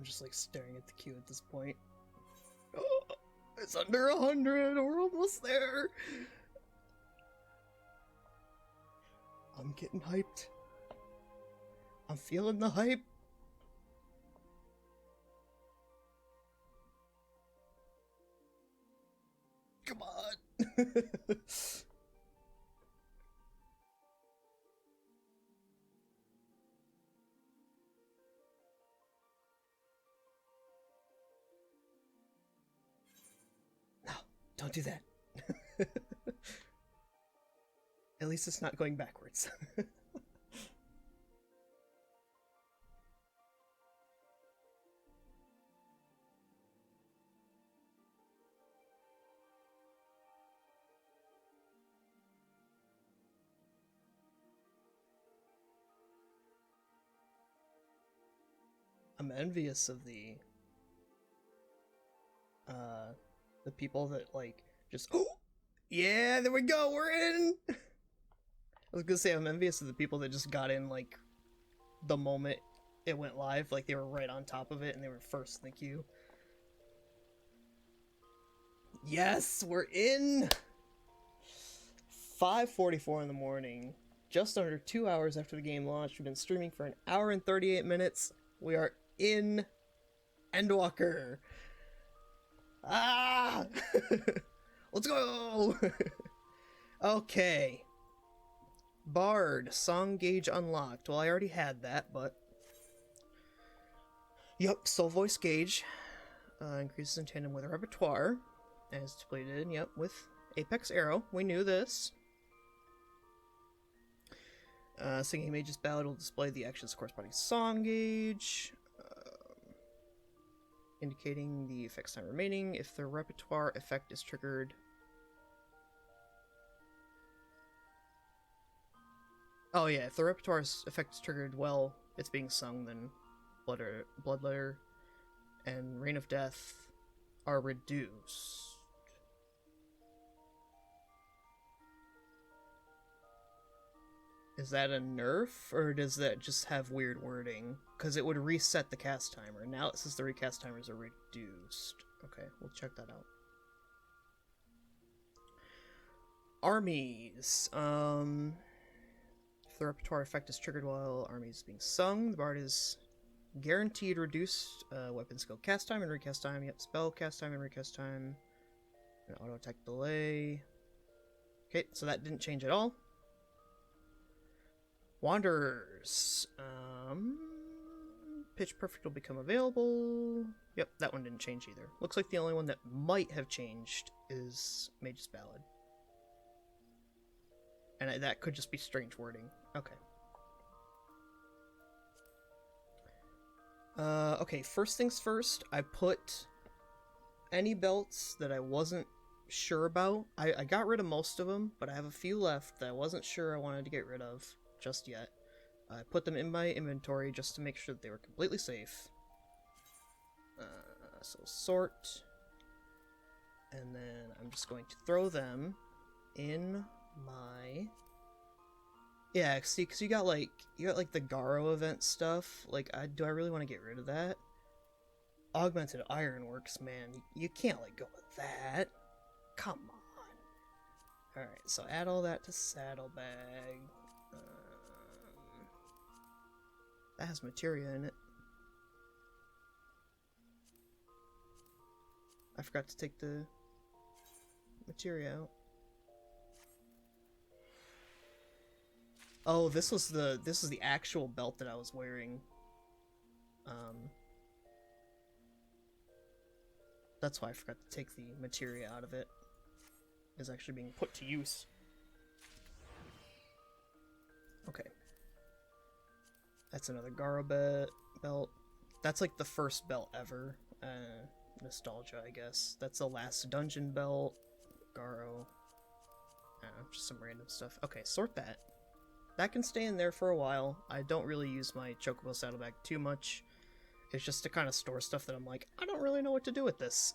I'm just like staring at the queue at this point. Oh, it's under 100. We're almost there. I'm getting hyped. I'm feeling the hype. Come on. No, don't do that. At least it's not going backwards. I'm envious of the people that like just, oh yeah, there we go, we're in. I was gonna say I'm envious of the people that just got in like the moment it went live, like they were right on top of it and they were first in the queue. Yes, we're in. 5:44 in the morning, just under 2 hours after the game launched. We've been streaming for an hour and 38 minutes. We are in Endwalker. Ah! Let's go! Okay. Bard, song gauge unlocked. Well, I already had that, but... Yep, soul voice gauge. Increases in tandem with repertoire. As depleted, yep, with Apex Arrow. We knew this. Singing Mage's Ballad will display the action's corresponding song gauge. Indicating the effect's time remaining if the repertoire effect is triggered. Oh yeah, if the repertoire effect is triggered while it's being sung, then Bloodletter and Reign of Death are reduced. Is that a nerf, or does that just have weird wording? Because it would reset the cast timer. Now it says the recast timers are reduced. Okay, we'll check that out. Armies. If the repertoire effect is triggered while armies is being sung, the bard is guaranteed reduced weapon skill cast time and recast time. Yep, spell cast time and recast time. And auto attack delay. Okay, so that didn't change at all. Wanderers. Pitch Perfect will become available. Yep, that one didn't change either. Looks like the only one that might have changed is Mage's Ballad. And that could just be strange wording. Okay. Okay, first things first, I put any belts that I wasn't sure about. I got rid of most of them, but I have a few left that I wasn't sure I wanted to get rid of just yet. I put them in my inventory just to make sure that they were completely safe. So sort, and then I'm just going to throw them in my... Yeah, see, because you got like the Garo event stuff. Like, do I really want to get rid of that? Augmented Ironworks, man, you can't let go of that. Come on. All right, so add all that to Saddlebag. That has materia in it. I forgot to take the materia out. Oh, this was the actual belt that I was wearing. That's why I forgot to take the materia out of it. It's actually being put to use. Okay. That's another Garo belt. That's like the first belt ever. Nostalgia, I guess. That's the last dungeon belt. Garo. Just some random stuff. Okay, sort that. That can stay in there for a while. I don't really use my Chocobo Saddlebag too much. It's just to kind of store stuff that I'm like, I don't really know what to do with this.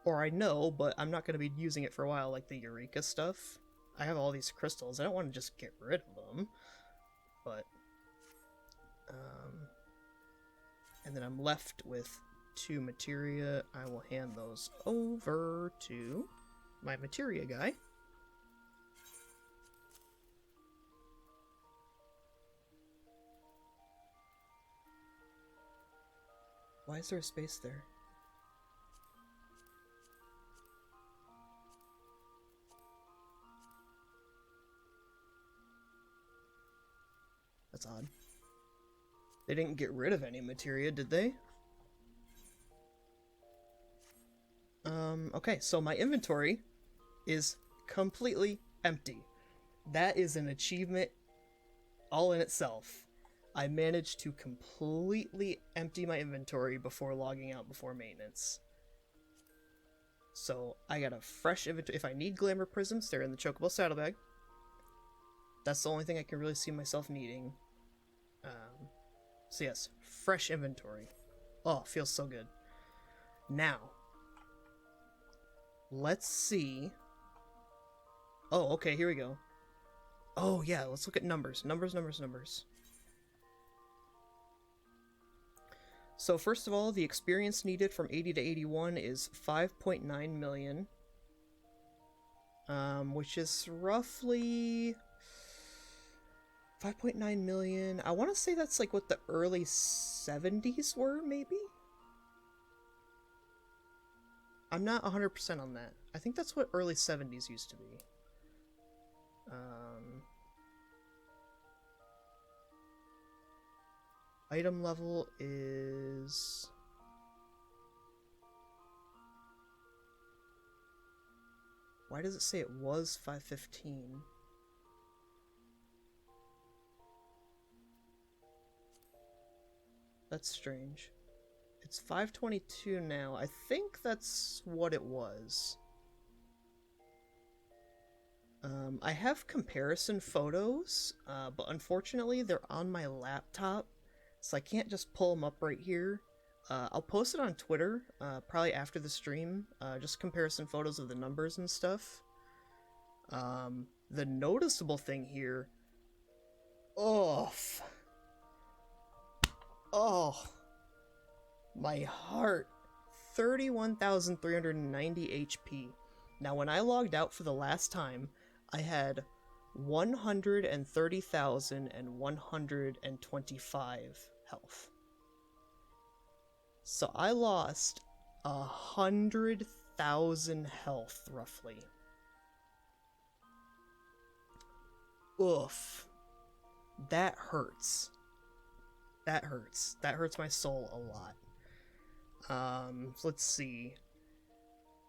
Or I know, but I'm not going to be using it for a while, like the Eureka stuff. I have all these crystals. I don't want to just get rid of them. But, And then I'm left with 2 materia. I will hand those over to my materia guy. Why is there a space there? That's odd. They didn't get rid of any materia, did they? Okay, so my inventory is completely empty. That is an achievement all in itself. I managed to completely empty my inventory before logging out before maintenance. So I got a fresh inventory. If I need glamour prisms, they're in the chocobo saddlebag. That's the only thing I can really see myself needing. So yes, fresh inventory. Oh, feels so good. Now, let's see. Oh, okay, here we go. Oh yeah, let's look at numbers. Numbers. So first of all, the experience needed from 80 to 81 is 5.9 million. Which is roughly 5.9 million. I want to say that's like what the early 70s were, maybe? I'm not 100% on that. I think that's what early 70s used to be. Item level is... Why does it say it was 515? That's strange. It's 522 now. I think that's what it was. I have comparison photos, but unfortunately they're on my laptop, so I can't just pull them up right here. I'll post it on Twitter, probably after the stream, just comparison photos of the numbers and stuff. The noticeable thing here... Oh, my heart. 31,390 HP. Now, when I logged out for the last time, I had 130,125 health. So I lost 100,000 health, roughly. Oof. That hurts. That hurts. That hurts my soul a lot. Let's see.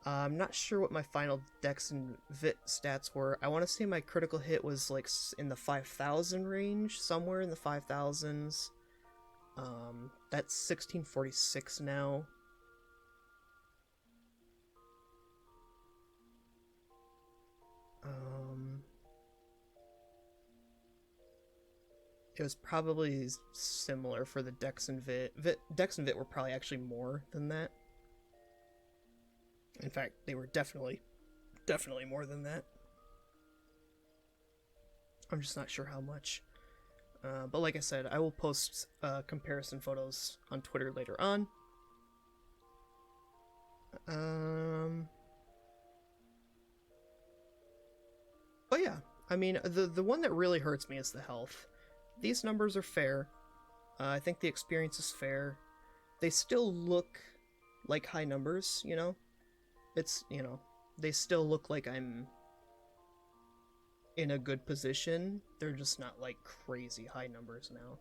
I'm not sure what my final Dex and Vit stats were. I want to say my critical hit was like in the 5,000 range, somewhere in the 5,000s. That's 1646 now. It was probably similar for the Dex and Vit. Dex and Vit were probably actually more than that. In fact, they were definitely more than that. I'm just not sure how much. But like I said, I will post comparison photos on Twitter later on. But yeah, I mean, the one that really hurts me is the health. These numbers are fair. I think the experience is fair. They still look like high numbers, you know? It's, you know, they still look like I'm in a good position. They're just not like crazy high numbers now.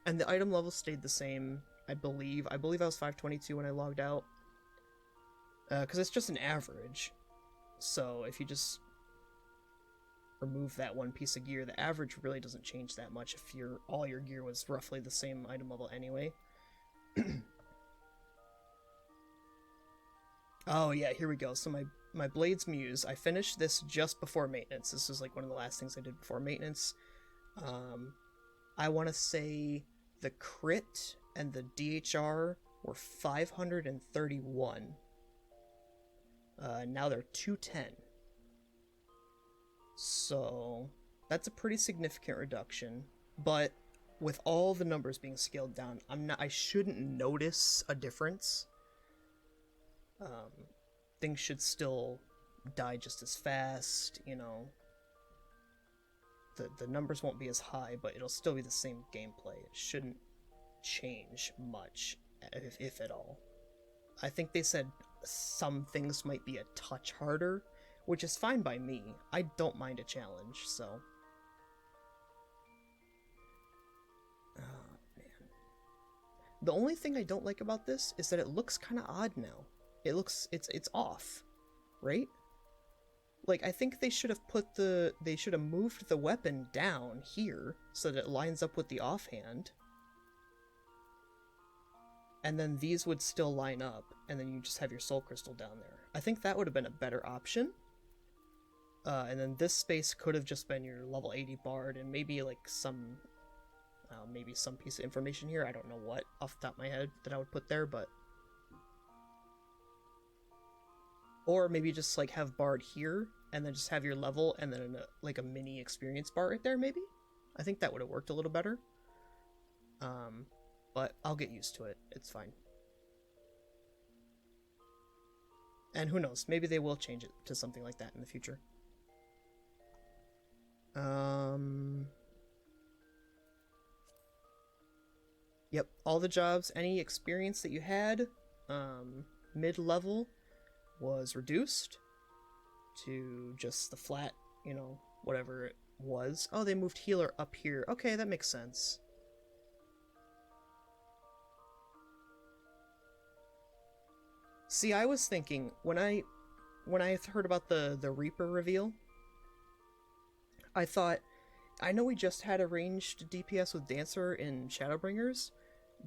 And the item level stayed the same, I believe. I believe I was 522 when I logged out. Because it's just an average. So if you just remove that one piece of gear, the average really doesn't change that much if all your gear was roughly the same item level anyway. Oh yeah, here we go. So my Blades Muse, I finished this just before maintenance. This was like one of the last things I did before maintenance. I want to say the crit and the DHR were 531. Now they're 210. So that's a pretty significant reduction, but with all the numbers being scaled down, I shouldn't notice a difference. Things should still die just as fast, you know. The numbers won't be as high, but it'll still be the same gameplay. It shouldn't change much, if at all. I think they said some things might be a touch harder, which is fine by me. I don't mind a challenge, so. Oh, man. The only thing I don't like about this is that it looks kind of odd now. It's off, right? Like, I think they should have moved the weapon down here so that it lines up with the offhand. And then these would still line up, and then you just have your soul crystal down there. I think that would have been a better option. And then this space could have just been your level 80 bard, and maybe like some piece of information here. I don't know what off the top of my head that I would put there, but. Or maybe just like have bard here, and then just have your level, and then like a mini experience bar right there, maybe? I think that would have worked a little better. But I'll get used to it. It's fine. And who knows, maybe they will change it to something like that in the future. Yep, all the jobs, any experience that you had, mid-level, was reduced to just the flat, you know, whatever it was. Oh, they moved healer up here. Okay, that makes sense. See, I was thinking, when I heard about the Reaper reveal, I thought, I know we just had a ranged DPS with Dancer in Shadowbringers,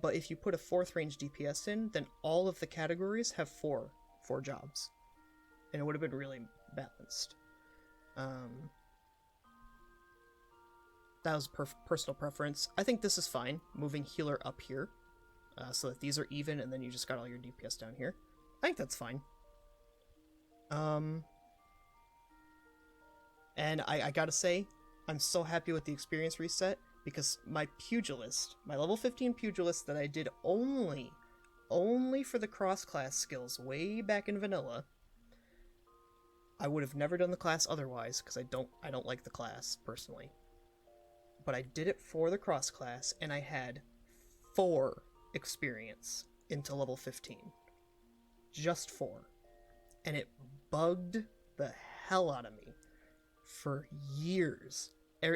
but if you put a 4th range DPS in, then all of the categories have four jobs. And it would have been really balanced. That was personal preference. I think this is fine, moving healer up here, so that these are even, and then you just got all your DPS down here. I think that's fine. And I gotta say, I'm so happy with the experience reset, because my pugilist, my level 15 pugilist that I did only for the cross-class skills way back in vanilla, I would have never done the class otherwise, because I don't like the class, personally. But I did it for the cross-class, and I had 4 experience into level 15. Just 4. And it bugged the hell out of me for years.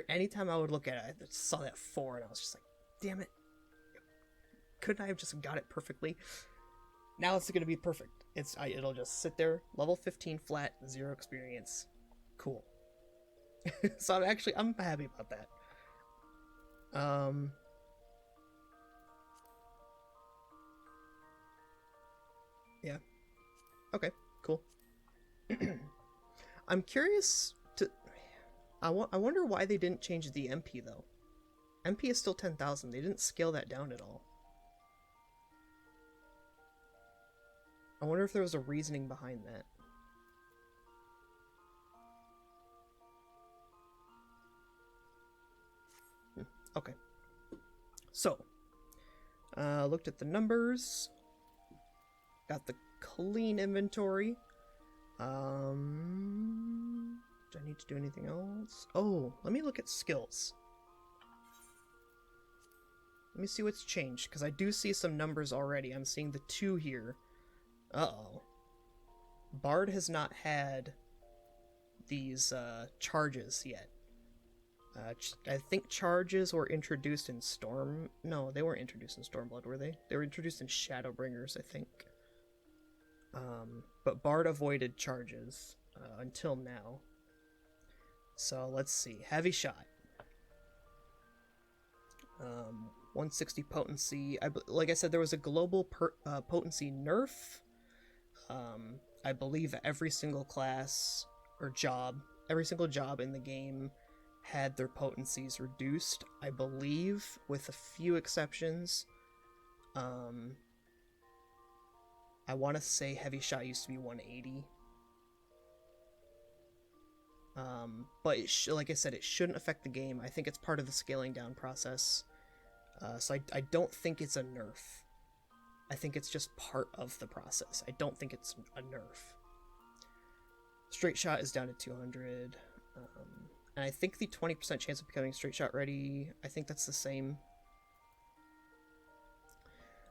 Anytime I would look at it, I saw that 4, and I was just like, damn it. Couldn't I have just got it perfectly? Now it's going to be perfect. It'll just sit there, level 15 flat, 0 experience. Cool. So I'm happy about that. Yeah. Okay, cool. I'm curious to... I wonder why they didn't change the MP, though. MP is still 10,000. They didn't scale that down at all. I wonder if there was a reasoning behind that. Okay. So, looked at the numbers. Got the clean inventory. Do I need to do anything else? Oh, let me look at skills. Let me see what's changed, because I do see some numbers already. I'm seeing the 2 here. Uh-oh. Bard has not had these charges yet. I think charges were introduced in Storm... No, they weren't introduced in Stormblood, were they? They were introduced in Shadowbringers, I think. But Bard avoided charges until now. So let's see. Heavy Shot. 160 potency. Like I said, there was a global potency nerf. I believe every single class or job, every single job in the game had their potencies reduced, I believe, with a few exceptions. I want to say Heavy Shot used to be 180. But like I said, it shouldn't affect the game. I think it's part of the scaling down process. So I don't think it's a nerf. I think it's just part of the process. I don't think it's a nerf. Straight shot is down to 200. And I think the 20% chance of becoming straight shot ready, I think that's the same.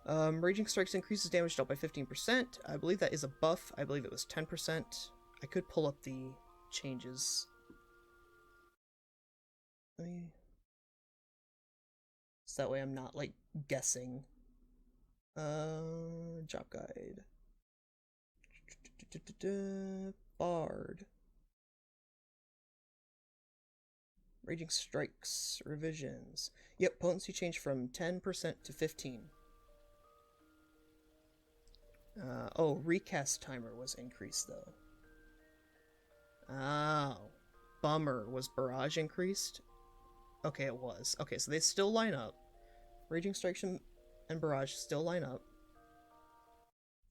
Raging Strikes increases damage dealt by 15%. I believe that is a buff. I believe it was 10%. I could pull up the changes. So that way I'm not, like, guessing. Job guide. Bard. Raging Strikes. Revisions. Yep, potency changed from 10% to 15. Recast timer was increased, though. Oh. Bummer. Was Barrage increased? Okay, it was. Okay, so they still line up. Raging Strikes and Barrage still line up.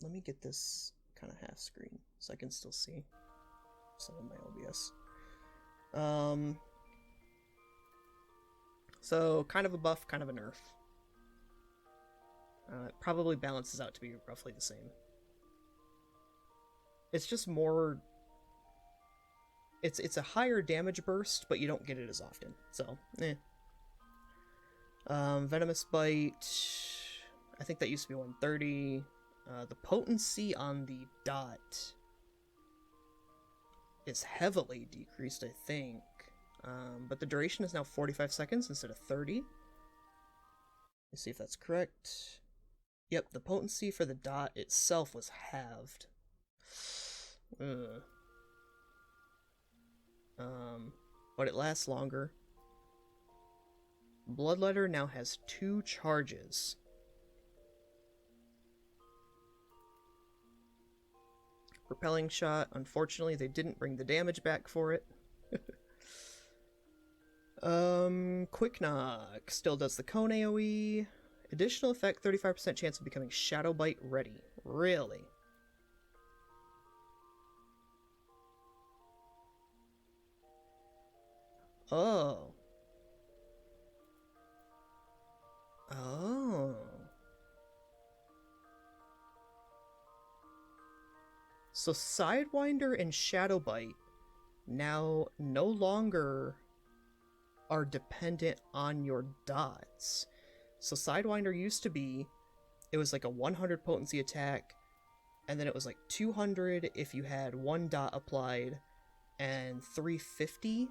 Let me get this kind of half screen so I can still see some of my OBS. So kind of a buff, kind of a nerf. It probably balances out to be roughly the same. It's just more... It's a higher damage burst, but you don't get it as often. So, eh. Venomous Bite... I think that used to be 130. The potency on the dot is heavily decreased, I think. But the duration is now 45 seconds instead of 30. Let's see if that's correct. Yep, the potency for the dot itself was halved. But it lasts longer. Bloodletter now has 2 charges. Repelling Shot, unfortunately they didn't bring the damage back for it. Quick Knock still does the cone AoE. Additional effect, 35% chance of becoming Shadow Bite ready. Really? Oh. Oh. So Sidewinder and Shadow Bite now no longer are dependent on your dots. So Sidewinder used to be, it was like a 100 potency attack, and then it was like 200 if you had 1 dot applied, and 350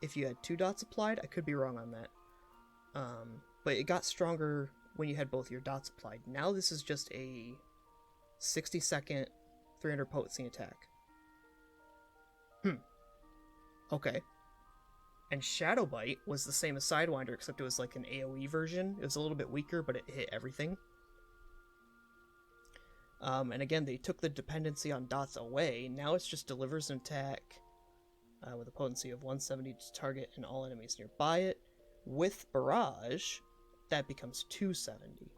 if you had 2 dots applied. I could be wrong on that. But it got stronger when you had both your dots applied. Now this is just a 60-second 300 potency attack. Okay. And Shadow Bite was the same as Sidewinder, except it was like an AoE version. It was a little bit weaker, but it hit everything. And again, they took the dependency on dots away. Now it's just delivers an attack with a potency of 170 to target and all enemies nearby it. With Barrage, that becomes 270.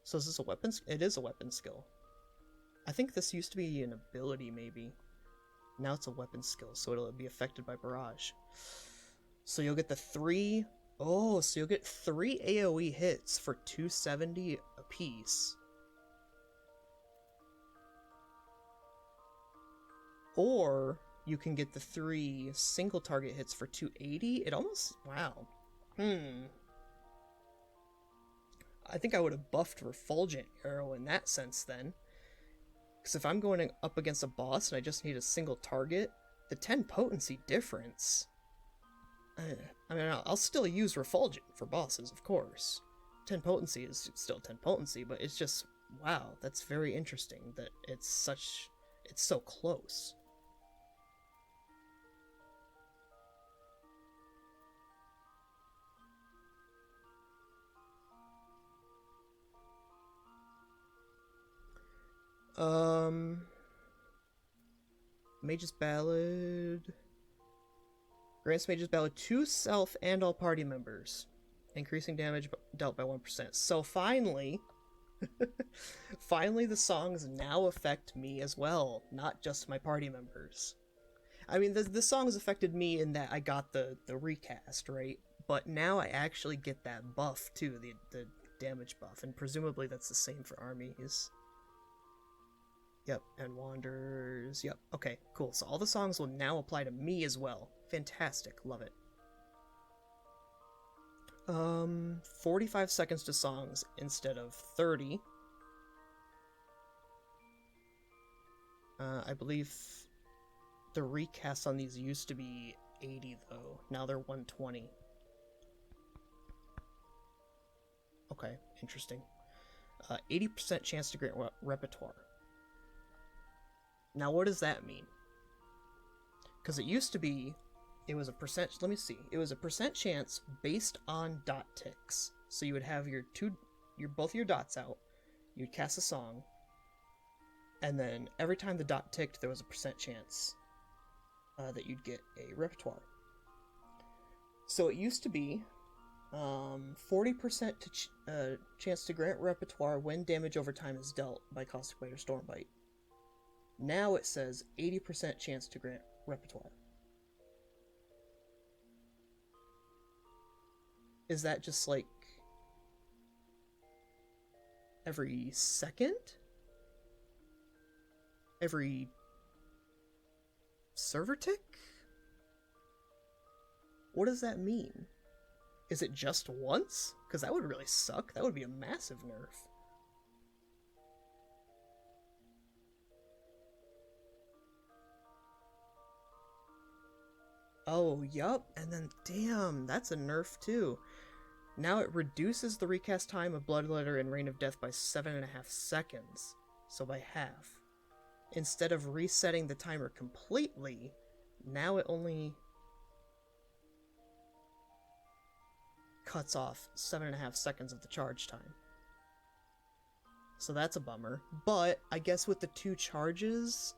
So is this a weapon? It is a weapon skill. I think this used to be an ability, maybe. Now it's a weapon skill, so it'll be affected by Barrage. So you'll get the 3... Oh, so you'll get 3 AoE hits for 270 apiece. Or you can get the 3 single target hits for 280. It almost... Wow. I think I would have buffed Refulgent Arrow in that sense then. Because if I'm going up against a boss and I just need a single target, the 10 potency difference... I mean, I'll still use Refulgent for bosses, of course. 10 potency is still 10 potency, but it's just... Wow, that's very interesting that it's so close. Mage's Ballad... Grants Mage's Ballad to self and all party members, increasing damage dealt by 1%. So finally, Finally, the songs now affect me as well, not just my party members. I mean, the songs affected me in that I got the recast, right? But now I actually get that buff too, the damage buff, and presumably that's the same for armies. Yep, and Wanderers. Yep, okay, cool. So all the songs will now apply to me as well. Fantastic, love it. 45 seconds to songs instead of 30. I believe the recasts on these used to be 80 though. Now they're 120. Okay, interesting. 80% chance to grant repertoire. Now what does that mean? Because it used to be, it was a percent, let me see, it was a percent chance based on dot ticks. So you would have both your dots out, you'd cast a song, and then every time the dot ticked, there was a percent chance that you'd get a repertoire. So it used to be 40% chance to grant repertoire when damage over time is dealt by Caustic Bite or Stormbite. Now it says 80% chance to grant repertoire. Is that just like every second? Every server tick? What does that mean? Is it just once? Because that would really suck. That would be a massive nerf. Oh, yup. And then, damn, that's a nerf too. Now it reduces the recast time of Bloodletter and Reign of Death by 7.5 seconds. So by half. Instead of resetting the timer completely, now it only cuts off 7.5 seconds of the charge time. So that's a bummer. But I guess with the 2 charges,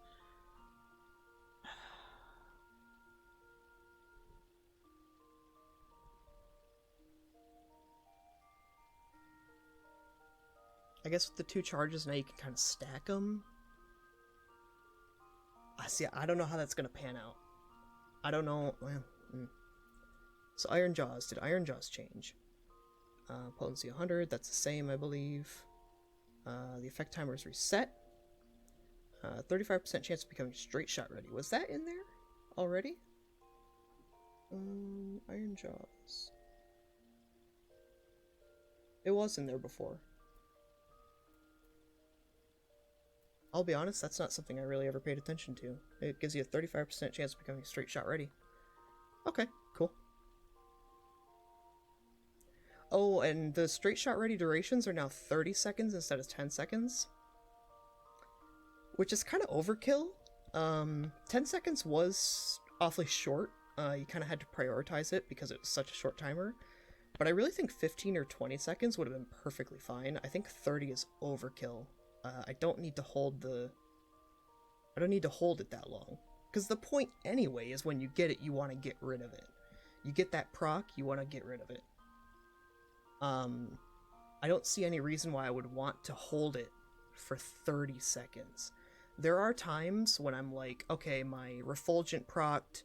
now you can kind of stack them. See, I don't know how that's gonna pan out. I don't know. So Iron Jaws, did Iron Jaws change? Potency 100, that's the same, I believe. The effect timer is reset. 35% chance of becoming straight shot ready. Was that in there already? Iron Jaws. It was in there before. I'll be honest, that's not something I really ever paid attention to. It gives you a 35% chance of becoming straight shot ready. Okay, cool. Oh, and the straight shot ready durations are now 30 seconds instead of 10 seconds. Which is kind of overkill. 10 seconds was awfully short. You kind of had to prioritize it because it was such a short timer. But I really think 15 or 20 seconds would have been perfectly fine. I think 30 is overkill. I don't need to hold it that long. Because the point anyway is when you get it, you want to get rid of it. You get that proc, you want to get rid of it. I don't see any reason why I would want to hold it for 30 seconds. There are times when I'm like, okay, my Refulgent procced,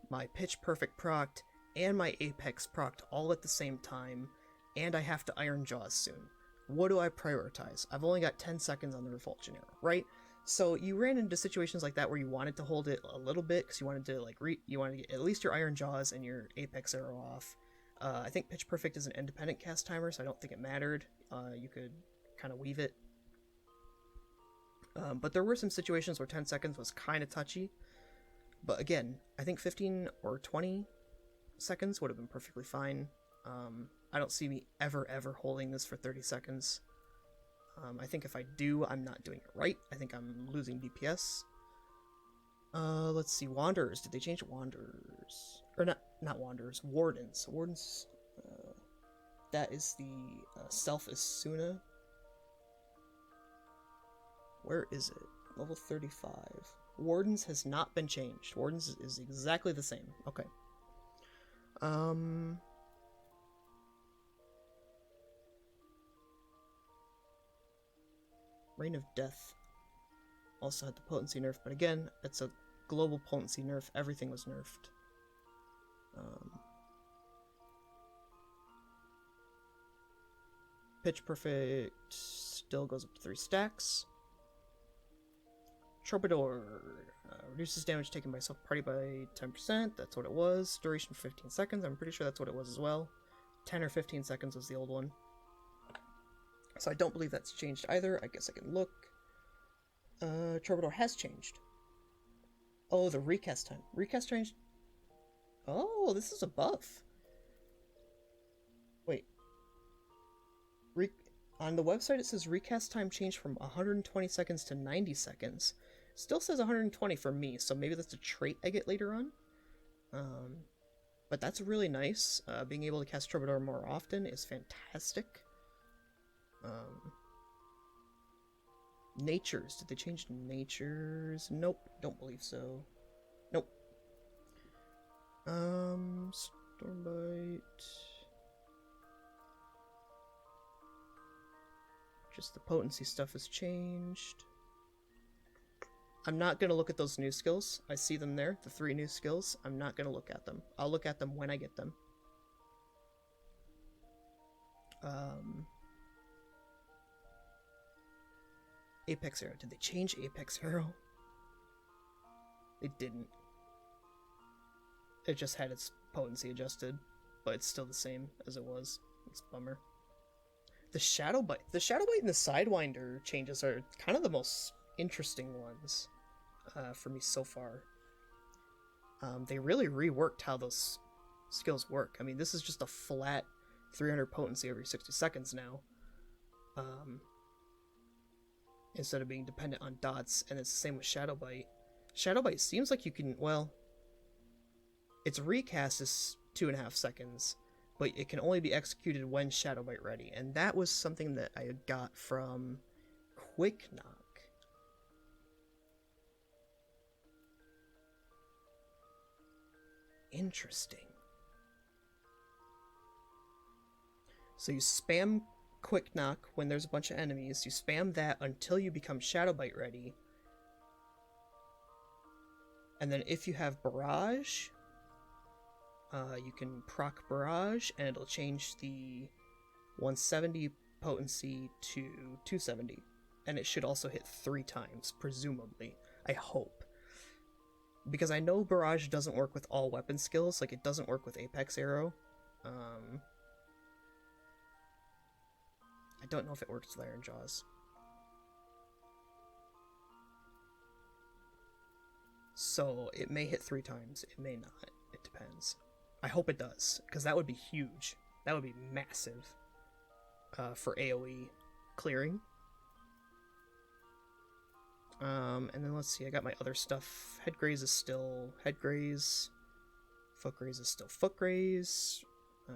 my Pitch Perfect procced, and my Apex procced all at the same time, and I have to Iron Jaws soon. What do I prioritize? I've only got 10 seconds on the Refulgent arrow, right? So you ran into situations like that where you wanted to hold it a little bit because you wanted to you wanted to get at least your Iron Jaws and your Apex arrow off. I think Pitch Perfect is an independent cast timer, so I don't think it mattered. You could kind of weave it. But there were some situations where 10 seconds was kind of touchy. But again, I think 15 or 20 seconds would have been perfectly fine. I don't see me ever holding this for 30 seconds. I think if I do, I'm not doing it right. I think I'm losing DPS. Let's see, Wanderers. Did they change Wanderers? Or not Wanderers, Wardens. Wardens, that is the Self-Isuna. Where is it? Level 35. Wardens has not been changed. Wardens is exactly the same. Okay. Reign of Death also had the potency nerf, but again, it's a global potency nerf. Everything was nerfed. Pitch Perfect still goes up to 3 stacks. Troubadour reduces damage taken by self-party by 10%. That's what it was. Duration 15 seconds. I'm pretty sure that's what it was as well. 10 or 15 seconds was the old one. So I don't believe that's changed either. I guess I can look. Troubadour has changed. Oh, the recast time. Recast changed. Oh, this is a buff. Wait. On the website it says recast time changed from 120 seconds to 90 seconds. Still says 120 for me, so maybe that's a trait I get later on. But that's really nice. Being able to cast Troubadour more often is fantastic. Natures. Did they change natures? Nope, don't believe so. Nope. Stormbite. Just the potency stuff has changed. I'm not going to look at those new skills. I see them there, the 3 new skills. I'm not going to look at them. I'll look at them when I get them. Apex Arrow. Did they change Apex Arrow? They didn't. It just had its potency adjusted, but it's still the same as it was. It's a bummer. The Shadow Bite and the Sidewinder changes are kind of the most interesting ones for me so far. They really reworked how those skills work. I mean, this is just a flat 300 potency every 60 seconds now. Instead of being dependent on dots, and it's the same with Shadow Bite. Shadow Bite seems like you can, well, its recast is 2.5 seconds, but it can only be executed when Shadow Bite ready, and that was something that I got from Quick Knock. Interesting. So you spam Quick Knock when there's a bunch of enemies, you spam that until you become Shadow Bite ready, and then if you have Barrage, you can proc Barrage, and it'll change the 170 potency to 270, and it should also hit 3 times, presumably. I hope. Because I know Barrage doesn't work with all weapon skills, like it doesn't work with Apex Arrow. I don't know if it works with Iron Jaws. So it may hit 3 times, it may not, it depends. I hope it does, because that would be huge. That would be massive for AoE clearing. And then let's see, I got my other stuff. Head Graze is still Head Graze. Foot Graze is still Foot Graze.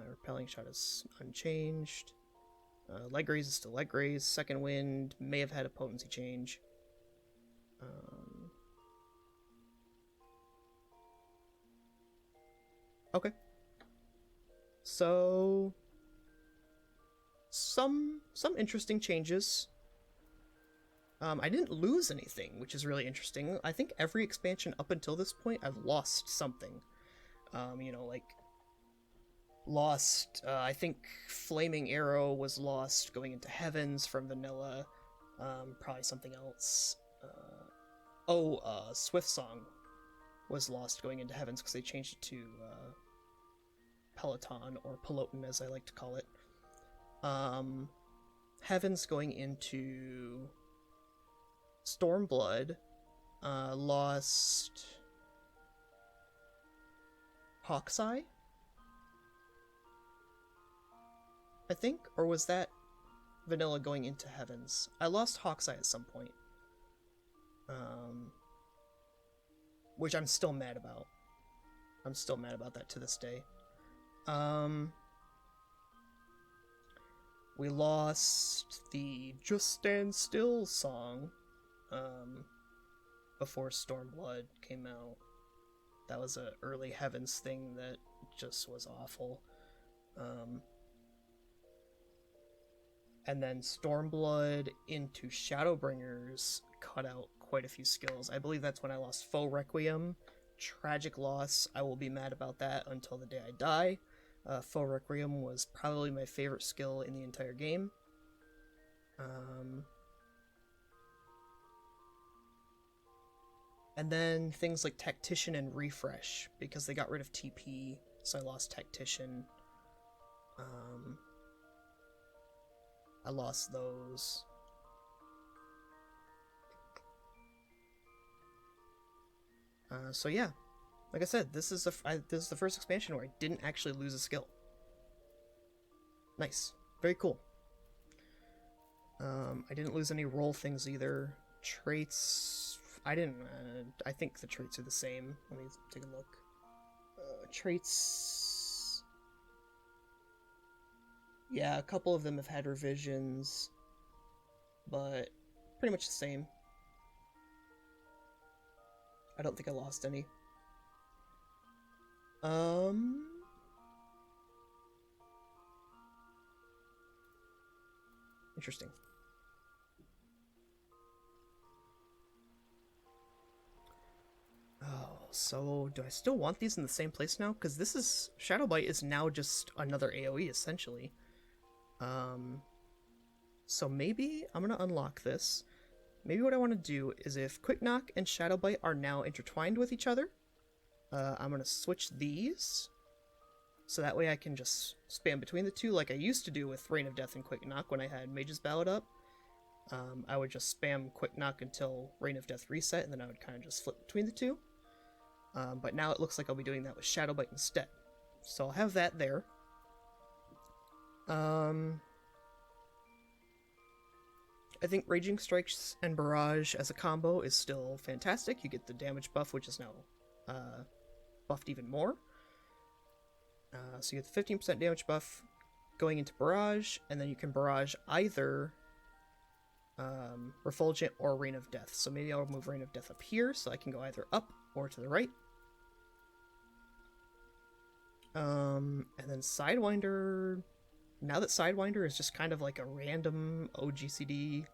Repelling Shot is unchanged. Leg Graze is still Leg Graze. Second Wind may have had a potency change. Okay. So some interesting changes. I didn't lose anything, which is really interesting. I think every expansion up until this point, I've lost something. Like lost. I think Flaming Arrow was lost going into Heavens from Vanilla. Probably something else. Swift Song was lost going into Heavens because they changed it to Peloton, or Peloton as I like to call it. Heavens going into Stormblood lost Hawkeye, I think, or was that Vanilla going into Heavens? I lost Hawkeye at some point, which I'm still mad about. I'm still mad about that to this day. We lost the Just Stand Still song before Stormblood came out. That was an early Heavens thing that just was awful. And then Stormblood into Shadowbringers cut out quite a few skills. I believe that's when I lost Foe Requiem. Tragic loss. I will be mad about that until the day I die. Foe Requiem was probably my favorite skill in the entire game. And then things like Tactician and Refresh, because they got rid of TP, so I lost Tactician. I lost those. So yeah, like I said, this is the first expansion where I didn't actually lose a skill. Nice, very cool. I didn't lose any role things either. Traits, I didn't. I think the traits are the same. Let me take a look. Traits. Yeah, a couple of them have had revisions, but pretty much the same. I don't think I lost any. Interesting. Oh, so do I still want these in the same place now? Because this is... Shadowbite is now just another AoE, essentially. So maybe I'm going to unlock this. Maybe what I want to do is if Quick Knock and Shadowbite are now intertwined with each other, I'm going to switch these. So that way I can just spam between the two like I used to do with Reign of Death and Quick Knock when I had Mage's Ballad up. I would just spam Quick Knock until Reign of Death reset, and then I would kind of just flip between the two. But now it looks like I'll be doing that with Shadowbite instead. So I'll have that there. I think Raging Strikes and Barrage as a combo is still fantastic. You get the damage buff, which is now buffed even more. So you get the 15% damage buff going into Barrage, and then you can Barrage either Refulgent or Reign of Death. So maybe I'll move Reign of Death up here, so I can go either up or to the right. And then Sidewinder... Now that Sidewinder is just kind of like a random OGCD,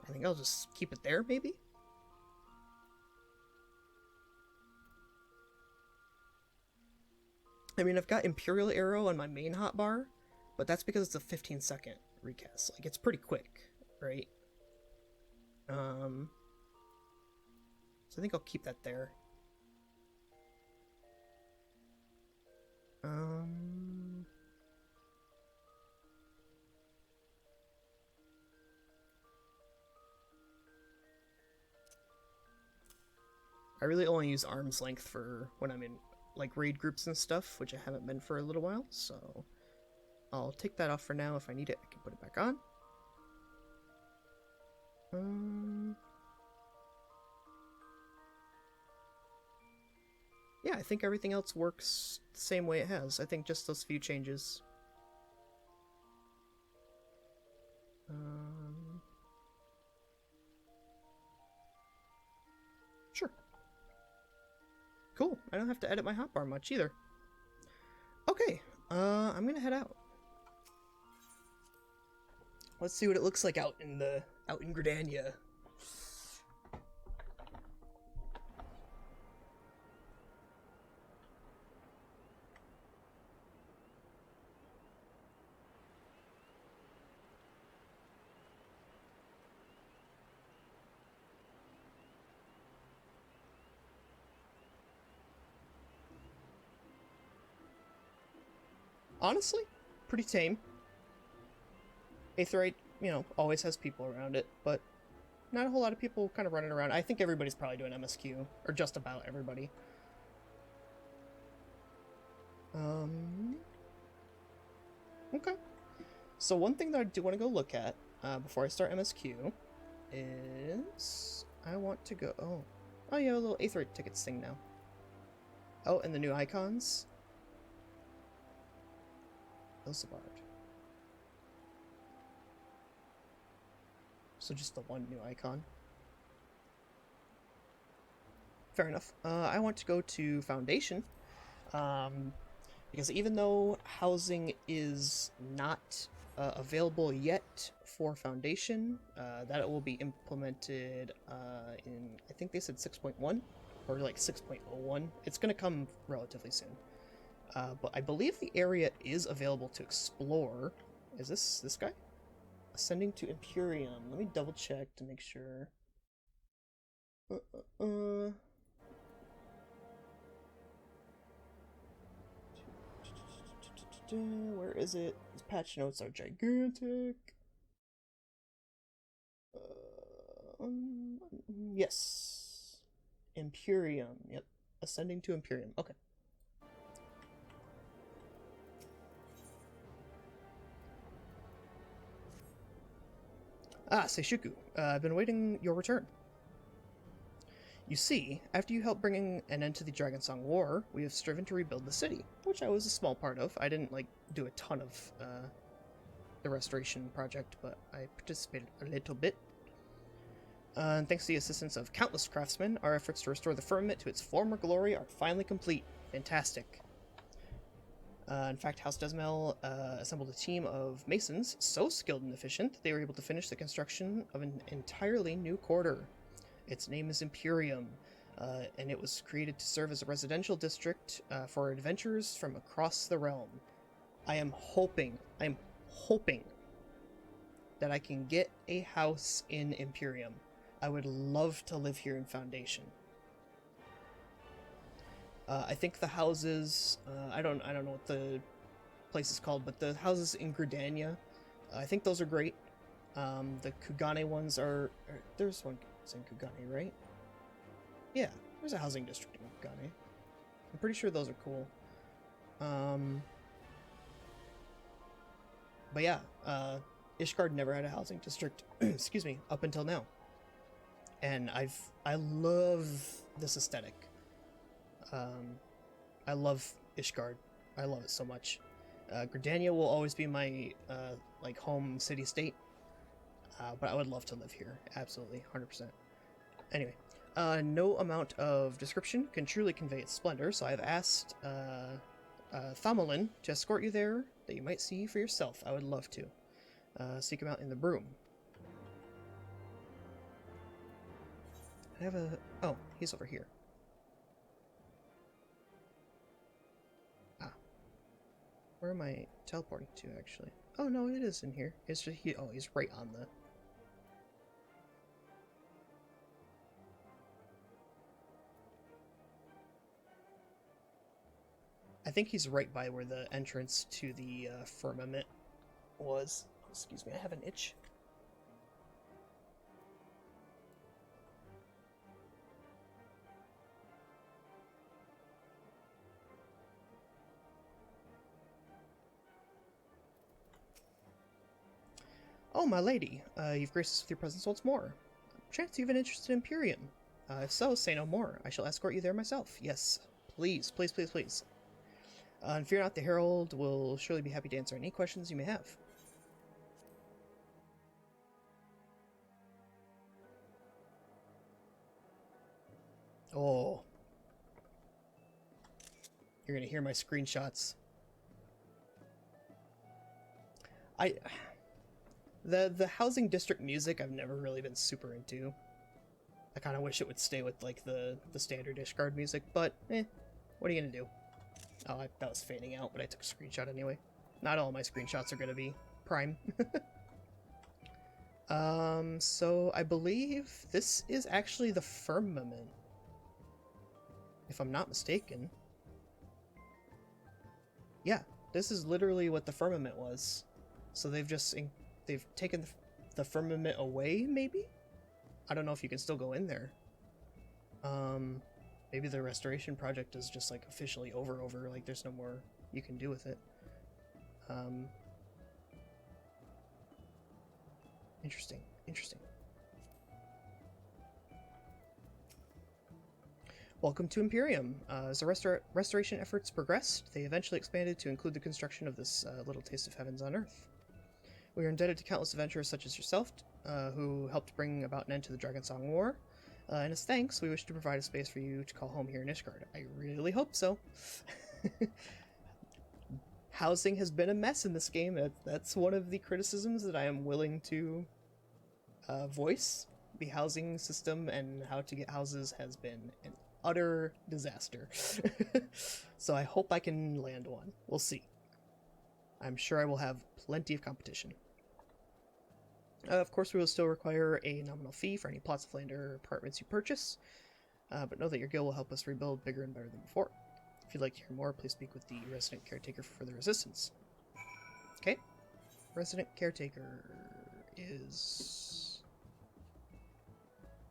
I think I'll just keep it there, maybe? I mean, I've got Imperial Arrow on my main hotbar, but that's because it's a 15-second recast. Like, it's pretty quick, right? So I think I'll keep that there. I really only use arm's length for when I'm in like raid groups and stuff, which I haven't been for a little while, so I'll take that off for now. If I need it, I can put it back on. Yeah, I think everything else works the same way it has. I think just those few changes. Sure. Cool. I don't have to edit my hotbar much either. Okay, I'm gonna head out. Let's see what it looks like out in Gridania. Honestly, pretty tame. Aetheryte, you know, always has people around it, but not a whole lot of people kind of running around. I think everybody's probably doing MSQ, or just about everybody. Okay. So one thing that I do want to go look at before I start MSQ is I want to go... Oh yeah, a little Aetheryte tickets thing now. Oh, and the new icons. Elsebard. So just the one new icon. Fair enough. I want to go to Foundation. Because even though housing is not available yet for Foundation, that it will be implemented in, I think they said 6.1 or like 6.01. It's going to come relatively soon. But I believe the area is available to explore. Is this guy? Ascending to Imperium. Let me double check to make sure. Where is it? These patch notes are gigantic. Yes. Imperium. Yep. Ascending to Imperium. Okay. Ah, Seishuku. I've been awaiting your return. You see, after you helped bring an end to the Dragonsong War, we have striven to rebuild the city, which I was a small part of. I didn't, like, do a ton of the restoration project, but I participated a little bit. And thanks to the assistance of countless craftsmen, our efforts to restore the firmament to its former glory are finally complete. Fantastic. In fact, House Desmel assembled a team of masons so skilled and efficient they were able to finish the construction of an entirely new quarter. Its name is Imperium, and it was created to serve as a residential district for adventurers from across the realm. I'm hoping that I can get a house in Imperium. I would love to live here in Foundation. I think the houses, I don't know what the place is called, but the houses in Gridania, I think those are great. The Kugane ones are, there's one in Kugane, right? Yeah, there's a housing district in Kugane. I'm pretty sure those are cool. But yeah, Ishgard never had a housing district, excuse me, up until now. And I love this aesthetic. I love Ishgard. I love it so much. Gridania will always be my like home city-state, but I would love to live here. Absolutely, 100%. Anyway, no amount of description can truly convey its splendor, so I've asked Thamalin to escort you there, that you might see for yourself. I would love to. Seek him out in the broom. I have a... Oh, he's over here. Ah. Where am I teleporting to, actually? Oh, no, it is in here. It's just... Oh, he's right on the... I think he's right by where the entrance to the firmament was. Excuse me, I have an itch. Oh, my lady, you've graced us with your presence once more. Perchance you've an interest in Imperium. If so, say no more. I shall escort you there myself. Yes, please, please, please, please. And fear not, the Herald will surely be happy to answer any questions you may have. Oh. You're gonna hear my screenshots. The housing district music I've never really been super into. I kind of wish it would stay with like the standard Ishgard music, but what are you gonna do? Oh, that was fading out, but I took a screenshot anyway. Not all my screenshots are gonna be prime. So I believe this is actually the firmament, if I'm not mistaken. Yeah, this is literally what the firmament was. So they've taken the firmament away, maybe? I don't know if you can still go in there. Maybe the restoration project is just like officially over, like there's no more you can do with it. Interesting. Welcome to Imperium. As the restoration efforts progressed, they eventually expanded to include the construction of this little taste of heavens on Earth. We are indebted to countless adventurers such as yourself, who helped bring about an end to the Dragonsong War. And as thanks, we wish to provide a space for you to call home here in Ishgard. I really hope so. housing has been a mess in this game. That's one of the criticisms that I am willing to voice. The housing system and how to get houses has been an utter disaster. So I hope I can land one. We'll see. I'm sure I will have plenty of competition. Of course, we will still require a nominal fee for any plots of land or apartments you purchase, but know that your guild will help us rebuild bigger and better than before. If you'd like to hear more, please speak with the resident caretaker for further assistance. Okay. Resident caretaker is...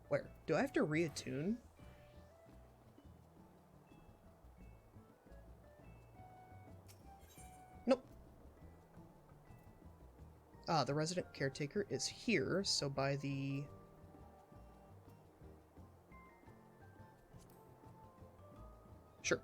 where? Do I have to reattune? Nope. Ah, the resident caretaker is here, so by the... Sure.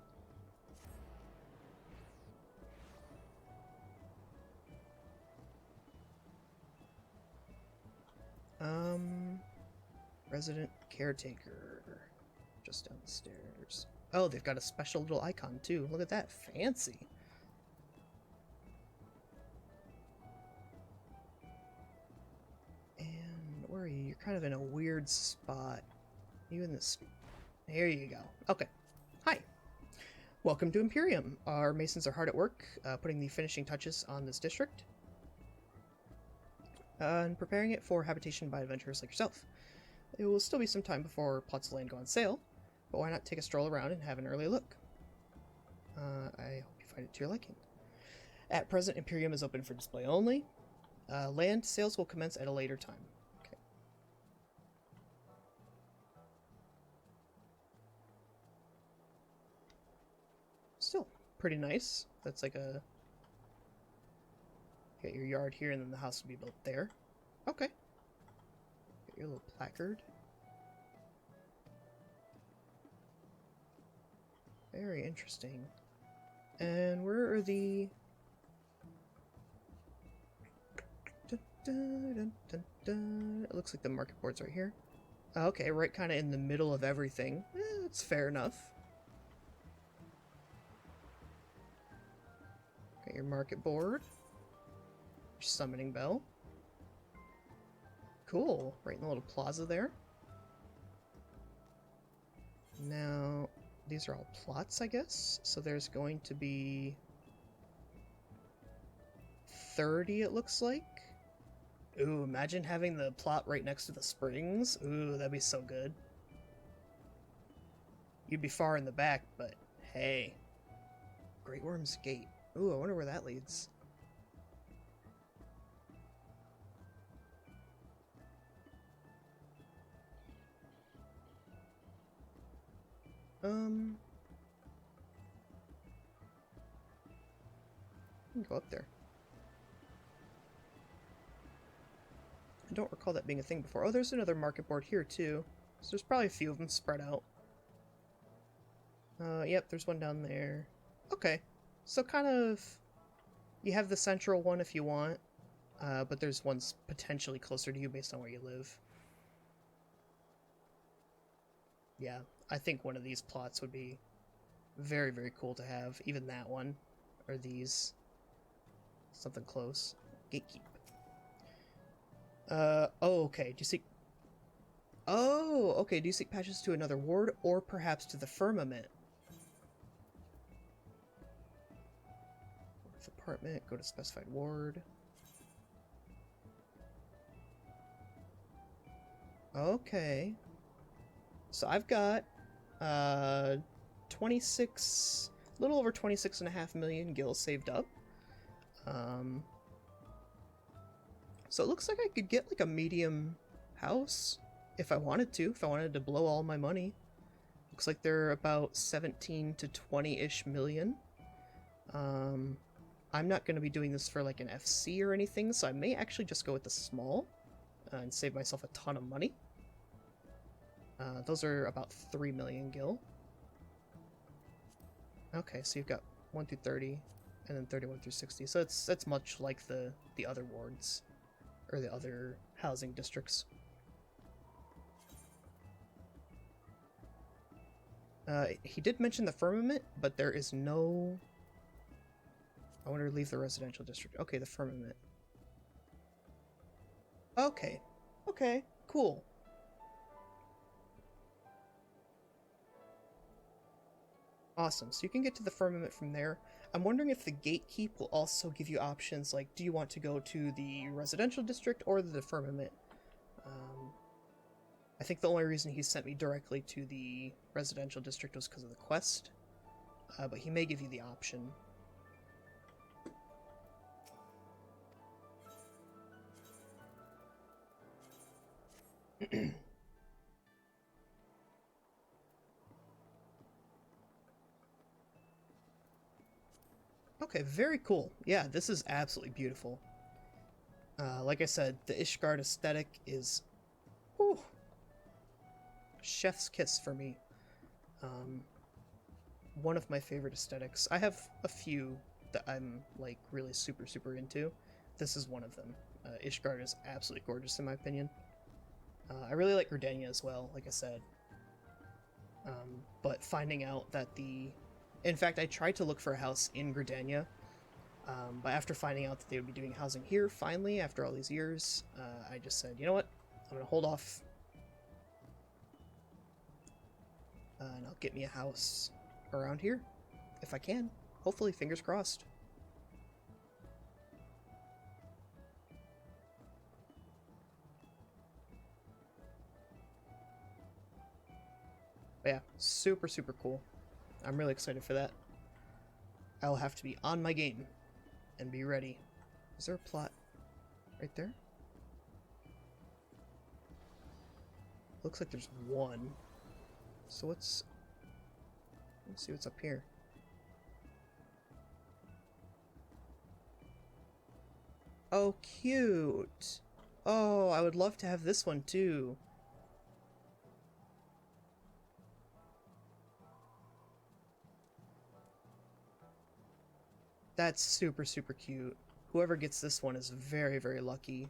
Resident caretaker. Just downstairs. Oh, they've got a special little icon too. Look at that. Fancy. And where are you? You're kind of in a weird spot. You in this... Here you go. Okay. Hi. Welcome to Imperium. Our masons are hard at work, putting the finishing touches on this district. And preparing it for habitation by adventurers like yourself. It will still be some time before plots of land go on sale, but why not take a stroll around and have an early look? I hope you find it to your liking. At present, Imperium is open for display only. Land sales will commence at a later time. Okay. Still pretty nice. That's like a... Get your yard here, and then the house will be built there. Okay. Get your little placard. Very interesting. And where are the... Dun, dun, dun, dun. It looks like the market board's right here. Okay, right kind of in the middle of everything. That's fair enough. Got your market board. Your summoning bell. Cool. Right in the little plaza there. Now, these are all plots, I guess. So there's going to be 30, it looks like. Ooh, imagine having the plot right next to the springs. Ooh, that'd be so good. You'd be far in the back, but hey. Great Worm's Gate. Ooh, I wonder where that leads. Go up there. I don't recall that being a thing before. Oh, there's another market board here, too. So there's probably a few of them spread out. Yep, there's one down there. Okay. So kind of... You have the central one if you want, but there's ones potentially closer to you based on where you live. Yeah, I think one of these plots would be very, very cool to have. Even that one. Or these. Something close. Gatekeep. Oh, okay. Do you seek... Oh, okay. Do you seek patches to another ward, or perhaps to the firmament? Apartment, go to specified ward. Okay. So I've got 26, a little over 26.5 million gil saved up. So it looks like I could get like a medium house if I wanted to blow all my money. Looks like they're about 17 to 20-ish million. I'm not going to be doing this for like an FC or anything, so I may actually just go with the small and save myself a ton of money. Those are about 3 million gil. Okay, so you've got 1 through 30, and then 31 through 60. So that's much like the other wards, or the other housing districts. He did mention the firmament, but there is no I want to leave the residential district. Okay, the firmament. Okay. Okay, cool. Awesome. So you can get to the firmament from there. I'm wondering if the gatekeep will also give you options like, do you want to go to the residential district or the firmament? I think the only reason he sent me directly to the residential district was because of the quest, but he may give you the option. Okay, very cool. Yeah, this is absolutely beautiful. Like I said, the Ishgard aesthetic is whew, chef's kiss for me. One of my favorite aesthetics. I have a few that I'm like really super into. This is one of them. Ishgard is absolutely gorgeous in my opinion. I really like Gridania as well, like I said. But finding out that in fact, I tried to look for a house in Gridania, but after finding out that they would be doing housing here, finally, after all these years, I just said, you know what? I'm going to hold off, and I'll get me a house around here, if I can. Hopefully, fingers crossed. But yeah, super cool. I'm really excited for that. I'll have to be on my game and be ready. Is there a plot right there? Looks like there's one. So let's see what's up here. Oh, cute. Oh, I would love to have this one too. That's super cute. Whoever gets this one is very lucky.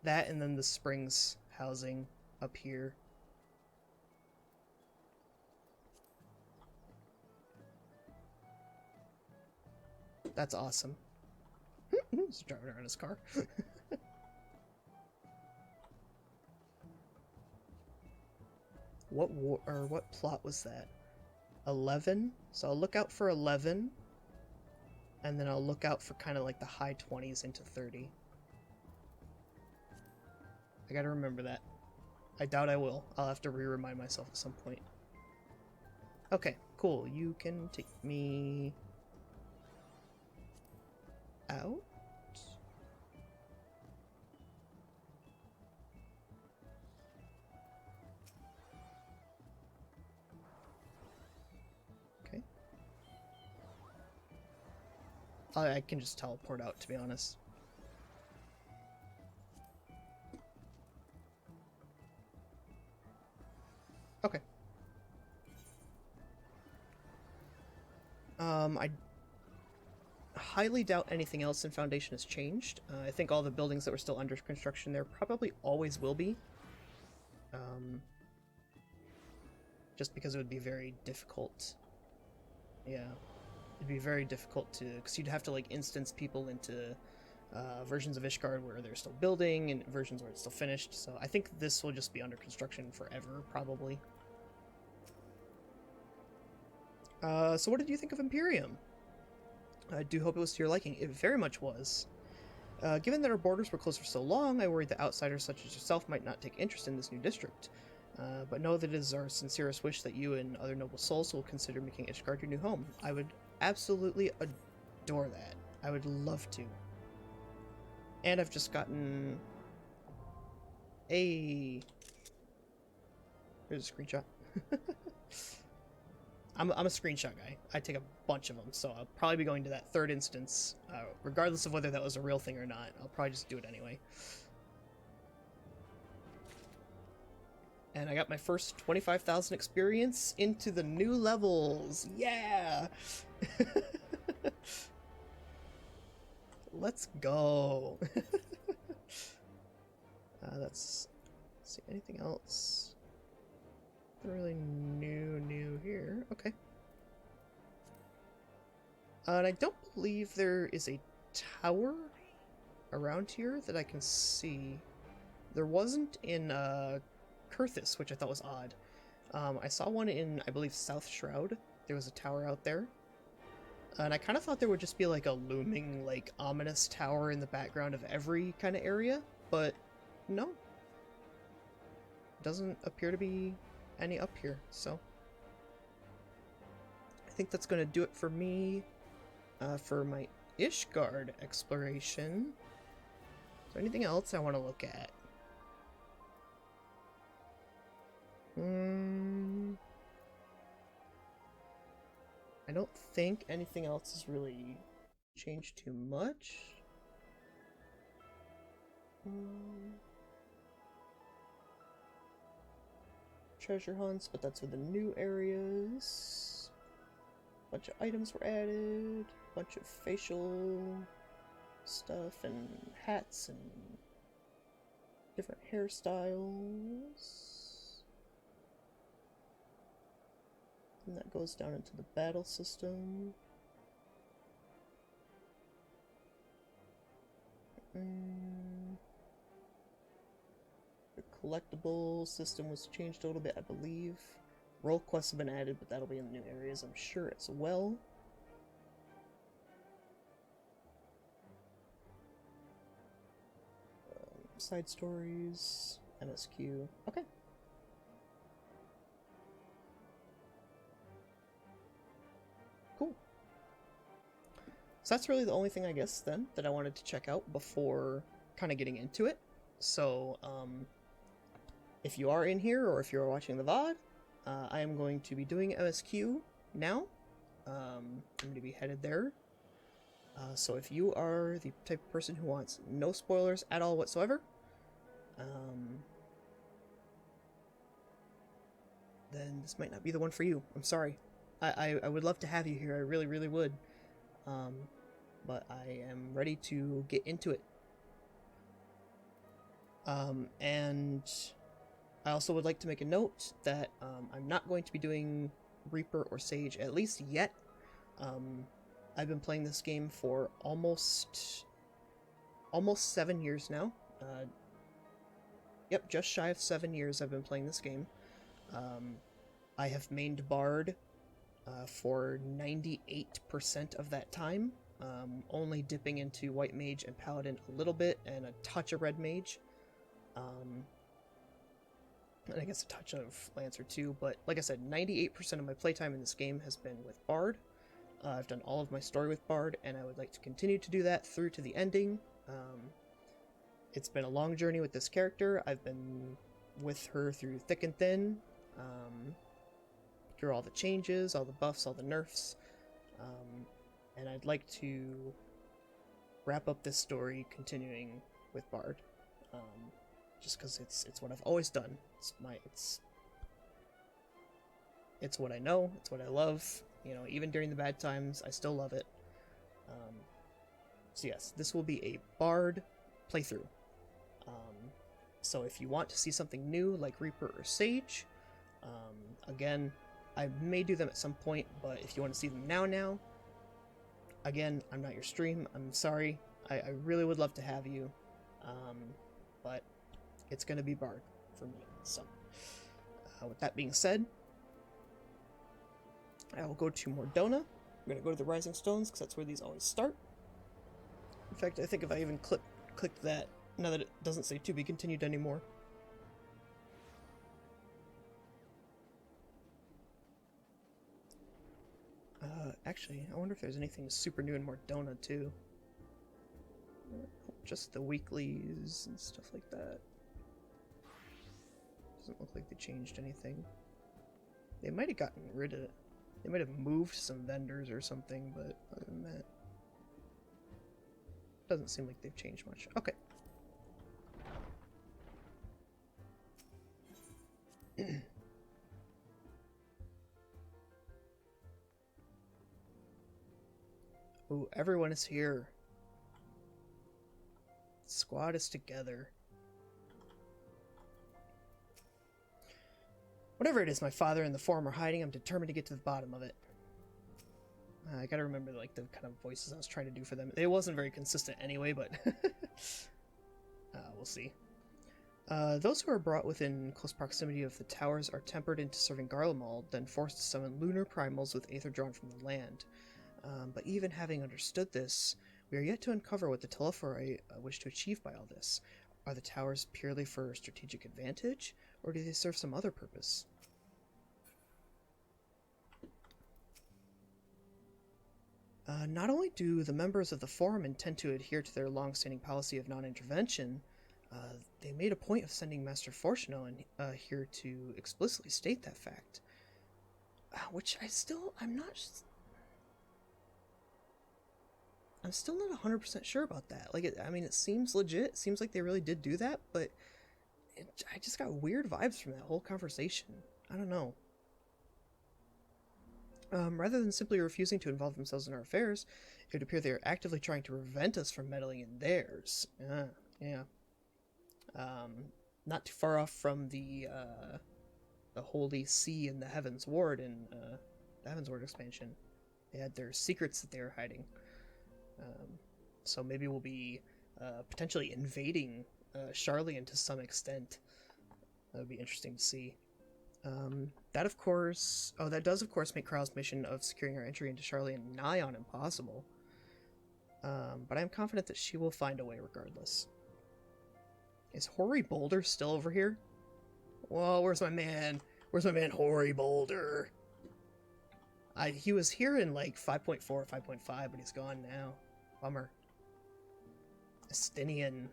That and then the Springs housing up here. That's awesome. He's driving around his car. What plot was that? 11? So I'll look out for 11. And then I'll look out for kind of like the high 20s into 30. I gotta remember that. I doubt I will. I'll have to re-remind myself at some point. Okay, cool. You can take me out. Okay. I can just teleport out, to be honest. Okay. I highly doubt anything else in Foundation has changed. I think all the buildings that were still under construction there probably always will be. Just because it would be very difficult. Yeah. It'd be very difficult to... Because you'd have to, like, instance people into versions of Ishgard where they're still building and versions where it's still finished. So I think this will just be under construction forever, probably. So what did you think of Imperium? I do hope it was to your liking. It very much was. Given that our borders were closed for so long, I worried that outsiders such as yourself might not take interest in this new district. But know that it is our sincerest wish that you and other noble souls will consider making Ishgard your new home. I would absolutely adore that. I would love to. And I've just gotten a... Here's a screenshot. I'm a screenshot guy. I take a bunch of them, so I'll probably be going to that third instance, regardless of whether that was a real thing or not. I'll probably just do it anyway. And I got my first 25,000 experience into the new levels. Yeah! Let's go. Let's see, anything else? Nothing really new here. Okay. And I don't believe there is a tower around here that I can see. There wasn't in Kurthis, which I thought was odd. I saw one in, I believe, South Shroud. There was a tower out there. And I kind of thought there would just be like a looming, like, ominous tower in the background of every kind of area, but no. Doesn't appear to be any up here, so. I think that's going to do it for me for my Ishgard exploration. Is there anything else I want to look at? I don't think anything else has really changed too much. Treasure hunts, but that's with the new areas. Bunch of items were added. Bunch of facial stuff and hats and different hairstyles. And that goes down into the battle system. The collectible system was changed a little bit, I believe. Role quests have been added, but that'll be in the new areas, I'm sure, as well. Side stories, MSQ. Okay. Cool. So that's really the only thing, I guess, then, that I wanted to check out before kind of getting into it. So, if you are in here, or if you're watching the VOD, I am going to be doing MSQ now. I'm going to be headed there. So if you are the type of person who wants no spoilers at all whatsoever, then this might not be the one for you. I'm sorry. I would love to have you here. I really, really would. But I am ready to get into it. And I also would like to make a note that I'm not going to be doing Reaper or Sage, at least yet. I've been playing this game for almost 7 years now. Yep, just shy of 7 years I've been playing this game. I have mained Bard for 98% of that time, only dipping into White Mage and Paladin a little bit, and a touch of Red Mage. And I guess a touch of Lancer too, but like I said, 98% of my playtime in this game has been with Bard. I've done all of my story with Bard, and I would like to continue to do that through to the ending. It's been a long journey with this character. I've been with her through thick and thin, through all the changes, all the buffs, all the nerfs, and I'd like to wrap up this story continuing with Bard, just because it's what I've always done. It's what I know. It's what I love. You know, even during the bad times, I still love it. So yes, this will be a Bard playthrough. So if you want to see something new, like Reaper or Sage, again, I may do them at some point, but if you want to see them now, again, I'm not your stream. I'm sorry. I really would love to have you, but it's going to be Bard for me. So, with that being said, I will go to Mordona. I'm going to go to the Rising Stones, because that's where these always start. In fact, I think if I even clicked that, now that it doesn't say to be continued anymore. Actually, I wonder if there's anything super new in Mordona, too. Just the weeklies and stuff like that. Doesn't look like they changed anything. They might have gotten rid of it. They might have moved some vendors or something, but other than that, doesn't seem like they've changed much. Okay. Ooh, everyone is here. The squad is together. Whatever it is my father and the Form are hiding, I'm determined to get to the bottom of it. I gotta remember like the kind of voices I was trying to do for them. It wasn't very consistent anyway, but we'll see. Those who are brought within close proximity of the towers are tempered into serving Garlemald, then forced to summon lunar primals with aether drawn from the land. But even having understood this, we are yet to uncover what the Telophori wish to achieve by all this. Are the towers purely for strategic advantage, or do they serve some other purpose? Not only do the members of the Forum intend to adhere to their long-standing policy of non-intervention, they made a point of sending Master Fortuno here to explicitly state that fact. Which I'm still not 100% sure about that. Like, it seems legit. It seems like they really did do that, but I just got weird vibes from that whole conversation. I don't know. Rather than simply refusing to involve themselves in our affairs, it would appear they are actively trying to prevent us from meddling in theirs. Yeah. Not too far off from the Holy See and the Heavens Ward in the Heavens Ward expansion. They had their secrets that they were hiding. So maybe we'll be potentially invading Sharlayan to some extent. That would be interesting to see. That does of course make Kryle's mission of securing our entry into Sharlayan nigh on impossible. But I'm confident that she will find a way regardless. Is Hoary Boulder still over here? Whoa, where's my man? Where's my man Hoary Boulder? He was here in like 5.4 or 5.5, but he's gone now. Bummer. Estinian,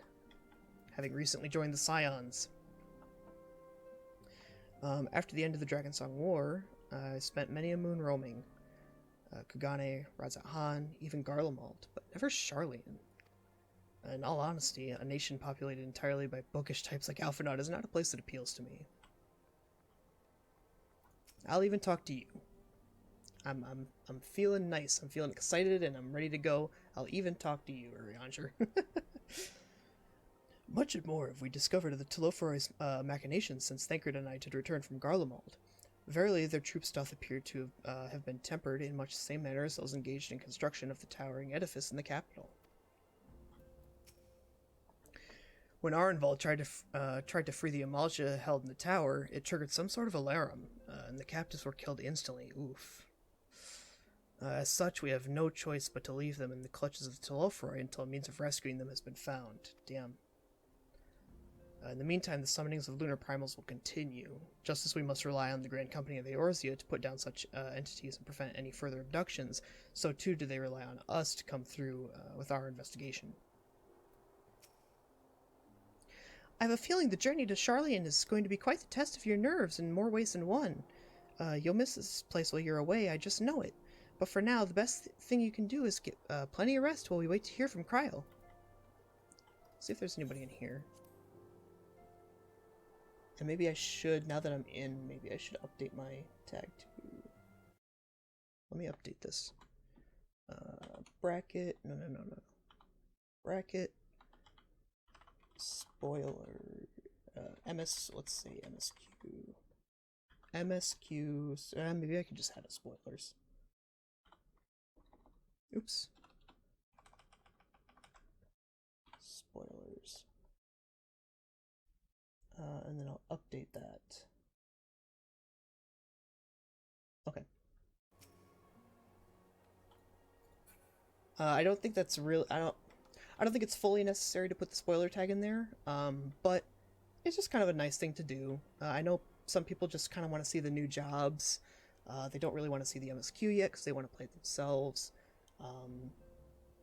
having recently joined the Scions. After the end of the Dragonsong War, I spent many a moon roaming. Kugane, Razat-Han, even Garlemald, but never Sharlayan. In all honesty, a nation populated entirely by bookish types like Alphinaud is not a place that appeals to me. I'll even talk to you. I'm feeling nice, I'm feeling excited, and I'm ready to go. I'll even talk to you, Urianger. Much more have we discovered of the Telophori's machinations since Thancred and I did return from Garlemald. Verily, their troops doth appear to have been tempered in much the same manner as those engaged in construction of the towering edifice in the capital. When Arenvald tried to free the Amalja held in the tower, it triggered some sort of alarm, and the captives were killed instantly. Oof. As such, we have no choice but to leave them in the clutches of the Telophori until a means of rescuing them has been found. Damn. In the meantime, the summonings of lunar primals will continue, just as we must rely on the Grand Company of Eorzea to put down such entities and prevent any further abductions, so too do they rely on us to come through with our investigation. I have a feeling the journey to Sharlayan is going to be quite the test of your nerves in more ways than one. You'll miss this place while you're away, I just know it. But for now, the best thing you can do is get plenty of rest while we wait to hear from Kryle. See if there's anybody in here. And maybe I should, now that I'm in, maybe I should update my tag too. Let me update this. Bracket, no. Bracket, spoiler, let's say MSQ. MSQ, maybe I could just have it spoilers. Oops. Spoilers. And then I'll update that. Okay. I don't think that's real. I don't think it's fully necessary to put the spoiler tag in there. But it's just kind of a nice thing to do. I know some people just kind of want to see the new jobs. They don't really want to see the MSQ yet because they want to play it themselves.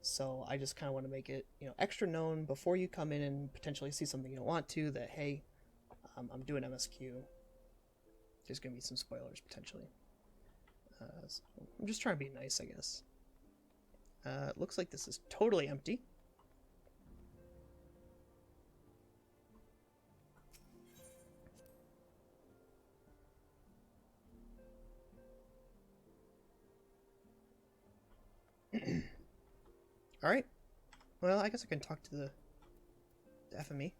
So I just kind of want to make it, extra known before you come in and potentially see something you don't want to, that, hey, I'm doing MSQ. There's going to be some spoilers, potentially. So I'm just trying to be nice, I guess. It looks like this is totally empty. Alright. Well, I guess I can talk to the FME.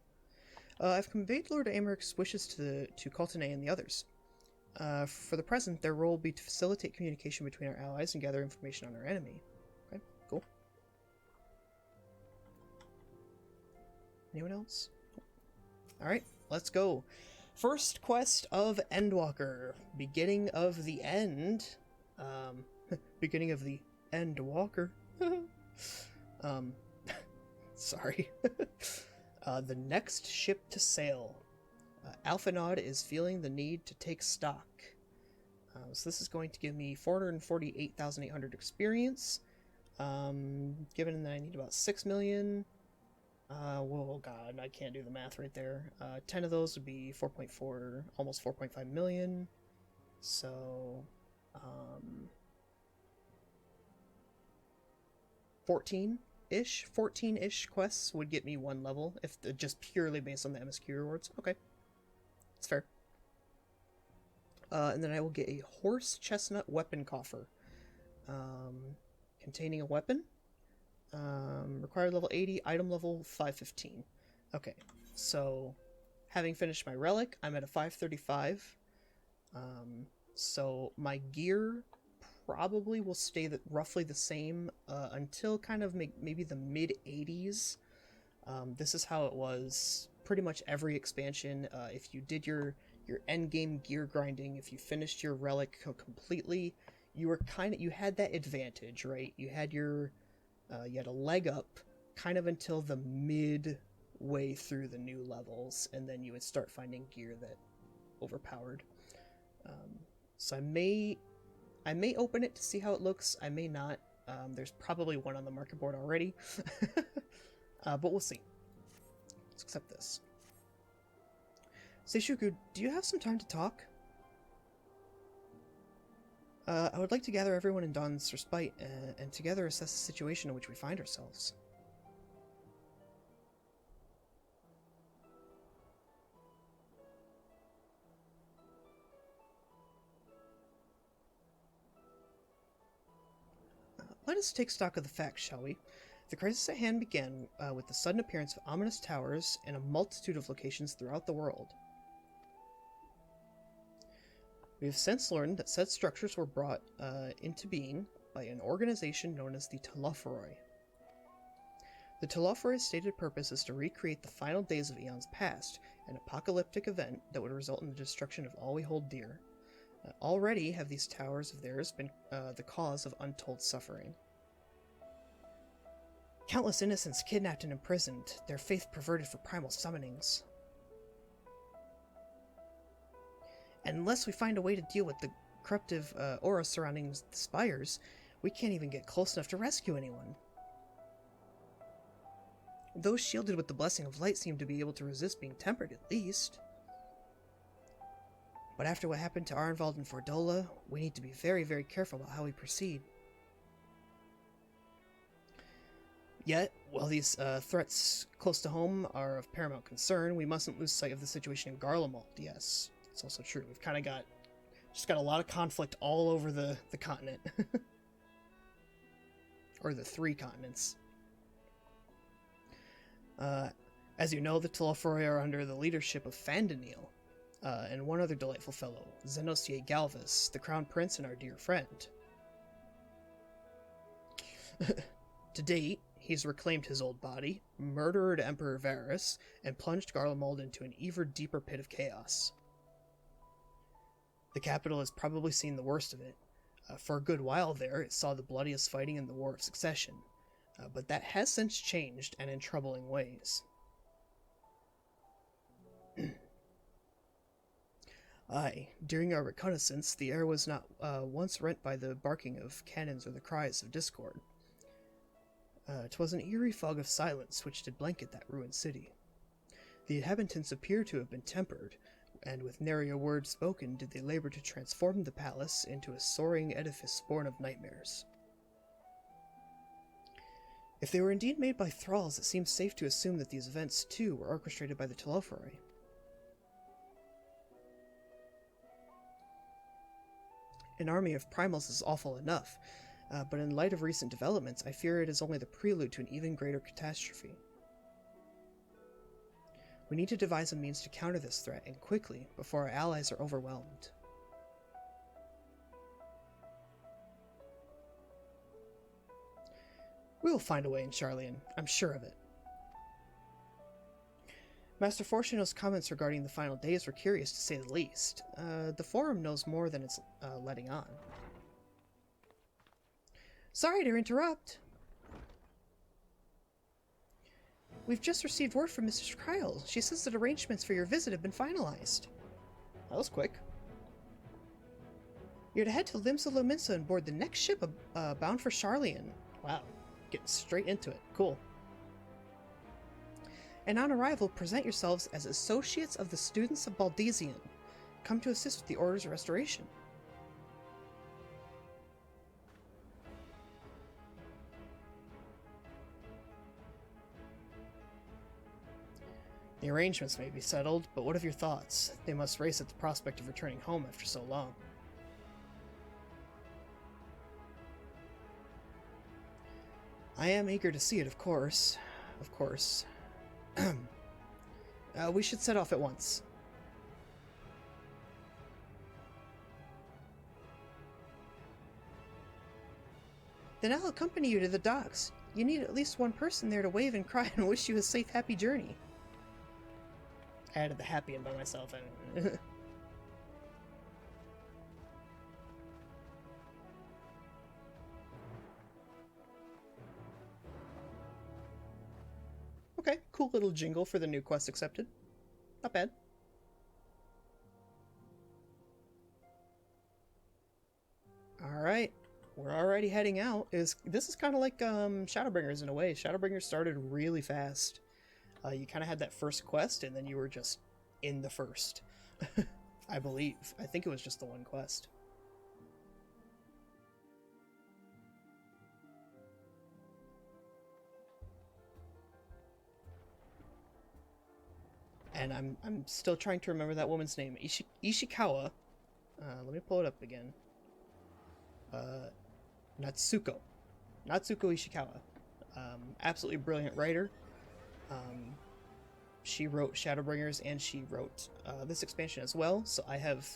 I've conveyed Lord Americ's wishes to Coltene and the others. For the present, their role will be to facilitate communication between our allies and gather information on our enemy. Okay, cool. Anyone else? Alright, let's go. First quest of Endwalker. Beginning of the end. Beginning of the Endwalker. Sorry. The next ship to sail. Alphanod is feeling the need to take stock. So this is going to give me 448,800 experience. Given that I need about 6 million. Whoa, god, I can't do the math right there. 10 of those would be 4.4, almost 4.5 million. So, 14-ish quests would get me 1 level, if just purely based on the MSQ rewards. Okay, that's fair. And then I will get a horse chestnut weapon coffer, containing a weapon. Required level 80, item level 515. Okay, so having finished my relic, I'm at a 535. So my gear probably will stay roughly the same until kind of maybe the mid 80s. This is how it was pretty much every expansion. If you did your end game gear grinding, if you finished your relic completely, you had that advantage, right? You had a leg up kind of until the midway through the new levels, and then you would start finding gear that overpowered. So I may open it to see how it looks. I may not. There's probably one on the market board already. But we'll see. Let's accept this. Seishuku, do you have some time to talk? I would like to gather everyone in Dawn's respite and together assess the situation in which we find ourselves. Let us take stock of the facts, shall we? The crisis at hand began with the sudden appearance of ominous towers in a multitude of locations throughout the world. We have since learned that said structures were brought into being by an organization known as the Telophoroi. The Telophoroi's stated purpose is to recreate the final days of eons past, an apocalyptic event that would result in the destruction of all we hold dear. Already have these towers of theirs been the cause of untold suffering. Countless innocents kidnapped and imprisoned, their faith perverted for primal summonings. And unless we find a way to deal with the corruptive aura surrounding the spires, we can't even get close enough to rescue anyone. Those shielded with the blessing of light seem to be able to resist being tempered, at least. But after what happened to Arnvald and Fordola, we need to be very, very careful about how we proceed. Yet, while these threats close to home are of paramount concern, we mustn't lose sight of the situation in Garlemald. Yes, it's also true. We've kind of got a lot of conflict all over the continent. Or the 3 continents. As you know, the Telophoroi are under the leadership of Fandaniel, and one other delightful fellow, Zenosier Galvus, the Crown Prince and our dear friend. To date, he's reclaimed his old body, murdered Emperor Varus, and plunged Garlemald into an even deeper pit of chaos. The capital has probably seen the worst of it. For a good while there, it saw the bloodiest fighting in the War of Succession, but that has since changed, and in troubling ways. Aye, during our reconnaissance, the air was not once rent by the barking of cannons or the cries of discord. 'Twas an eerie fog of silence which did blanket that ruined city. The inhabitants appear to have been tempered, and with nary a word spoken did they labor to transform the palace into a soaring edifice born of nightmares. If they were indeed made by thralls, it seems safe to assume that these events, too, were orchestrated by the Telophoroi. An army of primals is awful enough, but in light of recent developments, I fear it is only the prelude to an even greater catastrophe. We need to devise a means to counter this threat, and quickly, before our allies are overwhelmed. We'll find a way in Charlian. I'm sure of it. Master Fortuno's comments regarding the final days were curious, to say the least. The Forum knows more than it's letting on. Sorry to interrupt. We've just received word from Mrs. Kyle. She says that arrangements for your visit have been finalized. That was quick. You're to head to Limsa Lominsa and board the next ship bound for Charlian. Wow. Getting straight into it. Cool. And on arrival, present yourselves as associates of the students of Baldesion. Come to assist with the Order's restoration. The arrangements may be settled, but what of your thoughts? They must race at the prospect of returning home after so long. I am eager to see it, of course. Of course. We should set off at once. Then I'll accompany you to the docks. You need at least one person there to wave and cry and wish you a safe, happy journey. I added the happy in by myself. Okay, cool little jingle for the new quest accepted. Not bad. Alright, we're already heading out. This is kind of like Shadowbringers in a way. Shadowbringers started really fast. You kind of had that first quest, and then you were just in the first. I believe. I think it was just the one quest. And I'm still trying to remember that woman's name. Ishikawa. Let me pull it up again. Natsuko Ishikawa. Absolutely brilliant writer. She wrote Shadowbringers, and she wrote this expansion as well, so I have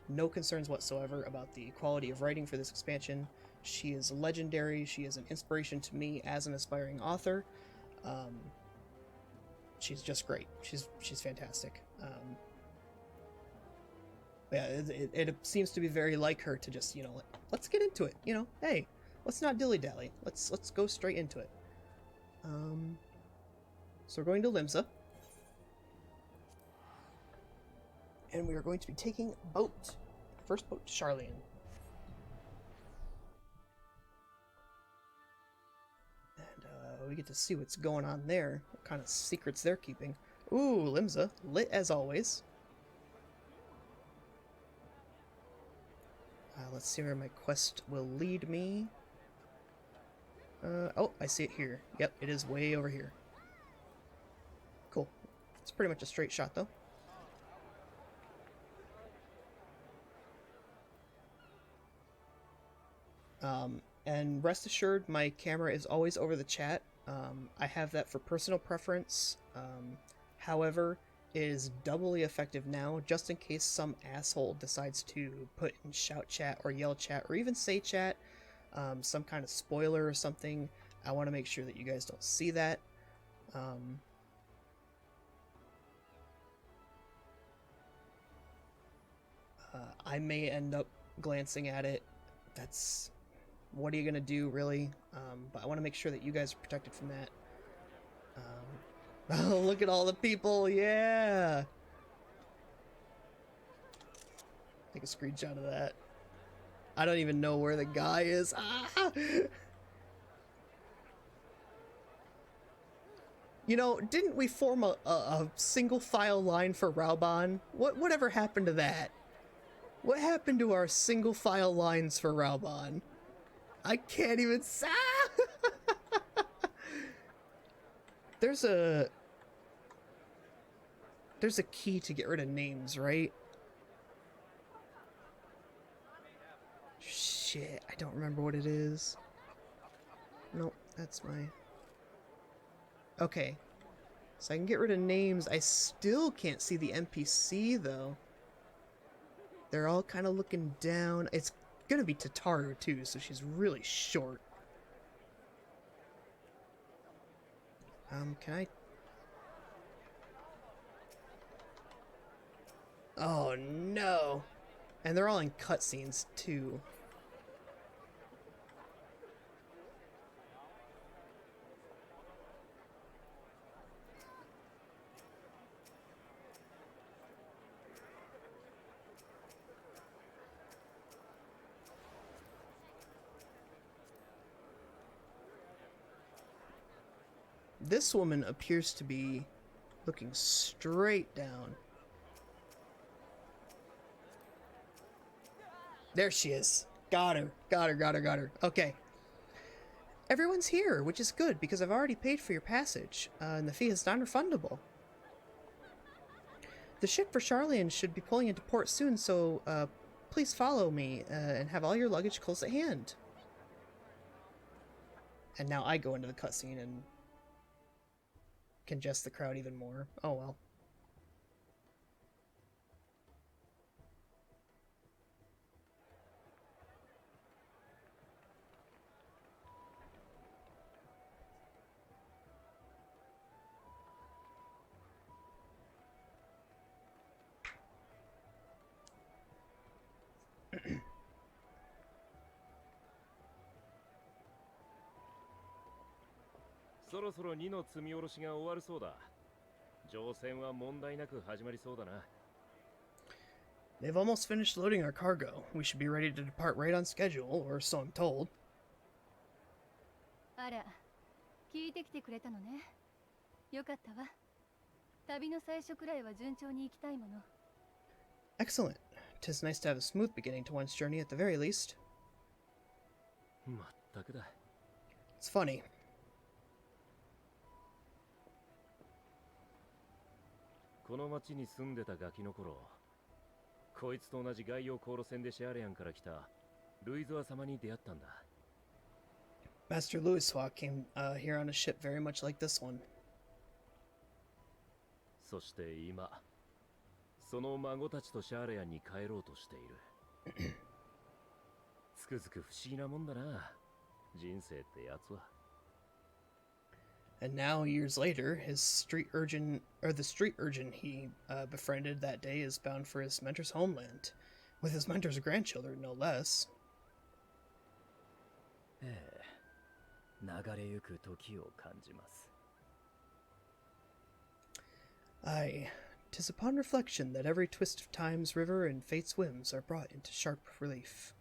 no concerns whatsoever about the quality of writing for this expansion. She is legendary. She is an inspiration to me as an aspiring author. She's just great. She's fantastic. Yeah, it seems to be very like her to just, let's get into it. Hey, let's not dilly-dally. Let's go straight into it. So we're going to Limsa. And we are going to be taking a boat. First boat to Charlian. And we get to see what's going on there. What kind of secrets they're keeping. Ooh, Limsa. Lit as always. Let's see where my quest will lead me. Oh, I see it here. Yep, it is way over here. Cool. It's pretty much a straight shot, though. And rest assured, my camera is always over the chat. I have that for personal preference. However, it is doubly effective now, just in case some asshole decides to put in shout chat or yell chat or even say chat, some kind of spoiler or something. I want to make sure that you guys don't see that. I may end up glancing at it. That's... what are you gonna do, really? But I want to make sure that you guys are protected from that. Oh, look at all the people, yeah! Take a screenshot of that. I don't even know where the guy is. Ah! Didn't we form a single file line for Raoban? Whatever happened to that? What happened to our single file lines for Raoban? I can't even... There's a key to get rid of names, right? Shit, I don't remember what it is. Nope, that's my... Okay. So I can get rid of names. I still can't see the NPC, though. They're all kind of looking down. It's gonna be Tataru, too, so she's really short. Can I... Oh, no! And they're all in cutscenes, too. This woman appears to be looking straight down. There she is. Got her. Got her, got her, got her. Okay. Everyone's here, which is good, because I've already paid for your passage, and the fee is non-refundable. The ship for Charlian should be pulling into port soon, so please follow me and have all your luggage close at hand. And now I go into the cutscene and congest the crowd even more. Oh well. They've almost finished loading our cargo. We should be ready to depart right on schedule, or so I'm told. Excellent. 'Tis nice to have a smooth beginning to one's journey at the very least. It's funny. Master Louiswa came here on a ship very much like this one. And now, years later, the street urchin he befriended that day is bound for his mentor's homeland, with his mentor's grandchildren, no less. Aye, 'tis upon reflection that every twist of time's river and fate's whims are brought into sharp relief.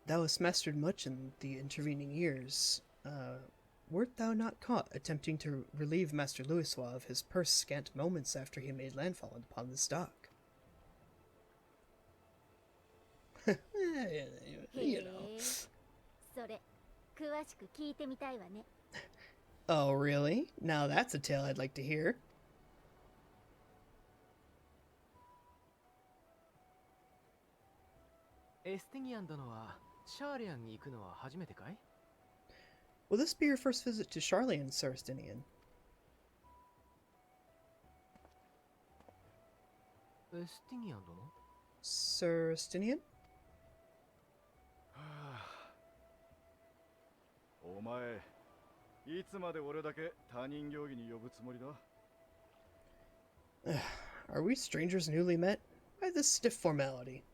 Thou hast mastered much in the intervening years. Wert thou not caught attempting to relieve Master Louiswa of his purse scant moments after he made landfall upon this dock? You know. Oh, really? Now that's a tale I'd like to hear. Will this be your first visit to Charlian, Sir Estinian? Sir Estinian? Are we strangers newly met? Why this stiff formality?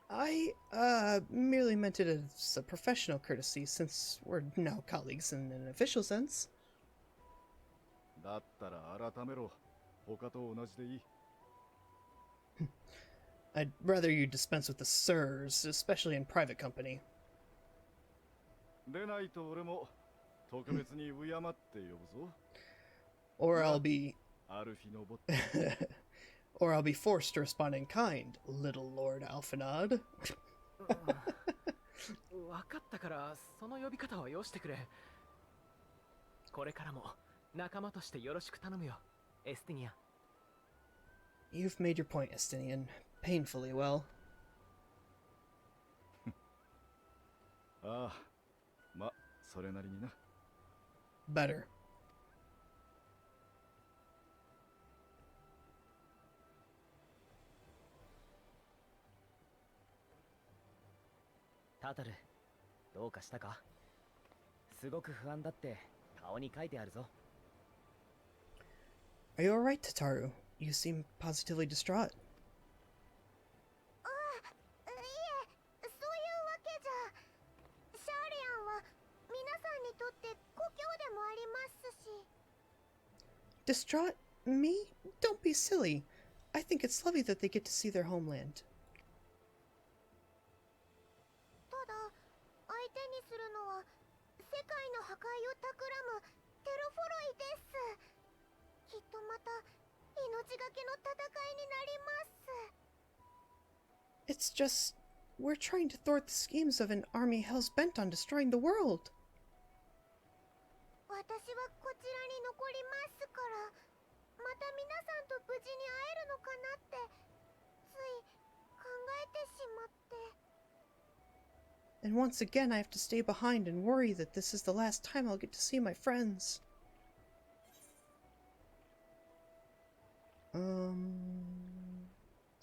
I merely meant it as a professional courtesy, since we're now colleagues in an official sense. I'd rather you dispense with the sirs, especially in private company. Or I'll be... or I'll be forced to respond in kind, little Lord Alphanod. You've made your point, Estinian. Painfully well. ああ、ま、それなりにな。Better. タタル、どうかしたか？すごく不安だって顔に書いてあるぞ。Are you alright, Tataru? You seem positively distraught. あ、いえ、そういうわけじゃ。シャーリアンは皆さんにとって故郷でもありますし。Distraught? Me? Don't be silly. I think it's lovely that they get to see their homeland. ただ、相手にするのは世界の破壊を企むテロフォロイです。きっとまた命がけの戦いになります。 It's just... we're trying to thwart the schemes of an army hell's bent on destroying the world. 私はこちらに残りますから、また皆さんと無事に会えるのかなってつい考えてしまって。 And once again I have to stay behind and worry that this is the last time I'll get to see my friends.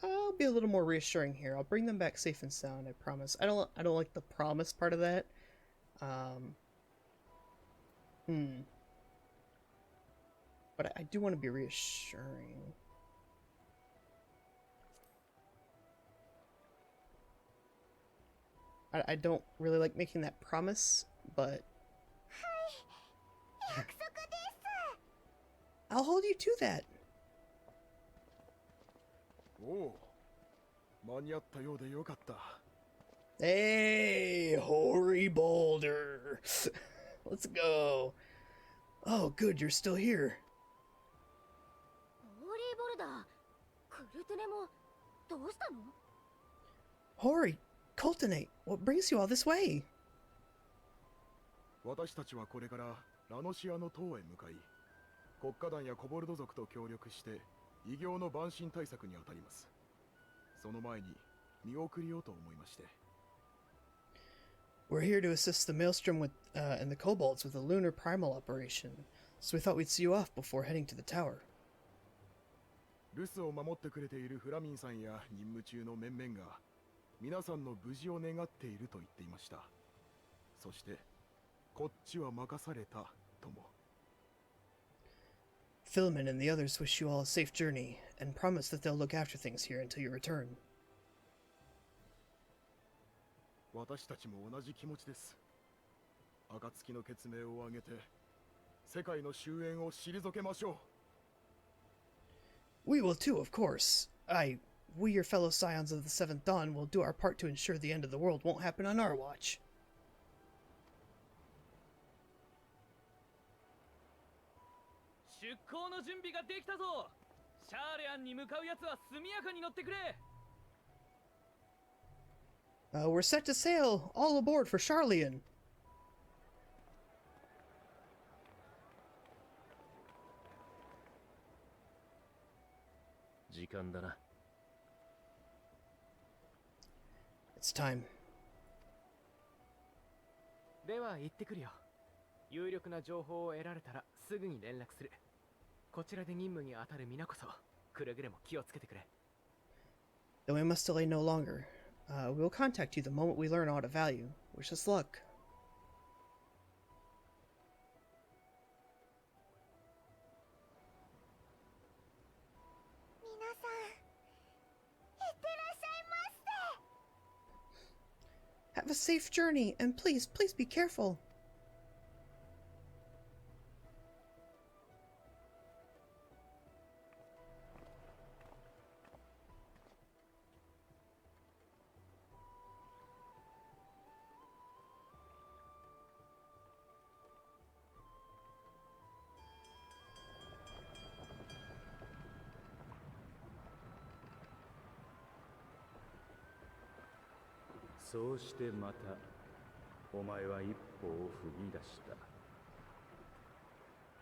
I'll be a little more reassuring here. I'll bring them back safe and sound, I promise. I don't like the promise part of that. But I do want to be reassuring. I don't really like making that promise, but 約束です。 I'll hold you to that. おお、間に合ったようでよかった。Hey, Hoary Boulder. Let's go. Oh, good, you're still here. ホーリーボルダー、クルトゥネもどうしたの？ Hoary, Cultinate, what brings you all this way? 私たちはこれからラノシアの塔へ向かい、国家団やコボルド族と協力して異形の蛮神対策に当たります。その前に見送りようと思いまして。We're here to assist the Maelstrom and the Kobolds with a lunar primal operation, so we thought we'd see you off before heading to the tower. 留守を守ってくれているフラミンさんや任務中の面々が皆さんの無事を願っていると言っていました。そしてこっちは任されたとも。Philemon and the others wish you all a safe journey, and promise that they'll look after things here until you return. 私たちも同じ気持ちです。暁の決命を挙げて世界の終焉を退けましょう。We will too, of course. We, your fellow scions of the Seventh Dawn, will do our part to ensure the end of the world won't happen on our watch. 出港の準備ができたぞ。シャーレアンに向かうやつは速やかに乗ってくれ。We're set to sail! All aboard for Charlian! 時間だな。It's time. では行ってくるよ。有力な情報を得られたらすぐに連絡する。こちらで任務に当たる皆こそくれぐれも気をつけてくれ。Then we must delay no longer. We will contact you the moment we learn aught of value. Wish us luck. 皆さん、いってらっしゃいませ。 Have a safe journey, and please be careful. So そうしてまたお前は一歩を踏み出した。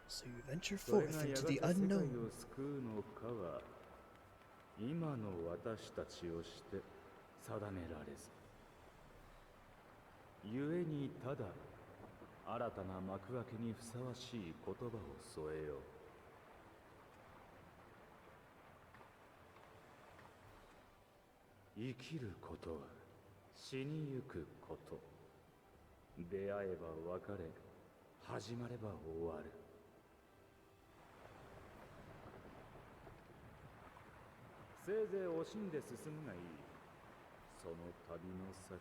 So you venture それ forth がや into が the て世界 unknown. を救うのかは今の私たちをして定められず、故にただ新たな幕開けにふさわしい言葉を添えよう。生きることは死にゆくこと。出会えば別れ、始まれば終わる。せいぜい惜しんで進むがいい。その旅の先。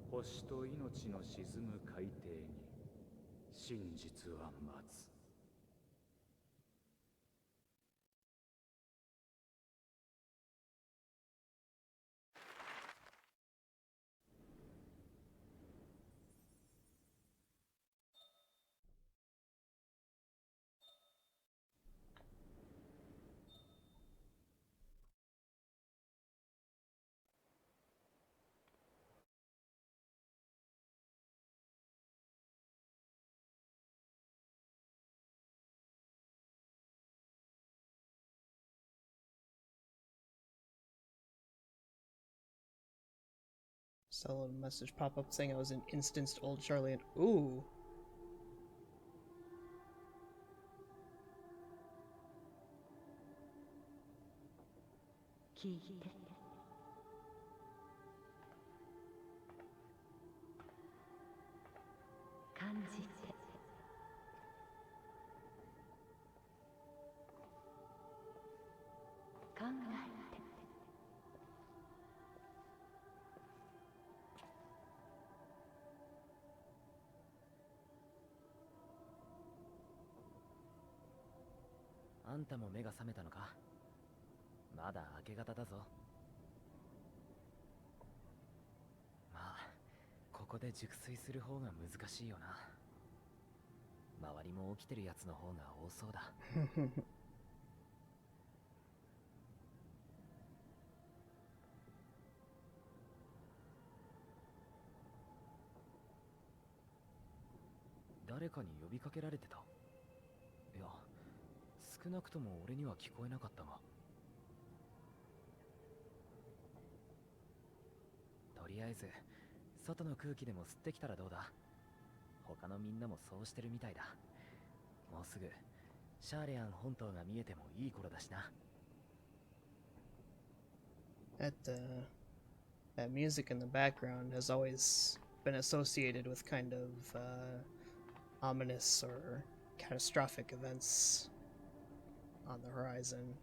星と命の沈む海底に真実は待つ。Saw a little message pop up saying I was an instanced old Charlie and ooh.「あんたも目が覚めたのか？まだ明け方だぞ。まあここで熟睡する方が難しいよな。周りも起きてるやつの方が多そうだ。誰かに呼びかけられてた？いや、少なくとも俺には聞こえなかったが。とりあえず外の空気でも吸ってきたらどうだ？他のみんなもそうしてるみたいだ。もうすぐシャーレアン本島が見えてもいい頃だしな。That music in the background has always been associated with kind of ominous or catastrophic events on the horizon.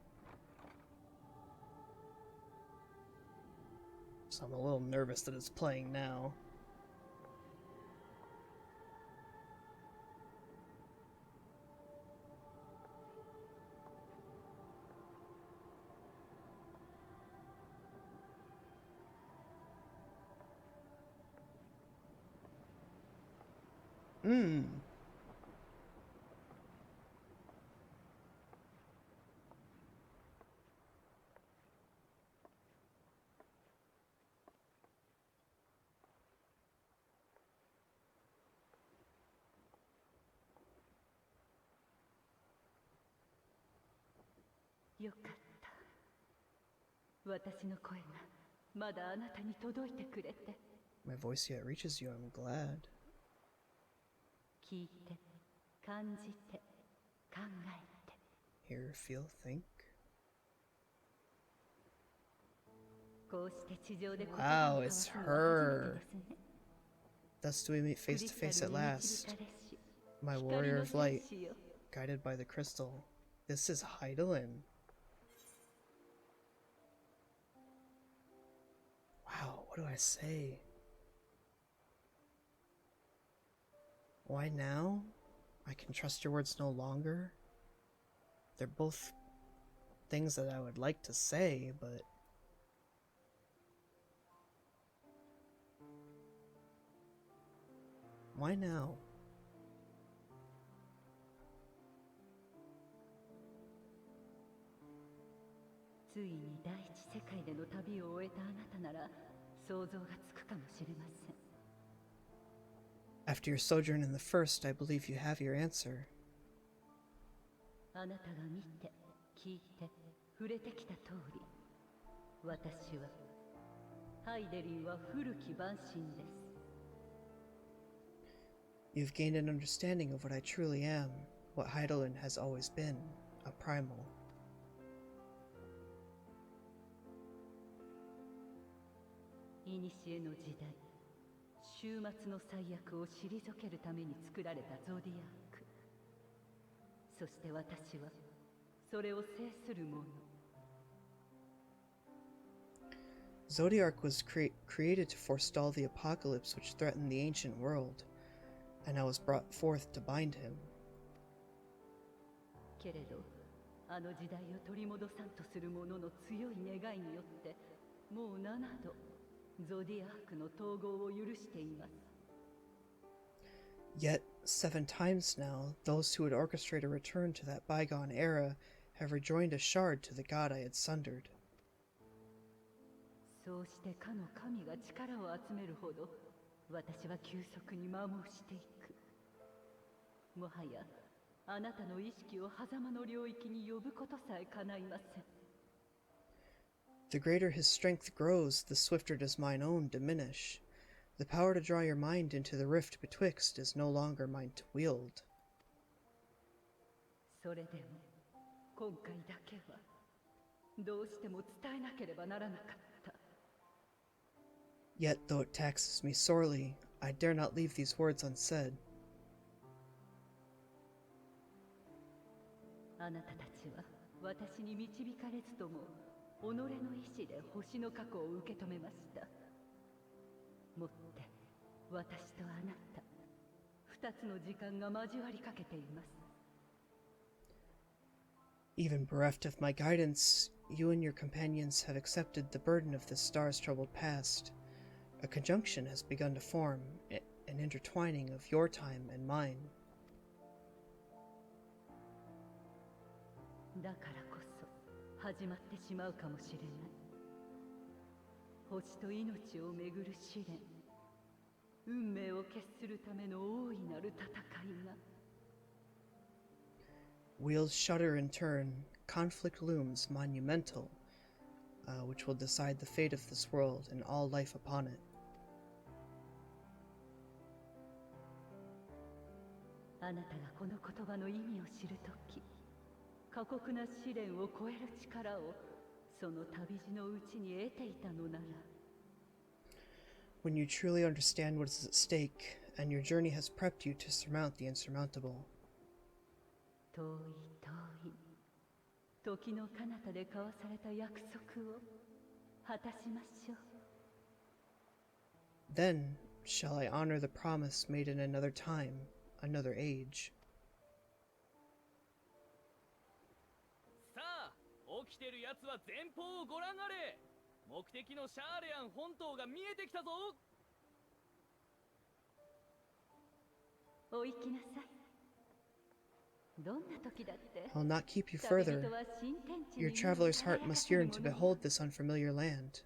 So I'm a little nervous that it's playing now. Hmm. My voice yet reaches you, I'm glad. Hear, feel, think. Wow, it's her. Thus do we meet face to face at last. My warrior of light, guided by the crystal. This is Heidelin. Wow, what do I say? Why now? I can trust your words no longer. They're both things that I would like to say, but why now? ついに第一世界での旅を終えたあなたなら想像がつくかもしれません。 After your sojourn in the first, I believe you have your answer. あなたが見て、聞いて、触れてきた通り、私はハイデリンは古き万神です。 You've gained an understanding of what I truly am, what Heidelin has always been, a primal. 古の時代、終末の最悪を退けるために作られたゾディアーク。そして私はそれを制する者。 Zodiac was created to forestall the apocalypse which threatened the ancient world, and I was brought forth to bind him. けれど、あの時代を取り戻さんとする者の強い願いによって、もう7度、ゾディアークの統合を許しています。 Yet, 7 times now, those who would orchestrate a return to that bygone era have rejoined a shard to the god I had sundered. そうしてかの神が力を集めるほど、私は急速に摩耗していく。もはや、あなたの意識を狭間の領域に呼ぶことさえ叶いません。 The greater his strength grows, the swifter does mine own diminish. The power to draw your mind into the rift betwixt is no longer mine to wield. それでも、今回だけは、どうしても伝えなければならなかった。 Yet, though it taxes me sorely, I dare not leave these words unsaid. あなたたちは私に導かれずとも己の意志で星の過去を受け止めました。もって私とあなた二つの時間が交わりかけています。 Even bereft of my guidance, you and your companions have accepted the burden of this star's troubled past. A conjunction has begun to form, an intertwining of your time and mine. だからこそ始まってしまうかもしれない。星と命をめぐる試練、運命を決するための大いなる戦いが。 Wheels shudder in turn, conflict looms monumental, which will decide the fate of this world and all life upon it. あなたがこの言葉の意味を知るとき、過酷な試練を超える力をその旅路のうちに得ていたのなら。 When you truly understand what is at stake, and your journey has prepped you to surmount the insurmountable. 遠い遠い時の彼方で交わされた約束を果たしましょう。 Then shall I honor the promise made in another time, another age. さあ、起きてるやつは前方をご覧あれ。目的のシャーレアン本島が見えてきたぞ。お行きなさい。どんな時だって I'll not keep you further. Your traveler's heart must yearn to behold this unfamiliar land.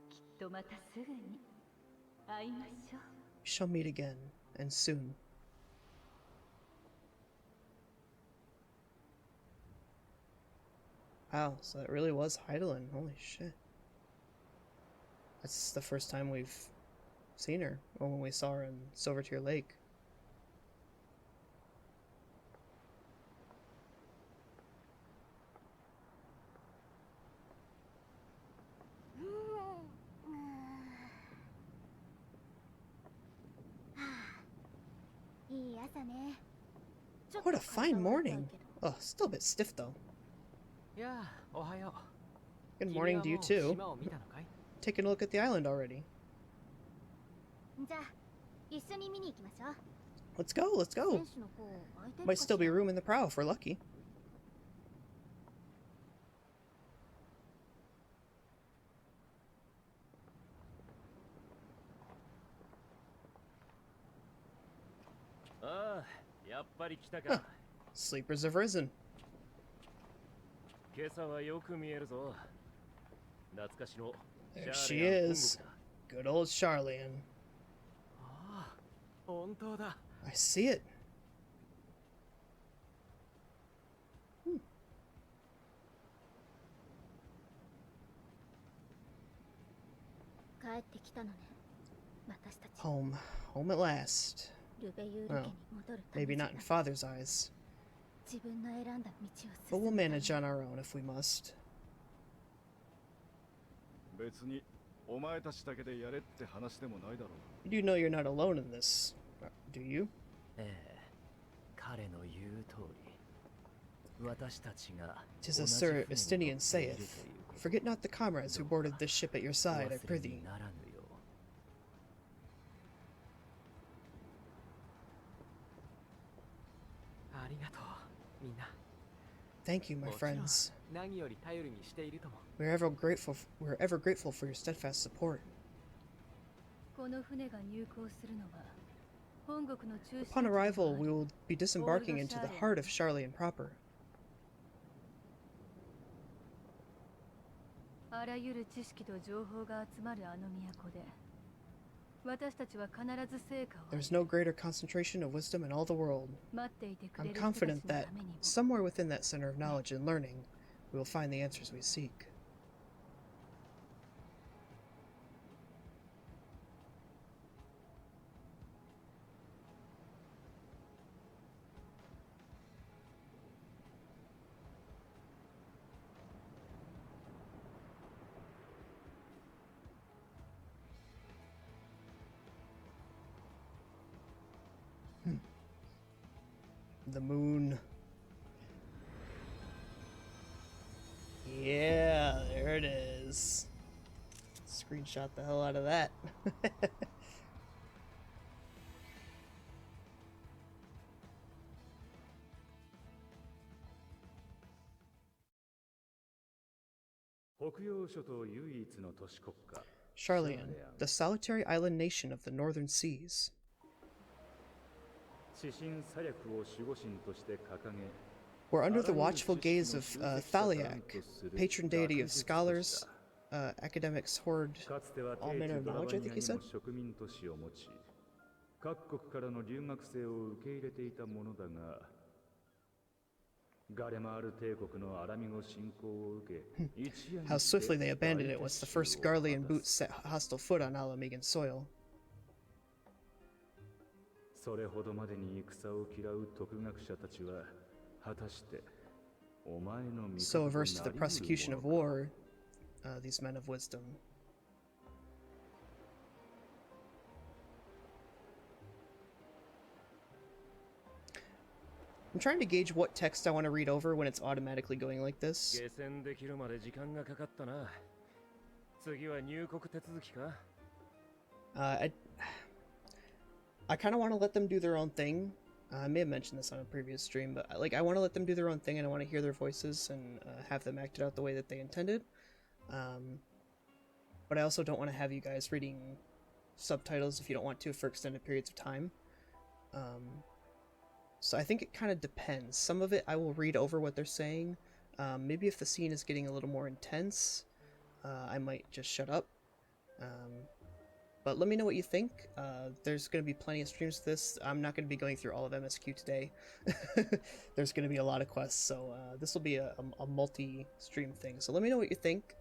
きっとまたすぐに会いましょう。 We shall meet again, and soon. Wow, so that really was Heidelin. Holy shit. That's the first time we've seen her, or when we saw her in Silvertear Lake. What a fine morning. Oh, still a bit stiff though. Yeah, ohayo. Good morning to you too. Taking a look at the island already. Let's go, let's go. Might still be room in the prow if we're lucky. Ah, やっぱり来たか。 か。 Sleepers have risen. 今朝はよく見えるぞ。懐かしの There she is. Good old Charlian. ああ、本当だ。I see it. 帰ってきたのね。私たち Home. Home at last. ルベユール家 Well, に戻るため maybe じゃ not in なく Father's eyes. 自分の選んだ道を But 進 we'll むため manage on our own if we must. 別にお前たちだけでやれって話でもないだろう。 You do know you're not alone in this, do you? ええ、彼の言う通り。私たちが 'Tis as Sir Estinian saith. Forget not the comrades who boarded this ship at your side, I prithee. ならぬよ。ありがとう、みんな。 Thank you, my friends. 何より頼りにしているとも。We're ever grateful for your steadfast support. この船が入港するのは本国の中心地 Upon でもあり arrival, we will be disembarking into the heart of Charlian proper. あらゆる知識と情報が集まるあの都で私たちは必ず成果を There's no greater concentration of wisdom in all the world. 待っていてく I'm れる人たちの confident た that めにも somewhere within that center of knowledge and learning, we will find the answers we seek. The moon. Yeah, there it is. Screenshot the hell out of that. 北洋諸島唯一の都市国家 Charlian, the solitary island nation of the northern seas. 指針左略を守護神として掲げ We're under the watchful gaze of Thaliak, patron deity of scholars, academics, hoard かつては all 帝 manner 地 of ドラバ knowledge, I ニ think ア he に said. も植民都市を持ち各国からの留学生を受け入れていたものだがガレマール帝国のアラミゴ侵攻を受け How swiftly they abandoned it once the first Garlean boots set hostile foot on Alamegan soil. それほどまでに戦を嫌う徳学者たちは果たしてお前の味 So 方 averse と to な the り得る prosecution も of のか war, these men of wisdom. I'm trying to gauge what text I want to read over when it's automatically going like this. 下船できるまで時間がかかったな。次は入国手続きか I kind of want to let them do their own thing. I may have mentioned this on a previous stream, but I want to let them do their own thing, and I want to hear their voices and have them acted out the way that they intended. But I also don't want to have you guys reading subtitles if you don't want to for extended periods of time. So I think it kind of depends. Some of it I will read over what they're saying. Maybe if the scene is getting a little more intense, I might just shut up. But let me know what you think. There's going to be plenty of streams of this. I'm not going to be going through all of MSQ today. There's going to be a lot of quests, so this will be a multi-stream thing. So let me know what you think.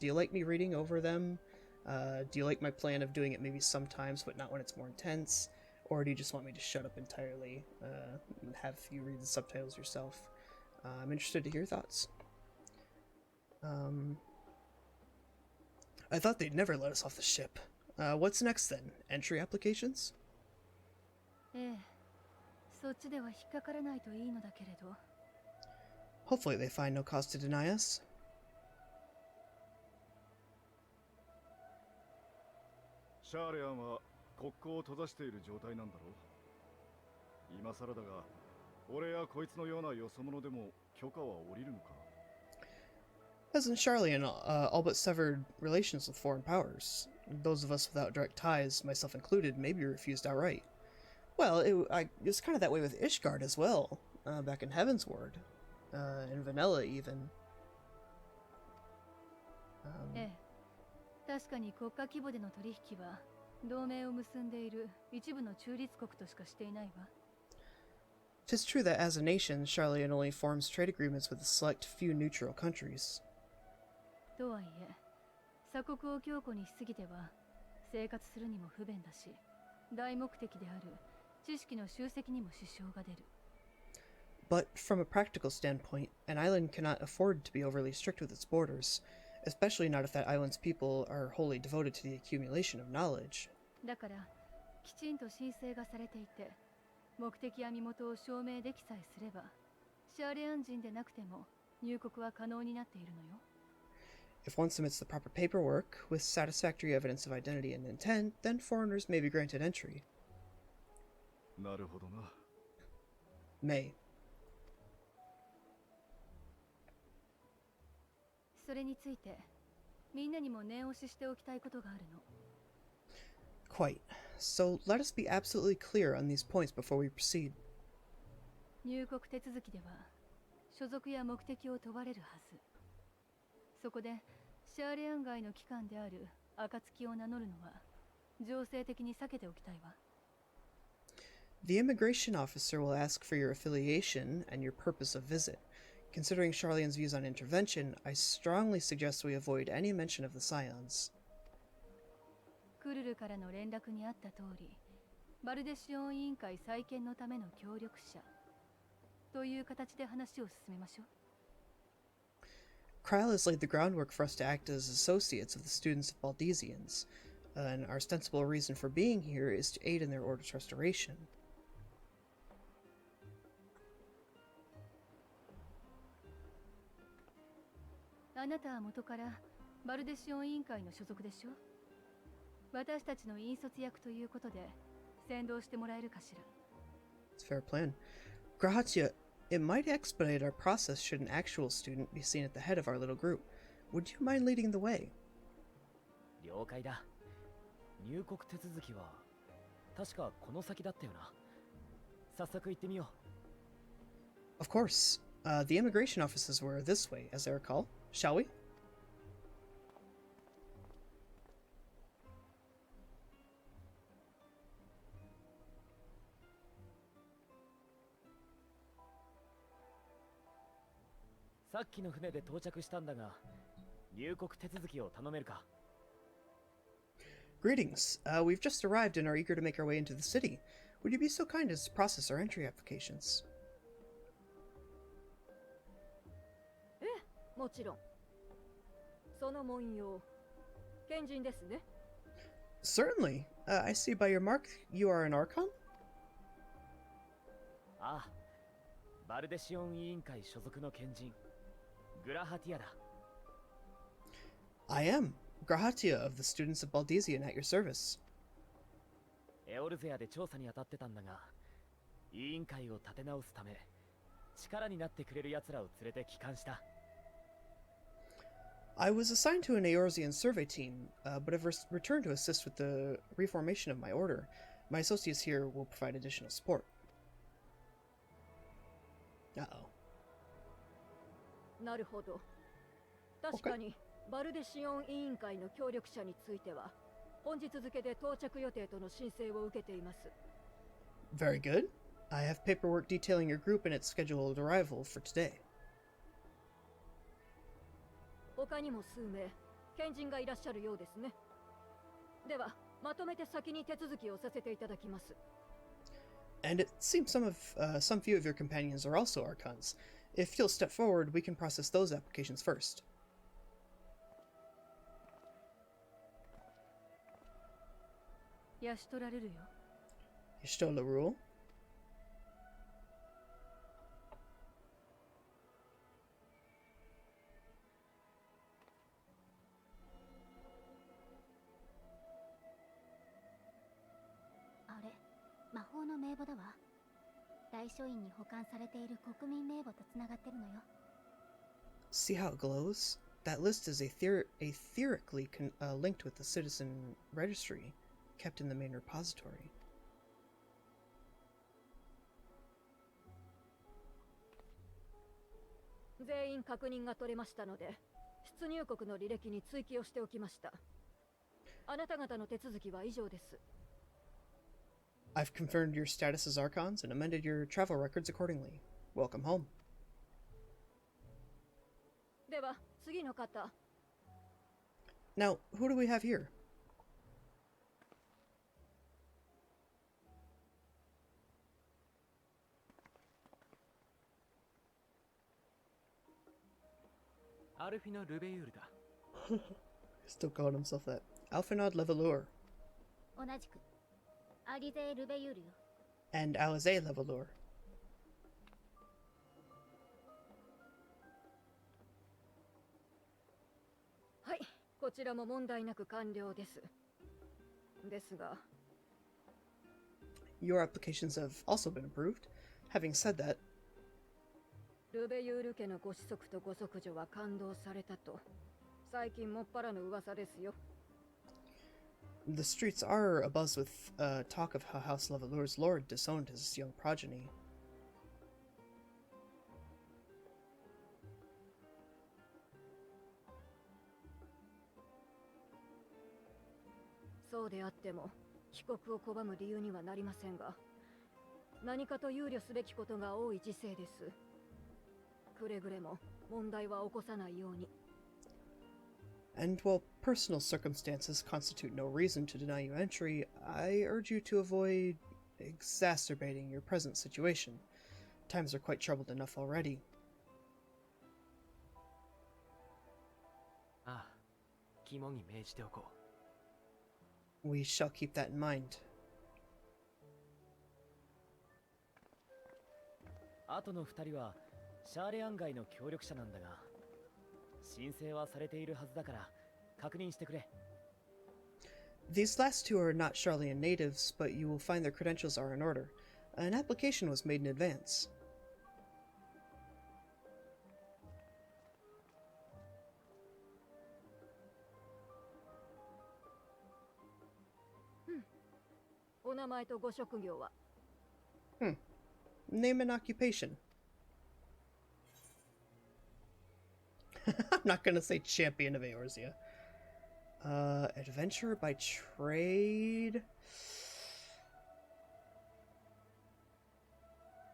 Do you like me reading over them? Do you like my plan of doing it maybe sometimes, but not when it's more intense? Or do you just want me to shut up entirely and have you read the subtitles yourself? I'm interested to hear your thoughts. I thought they'd never let us off the ship. What's next then? Entry applications? ええ、そっちでは引っかからないといいのだけれど。 Hopefully they find no cause to deny us. シャーレアンは国交を閉ざしている状態なんだろう。今更だが、俺やこいつのようなよそ者でも許可は下りるのか。Hasn't Charlian all but severed relations with foreign powers? Those of us without direct ties, myself included, may be refused outright. Well, it was kind of that way with Ishgard as well, back in Heaven's Ward. in vanilla even. ええ、確かに国家規模での取引は同盟を結んでいる一部の中立国としかしていないわ。 'Tis true that as a nation, Charlian only forms trade agreements with a select few neutral countries. とはいえ、鎖国を強固にしすぎては生活するにも不便だし、大目的である知識の集積にも支障が出る。 But from a practical standpoint, an island cannot afford to be overly strict with its borders, especially not if that island's people are wholly devoted to the accumulation of knowledge. だからきちんと申請がされていて、目的や身元を証明できさえすれば、シャーレアン人でなくても入国は可能になっているのよ。 If one submits the proper paperwork with satisfactory evidence of identity and intent, then foreigners may be granted entry. なるほどな。May. それについてみんなにも念押ししておきたいことがあるの。 Quite. So let us be absolutely clear on these points before we proceed. 入国手続きでは所属や目的を問われるはず。そこでシャーレアン外の機関である暁を名乗るのは情勢的に避けておきたいわ。 The immigration officer will ask for your affiliation and your purpose of visit. Considering Charlian's views on intervention, I strongly suggest we avoid any mention of the Scions. クルルからの連絡にあった通り、バルデシオン委員会再建のための協力者という形で話を進めましょう。 Kryl has laid the groundwork for us to act as associates of the students of Baldesians, and our ostensible reason for being here is to aid in their order's restoration. あなたは元からバルデシオン委員会の所属でしょ。私たちの引率役ということで先導してもらえるかしら。 It's a fair plan. Grahatia, it might expedite our process should an actual student be seen at the head of our little group. Would you mind leading the way? 了解だ。入国手続きは確かこの先だったよな。早速行ってみよう。 Of course. The immigration offices were this way, as I recall. Shall we? さっきの船で到着したんだが、入国手続きを頼めるか。 Greetings. We've just arrived and are eager to make our way into the city. Would you be so kind as to process our entry applications? もちろん。その文様、賢人ですね。 Certainly. I see by your mark you are an Archon? ああ、バルデシオン委員会所属の賢人、グラハティアだ。 I am. Grahatia of the students of Baldesian at your service. エオルゼアで調査に当たってたんだが、委員会を立て直すため、力になってくれる奴らを連れて帰還した。 I was assigned to an Eorzean survey team, but have returned to assist with the reformation of my order. My associates here will provide additional support. Uh-oh. なるほど。確かに、バルデシオン委員会の協力者については、本日付で到着予定との申請を受けています。 Very good. I have paperwork detailing your group and its scheduled arrival for today. 他にも数名、賢人がいらっしゃるようですね。では、まとめて先に手続きをさせていただきます。 And it seems some few of your companions are also Archons. If you'll step forward, we can process those applications first. ヤシトラルルよ。 Yashtola rule. あれ、魔法の名簿だわ。大書院に保管されている国民名簿とつながってるのよ。 See how it glows? That list is etherically linked with the citizen registry, kept in the main repository. 「全員確認が取れましたので、出入国の履歴に追記をしておきました。あなた方の手続きは以上です。I've confirmed your status as Archons and amended your travel records accordingly. Welcome home. では、次の方。Now, who do we have here? アルフィノ・ルベユールだ。Still calling himself that. Alphanod Levelour. 同じくアリゼ・ルベユールよ。 And Alize Levelour. はい、こちらも問題なく完了です。ですが、Your applications have also been approved. Having said that, ルベユール家のご子息とご息女は感動されたと、最近もっぱらの噂ですよ。the streets are abuzz with talk of how House Levelour's lord disowned his young progeny. そうであっても、帰国を拒む理由にはなりませんが、何かと憂慮すべきことが多い時世です。くれぐれも問題は起こさないように。And while personal circumstances constitute no reason to deny you entry, I urge you to avoid exacerbating your present situation. Times are quite troubled enough already. ああ、肝に銘じておこう。We shall keep that in mind. あとの2人はシャーレアン街の協力者なんだが、申請はされているはずだから確認してくれ。These last two are not Charlian natives, but you will find their credentials are in order. An application was made in advance. お名前とご職業は？ Name and occupation. I'm not gonna say champion of Eorzea. Adventurer by trade?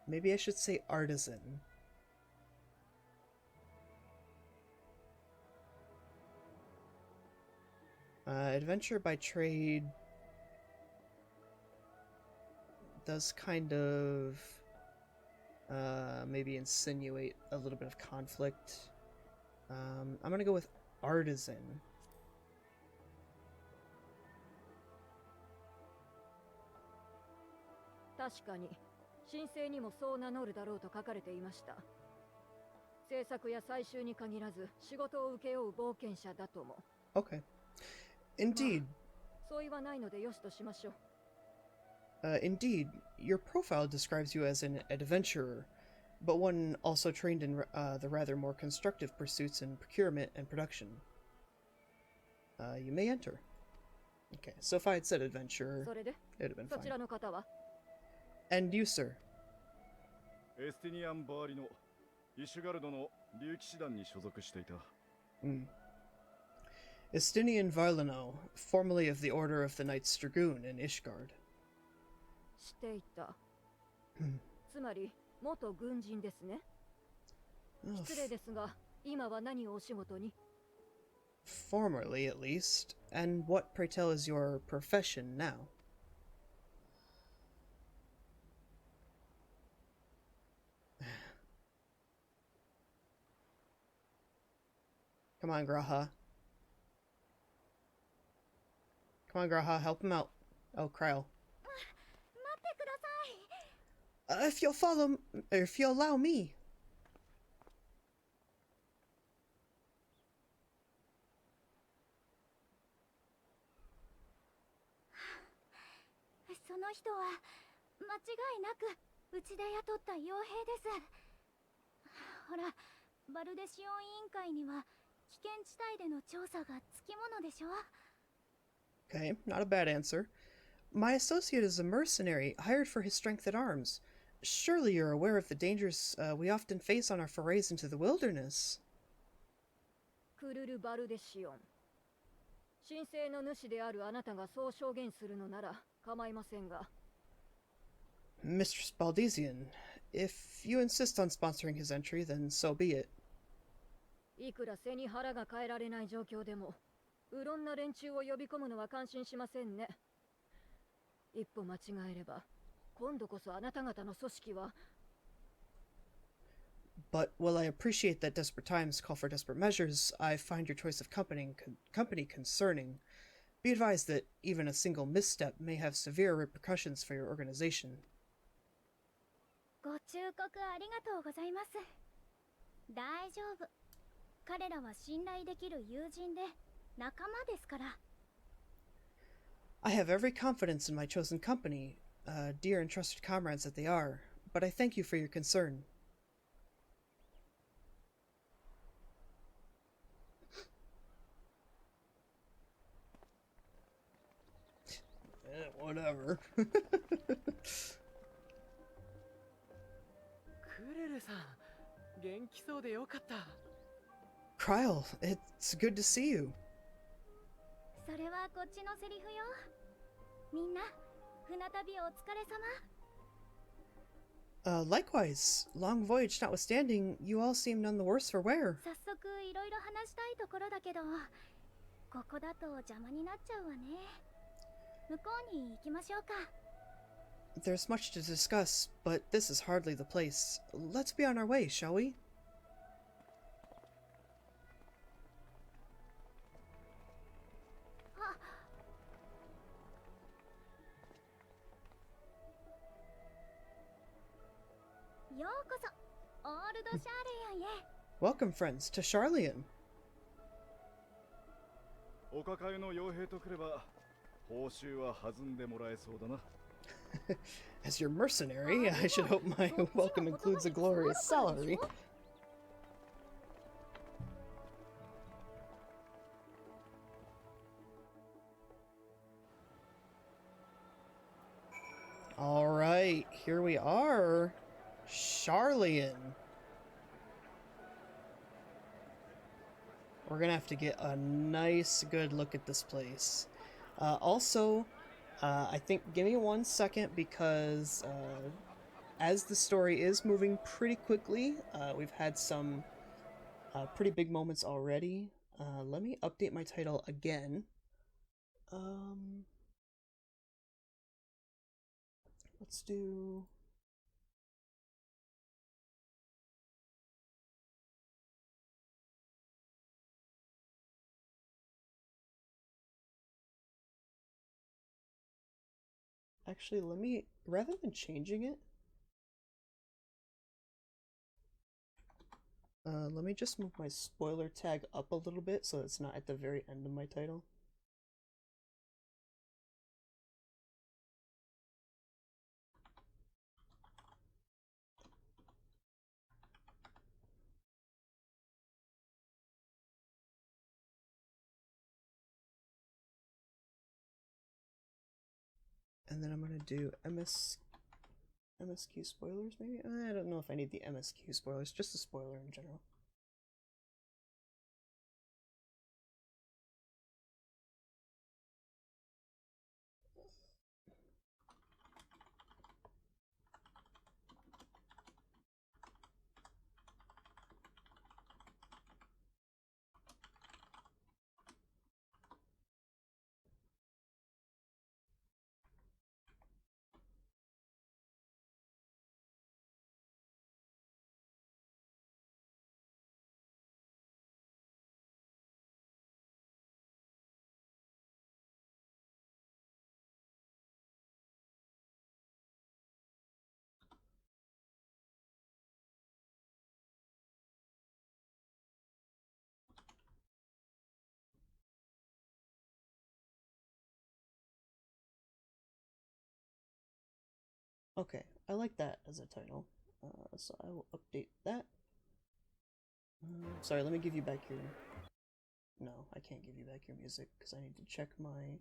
Maybe I should say artisan. Adventurer by trade does kind of maybe insinuate a little bit of conflict. I'm gonna go with artisan. 確かに申請にもそう名乗るだろうと書かれていました。制作や採集に限らず仕事を請け負う冒険者だとも。 Okay. Indeed. そう言わないのでよしとしましょう。Indeed, your profile describes you as an adventurer, but one also trained in the rather more constructive pursuits in procurement and production. You may enter. Okay, so if I had said adventurer, それで it would have been そち fine. らの方は？ And you, sir? エスティニアン・バーリのイシュガルドの竜騎士団に所属していた。Estinian Varlano, formerly of the Order of the Knights Dragoon in Ishgard. していた。つまり元軍人ですね。 Oh, 失礼ですが、今は何をお仕事に？ formerly, at least. And what, pray tell, is your profession now? Come on, Graha. Come on, Graha, help him out. Oh, Kryle. 待ってください。 If you'll follow, if you'll allow me. その人は間違いなくうちで雇った傭兵です。ほら、バルデシオン委員会には危険地帯での調査がつきものでしょ。 Okay, not a bad answer. My associate is a mercenary hired for his strength at arms. surely you're aware of the dangers we often face on our forays into the wilderness. クルル・バルデシオン。神聖の主であるあなたがそう証言するのなら構いませんが。Mistress Baldesion, if you insist on sponsoring his entry, then so be it. いくら背に腹が変えられない状況でも、うろんな連中を呼び込むのは感心しませんね。一歩間違えれば、今度こそあなた方の組織は。But while I appreciate that desperate times call for desperate measures, I find your choice of company concerning. Be advised that even a single misstep may have severe repercussions for your organization. ご忠告ありがとうございます。大丈夫。彼らは信頼できる友人で仲間ですから。I have every confidence in my chosen company, dear and trusted comrades that they are, but I thank you for your concern. Whatever. クルルさん、元気そうでよかった。Kryle, it's good to see you. それはこっちのセリフよ。みんな、船旅お疲れ様。Likewise, long voyage notwithstanding, you all seem none the worse for wear. 早速いろいろ話したいところだけど、ここだと邪魔になっちゃうわね。向こうに行きましょうか。There's much to discuss, but this is hardly the place. Let's be on our way, shall we? ようこそオールドシャーレヤンへ。Welcome, friends, to Charlian. お抱えの傭兵とくれば報酬は弾んでもらえそうだな。As your mercenary, I should hope my welcome includes a glorious salary. Alright, here we are. Charlian. We're gonna have to get a nice, good look at this place. Also, I think, give me 1 second because as the story is moving pretty quickly, we've had some pretty big moments already. Let me update my title again. Let's do... Actually, let me, rather than changing it, let me just move my spoiler tag up a little bit so it's not at the very end of my title. And then I'm gonna do MSQ spoilers, maybe? I don't know if I need the MSQ spoilers, just a spoiler in general. Okay, I like that as a title, so I will update that. Sorry, let me give you back your... No, I can't give you back your music, because I need to check my...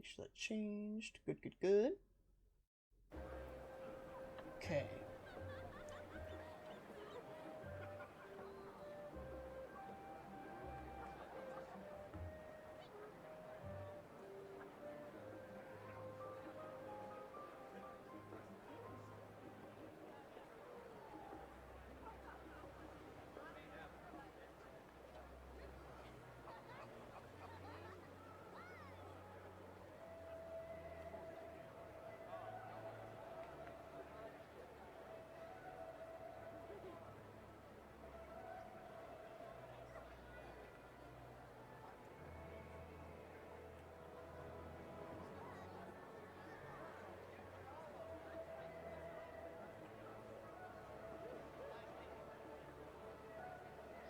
Make sure that changed. Good, good, good. Okay.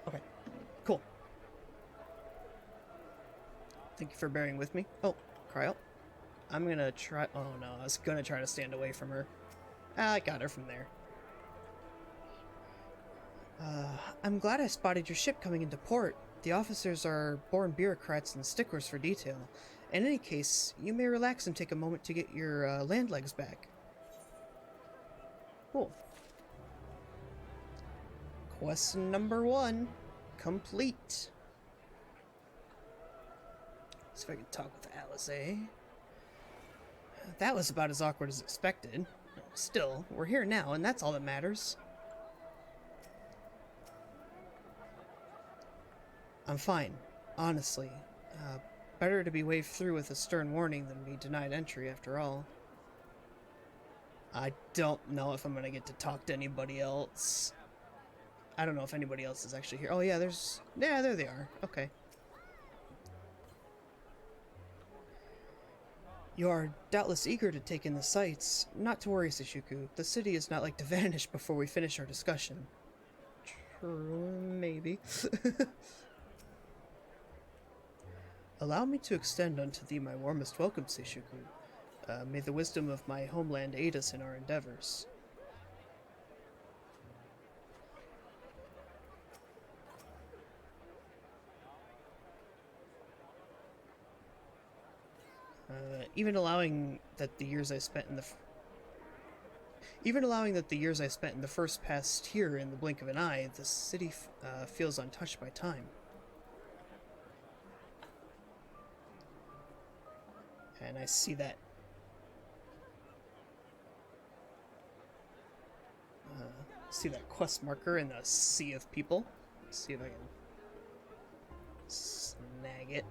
Okay, cool. Thank you for bearing with me. Oh, cry out. I'm gonna try. Oh no, I was gonna try to stand away from her. I got her from there. I'm glad I spotted your ship coming into port. The officers are born bureaucrats and sticklers for detail. In any case, you may relax and take a moment to get your land legs back. Cool. Quest number 1 complete. See if I can talk with Alize. That was about as awkward as expected. Still, we're here now, and that's all that matters. I'm fine, honestly. Better to be waved through with a stern warning than be denied entry, after all. I don't know if I'm gonna get to talk to anybody else. I don't know if anybody else is actually here. Oh yeah, yeah, there they are. Okay. You are doubtless eager to take in the sights. Not to worry, Seishuku. The city is not like to vanish before we finish our discussion. True, maybe. Allow me to extend unto thee my warmest welcome, Seishuku. May the wisdom of my homeland aid us in our endeavors. Even allowing that the years I spent in the first passed here in the blink of an eye, the city feels untouched by time. And I see that. See that quest marker in the sea of people. Let's see if I can snag it.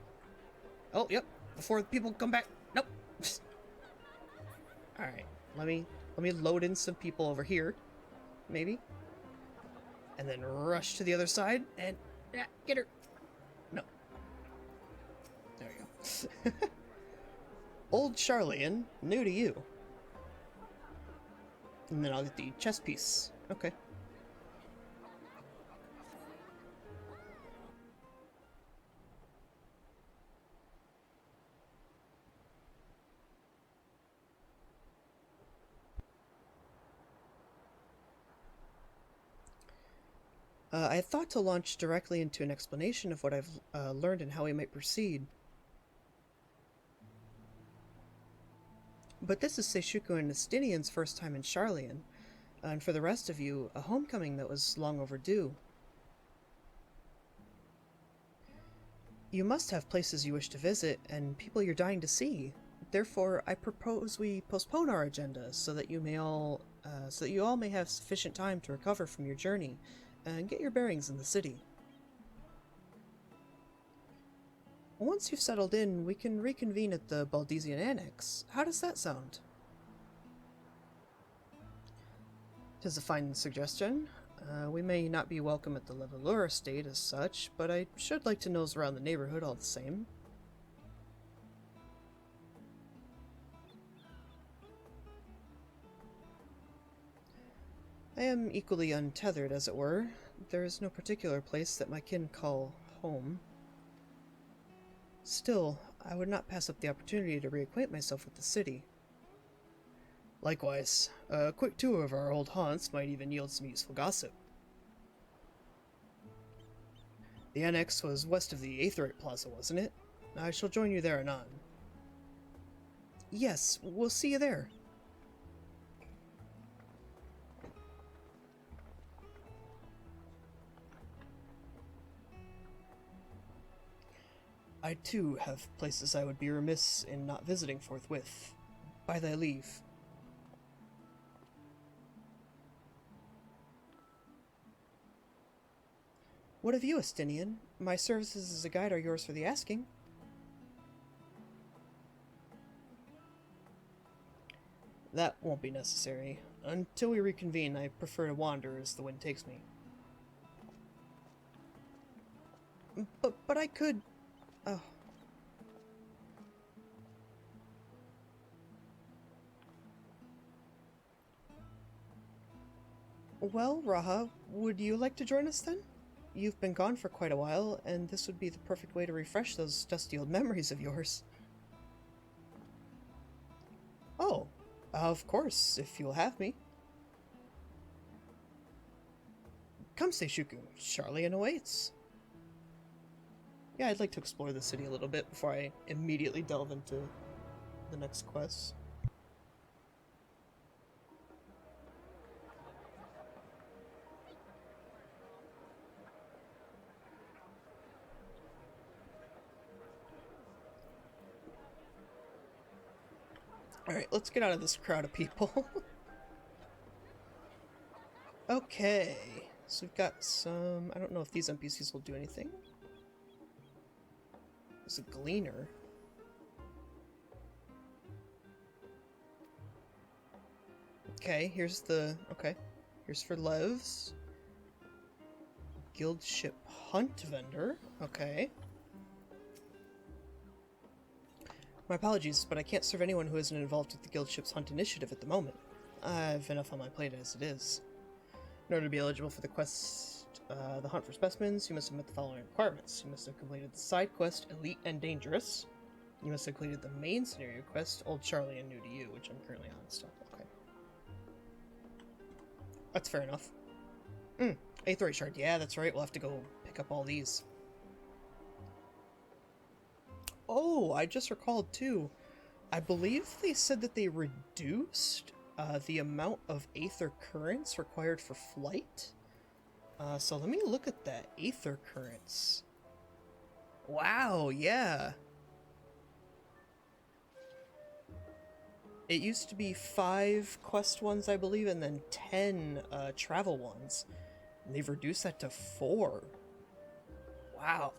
Oh, yep. Before the people come back. Nope. All right. Let me load in some people over here, maybe, and then rush to the other side and get her. No. There we go. Old Charlian, new to you. And then I'll get the chess piece. Okay. I had thought to launch directly into an explanation of what I've learned and how we might proceed. But this is Seishuku and Estinian's first time in Charlian, and for the rest of you, a homecoming that was long overdue. You must have places you wish to visit, and people you're dying to see. Therefore, I propose we postpone our agenda so that you all may have sufficient time to recover from your journey and get your bearings in the city. Once you've settled in, we can reconvene at the Baldesian Annex. How does that sound? 'Tis a fine suggestion. We may not be welcome at the Levelure estate as such, but I should like to nose around the neighborhood all the same. I am equally untethered, as it were. There is no particular place that my kin call home. Still, I would not pass up the opportunity to reacquaint myself with the city. Likewise, a quick tour of our old haunts might even yield some useful gossip. The annex was west of the Aetheryte Plaza, wasn't it? I shall join you there anon. Yes, we'll see you there. I too have places I would be remiss in not visiting forthwith. By thy leave. What of you, Estinian? My services as a guide are yours for the asking. That won't be necessary. Until we reconvene, I prefer to wander as the wind takes me. But I could... Oh. Well, Raha, would you like to join us then? You've been gone for quite a while, and this would be the perfect way to refresh those dusty old memories of yours. Oh, of course, if you'll have me. Come, Seishuku. Charlian awaits. Yeah, I'd like to explore the city a little bit before I immediately delve into the next quest. Alright, let's get out of this crowd of people. Okay, so we've got some... I don't know if these NPCs will do anything. There's a gleaner. Okay, here's the... Okay, here's for Levs. Guild ship hunt vendor. Okay. My apologies, but I can't serve anyone who isn't involved with the guild ship's hunt initiative at the moment. I've enough on my plate as it is. In order to be eligible for the quest, the hunt for specimens, you must have met the following requirements. You must have completed the side quest, Elite and Dangerous. You must have completed the main scenario quest, Old Charlie and New to You, which I'm currently on still. Okay. That's fair enough. Aetheryte Shard. Yeah, that's right. We'll have to go pick up all these. Oh, I just recalled too. I believe they said that they reduced the amount of Aether Currents required for flight. So let me look at that. Aether Currents. Wow, yeah. It used to be 5 quest ones, I believe, and then 10 travel ones. And they've reduced that to 4. Wow.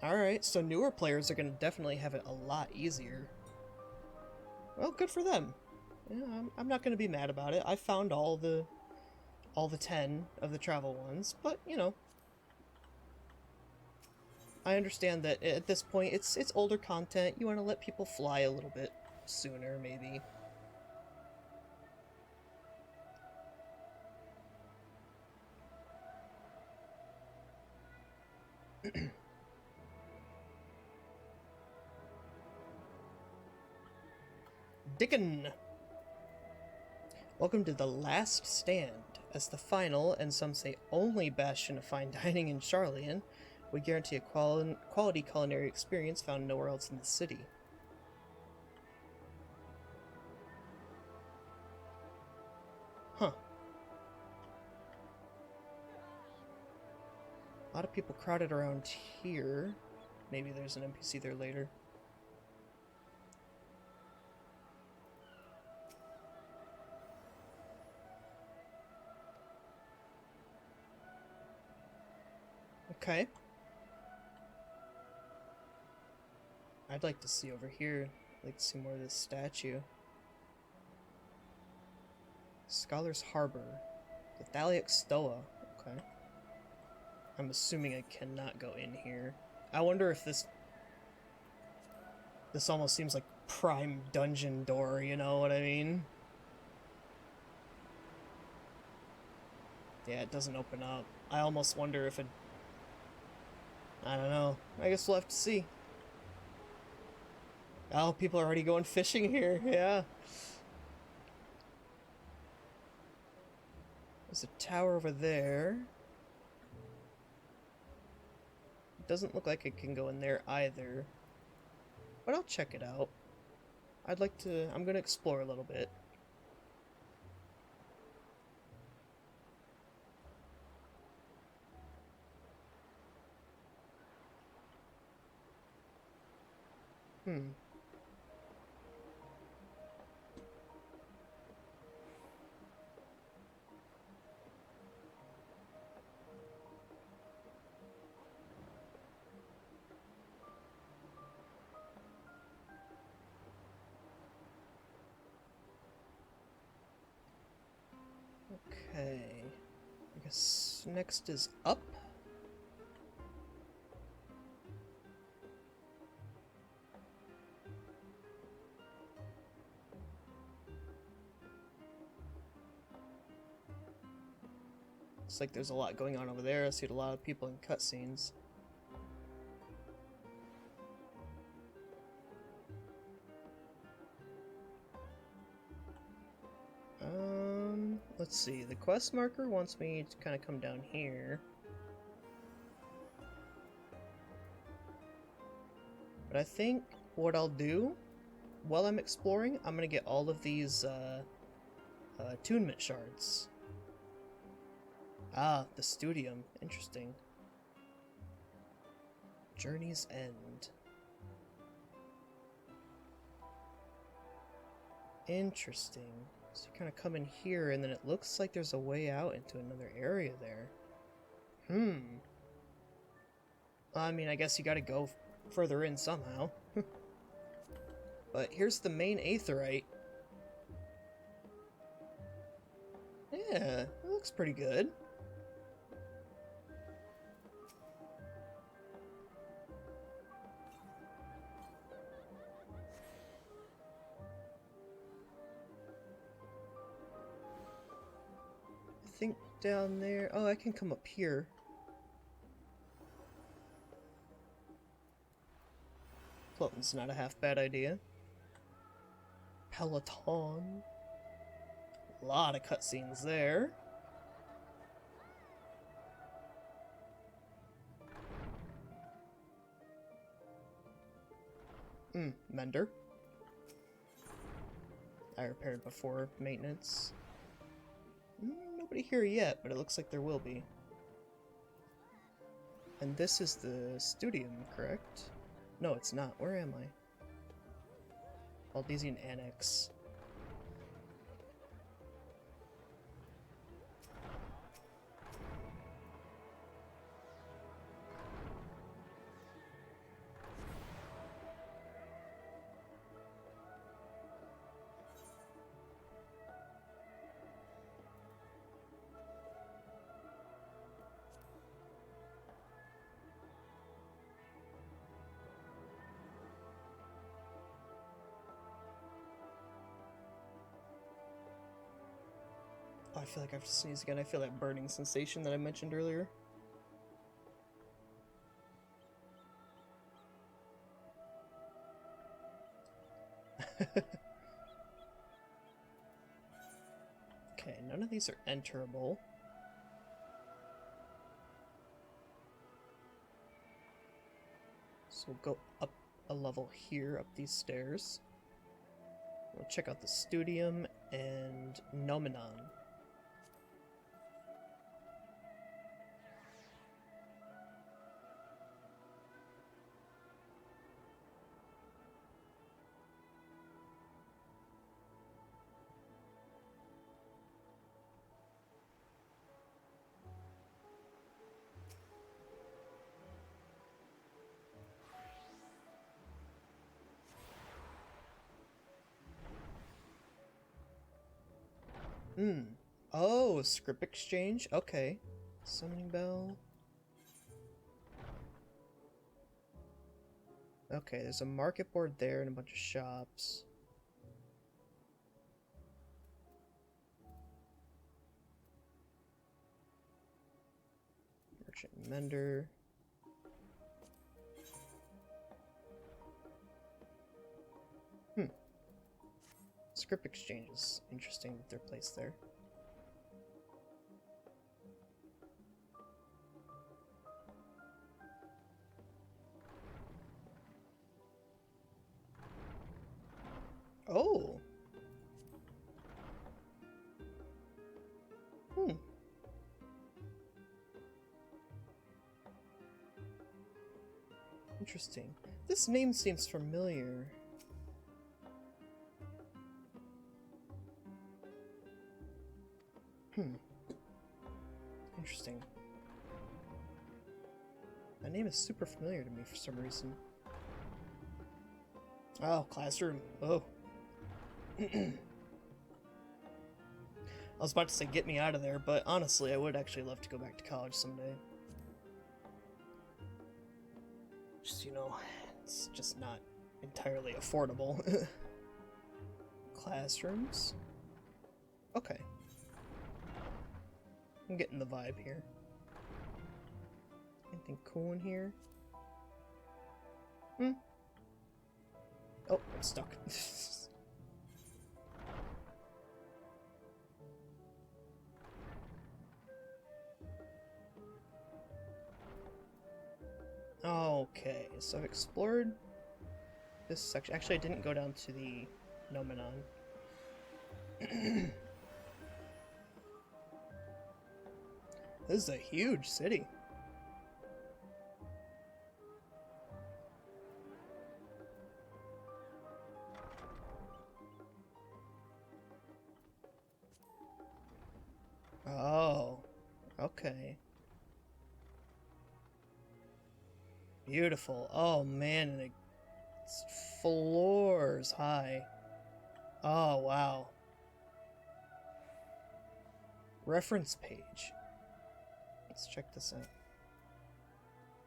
Alright, so newer players are going to definitely have it a lot easier. Well, good for them. Yeah, I'm not going to be mad about it. I found all the 10 of the travel ones, but, you know. I understand that at this point, it's older content. You want to let people fly a little bit sooner, maybe. Dickon! Welcome to the Last Stand. As the final, and some say only bastion of fine dining in Charlian, we guarantee a quality culinary experience found nowhere else in the city. Huh. A lot of people crowded around here. Maybe there's an NPC there later. Okay. I'd like to see over here. I'd like to see more of this statue. Scholar's Harbor. The Thaliac Stoa. Okay. I'm assuming I cannot go in here. I wonder if this almost seems like prime dungeon door, you know what I mean? Yeah, it doesn't open up. I almost wonder if it... I don't know. I guess we'll have to see. Oh, people are already going fishing here. Yeah. There's a tower over there. Doesn't look like it can go in there either. But I'll check it out. I'm gonna explore a little bit. Okay. I guess next is up. Looks like there's a lot going on over there. I see a lot of people in cutscenes. Let's see. The quest marker wants me to kind of come down here. But I think what I'll do while I'm exploring, I'm gonna get all of these attunement shards. Ah, the studium. Interesting. Journey's End. Interesting. So you kind of come in here, and then it looks like there's a way out into another area there. I mean, I guess you gotta go further in somehow. But here's the main aetheryte. Yeah, it looks pretty good. I think down there... Oh, I can come up here. Floating's not a half bad idea. Peloton. A lot of cutscenes there. Mender. I repaired before maintenance. Nobody here yet, but it looks like there will be. And this is the studium, correct? No, it's not. Where am I? Valdesian Annex. Oh, I feel like I have to sneeze again. I feel that burning sensation that I mentioned earlier. Okay, none of these are enterable. So we'll go up a level here, up these stairs. We'll check out the studium and Nomenon. Oh, script exchange? Okay. Summoning bell. Okay, there's a market board there and a bunch of shops. Merchant and Mender. Script exchanges. Interesting that they're placed there. Interesting. This name seems familiar. Interesting. That name is super familiar to me for some reason. Oh, classroom. Oh. I was about to say get me out of there, but honestly, I would actually love to go back to college someday. Just, you know, it's just not entirely affordable. Classrooms? Okay. I'm getting the vibe here. Anything cool in here? Oh, I'm stuck. Okay, so I've explored this section. Actually, I didn't go down to the Nomenon. This is a huge city. Oh, okay. Beautiful. Oh man, and it's floors high. Oh wow. Reference page. Let's check this out.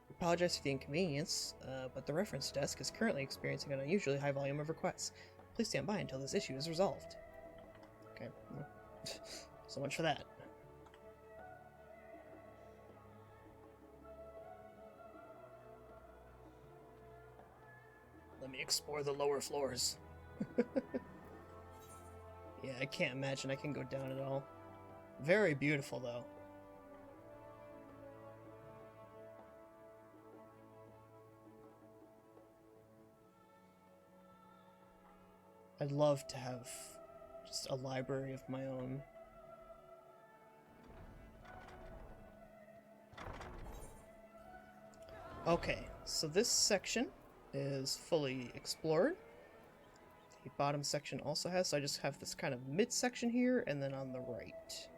Apologize for the inconvenience, but the reference desk is currently experiencing an unusually high volume of requests. Please stand by until this issue is resolved. Okay. So much for that. Let me explore the lower floors. Yeah, I can't imagine I can go down at all. Very beautiful, though. I'd love to have just a library of my own. Okay, so this section is fully explored. The bottom section also has, so I just have this kind of mid-section here, and then on the right.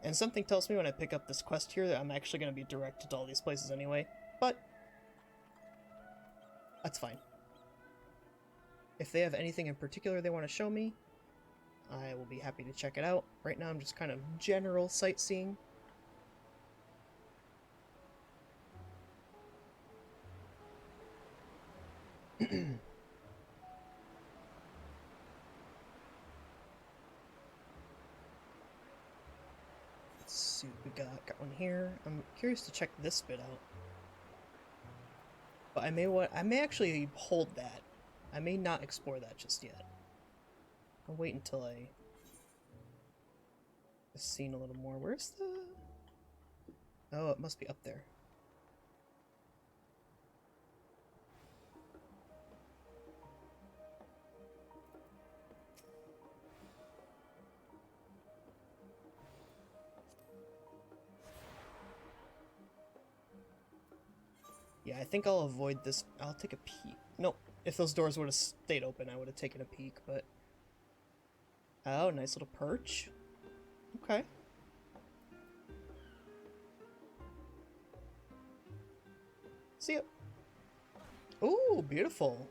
And something tells me when I pick up this quest here that I'm actually going to be directed to all these places anyway, but that's fine. If they have anything in particular they want to show me, I will be happy to check it out. Right now I'm just kind of general sightseeing. Let's see what we got one here. I'm curious to check this bit out. But I may actually hold that. I may not explore that just yet. I'll wait until I've seen a little more. Where's the... Oh, it must be up there. Yeah, I think I'll avoid this. I'll take a peek. Nope. If those doors would have stayed open, I would have taken a peek, but... Oh, nice little perch. Okay. See ya. Ooh, beautiful.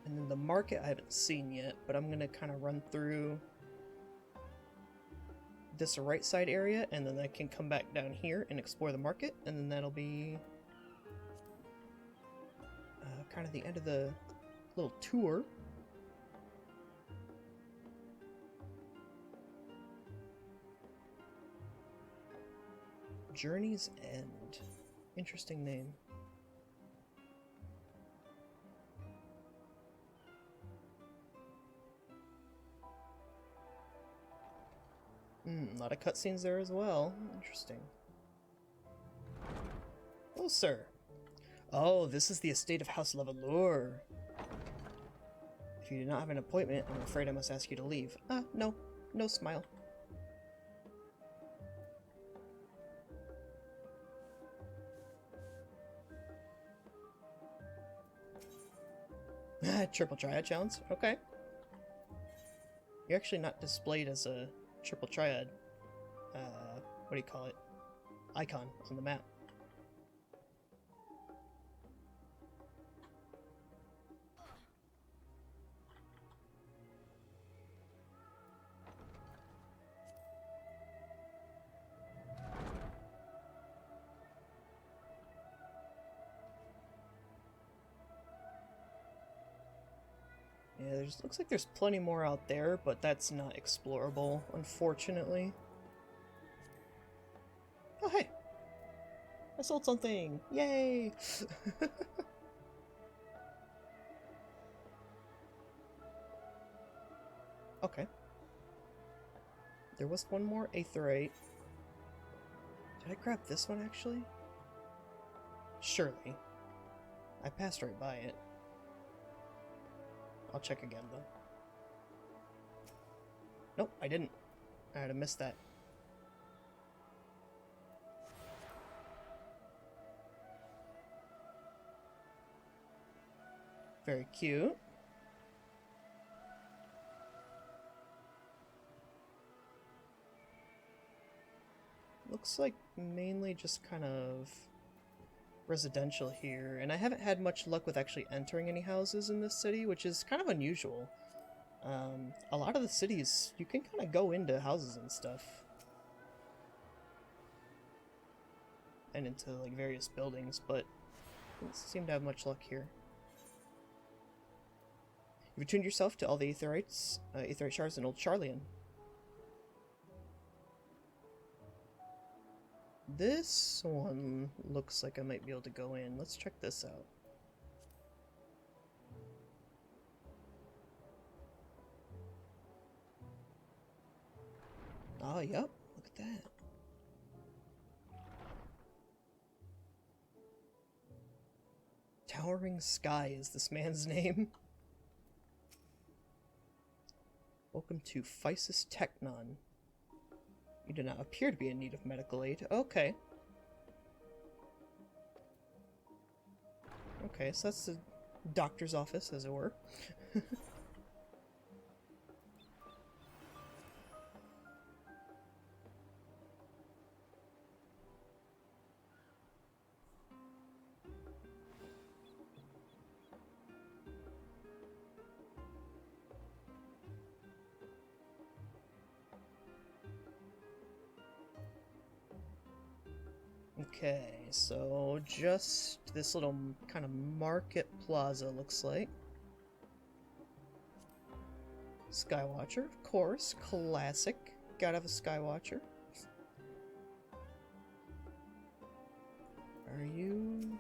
And then the market I haven't seen yet, but I'm gonna kind of run through this right side area, and then I can come back down here and explore the market, and then that'll be kind of the end of the little tour. Journey's End. Interesting name. A lot of cutscenes there as well. Interesting. Oh, sir. Oh, this is the estate of House Levalure. If you do not have an appointment, I'm afraid I must ask you to leave. No. No smile. Triple Triad challenge? Okay. You're actually not displayed as a Triple Triad, what do you call it? Icon on the map. Yeah, looks like there's plenty more out there, but that's not explorable, unfortunately. Oh, hey! I sold something! Yay! Okay. There was one more Aetherite. Did I grab this one, actually? Surely. I passed right by it. I'll check again, though. Nope, I didn't. I had to miss that. Very cute. Looks like mainly just kind of residential here, and I haven't had much luck with actually entering any houses in this city, which is kind of unusual. A lot of the cities, you can kind of go into houses and stuff. And into, like, various buildings, but don't seem to have much luck here. You've attuned yourself to all the Aetherites, Aetherite shards in Old Charlian. This one looks like I might be able to go in. Let's check this out. Oh, yep. Look at that. Towering Sky is this man's name. Welcome to Physis Technon. You do not appear to be in need of medical aid. Okay. Okay, so that's the doctor's office, as it were. Okay, so just this little kind of market plaza looks like. Skywatcher, of course, classic. Gotta have a Skywatcher. Are you...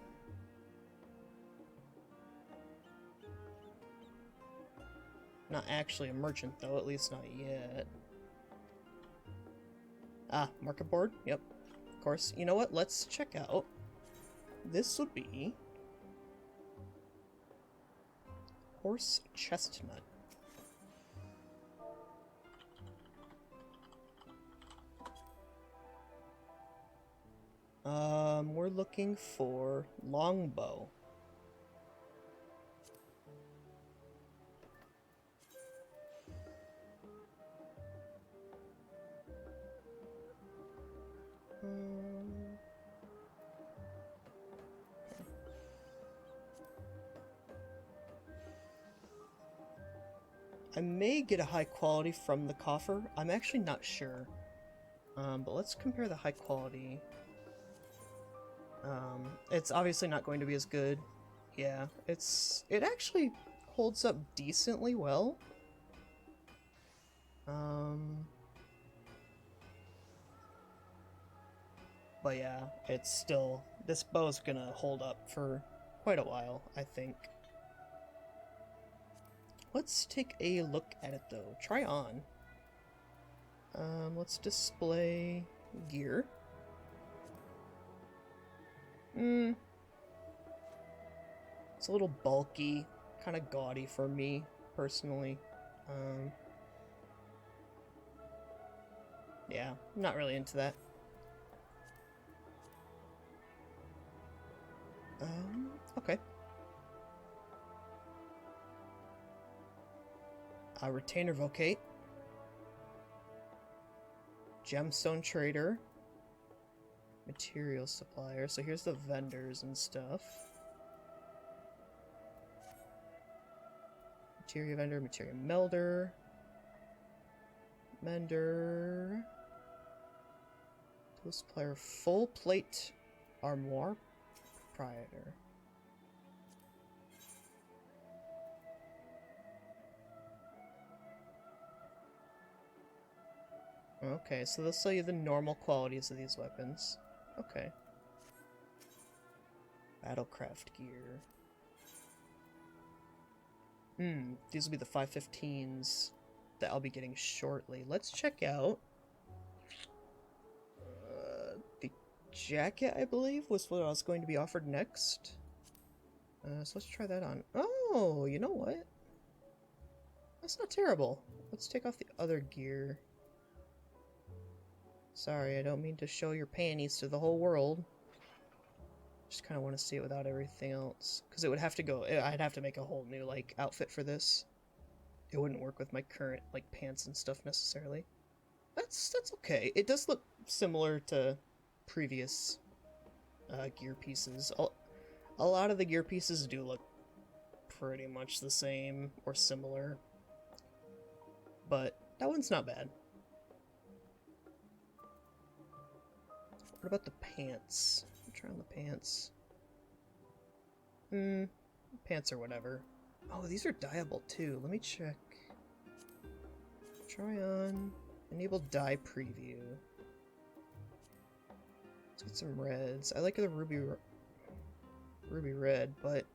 Not actually a merchant, though, at least not yet. Ah, market board? Yep. Of course. You know what? Let's check out. This would be... Horse Chestnut. We're looking for longbow. I may get a high quality from the coffer. I'm actually not sure. But let's compare the high quality. It's obviously not going to be as good. Yeah, it actually holds up decently well. But yeah, it's still, this bow's gonna hold up for quite a while, I think. Let's take a look at it though. Try on. Let's display gear. It's a little bulky, kind of gaudy for me. personally. Yeah, not really into that. Okay. Retainer Vocate. Gemstone Trader. Material Supplier. So here's the vendors and stuff. Materia Vendor, Materia Melder. Mender. Tool Supplier, Full Plate Armoire Proprietor. Okay, so they'll sell you the normal qualities of these weapons. Okay. Battlecraft gear. These will be the 515s that I'll be getting shortly. Let's check out the jacket, I believe, was what I was going to be offered next. So let's try that on. Oh, you know what? That's not terrible. Let's take off the other gear. Sorry, I don't mean to show your panties to the whole world. Just kind of want to see it without everything else. Because it would have to go... I'd have to make a whole new, like, outfit for this. It wouldn't work with my current, like, pants and stuff necessarily. That's okay. It does look similar to previous gear pieces. A lot of the gear pieces do look pretty much the same or similar. But that one's not bad. What about the pants? Try on the pants. Pants or whatever. Oh, these are dyeable too. Let me check. Try on. Enable dye preview. Let's get some reds. I like the ruby red, but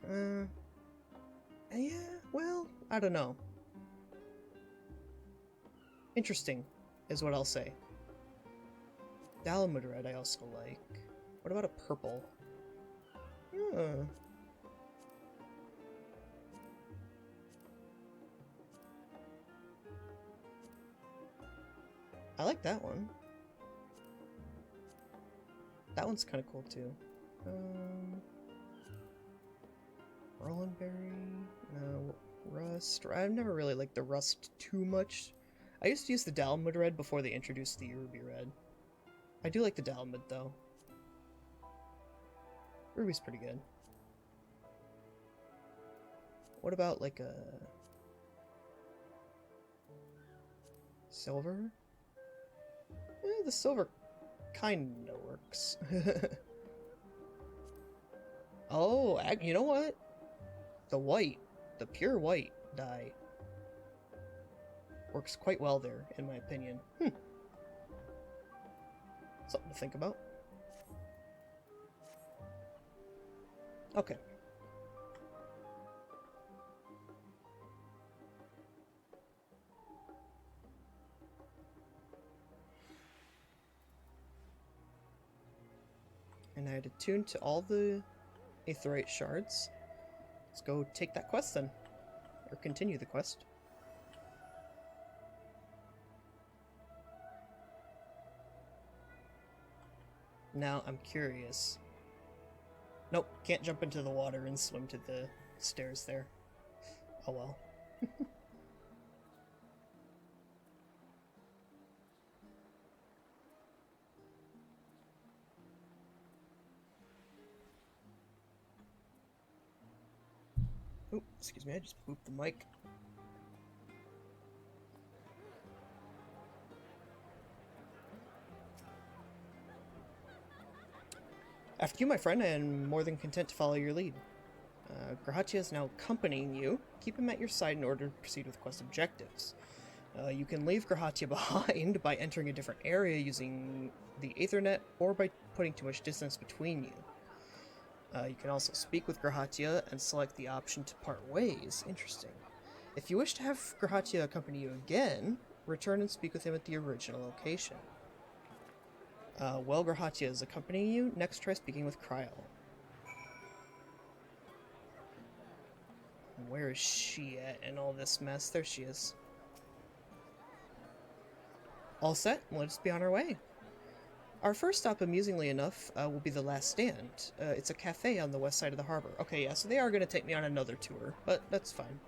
yeah, well, I don't know. Interesting is what I'll say. Dalamud red I also like. What about a purple? I like that one. That one's kind of cool too. Rollenberry? No. Rust. I've never really liked the rust too much. I used to use the Dalamud red before they introduced the ruby red. I do like the Dalamud though. Ruby's pretty good. What about like a silver? The silver kinda works. Oh, you know what? The white, the pure white dye works quite well there, in my opinion. Something to think about. Okay. And I had attuned to all the aetheryte shards. Let's go take that quest then. Or continue the quest. Now, I'm curious. Nope, can't jump into the water and swim to the stairs there. Oh well. Oh, excuse me, I just booped the mic. After you, my friend, I am more than content to follow your lead. Grahatia is now accompanying you. Keep him at your side in order to proceed with quest objectives. You can leave Grahatia behind by entering a different area using the Aethernet or by putting too much distance between you. You can also speak with Grahatia and select the option to part ways. Interesting. If you wish to have Grahatia accompany you again, return and speak with him at the original location. While Grahatia is accompanying you, next try speaking with Cryo. Where is she at in all this mess? There she is. All set, let us be on our way. Our first stop, amusingly enough, will be the Last Stand. It's a cafe on the west side of the harbor. Okay, yeah, so they are going to take me on another tour, but that's fine.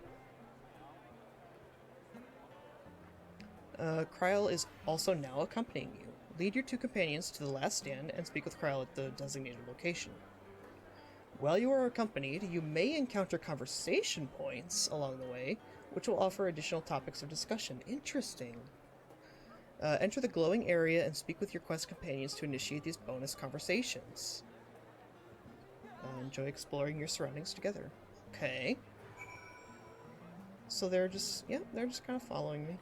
Kryl is also now accompanying you. Lead your two companions to the Last Stand and speak with Kryl at the designated location. While you are accompanied, you may encounter conversation points along the way, which will offer additional topics of discussion. Interesting. Enter the glowing area and speak with your quest companions to initiate these bonus conversations. Enjoy exploring your surroundings together. Okay. So they're just, yeah, they're just kind of following me.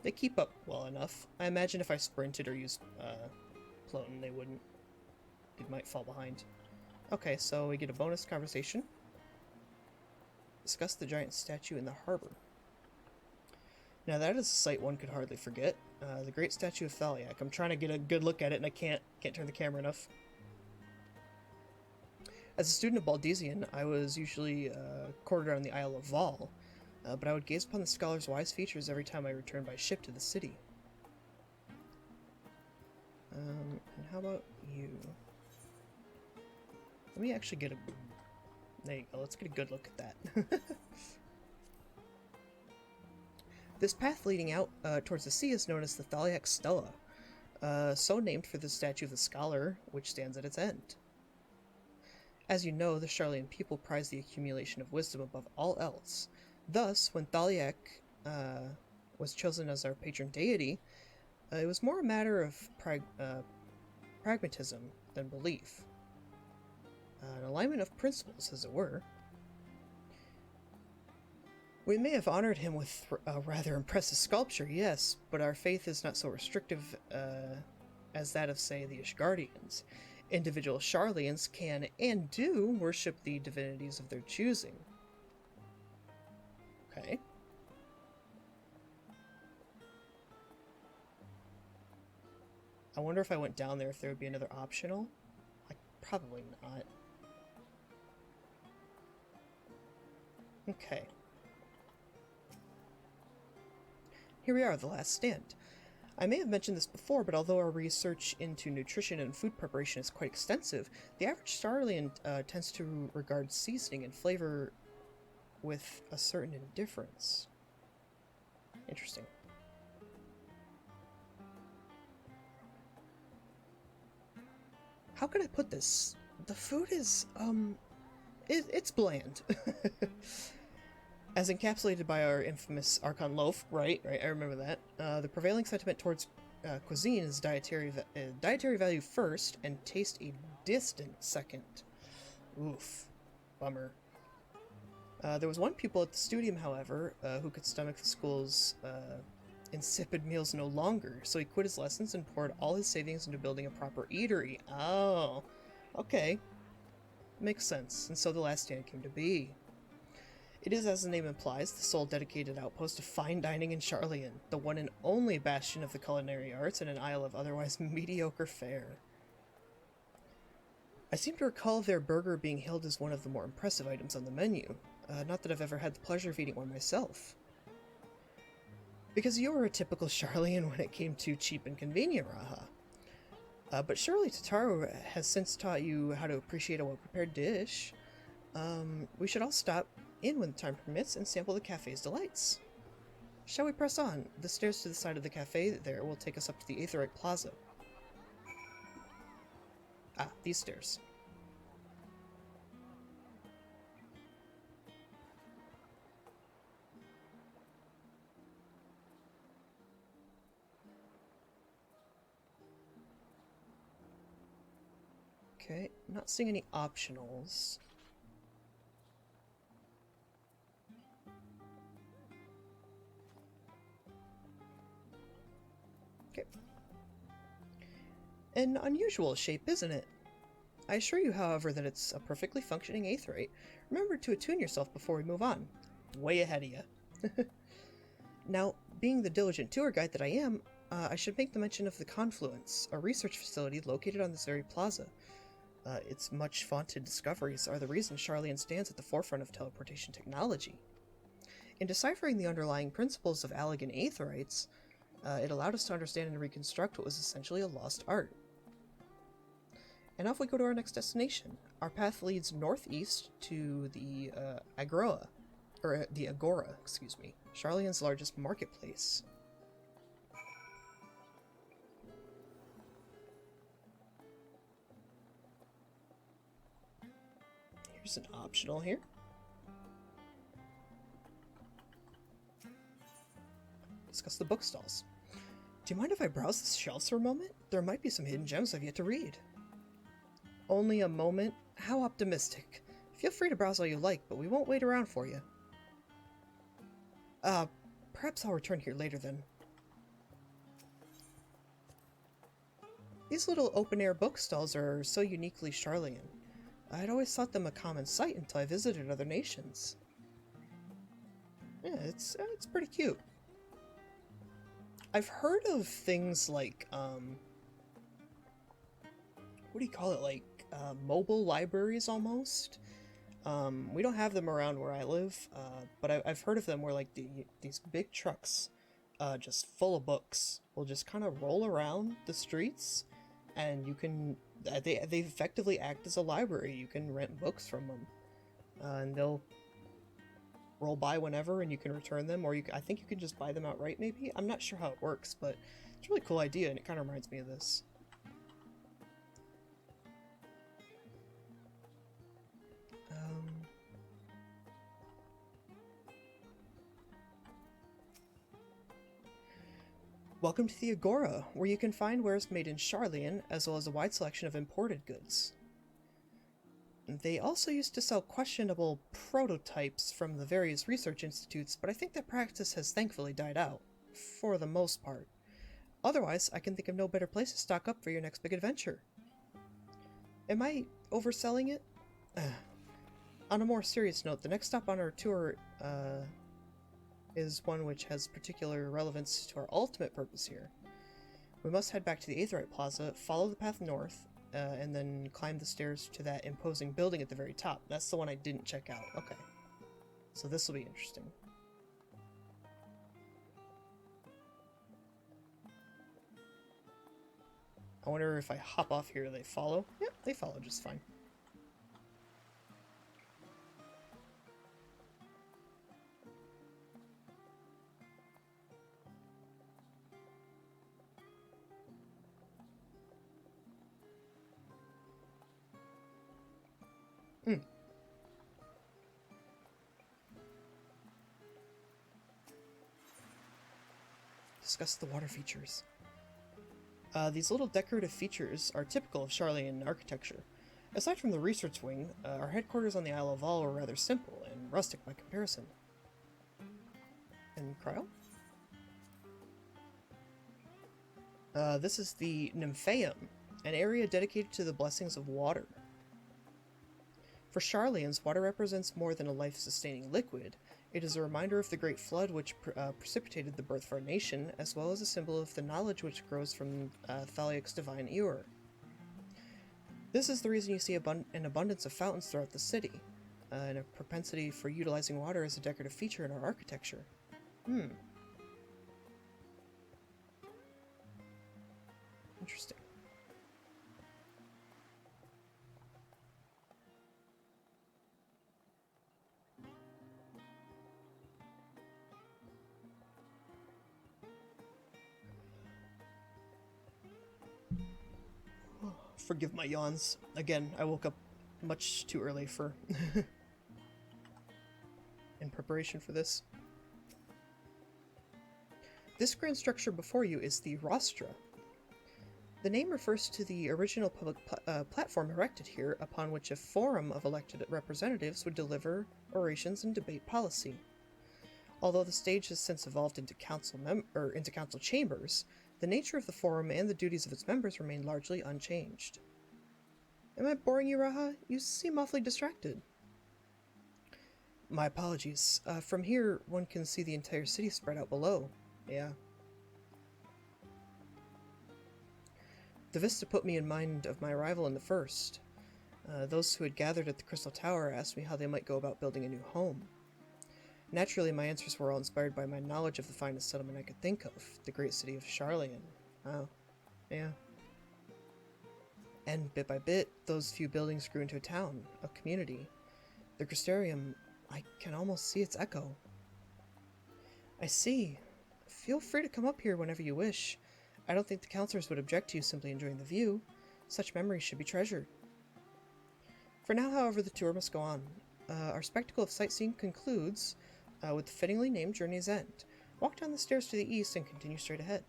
They keep up well enough. I imagine if I sprinted or used Plotin, they wouldn't. They might fall behind. Okay, so we get a bonus conversation. Discuss the giant statue in the harbor. Now that is a sight one could hardly forget. The great statue of Thaliak. I'm trying to get a good look at it and I can't turn the camera enough. As a student of Baldesian, I was usually quartered on the Isle of Val, but I would gaze upon the scholar's wise features every time I returned by ship to the city. And how about you? Let me actually get a... There you go, let's get a good look at that. This path leading out towards the sea is known as the Thaliak Stela, so named for the statue of the scholar, which stands at its end. As you know, the Sharlayan people prize the accumulation of wisdom above all else. Thus, when Thaliak was chosen as our patron deity, it was more a matter of pragmatism than belief. An alignment of principles, as it were. We may have honored him with a rather impressive sculpture, yes, but our faith is not so restrictive as that of, say, the Ishgardians. Individual Sharlayans can and do worship the divinities of their choosing. Okay. I wonder if I went down there if there would be another optional. Like, probably not. Okay. Here we are, the Last Stand. I may have mentioned this before, but although our research into nutrition and food preparation is quite extensive, the average Sharlayan tends to regard seasoning and flavor with a certain indifference. Interesting. How can I put this? The food is, it's bland. As encapsulated by our infamous Archon loaf, right, I remember that. The prevailing sentiment towards cuisine is dietary value first and taste a distant second. Oof. Bummer. There was one pupil at the studium, however, who could stomach the school's insipid meals no longer, so he quit his lessons and poured all his savings into building a proper eatery. Oh, okay. Makes sense, and so the Last Stand came to be. It is, as the name implies, the sole dedicated outpost of fine dining in Sharlayan, the one and only bastion of the culinary arts in an isle of otherwise mediocre fare. I seem to recall their burger being hailed as one of the more impressive items on the menu. Not that I've ever had the pleasure of eating one myself. Because you were a typical Sharlayan when it came to cheap and convenient, Raha. But surely Tataru has since taught you how to appreciate a well-prepared dish. We should all stop in when the time permits and sample the cafe's delights. Shall we press on? The stairs to the side of the cafe there will take us up to the Aetherite Plaza. Ah, these stairs. Okay, not seeing any optionals. Okay. An unusual shape, isn't it? I assure you, however, that it's a perfectly functioning aetheryte. Remember to attune yourself before we move on. Way ahead of you. Now, being the diligent tour guide that I am, I should make the mention of the Confluence, a research facility located on this very plaza. Its much vaunted discoveries are the reason Charlian stands at the forefront of teleportation technology. In deciphering the underlying principles of Allegan Aetherites, it allowed us to understand and reconstruct what was essentially a lost art. And off we go to our next destination. Our path leads northeast to the Agora, excuse me, Charlian's largest marketplace. Here's an optional here. Discuss the bookstalls. Do you mind if I browse the shelves for a moment? There might be some hidden gems I've yet to read. Only a moment? How optimistic. Feel free to browse all you like, but we won't wait around for you. Perhaps I'll return here later then. These little open-air bookstalls are so uniquely Charlian. I'd always thought them a common sight until I visited other nations. Yeah, it's pretty cute. I've heard of things like, what do you call it, like, mobile libraries almost? We don't have them around where I live, but I've heard of them where, like, these big trucks, just full of books, will just kind of roll around the streets, and you can, they effectively act as a library. You can rent books from them, and they'll roll by whenever, and you can return them, or I think you can just buy them outright, maybe? I'm not sure how it works, but it's a really cool idea, and it kind of reminds me of this. Welcome to the Agora, where you can find wares made in Charlian, as well as a wide selection of imported goods. They also used to sell questionable prototypes from the various research institutes, but I think that practice has thankfully died out, for the most part. Otherwise, I can think of no better place to stock up for your next big adventure. Am I overselling it? On a more serious note, the next stop on our tour is one which has particular relevance to our ultimate purpose here. We must head back to the Aetherite Plaza, follow the path north, and then climb the stairs to that imposing building at the very top. That's the one I didn't check out. Okay. So this will be interesting. I wonder if I hop off here, they follow? Yep, they follow just fine. Discuss the water features. These little decorative features are typical of Charlian architecture. Aside from the research wing, our headquarters on the Isle of Vol were rather simple and rustic by comparison. And Cryo? This is the Nymphaeum, an area dedicated to the blessings of water. For Charlians, water represents more than a life-sustaining liquid. It is a reminder of the Great Flood which precipitated the birth of our nation, as well as a symbol of the knowledge which grows from Thaliac's divine ewer. This is the reason you see an abundance of fountains throughout the city, and a propensity for utilizing water as a decorative feature in our architecture. Interesting. Forgive my yawns. Again, I woke up much too early for in preparation for this. This grand structure before you is the Rostra. The name refers to the original public platform erected here, upon which a forum of elected representatives would deliver orations and debate policy. Although the stage has since evolved into council chambers, the nature of the forum and the duties of its members remain largely unchanged. Am I boring you, Raha? You seem awfully distracted. My apologies. From here, one can see the entire city spread out below. Yeah. The vista put me in mind of my arrival in the first. Those who had gathered at the Crystal Tower asked me how they might go about building a new home. Naturally, my answers were all inspired by my knowledge of the finest settlement I could think of, the great city of Charlian. Oh, yeah. And bit by bit, those few buildings grew into a town, a community. The Crystarium, I can almost see its echo. I see. Feel free to come up here whenever you wish. I don't think the counselors would object to you simply enjoying the view. Such memories should be treasured. For now, however, the tour must go on. Our spectacle of sightseeing concludes with the fittingly named Journey's End. Walk down the stairs to the east and continue straight ahead.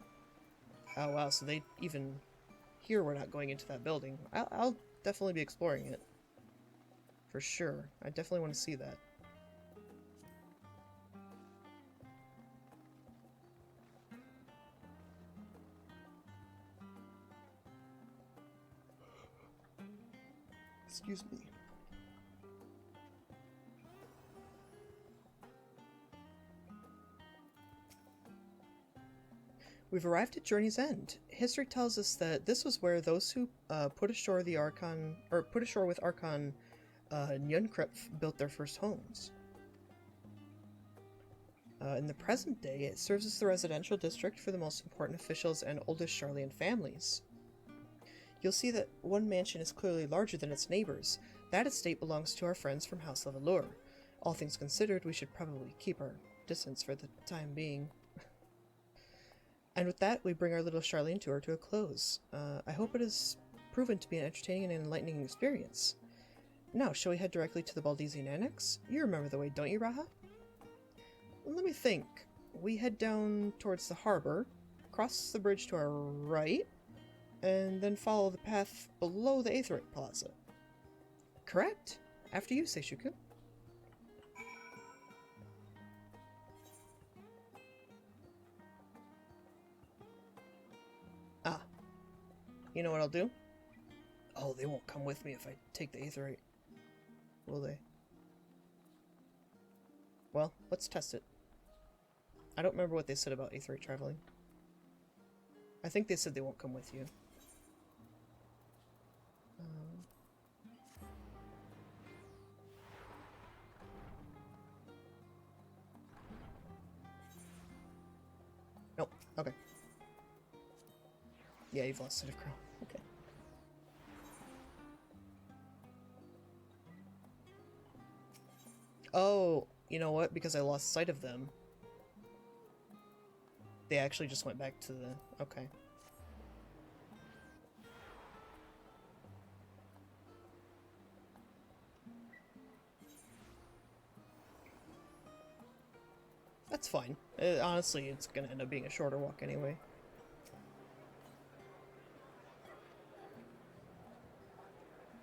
Oh wow, so they even... Here we're not going into that building. I'll definitely be exploring it. For sure. I definitely want to see that. Excuse me. We've arrived at Journey's End. History tells us that this was where those who put ashore with Archon Nyunkrip built their first homes. In the present day, it serves as the residential district for the most important officials and oldest Charlian families. You'll see that one mansion is clearly larger than its neighbors. That estate belongs to our friends from House Levalure. All things considered, we should probably keep our distance for the time being. And with that, we bring our little Charlian tour to a close. I hope it has proven to be an entertaining and enlightening experience. Now, shall we head directly to the Baldesian Annex? You remember the way, don't you, Raha? Let me think. We head down towards the harbor, cross the bridge to our right, and then follow the path below the Aetherite Plaza. Correct? After you, Seishuku. Ah. You know what I'll do? Oh, they won't come with me if I take the Aetherite. Will they? Well, let's test it. I don't remember what they said about Aetherite traveling. I think they said they won't come with you. Nope. Okay. Yeah, you've lost sight of Crow. Okay. Oh, you know what? Because I lost sight of them. They actually just went back to the... Okay. That's fine. Honestly, it's gonna end up being a shorter walk anyway.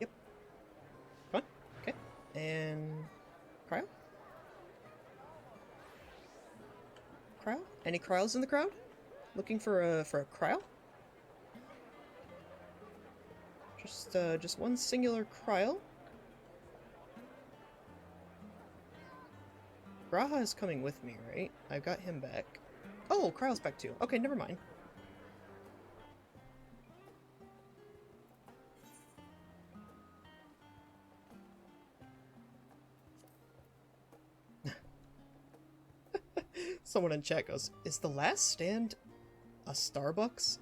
Yep. Fun. Okay. And... Cryo? Cryo? Any cryos in the crowd? Looking for a cryo? Just one singular cryo? Raha is coming with me, right? I got him back. Oh, cryo's back too. Okay, never mind. Someone in chat goes, is the last stand a Starbucks?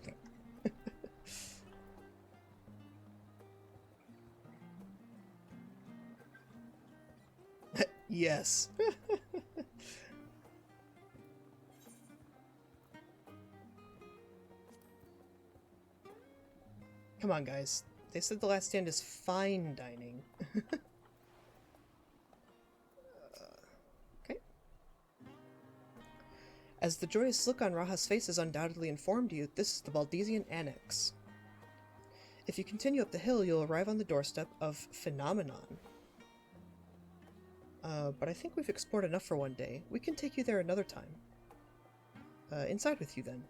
Yes. Come on, guys. They said the last stand is fine dining. Okay. As the joyous look on Raha's face has undoubtedly informed you, this is the Baldesian Annex. If you continue up the hill, you'll arrive on the doorstep of Phenomenon. But I think we've explored enough for one day. We can take you there another time. Inside with you, then.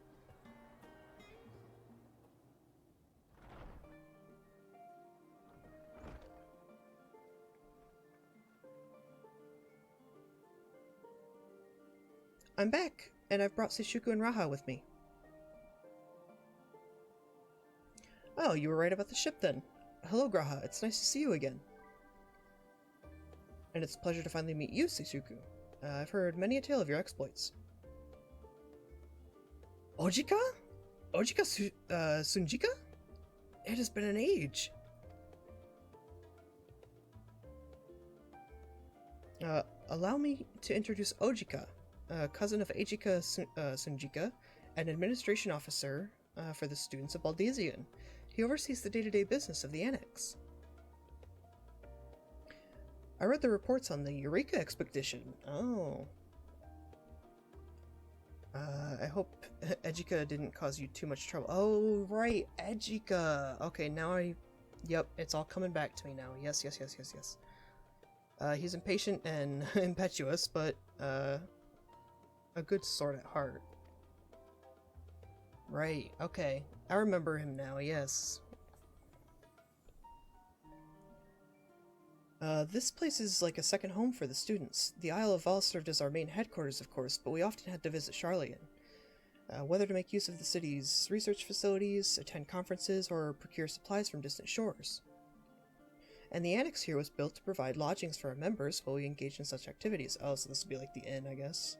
I'm back, and I've brought Seishuku and Raha with me. Oh, you were right about the ship then. hello Graha, it's nice to see you again. And it's a pleasure to finally meet you, Seishuku. I've heard many a tale of your exploits. Ojika? Sunjika? It has been an age. Allow me to introduce Ojika, cousin of Ejika Sunjika, an administration officer for the students of Baldesion. He oversees the day-to-day business of the annex. I read the reports on the Eureka expedition. Oh. I hope Ejika didn't cause you too much trouble. Oh, right, Ejika. Okay, now Yep, it's all coming back to me now. Yes. He's impatient and impetuous, but, a good sort at heart. Right, okay. I remember him now, yes. This place is like a second home for the students. The Isle of Val served as our main headquarters, of course, but we often had to visit Charlian. Whether to make use of the city's research facilities, attend conferences, or procure supplies from distant shores. And the annex here was built to provide lodgings for our members while we engaged in such activities. Oh, so this would be like the inn, I guess.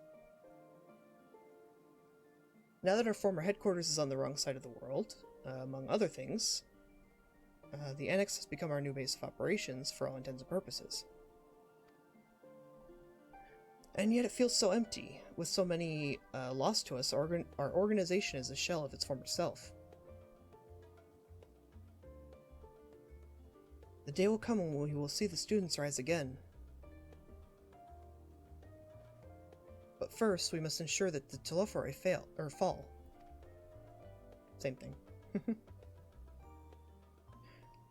Now that our former headquarters is on the wrong side of the world, among other things, the annex has become our new base of operations for all intents and purposes. And yet it feels so empty. With so many lost to us, our organization is a shell of its former self. The day will come when we will see the students rise again. But first, we must ensure that the Telophori fall. Same thing.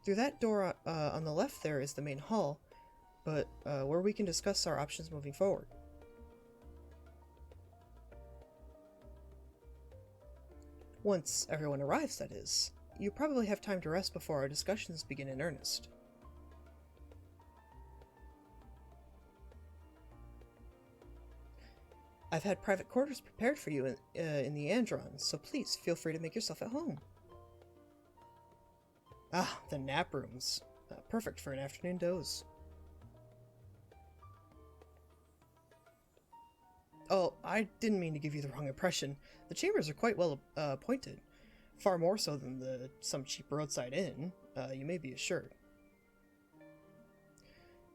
Through that door on the left there is the main hall, but where we can discuss our options moving forward. Once everyone arrives, that is. You probably have time to rest before our discussions begin in earnest. I've had private quarters prepared for you in the Andron, so please feel free to make yourself at home. Ah, the nap rooms. Perfect for an afternoon doze. Oh, I didn't mean to give you the wrong impression. The chambers are quite well appointed. Far more so than some cheap roadside inn, you may be assured.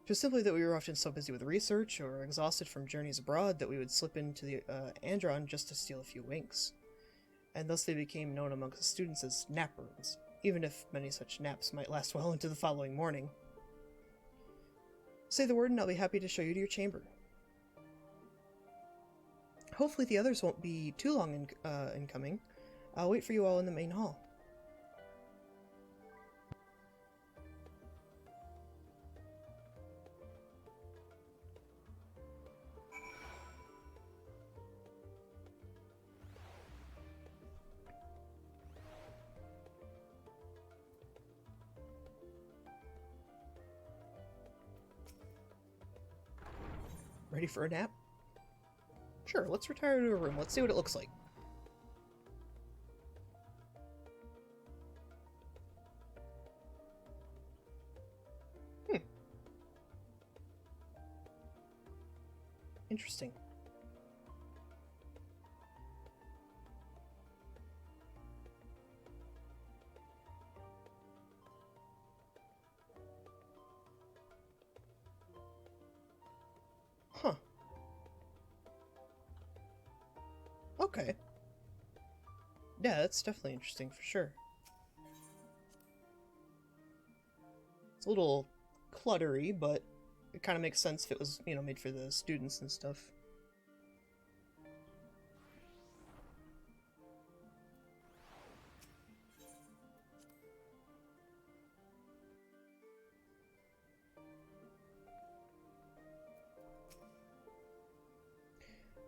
It was simply that we were often so busy with research or exhausted from journeys abroad that we would slip into the Andron just to steal a few winks. And thus they became known amongst the students as nap rooms, even if many such naps might last well into the following morning. Say the word and I'll be happy to show you to your chamber. Hopefully the others won't be too long in coming. I'll wait for you all in the main hall. Ready for a nap? Sure, let's retire to a room. Let's see what it looks like. Interesting. Huh. Okay. Yeah, that's definitely interesting for sure. It's a little cluttery, but it kind of makes sense if it was, you know, made for the students and stuff.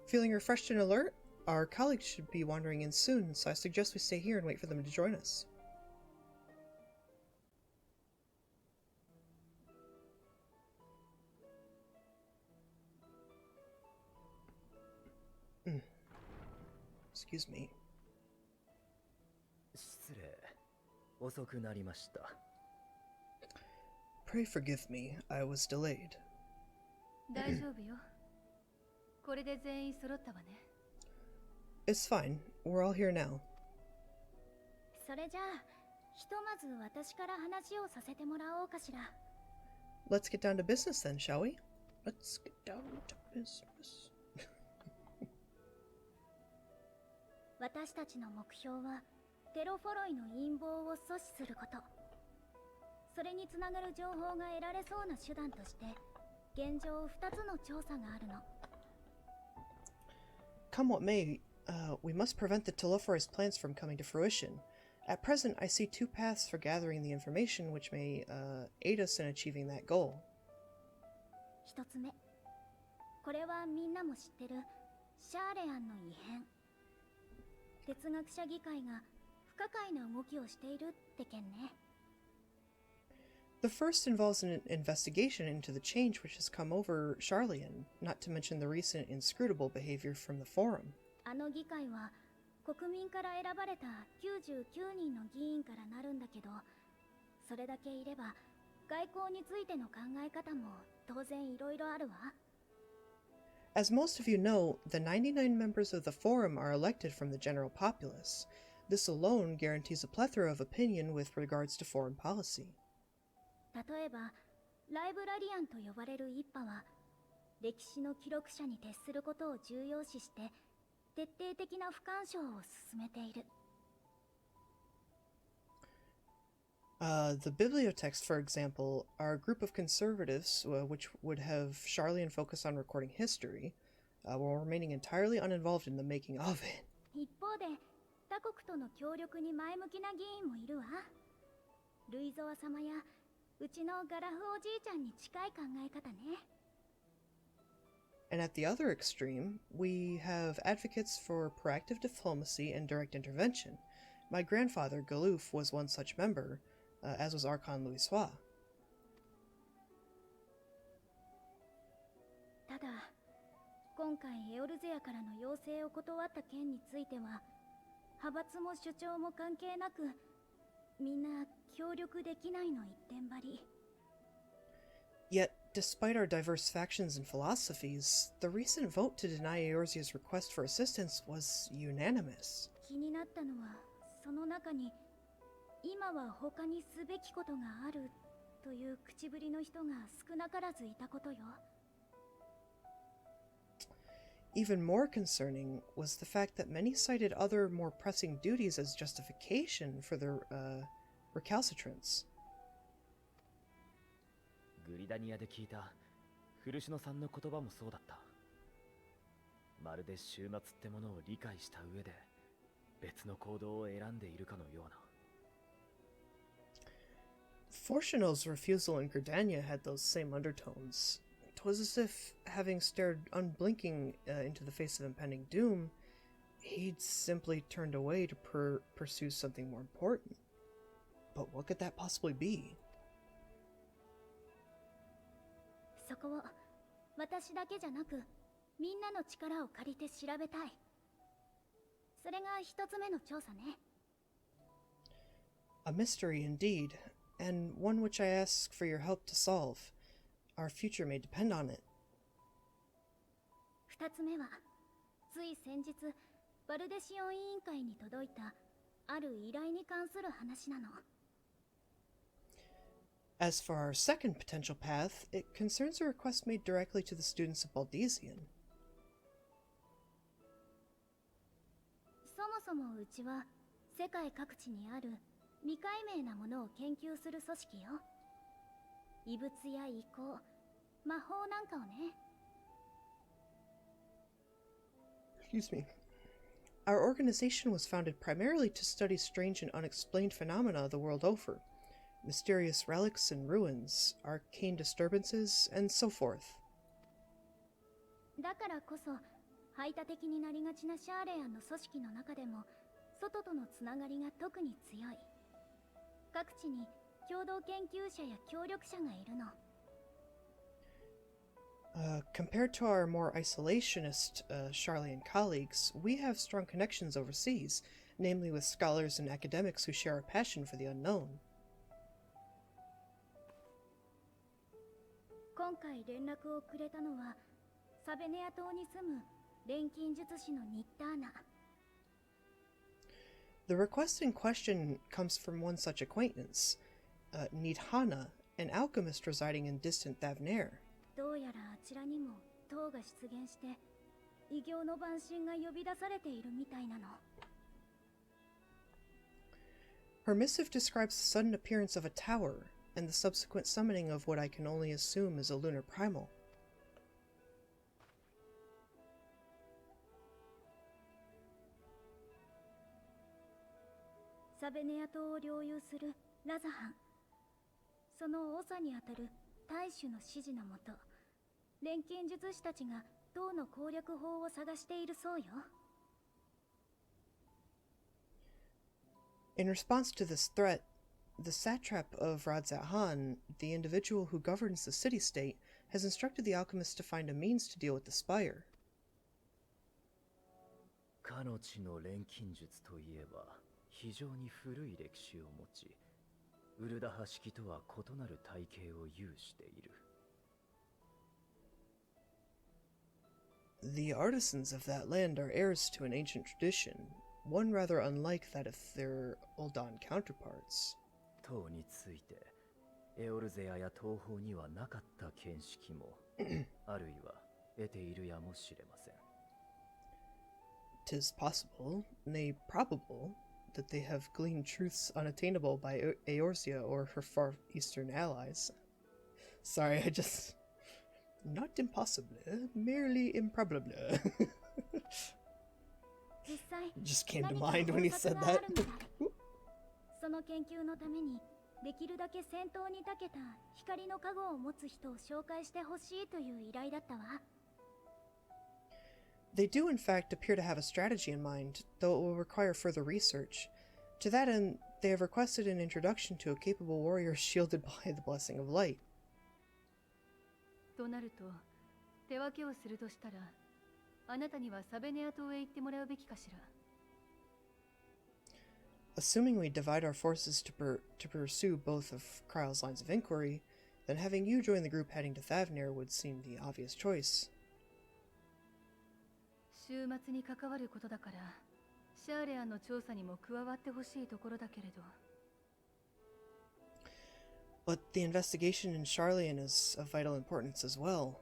Feeling refreshed and alert? Our colleagues should be wandering in soon, so I suggest we stay here and wait for them to join us. Excuse me. 失礼。遅くなりました。Pray forgive me, I was delayed. 大丈夫よ。これで全員揃ったわね。It's fine. We're all here now. それじゃあ、ひとまず私から話をさせてもらおうかしら。Let's get down to business then, shall we? Let's get down to business. 私たちの目標は、テロフォロイの陰謀を阻止すること。それにつながる情報が得られそうな手段として、現状2つの調査があるの。Come what may, we must prevent the Telophoros plans from coming to fruition. At present, I see two paths for gathering the information which may aid us in achieving that goal. 1つ目。これはみんなも知ってるシャーレアンの異変。哲学者議会が不可解な動きをしているって件ね。The first involves an investigation into the change which has come over Charlian, not to mention the recent inscrutable behavior from the Forum. あの議会は国民から選ばれた99人の議員からなるんだけど、それだけいれば外交についての考え方も当然いろいろあるわ。As most of you know, the 99 members of the Forum are elected from the general populace. This alone guarantees a plethora of opinion with regards to foreign policy. 例えば、ライブラリアンと呼ばれる一派は、歴史の記録者に徹することを重要視して、徹底的な不干渉を進めている。The bibliotext, for example, are a group of conservatives which would have Charlian focus on recording history, while remaining entirely uninvolved in the making of it. 一方で、他国との協力に前向きな議員もいるわ。ルイゾワ様や、うちのガラフおじいちゃんに近い考え方ね。And at the other extreme, we have advocates for proactive diplomacy and direct intervention. My grandfather, Galoof, was one such member, as was Archon Louisois. ただ、今回エオルゼアからの要請を断った件については、派閥も主張も関係なく、みんな協力できないの一点張り。Yet, despite our diverse factions and philosophies, the recent vote to deny Eorzea's request for assistance was unanimous. 気になったのは、その中に、今は他にすべきことがあるという口ぶりの人が少なからずいたことよ。Even more concerning was the fact that many cited other more pressing duties as justification for their recalcitrance. グリダニアで聞いた古篠さんの言葉もそうだった。まるで終末ってものを理解した上で別の行動を選んでいるかのような。Fortuno's refusal in Gridania had those same undertones. It was as if, having stared unblinking into the face of impending doom, he'd simply turned away to pursue something more important. But what could that possibly be? そこを私だけじゃなくみんなの力を借りて調べたい。それが一つ目の調査ね。A mystery indeed, and one which I ask for your help to solve. Our future may depend on it. 二つ目は、つい先日バルデシオン委員会に届いたある依頼に関する話なの。As for our second potential path, it concerns a request made directly to the students of Baldesian. そもそもうちは世界各地にある未解明なものを研究する組織よ。異物や異行、魔法なんかをね。Excuse me. Our organization was founded primarily to study strange and unexplained phenomena the world over. Mysterious relics and ruins, arcane disturbances, and so forth. だからこそ排他的になりがちなシャーレアンの組織の中でも外とのつながりが特に強い。各地に共同研究者や協力者がいるの。Compared to our more isolationist Charlian colleagues, we have strong connections overseas, namely with scholars and academics who share a passion for the unknown. 今回連絡をくれたのはサベネア島に住む錬金術師のニッターナ。 The request in question comes from one such acquaintance, Nidhana, an alchemist residing in distant Thavnair. どうやらあちらにも塔が出現して異形の万神が呼び出されているみたいなの。 Her missive describes the sudden appearance of a tower and the subsequent summoning of what I can only assume is a lunar primal. サベネア島を領有するラザハン、その長にあたる大主の指示のもと、錬金術師たちが塔の攻略法を探しているそうよ。 In response to this threat, the satrap of Radzahan, the individual who governs the city-state, has instructed the alchemists to find a means to deal with the spire. 彼の錬金術といえば非常に古い歴史を持ち、ウルダハ式とは異なる体系を有している。The artisans of that land are heirs to an ancient tradition, one rather unlike that of their Uldan counterparts. 塔について、エオルゼアや東方にはなかった見識も、あるいは得ているやもしれません。'Tis possible, nay probable, that they have gleaned truths unattainable by Eorzea or her far eastern allies. Sorry, I just... Not impossible, merely improbable. 実際 Just came to mind when he said that. その研究のためにできるだけ戦闘に長けた光の加護を持つ人を紹介してほしいという依頼だったわ。 They do in fact appear to have a strategy in mind, though it will require further research. To that end, they have requested an introduction to a capable warrior shielded by the blessing of light. となると、手分けをするとしたら、あなたにはサベネア島へ行ってもらうべきかしら。Assuming we divide our forces to pursue both of Kryle's lines of inquiry, then having you join the group heading to Thavnair would seem the obvious choice. 週末に関わることだから、シャーレアンの調査にも加わってほしいところだけれど。But the investigation in Sharlayan is of vital importance as well.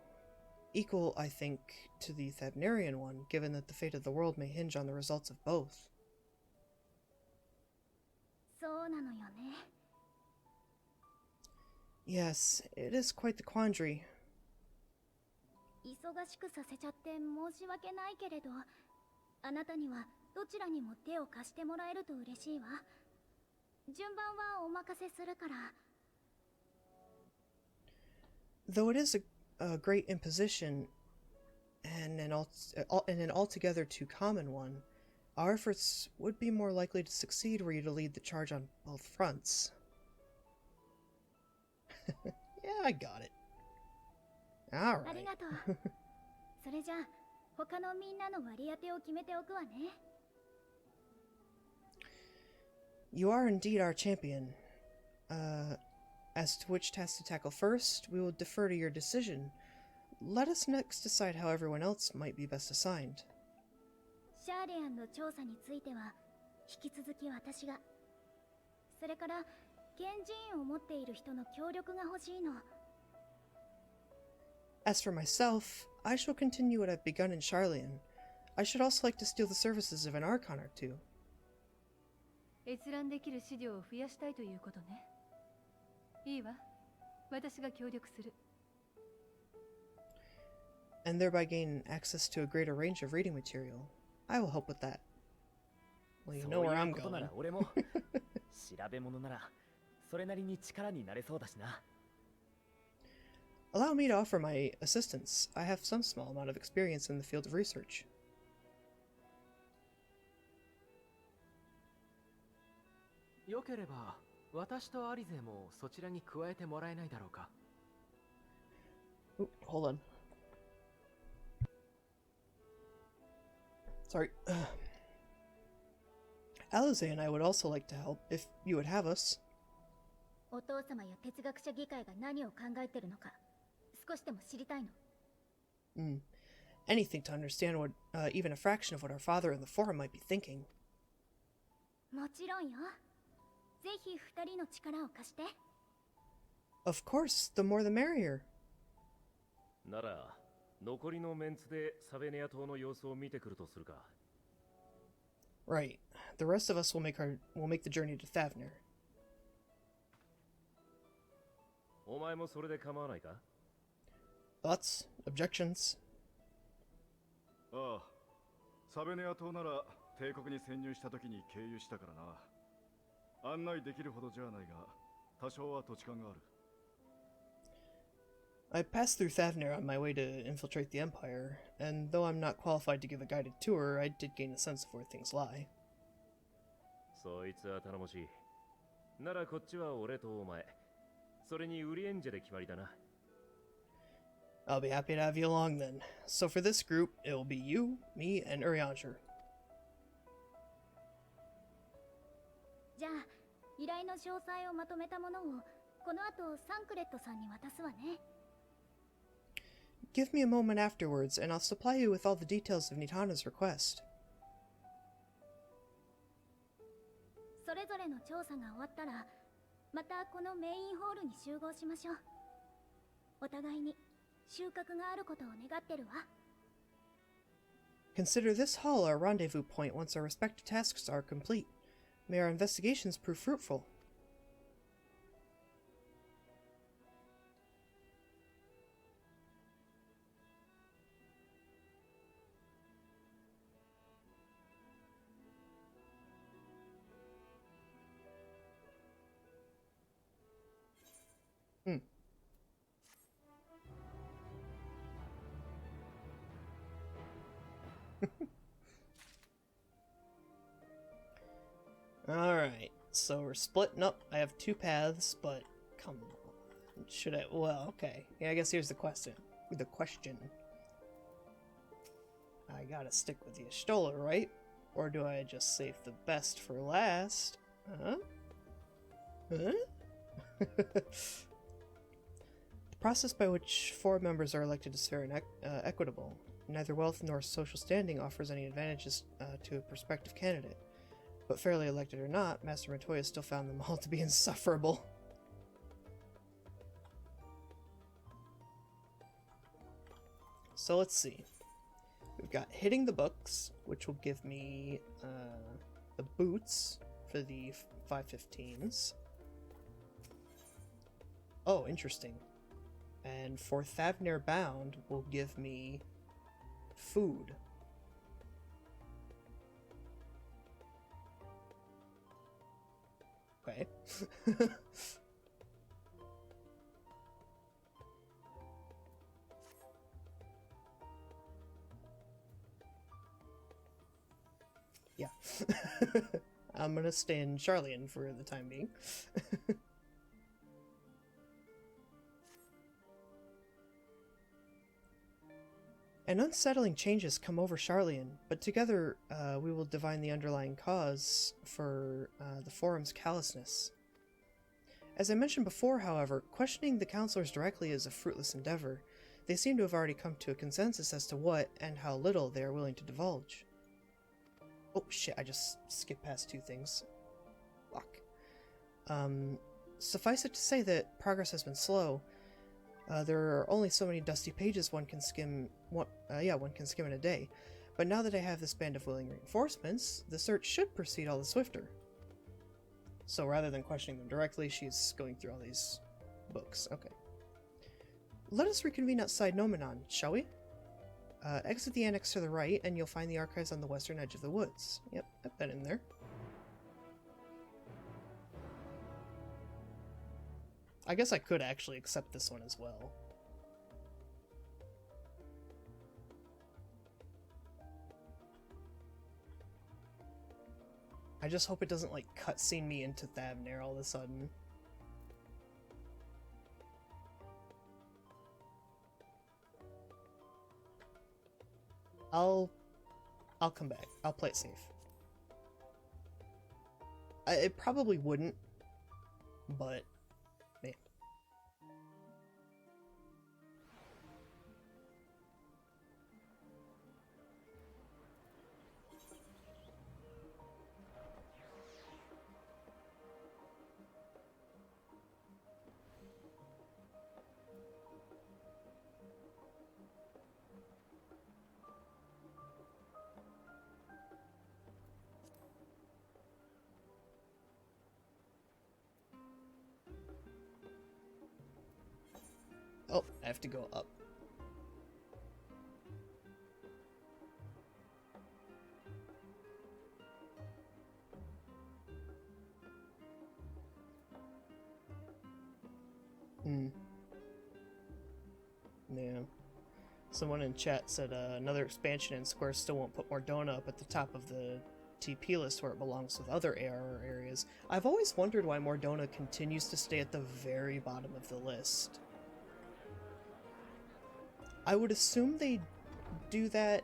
Equal, I think, to the Thavnarian one, given that the fate of the world may hinge on the results of both. そうなのよね。 Yes, it is quite the quandary. 忙しくさせちゃって申し訳ないけれど、あなたにはどちらにも手を貸してもらえると嬉しいわ。順番はお任せするから。 Though it is a great imposition, and an altogether too common one, our efforts would be more likely to succeed were you to lead the charge on both fronts. Yeah, I got it. あ Alright. りがとう。それじゃあ、他のみんなの割り当てを決めておくわね。 You are indeed our champion. As to which task to tackle first, we will defer to your decision. Let us next decide how everyone else might be best assigned. シャーレアンの調査については引き続き私が。それから賢人を持っている人の協力が欲しいの。 As for myself, I shall continue what I've begun in Sharlayan. I should also like to steal the services of an Archon or two. 閲覧できる資料を増やしたいということね。いいわ。私が協力する。And thereby gain access to a greater range of reading material. I will help with that. Well, you know where I'm そういうことな going. ら俺も調べ物ならそれなりに力になれそうだしな。Allow me to offer my assistance. I have some small amount of experience in the field of research. よければ私とアリゼもそちらに加えてもらえないだろうか。 Ooh, hold on. Sorry. Alize and I would also like to help if you would have us. お父様や哲学者議会が何を考えてるのか少しでも知りたいの。 Anything to understand what, even a fraction of what our father in the forum might be thinking. もちろんよ。ぜひ二人の力を貸して。 Of course, the more the merrier. なら残りのメンツでサベネア島の様子を見てくるとするか。 Right. The rest of us will make the journey to Thavner. お前もそれで構わないか？ Thoughts? Objections? ああ、サベネア島なら帝国に潜入した時に経由したからな。案内できるほどじゃないが、多少は土地勘がある。 I passed through Thavner on my way to infiltrate the Empire, and though I'm not qualified to give a guided tour, I did gain a sense of where things lie. そいつは頼もしい。ならこっちは俺とお前。それにウリエンジェで決まりだな。 I'll be happy to have you along then. So for this group, it will be you, me, and Urianger. じゃあ依頼の詳細をまとめたものをこの後サンクレットさんに渡すわね。 Give me a moment afterwards, and I'll supply you with all the details of Nitana's request. それぞれの調査が終わったらまたこのメインホールに集合しましょう。お互いに収穫があることを願ってるわ。 Consider this hall our rendezvous point once our respective tasks are complete. May our investigations prove fruitful. Alright, so we're splitting up. I have two paths, but come on. Should I? Well, okay. Yeah, I guess here's the question. I gotta stick with the Ashtola, right? Or do I just save the best for last? Huh? Huh? The process by which four members are elected is fair and equitable. Neither wealth nor social standing offers any advantages to a prospective candidate. But fairly elected or not, Master Matoya still found them all to be insufferable. So let's see. We've got hitting the books, which will give me the boots for the 515s. Oh, interesting. And for Thavner Bound will give me food. Okay. Yeah. I'm gonna stay in Charlian for the time being. An unsettling change has come over Charlian, but together we will divine the underlying cause for the forum's callousness. As I mentioned before, however, questioning the counselors directly is a fruitless endeavor. They seem to have already come to a consensus as to what and how little they are willing to divulge. Oh shit, I just skipped past two things. Fuck. Suffice it to say that progress has been slow. There are only so many dusty pages one can skim in a day. But now that I have this band of willing reinforcements, the search should proceed all the swifter. So rather than questioning them directly, she's going through all these books. Okay. Let us reconvene outside Nomenon, shall we? Exit the annex to the right, and you'll find the archives on the western edge of the woods. Yep, I've been in there. I guess I could actually accept this one as well. I just hope it doesn't, like, cutscene me into Thavner all of a sudden. I'll come back. I'll play it safe. It probably wouldn't, but... Oh, I have to go up. Yeah. Someone in chat said another expansion in Square still won't put Mordona up at the top of the TP list where it belongs with other ARR areas. I've always wondered why Mordona continues to stay at the very bottom of the list. I would assume they do that.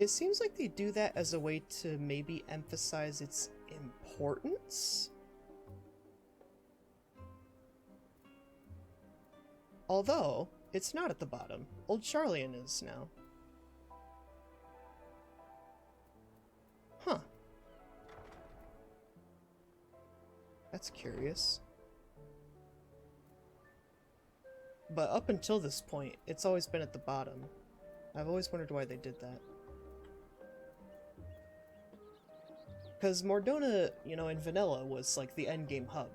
It seems like they do that as a way to maybe emphasize its importance. Although, it's not at the bottom. Old Charlian is now. Huh. That's curious. But up until this point, it's always been at the bottom. I've always wondered why they did that. Because Mordona, you know, in vanilla was like the endgame hub.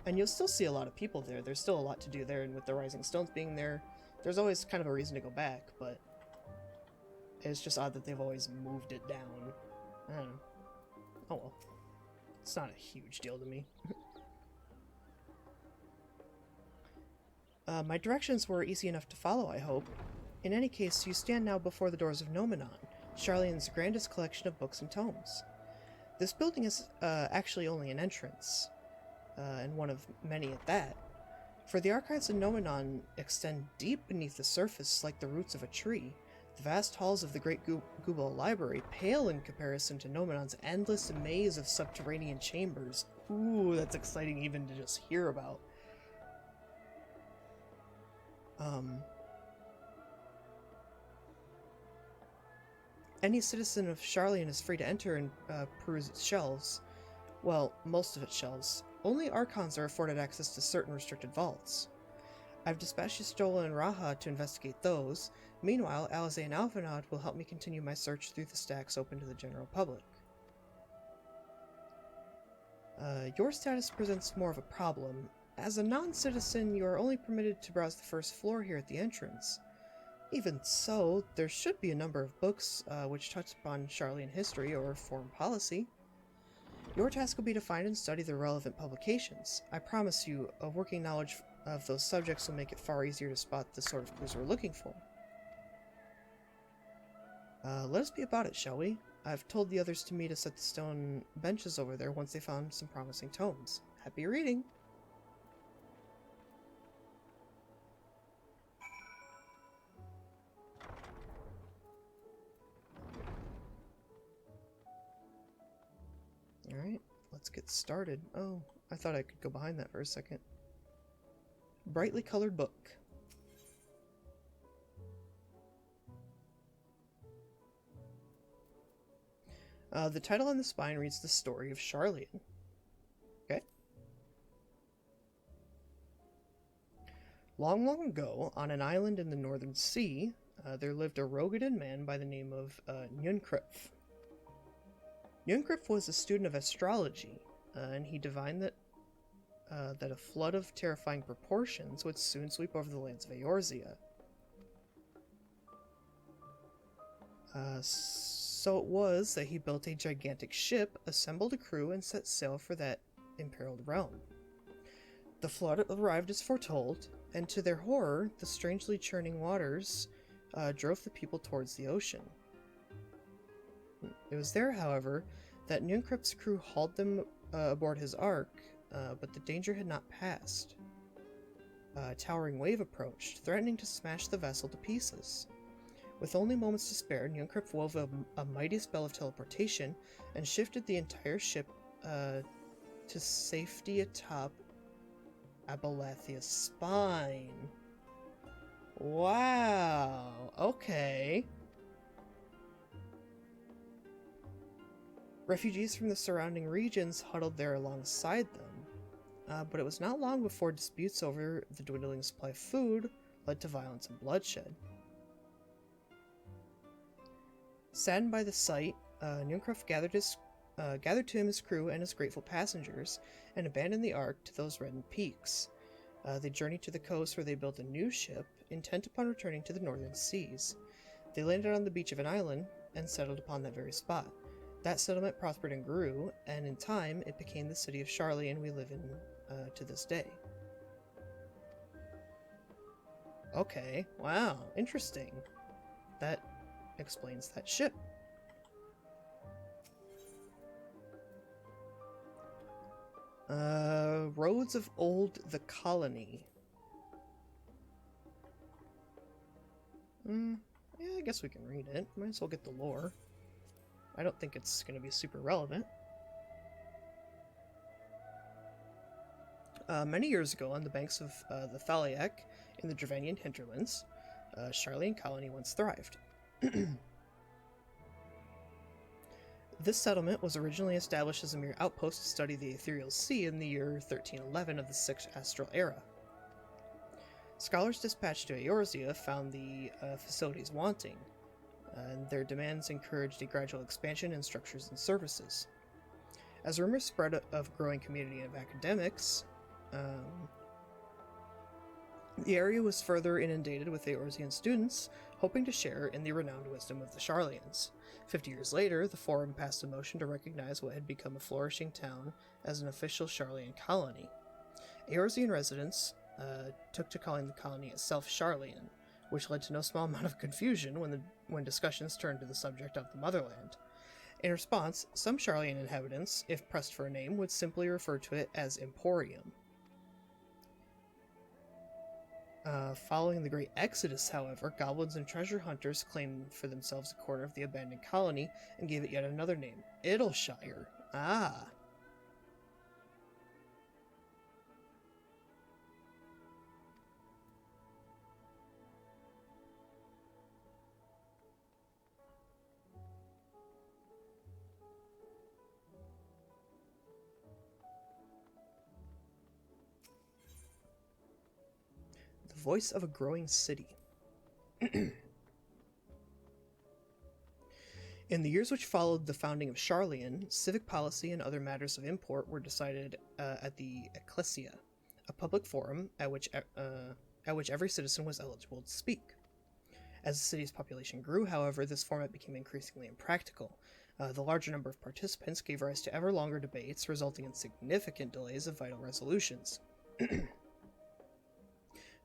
And you'll still see a lot of people there. There's still a lot to do there, and with the Rising Stones being there, there's always kind of a reason to go back, but it's just odd that they've always moved it down. I don't know. Oh well. It's not a huge deal to me. My directions were easy enough to follow, I hope. In any case, you stand now before the doors of Nomenon, Charlian's grandest collection of books and tomes. This building is actually only an entrance. And one of many at that, for the archives of Nomenon extend deep beneath the surface like the roots of a tree. The vast halls of the Great Gubal Library pale in comparison to Nomenon's endless maze of subterranean chambers. Ooh, that's exciting even to just hear about. Any citizen of Charlian is free to enter and peruse its shelves. Well, most of its shelves. Only Archons are afforded access to certain restricted vaults. I've dispatched Stola and Raha to investigate those. Meanwhile, Alize and Alphinaud will help me continue my search through the stacks open to the general public. Your status presents more of a problem. As a non-citizen, you are only permitted to browse the first floor here at the entrance. Even so, there should be a number of books which touch upon Charlian history or foreign policy. Your task will be to find and study the relevant publications. I promise you, a working knowledge of those subjects will make it far easier to spot the sort of clues we're looking for. Let us be about it, shall we? I've told the others to meet us at the stone benches over there once they found some promising tomes. Happy reading! Alright, let's get started. Oh, I thought I could go behind that for a second. Brightly colored book. The title on the spine reads The Story of Charlian. Okay. Long, long ago, on an island in the northern sea, there lived a Rogadin man by the name of Nyunkrif. Nyunkrif was a student of astrology, and he divined that a flood of terrifying proportions would soon sweep over the lands of Eorzea. So it was that he built a gigantic ship, assembled a crew, and set sail for that imperiled realm. The flood arrived as foretold, and to their horror, the strangely churning waters drove the people towards the ocean. It was there, however, that Nunkrip's crew hauled them aboard his ark, but the danger had not passed. A towering wave approached, threatening to smash the vessel to pieces. With only moments to spare, Nunkrip wove a mighty spell of teleportation and shifted the entire ship to safety atop Abalathia's spine. Wow, okay. Refugees from the surrounding regions huddled there alongside them, but it was not long before disputes over the dwindling supply of food led to violence and bloodshed. Saddened by the sight, Nunkrif gathered his gathered to him his crew and his grateful passengers, and abandoned the Ark to those reddened peaks. They journeyed to the coast where they built a new ship, intent upon returning to the northern seas. They landed on the beach of an island and settled upon that very spot. That settlement prospered and grew, and in time it became the city of Sharlayan we live in to this day. Okay, wow, interesting. That explains that ship. Roads of Old the Colony. Yeah, I guess we can read it. Might as well get the lore. I don't think it's going to be super relevant. Many years ago, on the banks of the Thaliak in the Dravanian hinterlands, Sharlayan colony once thrived. This settlement was originally established as a mere outpost to study the Ethereal Sea in the year 1311 of the 6th Astral Era. Scholars dispatched to Eorzea found the facilities wanting, and their demands encouraged a gradual expansion in structures and services. As rumors spread of growing community of academics, the area was further inundated with Eorzean students, hoping to share in the renowned wisdom of the Sharlayans. 50 years later, the Forum passed a motion to recognize what had become a flourishing town as an official Sharlayan colony. Eorzean residents took to calling the colony itself Sharlayan, which led to no small amount of confusion when discussions turned to the subject of the motherland. In response, some Sharlayan inhabitants, if pressed for a name, would simply refer to it as Emporium. Following the Great Exodus, however, goblins and treasure hunters claimed for themselves a corner of the abandoned colony and gave it yet another name, Idleshire. Ah. Voice of a growing city. In the years which followed the founding of Sharlayan, civic policy and other matters of import were decided at the Ecclesia, a public forum at which every citizen was eligible to speak. As the city's population grew, however, this format became increasingly impractical. The larger number of participants gave rise to ever longer debates, resulting in significant delays of vital resolutions.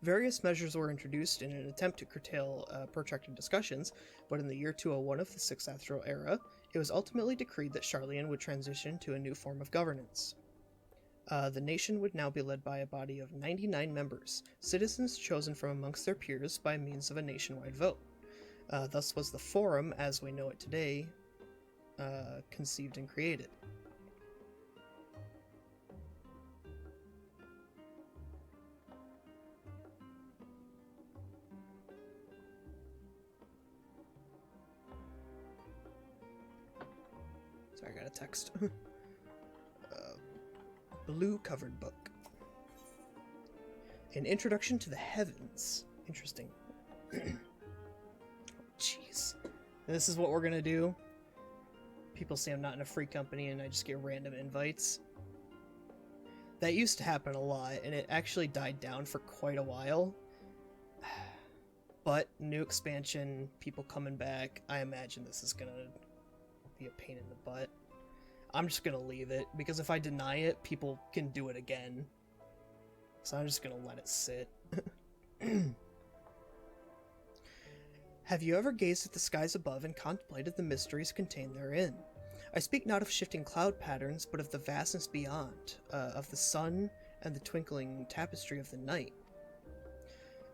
Various measures were introduced in an attempt to curtail protracted discussions, but in the year 201 of the 6th Astral Era, it was ultimately decreed that Sharlayan would transition to a new form of governance. The nation would now be led by a body of 99 members, citizens chosen from amongst their peers by means of a nationwide vote. Thus was the Forum, as we know it today, conceived and created. Sorry, I got a text. Blue covered book. An Introduction to the Heavens. Interesting. Jeez. This is what we're gonna do. People say I'm not in a free company and I just get random invites. That used to happen a lot, and it actually died down for quite a while. But new expansion, people coming back, I imagine this is gonna be a pain in the butt. I'm just gonna leave it, because if I deny it, people can do it again. So I'm just gonna let it sit. Have you ever gazed at the skies above and contemplated the mysteries contained therein? I speak not of shifting cloud patterns, but of the vastness beyond, of the sun and the twinkling tapestry of the night.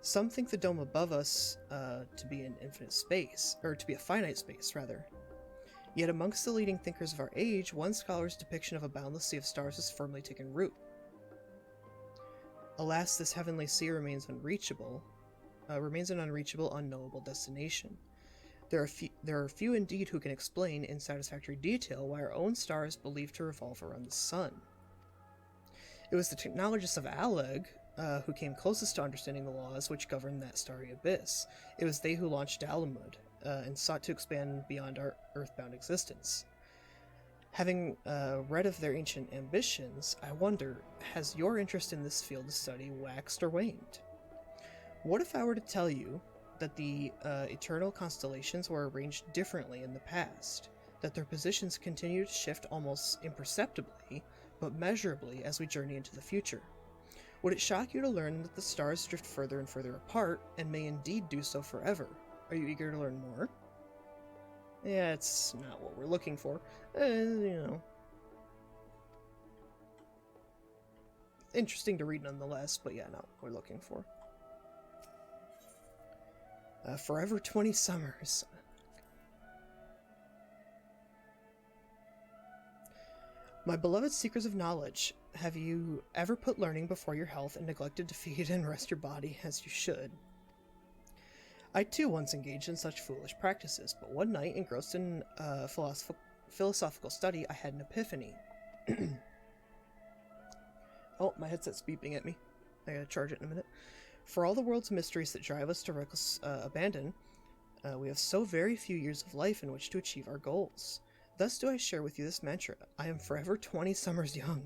Some think the dome above us to be an infinite space, or to be a finite space, rather. Yet amongst the leading thinkers of our age, one scholar's depiction of a boundless sea of stars has firmly taken root. Alas, this heavenly sea remains an unreachable, unknowable destination. There are few indeed who can explain in satisfactory detail why our own star is believed to revolve around the sun. It was the technologists of Aleg who came closest to understanding the laws which govern that starry abyss. It was they who launched Alamud, and sought to expand beyond our earthbound existence. Having read of their ancient ambitions, I wonder, has your interest in this field of study waxed or waned? What if I were to tell you that the eternal constellations were arranged differently in the past, that their positions continue to shift almost imperceptibly, but measurably as we journey into the future? Would it shock you to learn that the stars drift further and further apart, and may indeed do so forever? Are you eager to learn more? Yeah, it's not what we're looking for. Interesting to read nonetheless, but yeah, not what we're looking for. Forever 20 summers. My beloved seekers of knowledge, have you ever put learning before your health and neglected to feed and rest your body as you should? I too once engaged in such foolish practices, but one night, engrossed in philosophical study, I had an epiphany. Oh, my headset's beeping at me. I gotta charge it in a minute. For all the world's mysteries that drive us to reckless abandon, we have so very few years of life in which to achieve our goals. Thus do I share with you this mantra: I am forever 20 summers young.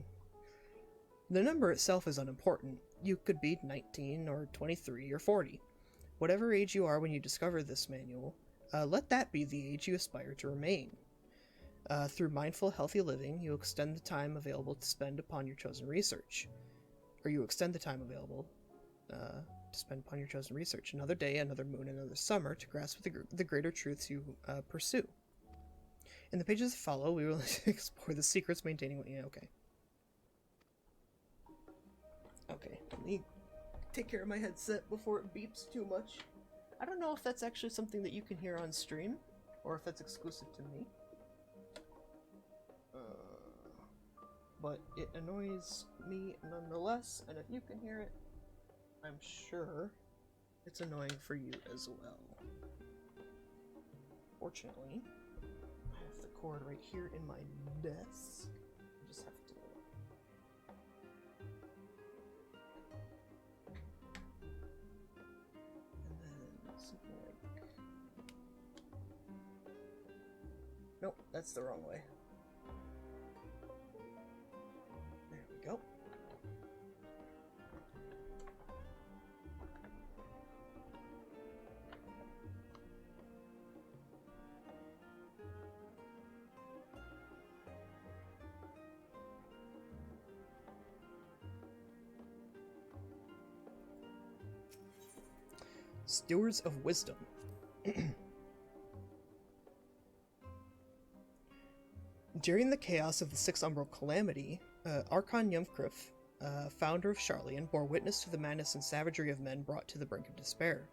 The number itself is unimportant. You could be 19 or 23 or 40. Whatever age you are when you discover this manual, let that be the age you aspire to remain. Through mindful, healthy living, you extend the time available to spend upon your chosen research. Or you extend the time available to spend upon your chosen research. Another day, another moon, another summer to grasp the greater truths you pursue. In the pages that follow, we will explore the secrets maintaining... Yeah, okay. Okay, let me take care of my headset before it beeps too much. I don't know if that's actually something that you can hear on stream, or if that's exclusive to me. But it annoys me nonetheless, and if you can hear it, I'm sure it's annoying for you as well. Fortunately, I have the cord right here in my desk. I just have to... And then something like... Nope, that's the wrong way. There we go. Stewards of Wisdom. During the chaos of the Sixth Umbral Calamity, Archon Yumfkrif, founder of Sharlayan, bore witness to the madness and savagery of men brought to the brink of despair.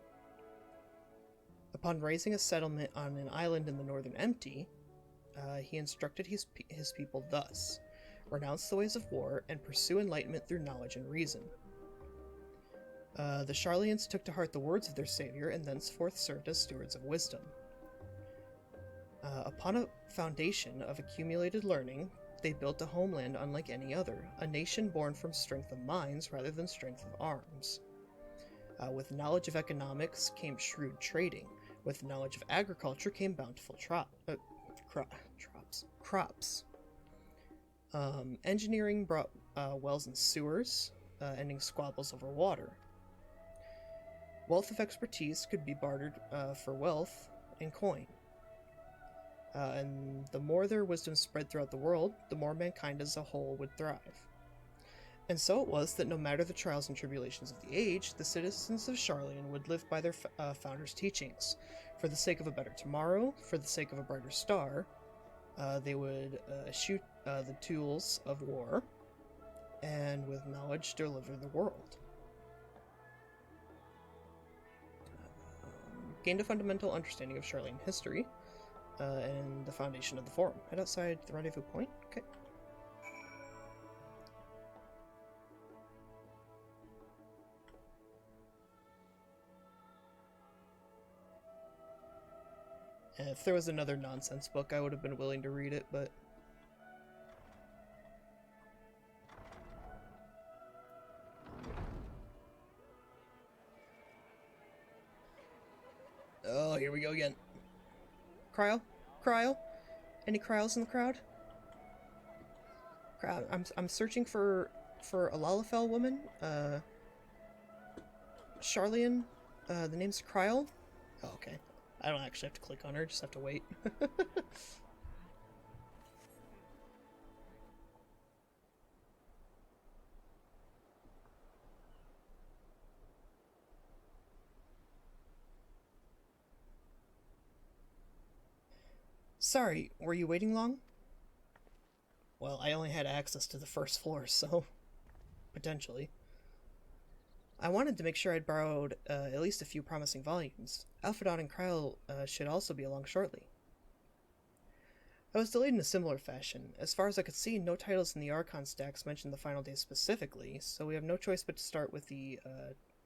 Upon raising a settlement on an island in the Northern Empty, he instructed his people thus: renounce the ways of war and pursue enlightenment through knowledge and reason. The Sharlayans took to heart the words of their savior and thenceforth served as stewards of wisdom. Upon a foundation of accumulated learning, they built a homeland unlike any other, a nation born from strength of minds rather than strength of arms. With knowledge of economics came shrewd trading. With knowledge of agriculture came bountiful crops. Engineering brought wells and sewers, ending squabbles over water. Wealth of expertise could be bartered for wealth and coin. And the more their wisdom spread throughout the world, the more mankind as a whole would thrive. And so it was that no matter the trials and tribulations of the age, the citizens of Sharlayan would live by their founders' teachings. For the sake of a better tomorrow, for the sake of a brighter star, they would eschew the tools of war, and with knowledge deliver the world. Gained a fundamental understanding of Sharlayan history, and the foundation of the forum. Head outside the rendezvous point. Okay. And if there was another nonsense book, I would have been willing to read it, but... Oh, here we go again. Cryo? Cryo? Any cryos in the crowd? Crap, I'm searching for a Lalafell woman. Charlian. The name's Kryl. Oh, okay. I don't actually have to click on her, just have to wait. Sorry, were you waiting long? Well, I only had access to the first floor, so potentially. I wanted to make sure I'd borrowed at least a few promising volumes. Alphadon and Kryl should also be along shortly. I was delayed in a similar fashion. As far as I could see, no titles in the Archon stacks mentioned the final day specifically, so we have no choice but to start with the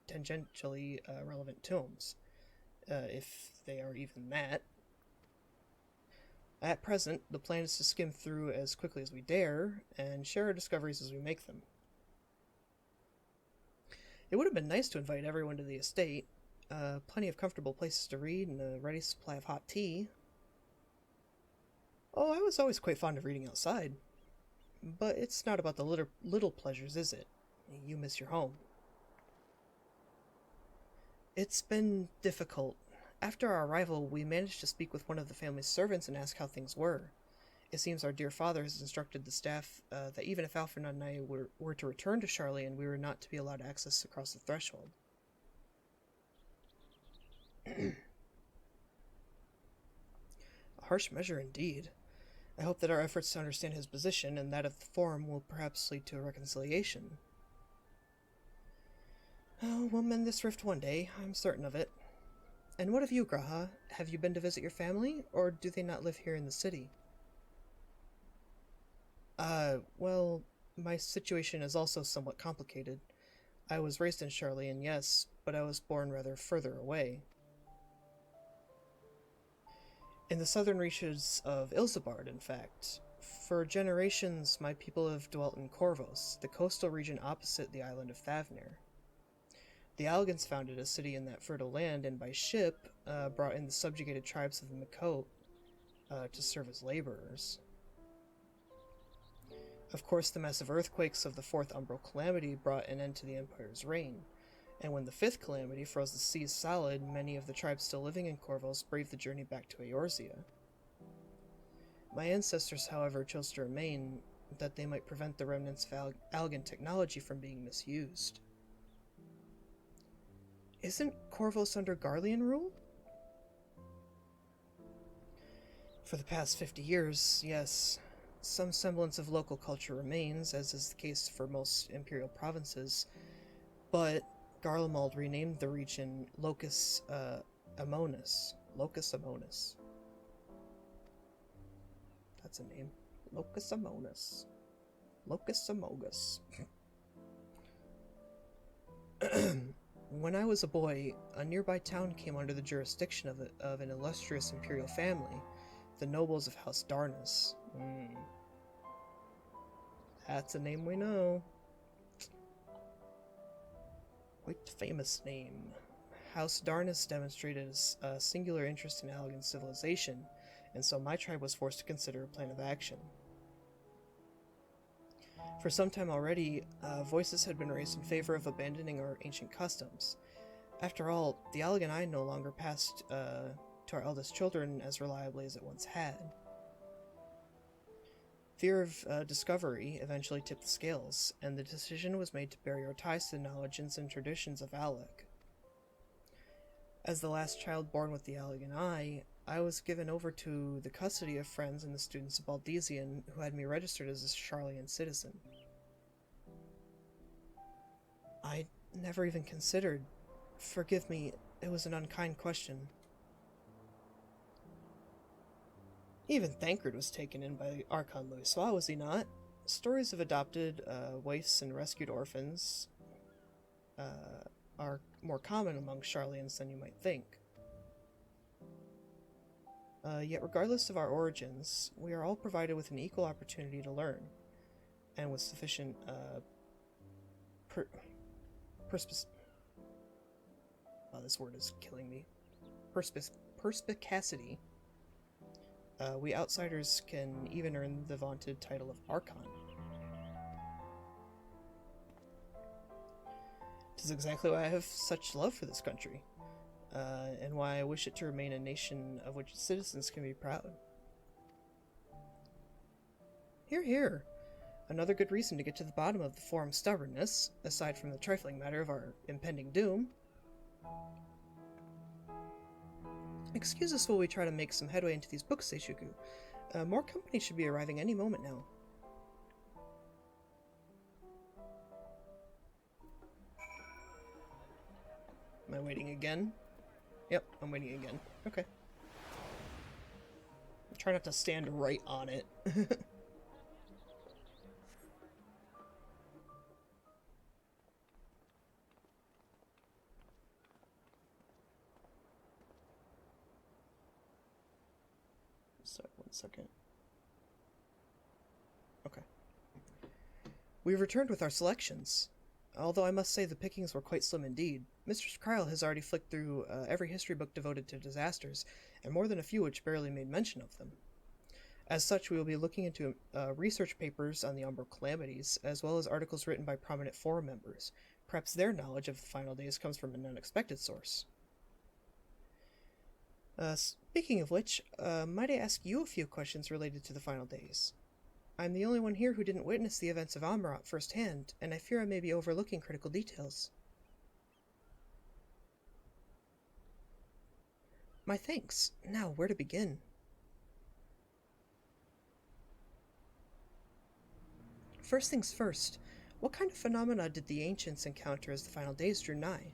tangentially relevant tomes, if they are even that. At present, the plan is to skim through as quickly as we dare, and share our discoveries as we make them. It would have been nice to invite everyone to the estate. Plenty of comfortable places to read and a ready supply of hot tea. Oh, I was always quite fond of reading outside. But it's not about the little pleasures, is it? You miss your home. It's been difficult. After our arrival, we managed to speak with one of the family's servants and ask how things were. It seems our dear father has instructed the staff that even if Alfred and I were to return to Charlian, we were not to be allowed access across the threshold. A harsh measure indeed. I hope that our efforts to understand his position and that of the Forum will perhaps lead to a reconciliation. Oh, we'll mend this rift one day, I'm certain of it. And what of you, Graha? Have you been to visit your family, or do they not live here in the city? Well, my situation is also somewhat complicated. I was raised in Charlian, yes, but I was born rather further away. In the southern reaches of Ilsabard, in fact. For generations, my people have dwelt in Corvos, the coastal region opposite the island of Thavnir. The Algans founded a city in that fertile land, and by ship, brought in the subjugated tribes of the Makot to serve as laborers. Of course, the massive earthquakes of the Fourth Umbral Calamity brought an end to the Empire's reign, and when the Fifth Calamity froze the seas solid, many of the tribes still living in Corvos braved the journey back to Eorzea. My ancestors, however, chose to remain, that they might prevent the remnants of Algan technology from being misused. Isn't Corvos under Garlean rule? For the past 50 years, yes. Some semblance of local culture remains, as is the case for most imperial provinces, but Garlemald renamed the region Locus Amonis. Locus Amonis. That's a name. Locus Amonis. Locus Amogus. When I was a boy, a nearby town came under the jurisdiction of an illustrious imperial family, the nobles of House Darnus. That's a name we know. Quite famous name. House Darnus demonstrated a singular interest in Algan civilization, and so my tribe was forced to consider a plan of action. For some time already, voices had been raised in favor of abandoning our ancient customs. After all, the Algan no longer passed to our eldest children as reliably as it once had. Fear of discovery eventually tipped the scales, and the decision was made to bury our ties to the knowledge and traditions of Alec. As the last child born with the Algan I was given over to the custody of friends and the students of Baldesian who had me registered as a Charlian citizen. I never even considered. Forgive me, it was an unkind question. Even Thancred was taken in by Archon Louisoix, was he not? Stories of adopted waifs and rescued orphans are more common among Charlians than you might think. Yet regardless of our origins, we are all provided with an equal opportunity to learn, and with sufficient this word is killing me. Perspicacity. We outsiders can even earn the vaunted title of Archon. It is exactly why I have such love for this country, and why I wish it to remain a nation of which its citizens can be proud. Hear, hear. Another good reason to get to the bottom of the forum's stubbornness, aside from the trifling matter of our impending doom. Excuse us while we try to make some headway into these books, Seishuku. More company should be arriving any moment now. Am I waiting again? Yep, I'm waiting again. Okay. Try not to stand right on it. Sorry, 1 second. Okay. We've returned with our selections. Although I must say the pickings were quite slim indeed. Mistress Kryle has already flicked through every history book devoted to disasters, and more than a few which barely made mention of them. As such, we will be looking into research papers on the Umbral calamities, as well as articles written by prominent forum members. Perhaps their knowledge of the final days comes from an unexpected source. Speaking of which, might I ask you a few questions related to the final days? I'm the only one here who didn't witness the events of Amarat firsthand, and I fear I may be overlooking critical details. My thanks. Now, where to begin? First things first, what kind of phenomena did the ancients encounter as the final days drew nigh?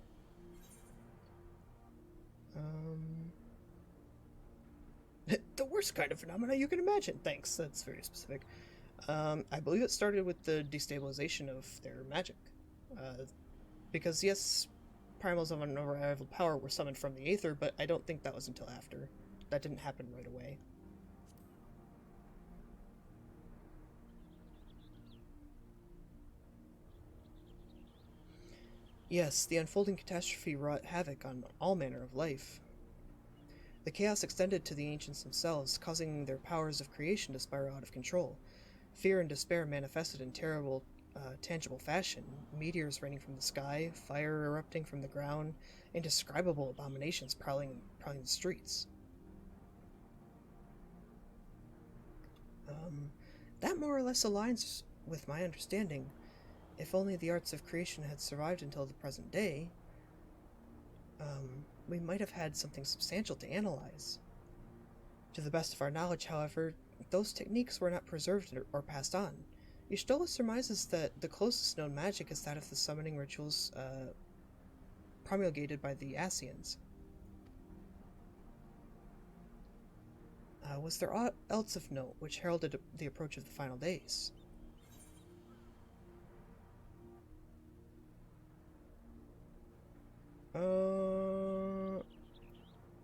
The worst kind of phenomena you can imagine. Thanks, that's very specific. I believe it started with the destabilization of their magic. Because yes, primals of unrivaled power were summoned from the Aether, but I don't think that was until after. That didn't happen right away. Yes, the unfolding catastrophe wrought havoc on all manner of life. The chaos extended to the ancients themselves, causing their powers of creation to spiral out of control. Fear and despair manifested in terrible, tangible fashion, meteors raining from the sky, fire erupting from the ground, indescribable abominations prowling the streets. That more or less aligns with my understanding. If only the arts of creation had survived until the present day, we might have had something substantial to analyze. To the best of our knowledge, however, those techniques were not preserved or passed on. Y'shtola surmises that the closest known magic is that of the summoning rituals promulgated by the Asians. Was there aught else of note which heralded the approach of the final days?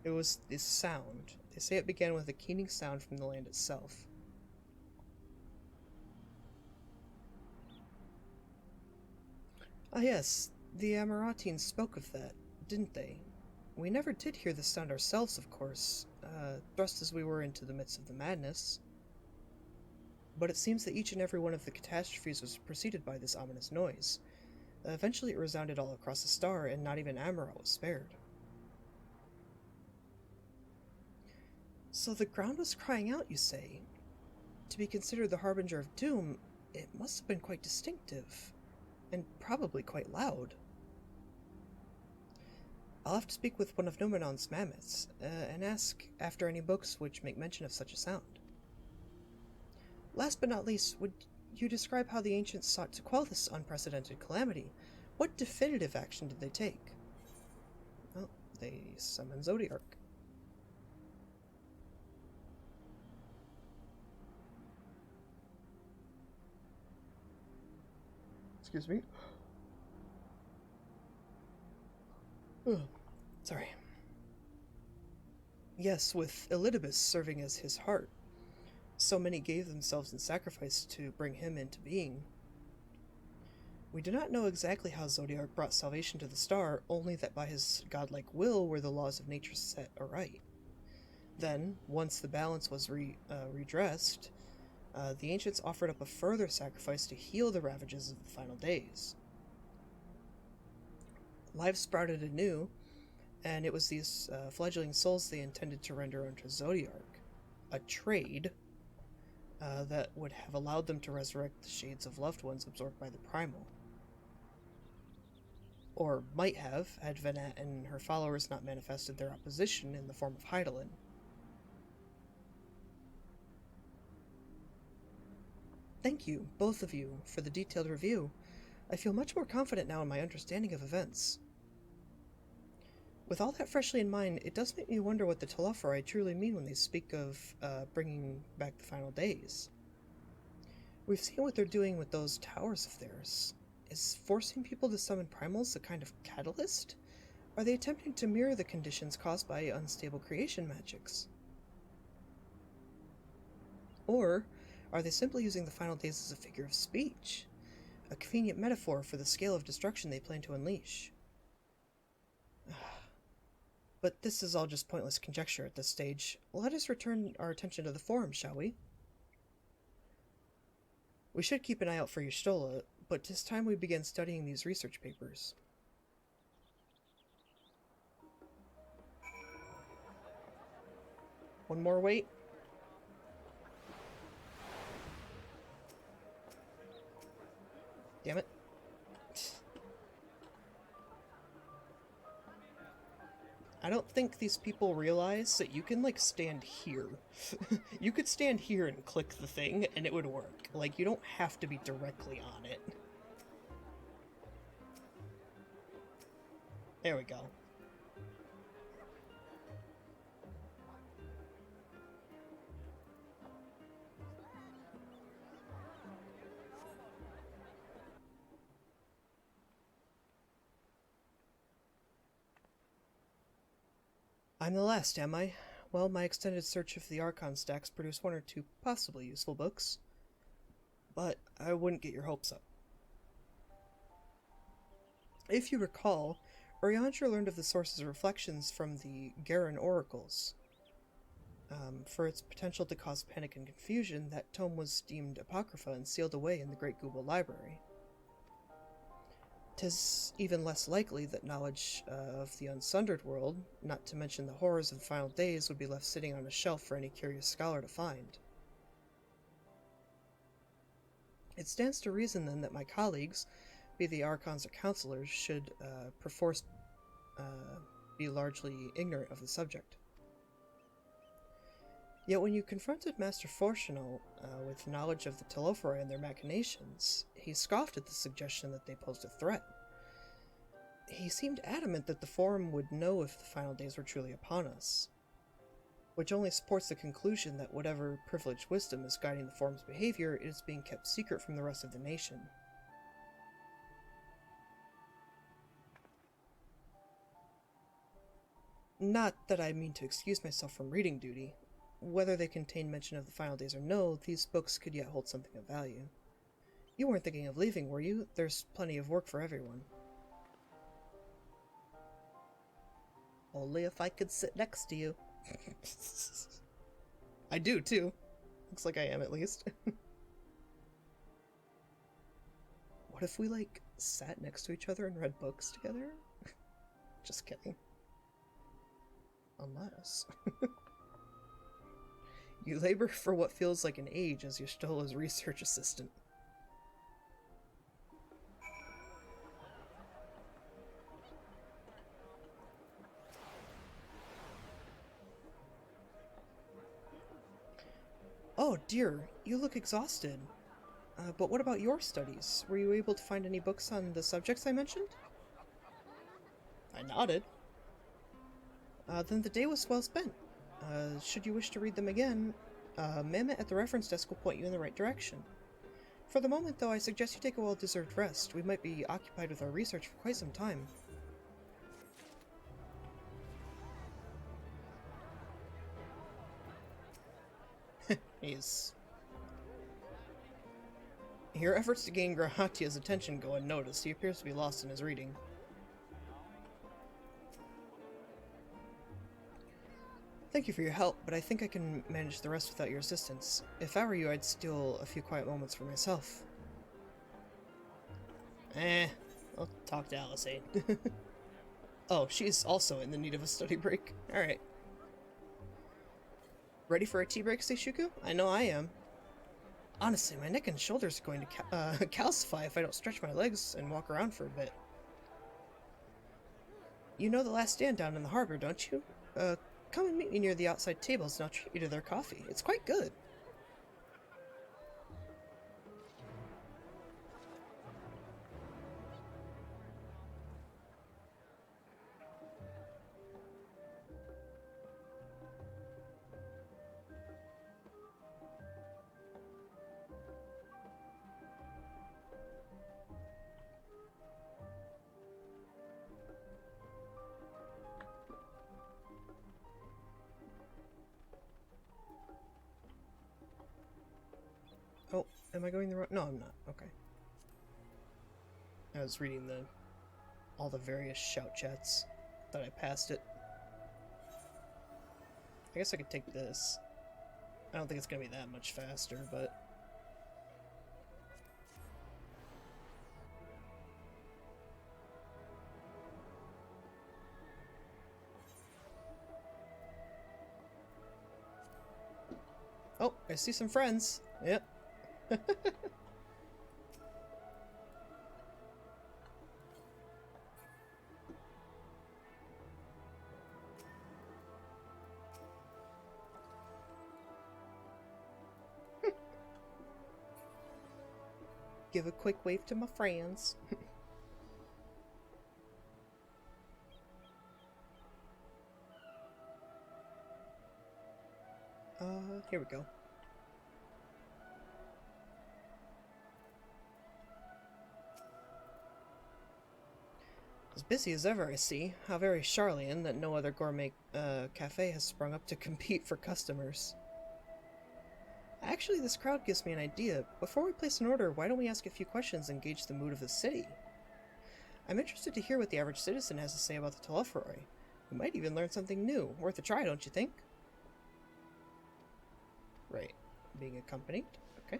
It was this sound. They say it began with a keening sound from the land itself. Ah yes, the Amaratines spoke of that, didn't they? We never did hear the sound ourselves, of course, thrust as we were into the midst of the madness. But it seems that each and every one of the catastrophes was preceded by this ominous noise. Eventually it resounded all across the star, and not even Amarat was spared. So the ground was crying out, you say? To be considered the harbinger of doom, it must have been quite distinctive, and probably quite loud. I'll have to speak with one of Numenon's mammoths, and ask after any books which make mention of such a sound. Last but not least, would you describe how the ancients sought to quell this unprecedented calamity? What definitive action did they take? Well, they summoned Zodiark. Excuse me. Sorry. Yes, with Elidibus serving as his heart. So many gave themselves in sacrifice to bring him into being. We do not know exactly how Zodiark brought salvation to the star, only that by his godlike will were the laws of nature set aright. Then, once the balance was redressed, the ancients offered up a further sacrifice to heal the ravages of the final days. life sprouted anew, and it was these fledgling souls they intended to render unto Zodiark, a trade that would have allowed them to resurrect the shades of loved ones absorbed by the Primal. Or might have, had Venat and her followers not manifested their opposition in the form of Hydaelyn. Thank you, both of you, for the detailed review. I feel much more confident now in my understanding of events. With all that freshly in mind, it does make me wonder what the Telophori truly mean when they speak of bringing back the final days. We've seen what they're doing with those towers of theirs. Is forcing people to summon primals a kind of catalyst? Are they attempting to mirror the conditions caused by unstable creation magics? Or are they simply using the final days as a figure of speech? A convenient metaphor for the scale of destruction they plan to unleash? But this is all just pointless conjecture at this stage. Let us return our attention to the forum, shall we? We should keep an eye out for Y'shtola, but 'tis time we began studying these research papers. One more wait. Damn it. I don't think these people realize that you can, like, stand here. You could stand here and click the thing, and it would work. Like, you don't have to be directly on it. There we go. I'm the last, am I? Well, my extended search of the Archon stacks produced one or two possibly useful books. But I wouldn't get your hopes up. If you recall, Urianger learned of the source's reflections from the Garen oracles. For its potential to cause panic and confusion, that tome was deemed apocrypha and sealed away in the Great Google Library. 'Tis even less likely that knowledge of the Unsundered world, not to mention the horrors of the final days, would be left sitting on a shelf for any curious scholar to find. It stands to reason, then, that my colleagues, be they Archons or counselors, should perforce be largely ignorant of the subject. Yet when you confronted Master Fortunal with knowledge of the Telophori and their machinations, he scoffed at the suggestion that they posed a threat. He seemed adamant that the Forum would know if the final days were truly upon us, which only supports the conclusion that whatever privileged wisdom is guiding the Forum's behavior is being kept secret from the rest of the nation. Not that I mean to excuse myself from reading duty. Whether they contain mention of the final days or no, these books could yet hold something of value. You weren't thinking of leaving, were you? There's plenty of work for everyone. Only if I could sit next to you. I do, too. Looks like I am, at least. What if we, like, sat next to each other and read books together? Just kidding. Unless... You labor for what feels like an age as Y'shtola's research assistant. Oh dear, you look exhausted. But what about your studies? Were you able to find any books on the subjects I mentioned? I nodded. Then the day was well spent. Should you wish to read them again, Mehmet at the reference desk will point you in the right direction. For the moment, though, I suggest you take a well-deserved rest. We might be occupied with our research for quite some time. Your efforts to gain Grahatia's attention go unnoticed. He appears to be lost in his reading. Thank you for your help, but I think I can manage the rest without your assistance. If I were you, I'd steal a few quiet moments for myself. I'll talk to Alice. Oh, she's also in the need of a study break. Alright. Ready for a tea break, Seishuku? I know I am. Honestly, my neck and shoulders are going to calcify if I don't stretch my legs and walk around for a bit. You know the last stand down in the harbor, don't you? Come and meet me near the outside tables and I'll treat you to their coffee. It's quite good. Oh, am I going the wrong... No, I'm not. Okay. I was reading all the various shout chats. Thought I passed it. I guess I could take this. I don't think it's gonna be that much faster, but... Oh, I see some friends. Yep. Give a quick wave to my friends. Here we go. As busy as ever, I see. How very Charlian that no other gourmet cafe has sprung up to compete for customers. Actually, this crowd gives me an idea. Before we place an order, why don't we ask a few questions and gauge the mood of the city? I'm interested to hear what the average citizen has to say about the Telephroi. We might even learn something new. Worth a try, don't you think? Right. Being accompanied? Okay.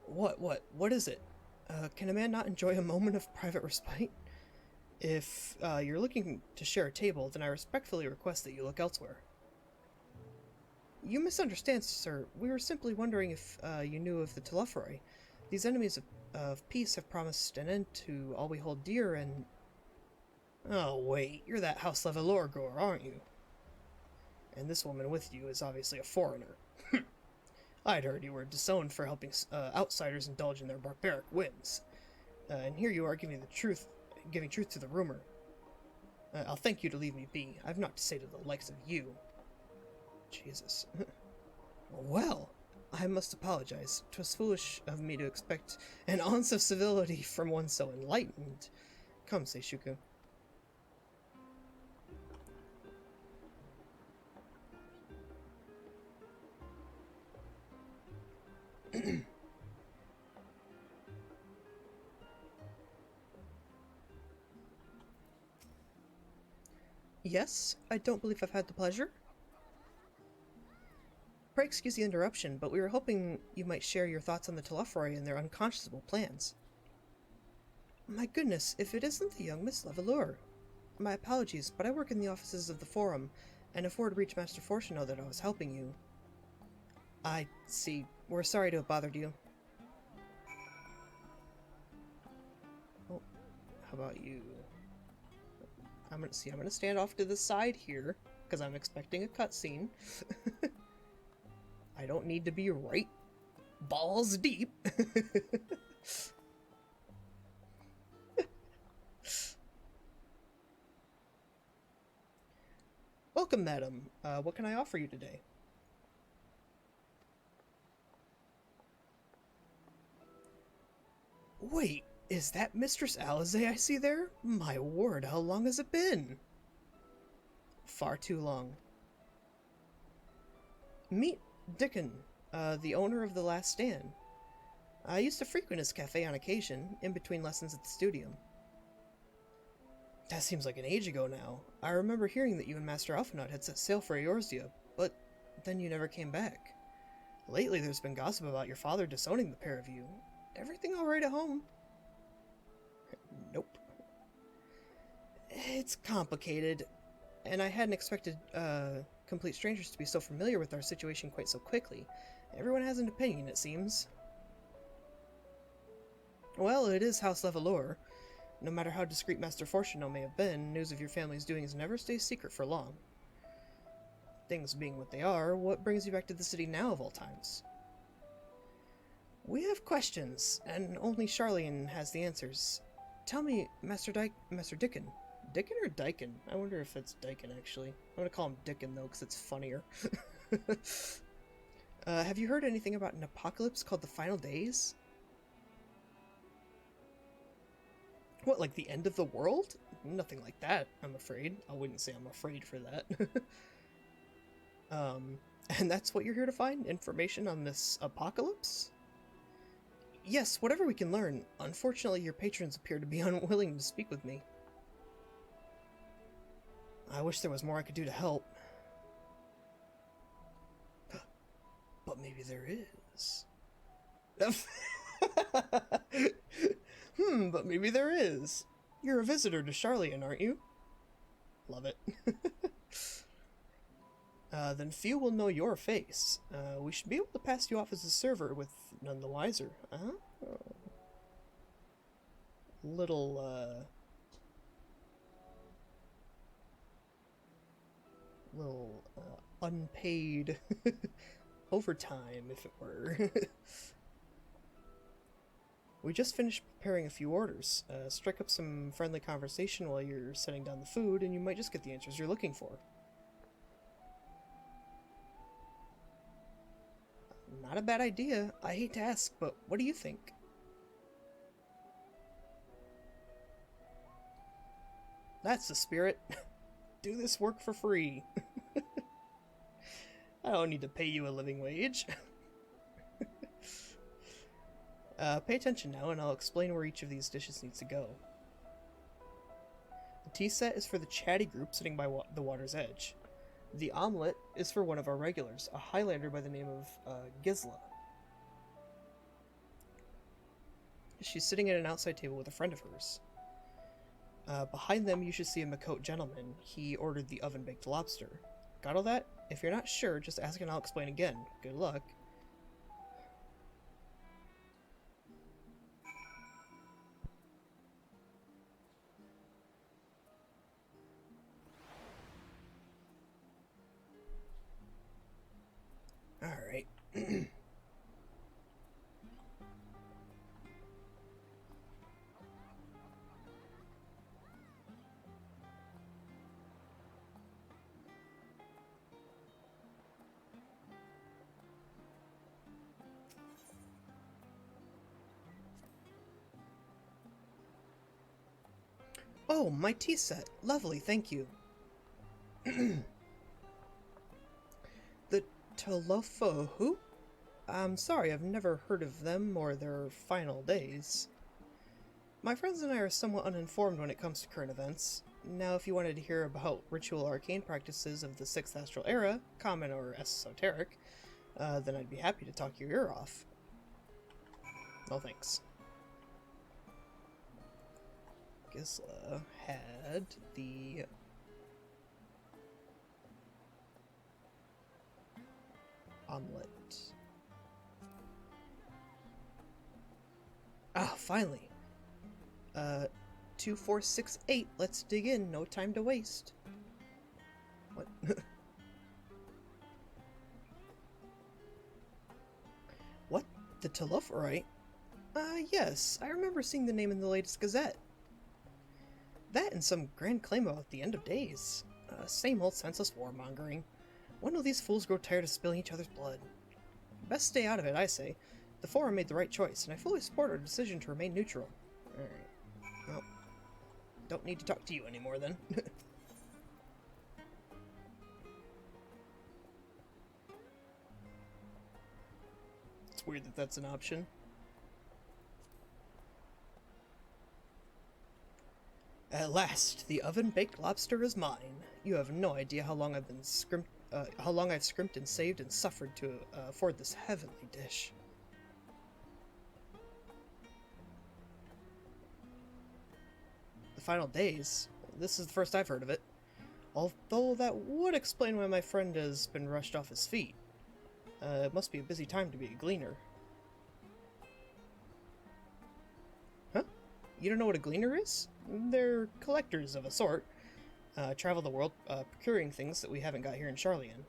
What is it? Can a man not enjoy a moment of private respite? If you're looking to share a table, then I respectfully request that you look elsewhere. You misunderstand, sir. We were simply wondering if you knew of the Telephroi. These enemies of peace have promised an end to all we hold dear and... Oh, wait. You're that House Levelorgor, aren't you? And this woman with you is obviously a foreigner. I'd heard you were disowned for helping outsiders indulge in their barbaric whims. And here you are giving truth to the rumor. I'll thank you to leave me be. I've naught to say to the likes of you. Jesus. Well, I must apologize. 'Twas foolish of me to expect an ounce of civility from one so enlightened. Come, Seishuku. Yes, I don't believe I've had the pleasure. Pray excuse the interruption, but we were hoping you might share your thoughts on the Telephroi and their unconscionable plans. My goodness, if it isn't the young Miss Levelure. My apologies, but I work in the offices of the Forum, and if word reached Master Fortuno that I was helping you... I see. We're sorry to have bothered you. Oh, how about you? I'm gonna stand off to the side here, because I'm expecting a cutscene. I don't need to be right balls deep. Welcome, madam. What can I offer you today? Wait, is that Mistress Alize I see there? My word, how long has it been? Far too long. Meet Dickon, the owner of the Last Stand. I used to frequent his cafe on occasion, in between lessons at the studium. That seems like an age ago now. I remember hearing that you and Master Alphanut had set sail for Eorzea, but then you never came back. Lately there's been gossip about your father disowning the pair of you. Everything alright at home? Nope. It's complicated, and I hadn't expected complete strangers to be so familiar with our situation quite so quickly. Everyone has an opinion, it seems. Well, it is House Levalor. No matter how discreet Master Fortuno may have been, news of your family's doings never stays secret for long. Things being what they are, what brings you back to the city now of all times? We have questions, and only Charlene has the answers. Tell me, Master Dickon. Dickon or Dyken? I wonder if it's Dyken, actually. I'm gonna call him Dickon, though, because it's funnier. Have you heard anything about an apocalypse called the Final Days? What, like the end of the world? Nothing like that, I'm afraid. I wouldn't say I'm afraid for that. And that's what you're here to find? Information on this apocalypse? Yes, whatever we can learn. Unfortunately, your patrons appear to be unwilling to speak with me. I wish there was more I could do to help. But maybe there is. But maybe there is. You're a visitor to Charlian, aren't you? Love it. Then few will know your face. We should be able to pass you off as a server with none the wiser. Little unpaid overtime, if it were. We just finished preparing a few orders. Strike up some friendly conversation while you're setting down the food, and you might just get the answers you're looking for. Not a bad idea. I hate to ask, but what do you think? That's the spirit. Do this work for free. I don't need to pay you a living wage. Pay attention now, and I'll explain where each of these dishes needs to go. The tea set is for the chatty group sitting by the water's edge. The omelet is for one of our regulars, a Highlander by the name of Gisla. She's sitting at an outside table with a friend of hers. Behind them, you should see a Makot gentleman. He ordered the oven-baked lobster. Got all that? If you're not sure, just ask and I'll explain again. Good luck. Alright. Oh, my tea set. Lovely, thank you. The Tolofa who? I'm sorry, I've never heard of them or their final days. My friends and I are somewhat uninformed when it comes to current events. Now, if you wanted to hear about ritual arcane practices of the 6th Astral Era, common or esoteric, then I'd be happy to talk your ear off. No thanks. Gisla had the omelet. Ah, finally. 2468, let's dig in, no time to waste. What? What? The Telopharite? Yes, I remember seeing the name in the latest Gazette. That and some grand claim about the end of days. Same old senseless warmongering. When will these fools grow tired of spilling each other's blood? Best stay out of it, I say. The Forum made the right choice, and I fully support our decision to remain neutral. Alright. Well, don't need to talk to you anymore, then. It's weird that that's an option. At last, the oven-baked lobster is mine. You have no idea how long I've scrimped and saved and suffered to afford this heavenly dish. The final days? This is the first I've heard of it. Although that would explain why my friend has been rushed off his feet. It must be a busy time to be a gleaner. Huh? You don't know what a gleaner is? They're collectors of a sort. Travel the world, procuring things that we haven't got here in Charlian.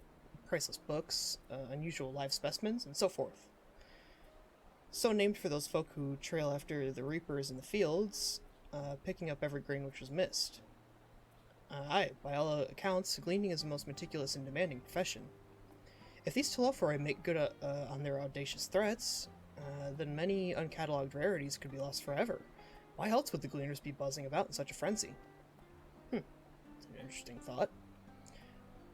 Priceless books, unusual live specimens, and so forth. So named for those folk who trail after the reapers in the fields, picking up every grain which was missed. Aye, by all accounts, gleaning is the most meticulous and demanding profession. If these Telophori make good on their audacious threats, then many uncatalogued rarities could be lost forever. Why else would the gleaners be buzzing about in such a frenzy? It's an interesting thought.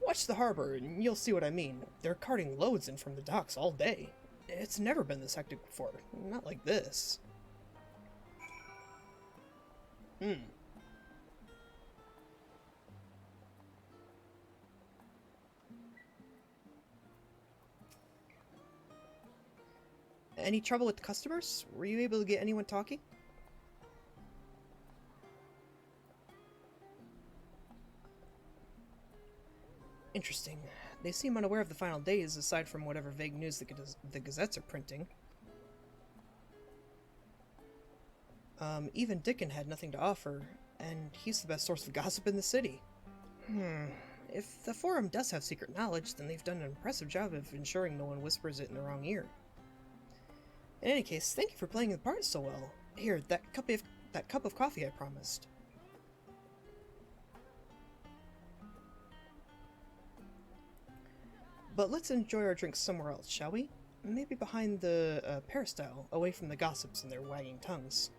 Watch the harbor, and you'll see what I mean. They're carting loads in from the docks all day. It's never been this hectic before. Not like this. Any trouble with the customers? Were you able to get anyone talking? Interesting. They seem unaware of the final days, aside from whatever vague news the gazettes are printing. Even Dickon had nothing to offer, and he's the best source of gossip in the city. If the Forum does have secret knowledge, then they've done an impressive job of ensuring no one whispers it in the wrong ear. In any case, thank you for playing the part so well. Here, that cup of coffee I promised. But let's enjoy our drinks somewhere else, shall we? Maybe behind the peristyle, away from the gossips and their wagging tongues.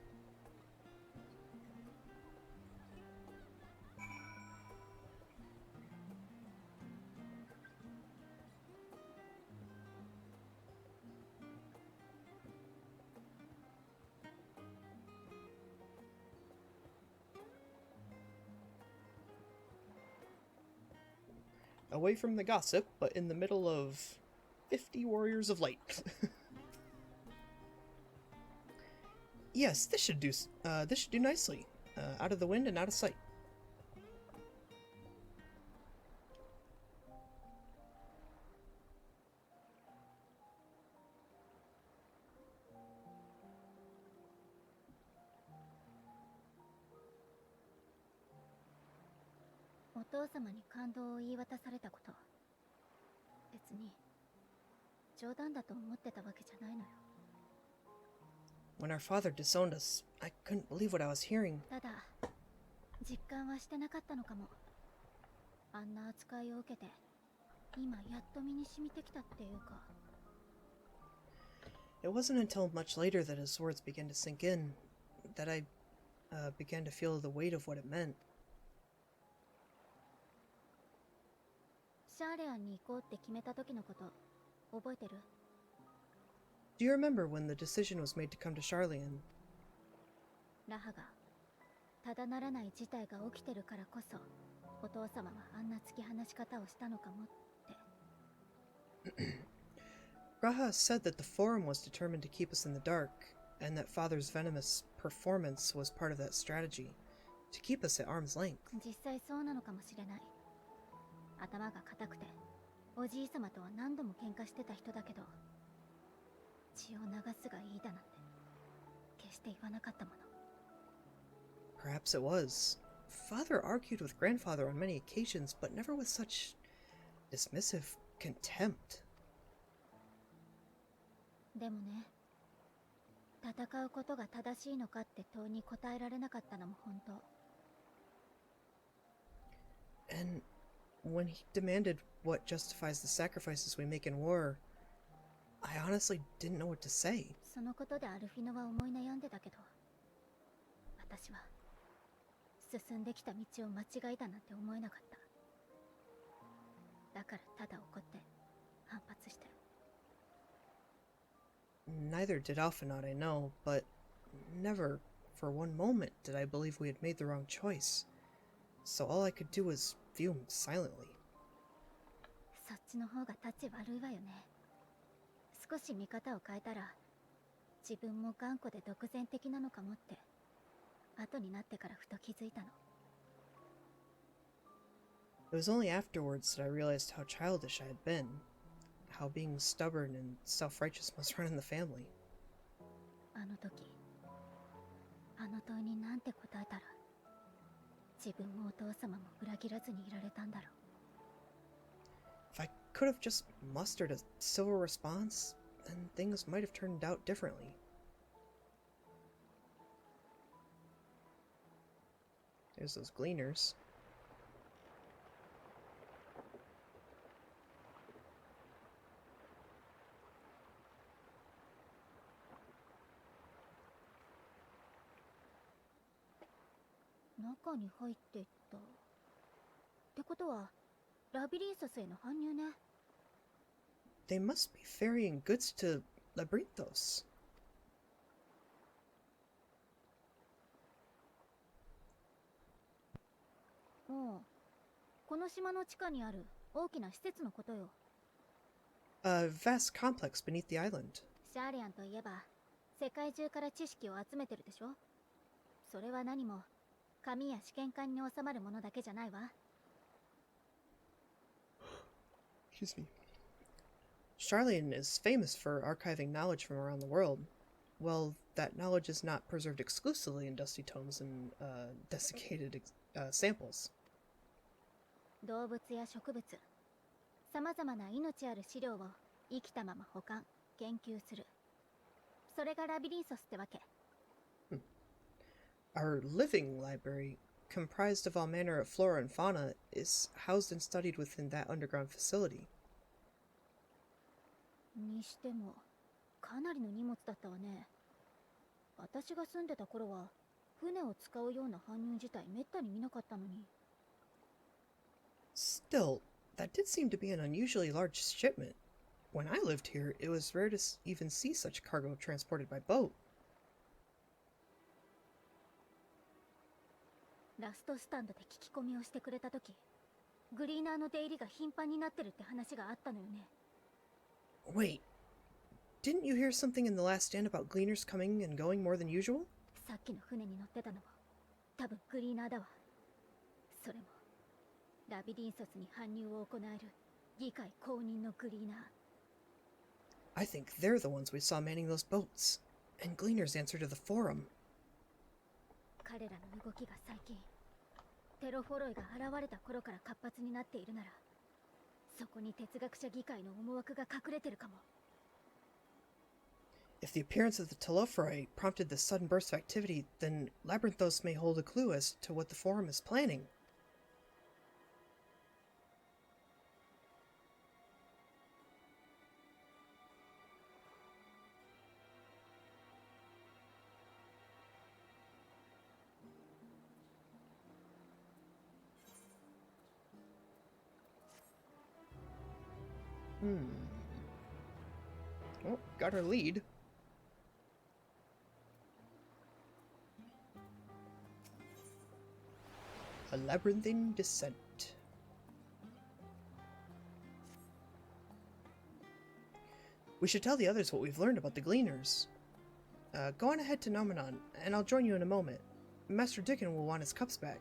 Away from the gossip, but in the middle of 50 warriors of light. Yes, this should do nicely. Out of the wind and out of sight. When our father disowned us, I couldn't believe what I was hearing. It wasn't until much later that his words began to sink in, that I began to feel the weight of what it meant. Do you remember when the decision was made to come to Charlian? Raha said that the Forum was determined to keep us in the dark, and that Father's venomous performance was part of that strategy, to keep us at arm's length. Perhaps it was. Father argued with grandfather on many occasions, but never with such dismissive contempt. And when he demanded what justifies the sacrifices we make in war, I honestly didn't know what to say. Neither did Alphanot, I know, but never for one moment did I believe we had made the wrong choice. So all I could do was fume silently. 後になってからふと気づいたの。 It was only afterwards that I realized how childish I had been, how being stubborn and self-righteous must run in the family. あの時あの問いになんて答えたら自分もお父様も裏切らずにいられたんだろう。 If I could have just mustered a civil response, then things might have turned out differently. There's those gleaners. 中に入っていった。ってことはラビリンソスへの搬入ね。 They must be ferrying goods to Labyrinthos. おう、この島の地下にある大きな施設のことよ。 A vast complex beneath the island. シャーリアンといえば世界中から知識を集めてるでしょ。それは何も紙や試験管に収まるものだけじゃないわ。 Excuse me. Charlian is famous for archiving knowledge from around the world. Well, that knowledge is not preserved exclusively in dusty tomes and desiccated samples. 動物や植物、さまざまな命ある資料を生きたまま保管、研究する。それがラビリンソスってわけ。 Our living library, comprised of all manner of flora and fauna, is housed and studied within that underground facility. にしてもかなりの荷物だったわね。私が住んでた頃は船を使うような搬入自体めったに見なかったのに。 Still, that did seem to be an unusually large shipment. When I lived here, it was rare to even see such cargo transported by boat. ラストスタンドで聞き込みをしてくれた時、グリーナーの出入りが頻繁になってるって話があったのよね。 Wait, didn't you hear something in the last stand about gleaners coming and going more than usual? さっきの船に乗ってたのも多分グリーナーだわ。それもラビリンソスに搬入を行える議会公認のグリーナー。 I think they're the ones we saw manning those boats, and gleaners answer to the forum. 彼らの動きが最近テロフォロイが現れた頃から活発になっているなら、そこに哲学者議会の思惑が隠れてるかも。 If the appearance of the Telophori prompted this sudden burst of activity, then Labyrinthos may hold a clue as to what the forum is planning. Oh, got her lead. A labyrinthine descent. We should tell the others what we've learned about the Gleaners. Go on ahead to Nomenon, and I'll join you in a moment. Master Dickon will want his cups back.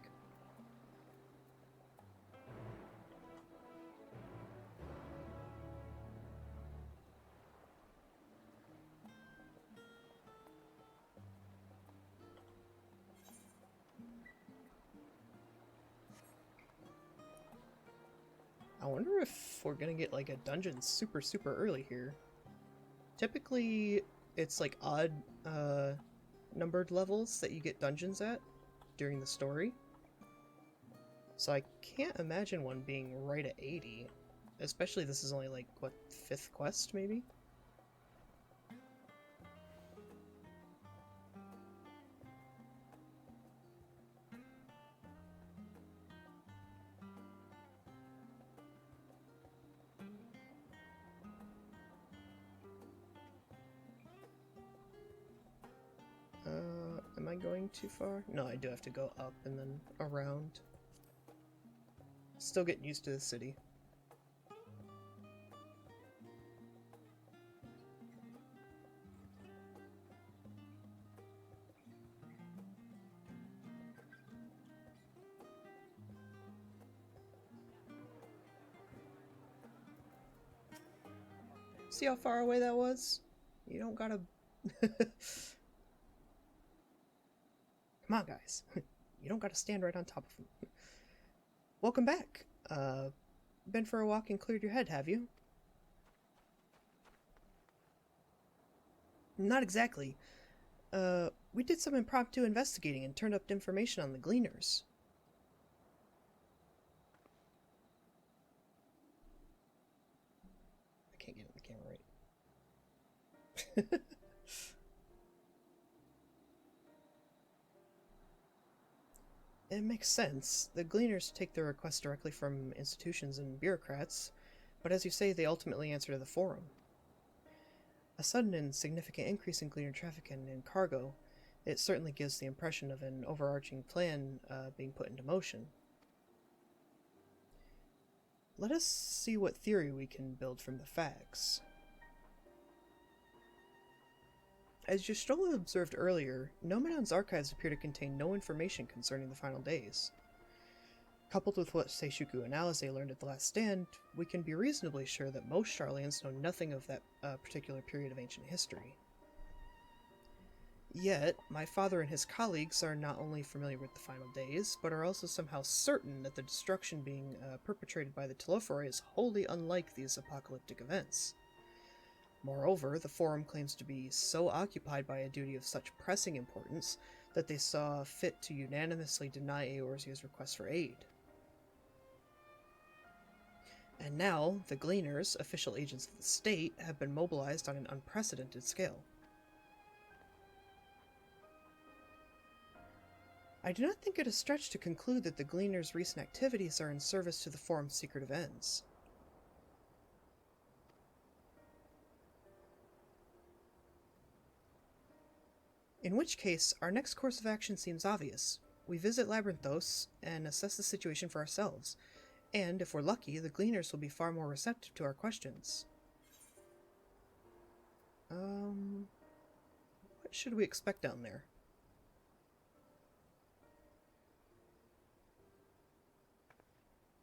I wonder if we're gonna get like a dungeon super early here. Typically, it's like odd numbered levels that you get dungeons at during the story. So I can't imagine one being right at 80. Especially this is only like, what, 5th quest maybe? Am I going too far? No, I do have to go up and then around. Still getting used to the city. See how far away that was? You don't gotta... Come on, guys. You don't gotta stand right on top of them. Welcome back. Been for a walk and cleared your head, have you? Not exactly. We did some impromptu investigating and turned up information on the Gleaners. I can't get it in the camera right. It makes sense. The Gleaners take their requests directly from institutions and bureaucrats, but as you say, they ultimately answer to the Forum. A sudden and significant increase in Gleaner traffic and in cargo, it certainly gives the impression of an overarching plan being put into motion. Let us see what theory we can build from the facts. As Justrola observed earlier, Nomadon's archives appear to contain no information concerning the final days. Coupled with what Seishuku and Alize learned at the Last Stand, we can be reasonably sure that most Sharlayans know nothing of that particular period of ancient history. Yet, my father and his colleagues are not only familiar with the final days, but are also somehow certain that the destruction being perpetrated by the Telophori is wholly unlike these apocalyptic events. Moreover, the Forum claims to be so occupied by a duty of such pressing importance that they saw fit to unanimously deny Eorzea's request for aid. And now, the Gleaners, official agents of the state, have been mobilized on an unprecedented scale. I do not think it a stretch to conclude that the Gleaners' recent activities are in service to the Forum's secretive ends. In which case, our next course of action seems obvious. We visit Labyrinthos and assess the situation for ourselves, and if we're lucky, the Gleaners will be far more receptive to our questions. What should we expect down there?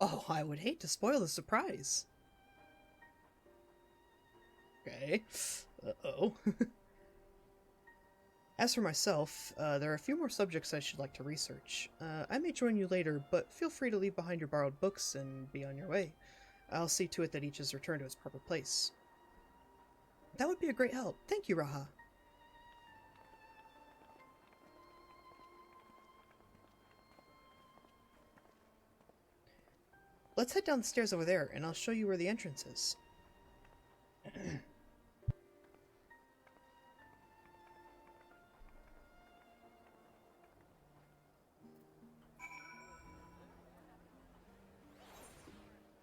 Oh, I would hate to spoil the surprise. Okay. Uh-oh. As for myself, there are a few more subjects I should like to research. I may join you later, but feel free to leave behind your borrowed books and be on your way. I'll see to it that each is returned to its proper place. That would be a great help. Thank you, Raha. Let's head down the stairs over there, and I'll show you where the entrance is.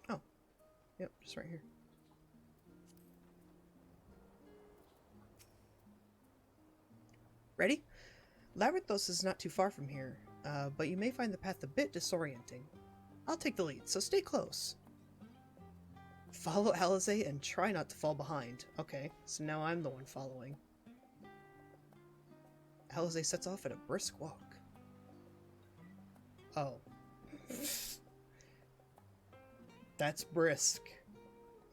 Oh. Yep, just right here. Ready? Labyrinthos is not too far from here, but you may find the path a bit disorienting. I'll take the lead, so stay close. Follow Alize and try not to fall behind. Okay, so now I'm the one following. Alize sets off at a brisk walk. Oh. That's brisk.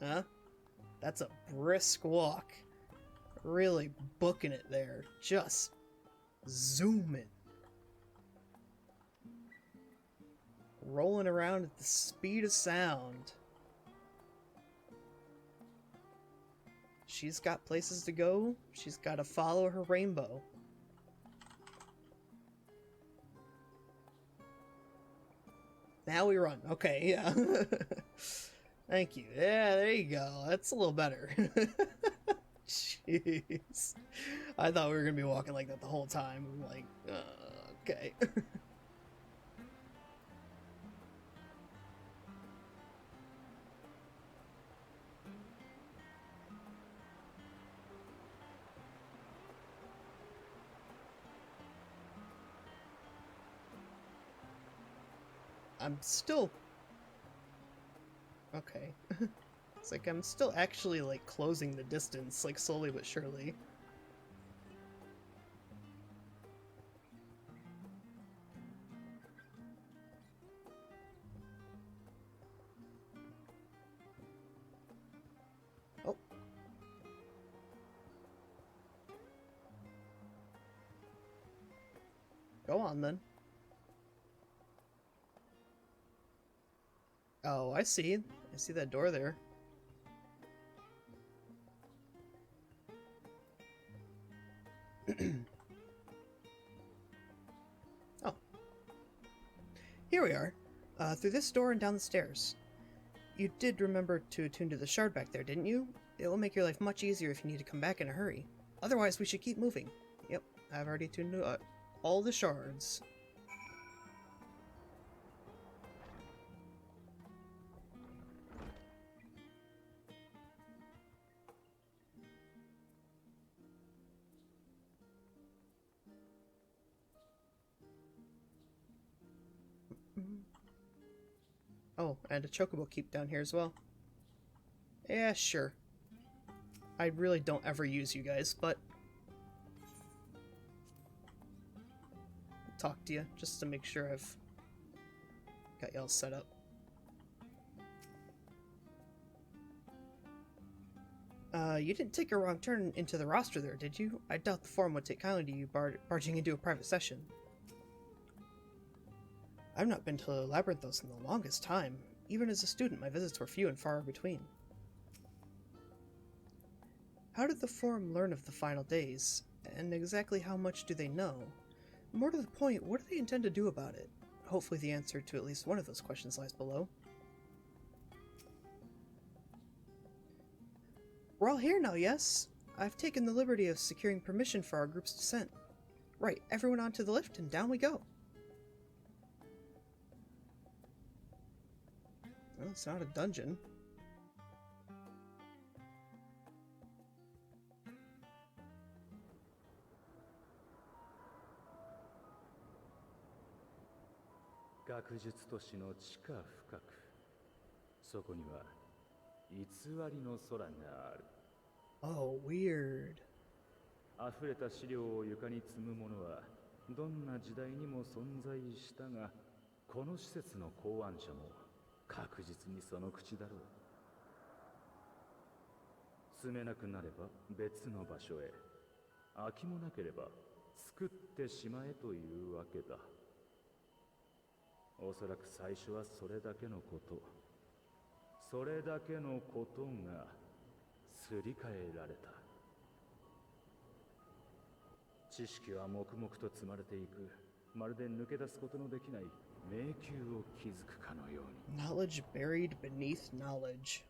Huh? That's a brisk walk. Really booking it there. Just zooming. Rolling around at the speed of sound. She's got places to go. She's got to follow her rainbow. Now we run. Okay, yeah. Thank you. Yeah, there you go. That's a little better. Jeez. I thought we were going to be walking like that the whole time. I'm like, okay. I'm still... Okay. It's like I'm still actually, like, closing the distance, like, slowly but surely. Oh. Go on then. Oh, I see. I see that door there. Oh. Here we are. Through this door and down the stairs. You did remember to attune to the shard back there, didn't you? It will make your life much easier if you need to come back in a hurry. Otherwise, we should keep moving. Yep, I've already tuned to all the shards. Oh, and a chocobo keep down here as well. Yeah, sure. I really don't ever use you guys, but talk to you just to make sure I've got y'all set up. You didn't take a wrong turn into the roster there, did you? I doubt the forum would take kindly to you barging into a private session. I've not been to Labyrinthos in the longest time. Even as a student, my visits were few and far between. How did the forum learn of the final days? And exactly how much do they know? More to the point, what do they intend to do about it? Hopefully the answer to at least one of those questions lies below. We're all here now, yes? I've taken the liberty of securing permission for our group's descent. Right, everyone onto the lift and down we go. Well, it's not a dungeon. Oh, weird. 溢れた資料を床に積むものはどんな時代にも存在したが、この施設の考案者も確実にその口だろう。住めなくなれば別の場所へ、空きもなければ作ってしまえというわけだ。おそらく最初はそれだけのこと、それだけのことがすり替えられた。知識は黙々と積まれていく、まるで抜け出すことのできない迷宮を築くかのように。Knowledge buried beneath knowledge.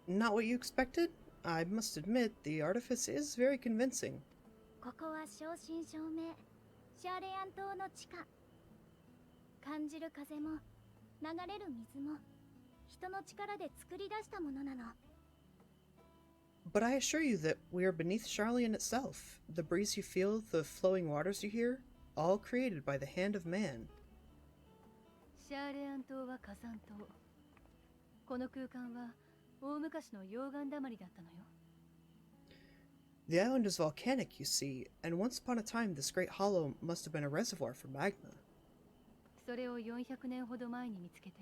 Not what you expected? I must admit, the artifice is very convincing. ここは正真正銘シャーレアン島の地下。感じる風も流れる水も人の力で作り出したものなの。 But I assure you that we are beneath Charlian itself. The breeze you feel, the flowing waters you hear, all created by the hand of man. シャーレアン島は火山島。この空間は大昔の溶岩だまりだったのよ。 The island is volcanic, you see, and once upon a time this great hollow must have been a reservoir for magma. それを400年ほど前に見つけて、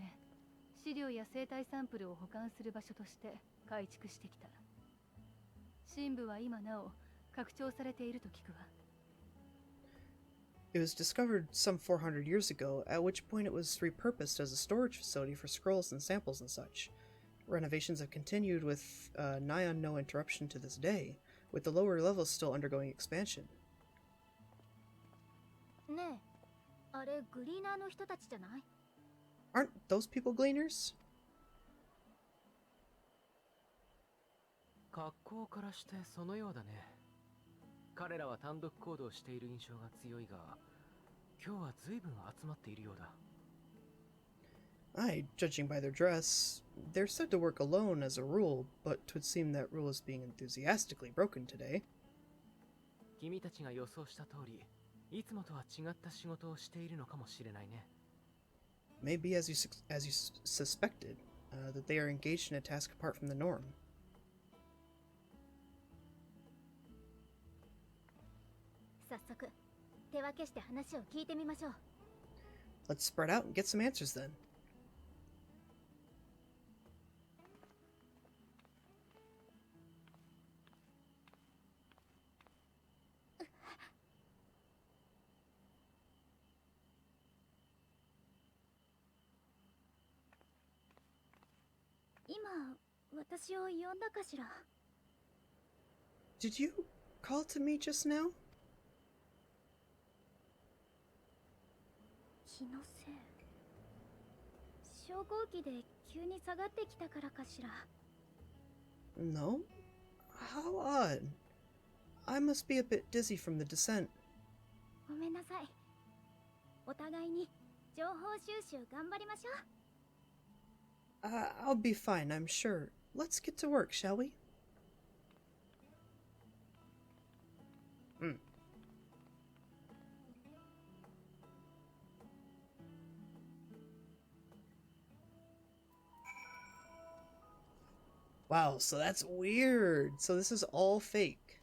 資料や生態サンプルを保管する場所として改築してきた。深部は今なお拡張されていると聞くわ。 It was discovered some 400 years ago, at which point it was repurposed as a storage facility for scrolls and samples and such. Renovations have continued with nigh on no interruption to this day, with the lower levels still undergoing expansion. ねえ、あれグリーナーの人たちじゃない？ Aren't those people gleaners? 格好からしてそのようだね。彼らは単独行動している印象が強いが、今日は随分集まっているようだ。Aye, judging by their dress, they're said to work alone as a rule, but 'twould seem that rule is being enthusiastically broken today. 君たちが予想した通り、いつもとは違った仕事をしているのかもしれないね。Maybe as you suspected, that they are engaged in a task apart from the norm. 早速手分けして話を聞いてみましょう。 Let's spread out and get some answers then. 今私を呼んだかしら。 Did you call to me just now? 気のせい。昇降機で急に下がってきたからかしら。 No? How odd. I must be a bit dizzy from the descent. ごめんなさい。お互いに情報収集頑張りましょう。 I'll be fine, I'm sure. Let's get to work, shall we? Wow, so that's weird. So this is all fake.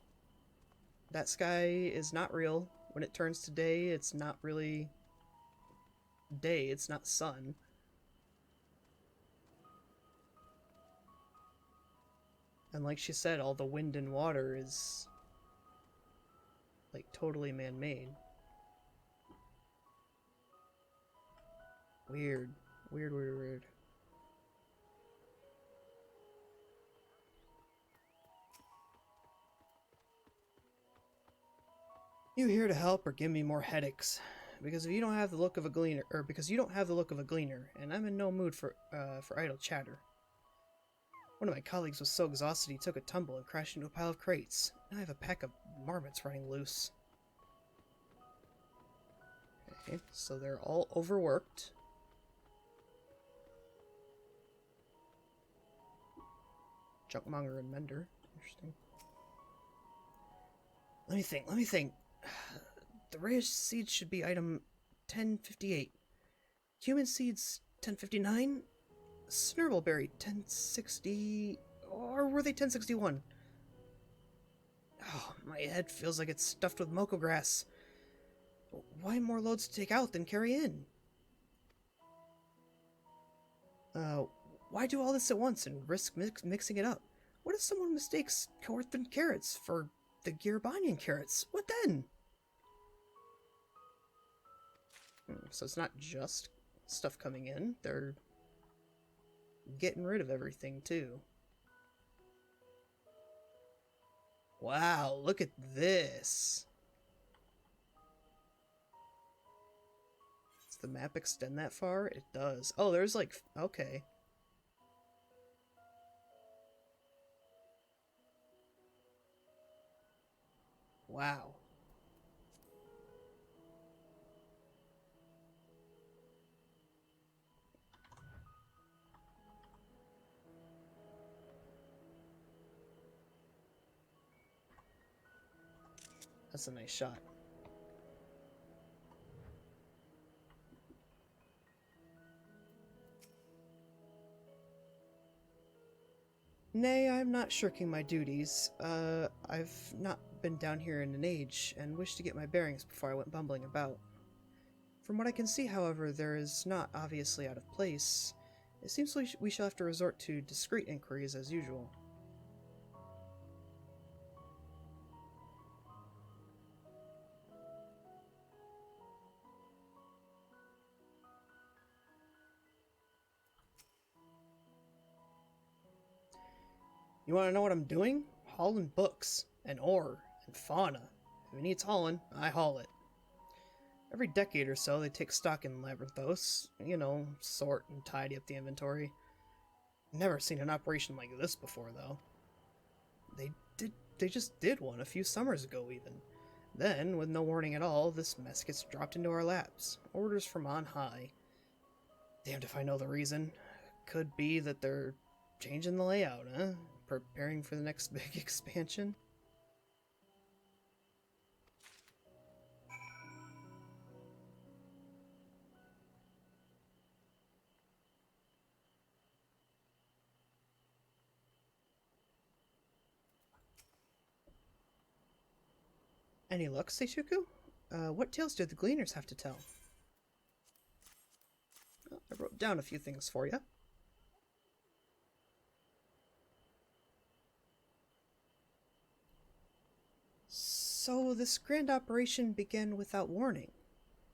That sky is not real. When it turns to day, it's not really day, it's not sun. And like she said, all the wind and water is like totally man-made. Weird. Weird, weird, weird. You here to help or give me more headaches? Because if you don't have the look of a gleaner, or because you don't have the look of a gleaner, and I'm in no mood for idle chatter. One of my colleagues was so exhausted he took a tumble and crashed into a pile of crates. Now I have a pack of marmots running loose. Okay, so they're all overworked. Junkmonger and Mender. Interesting. Let me think. The rare seeds should be item 1058. Human seeds 1059? Snurtleberry 1060, or were they 1061? Oh, my head feels like it's stuffed with moko grass. Why more loads to take out than carry in? Why do all this at once and risk mixing it up? What if someone mistakes Coarthan carrots for the Gearbanian carrots? What then? So it's not just stuff coming in, they're getting rid of everything too. Wow, look at this. Does the map extend that far? It does. Oh, there's like, okay. Wow. That's a nice shot. Nay, I'm not shirking my duties. I've not been down here in an age, and wish to get my bearings before I went bumbling about. From what I can see, however, there is not obviously out of place. It seems we shall have to resort to discreet inquiries as usual. You want to know what I'm doing? Hauling books, and ore, and fauna. If it needs hauling, I haul it. Every decade or so, they take stock in Labyrinthos. You know, sort and tidy up the inventory. Never seen an operation like this before, though. They just did one a few summers ago, even. Then, with no warning at all, this mess gets dropped into our laps. Orders from on high. Damned if I know the reason. Could be that they're changing the layout, huh? Preparing for the next big expansion? Any luck, Seishuku? What tales did the Gleaners have to tell? Well, I wrote down a few things for you. So this grand operation began without warning,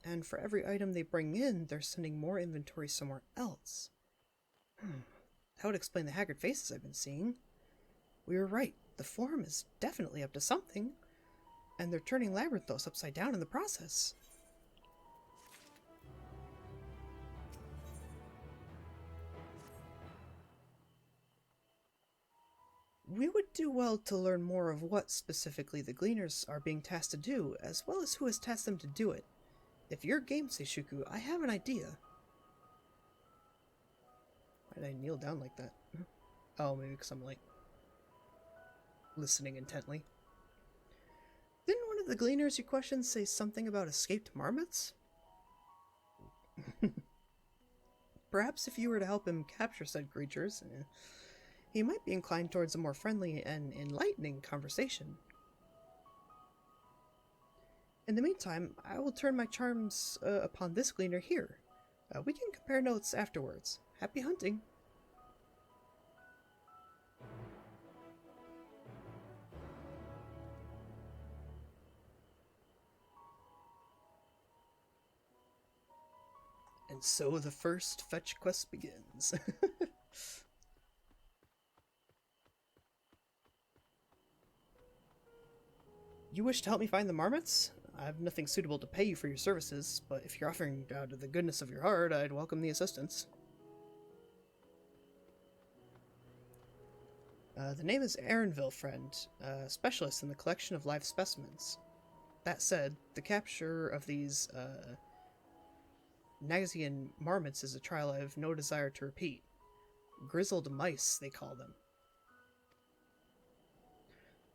and for every item they bring in, they're sending more inventory somewhere else. That would explain the haggard faces I've been seeing. We were right, the Forum is definitely up to something, and they're turning Labyrinthos upside down in the process. We would do well to learn more of what specifically the Gleaners are being tasked to do, as well as who has tasked them to do it. If you're game, Seishuku, I have an idea. Why did I kneel down like that? Oh, maybe because I'm, like, listening intently. Didn't one of the Gleaners you questioned say something about escaped marmots? Perhaps if you were to help him capture said creatures, he might be inclined towards a more friendly and enlightening conversation. In the meantime, I will turn my charms upon this Gleaner here. We can compare notes afterwards. Happy hunting! And so the first fetch quest begins. You wish to help me find the marmots? I have nothing suitable to pay you for your services, but if you're offering out of the goodness of your heart, I'd welcome the assistance. The name is Aaronville, friend, a specialist in the collection of live specimens. That said, the capture of these, Nagazian marmots is a trial I have no desire to repeat. Grizzled mice, they call them.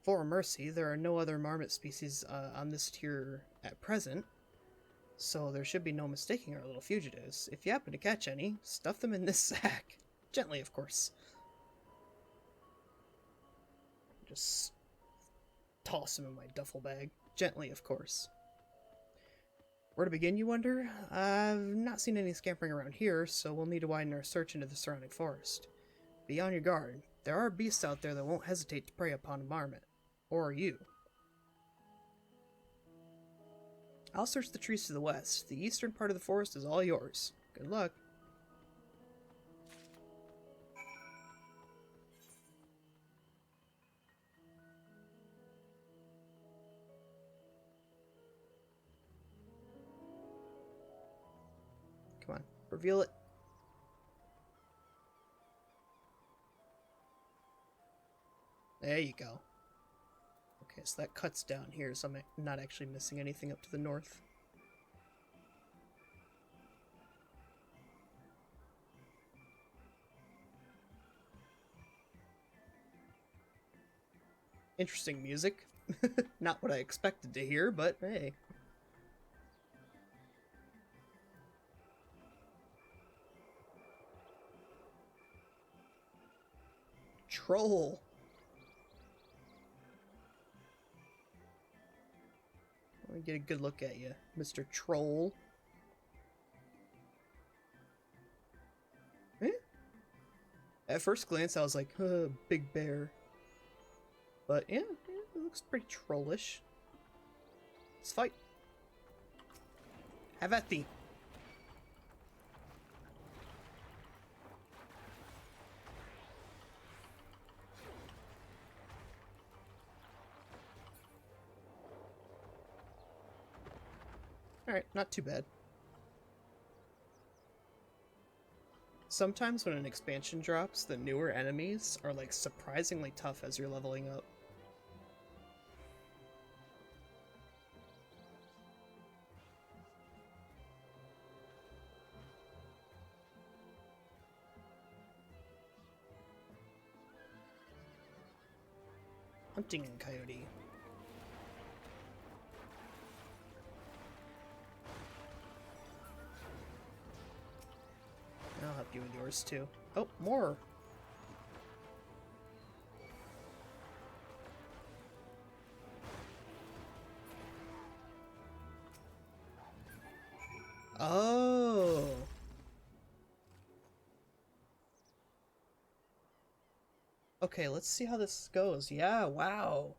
For mercy, there are no other marmot species on this tier at present, so there should be no mistaking our little fugitives. If you happen to catch any, stuff them in this sack. Gently, of course. Just toss them in my duffel bag. Gently, of course. Where to begin, you wonder? I've not seen any scampering around here, so we'll need to widen our search into the surrounding forest. Be on your guard. There are beasts out there that won't hesitate to prey upon a marmot. Or you. I'll search the trees to the west. The eastern part of the forest is all yours. Good luck. Come on, reveal it. There you go. Okay, so that cuts down here, so I'm not actually missing anything up to the north. Interesting music. Not what I expected to hear, but hey. Troll. Let me get a good look at you, Mr. Troll. Eh? At first glance, I was like, big bear. But yeah, it looks pretty trollish. Let's fight. Have at thee. Alright, not too bad. Sometimes when an expansion drops, the newer enemies are like surprisingly tough as you're leveling up. Hunting and coyote. I'll help you with yours too. Oh, more! Oh. Okay, let's see how this goes. Yeah, wow.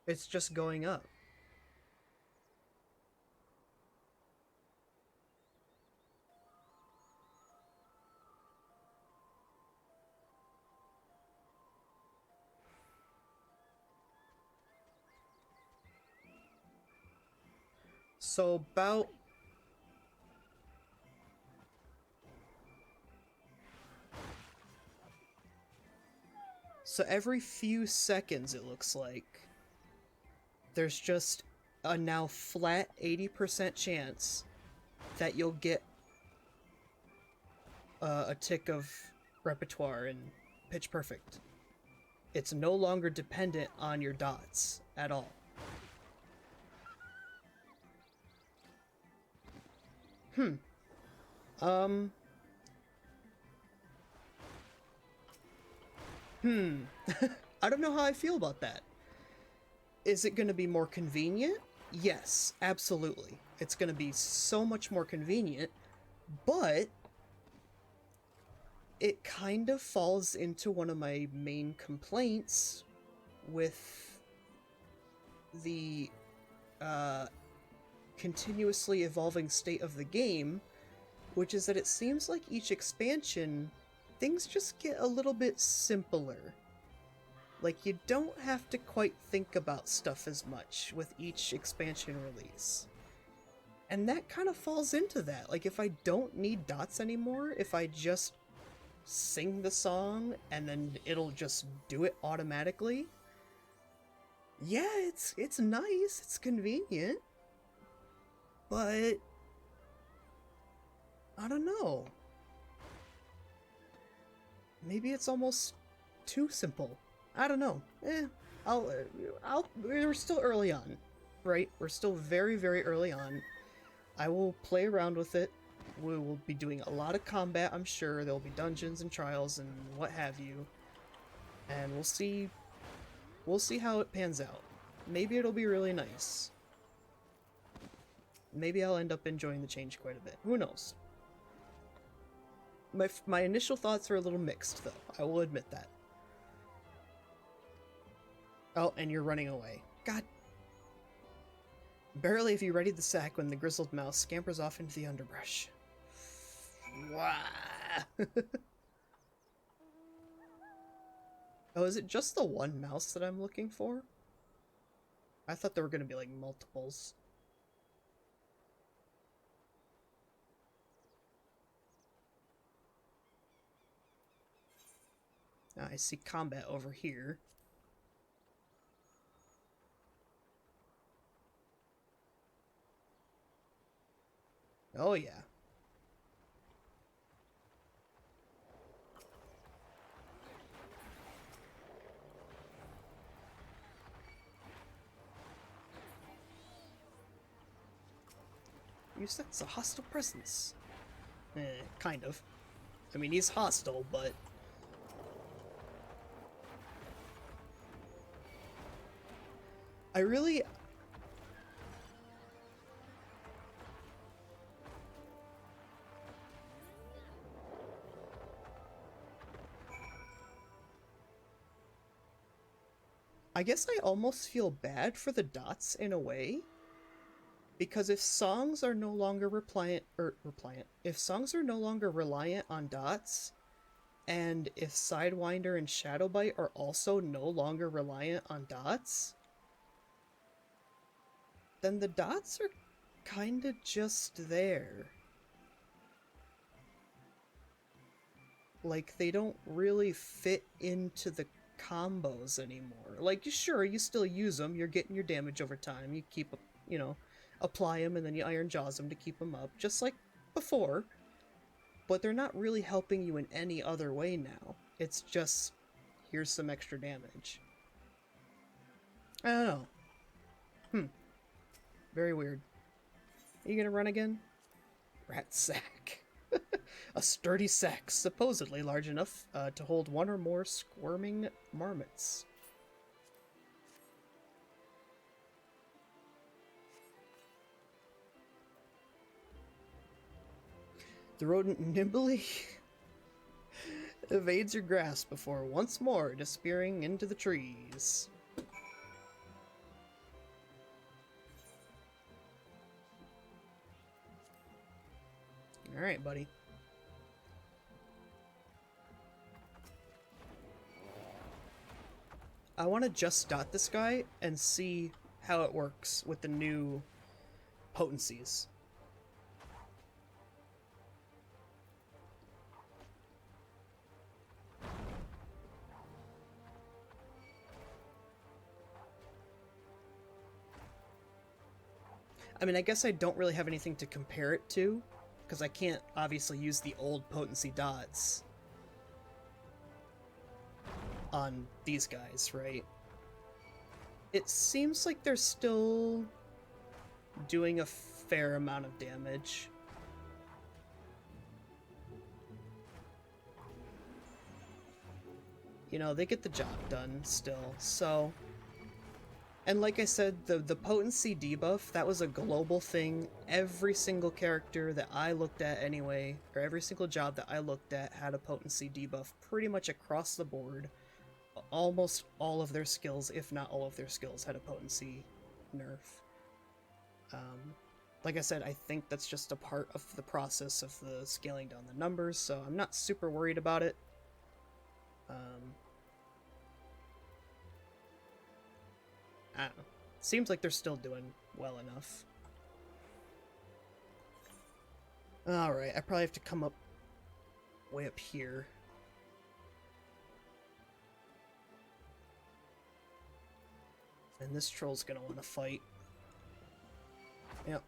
It's just going up. So about every few seconds it looks like there's just a now flat 80% chance that you'll get a tick of repertoire in Pitch Perfect. It's no longer dependent on your dots at all. I don't know how I feel about that. Is it going to be more convenient? Yes, absolutely. It's going to be so much more convenient, but it kind of falls into one of my main complaints with the continuously evolving state of the game, which is that it seems like each expansion, things just get a little bit simpler. Like, you don't have to quite think about stuff as much with each expansion release. And that kind of falls into that. Like, if I don't need dots anymore, if I just sing the song and then it'll just do it automatically, yeah, it's nice, it's convenient, but I don't know. Maybe it's almost too simple. I don't know. We're still early on, right? We're still very, very early on. I will play around with it. We will be doing a lot of combat, I'm sure. There'll be dungeons and trials and what have you. And we'll see how it pans out. Maybe it'll be really nice. Maybe I'll end up enjoying the change quite a bit. Who knows? My initial thoughts are a little mixed, though. I will admit that. Oh, and you're running away. God. Barely have you readied the sack when the grizzled mouse scampers off into the underbrush. Wah! Oh, is it just the one mouse that I'm looking for? I thought there were going to be, like, multiples. I see combat over here. Oh, yeah. You sense a hostile presence. Kind of. I mean, he's hostile, but... I guess I almost feel bad for the dots in a way. Because if songs are no longer if songs are no longer reliant on dots, and if Sidewinder and Shadowbite are also no longer reliant on dots, then the dots are kinda just there. Like, they don't really fit into the combos anymore. Like, sure, you still use them, you're getting your damage over time, you keep, apply them and then you Iron Jaws them to keep them up, just like before. But they're not really helping you in any other way now. It's just, here's some extra damage. I don't know. Very weird. Are you gonna run again? Rat sack. A sturdy sack, supposedly large enough to hold one or more squirming marmots. The rodent nimbly evades your grasp before once more disappearing into the trees. Alright, buddy. I want to just dot this guy and see how it works with the new potencies. I mean, I guess I don't really have anything to compare it to, because I can't obviously use the old potency dots on these guys, right? It seems like they're still doing a fair amount of damage. You know, they get the job done still, so... And like I said, the potency debuff, that was a global thing. Every single character that I looked at anyway, or every single job that I looked at had a potency debuff pretty much across the board. Almost all of their skills, if not all of their skills, had a potency nerf. Like I said, I think that's just a part of the process of the scaling down the numbers, so I'm not super worried about it. I don't know. Seems like they're still doing well enough. Alright, I probably have to come up way up here. And this troll's gonna want to fight. Yep.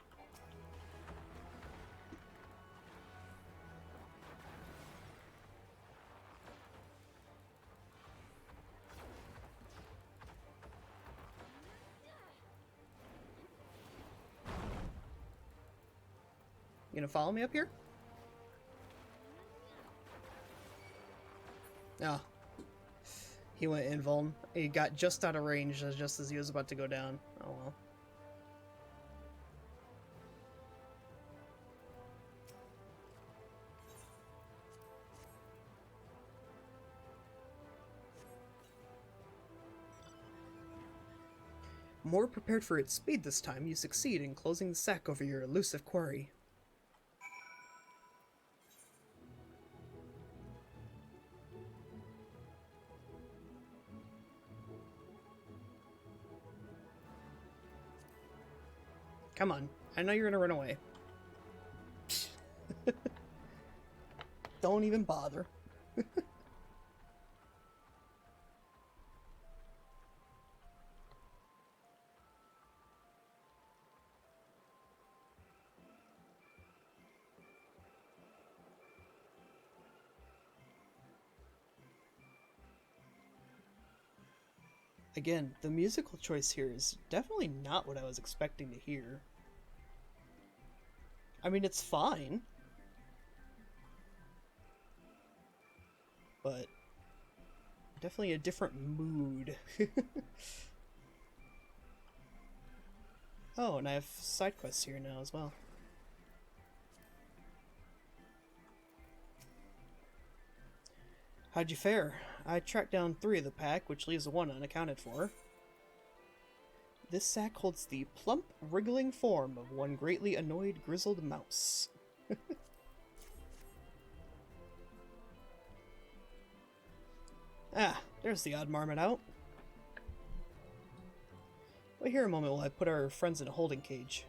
You gonna follow me up here? Oh. He went invuln. He got just out of range just as he was about to go down. Oh well. More prepared for its speed this time, you succeed in closing the sack over your elusive quarry. Come on, I know you're gonna run away. Don't even bother. Again, the musical choice here is definitely not what I was expecting to hear. I mean, it's fine. But definitely a different mood. Oh, and I have side quests here now as well. How'd you fare? I tracked down 3 of the pack, which leaves 1 unaccounted for. This sack holds the plump, wriggling form of one greatly annoyed grizzled mouse. Ah, there's the odd marmot out. Wait here a moment while I put our friends in a holding cage.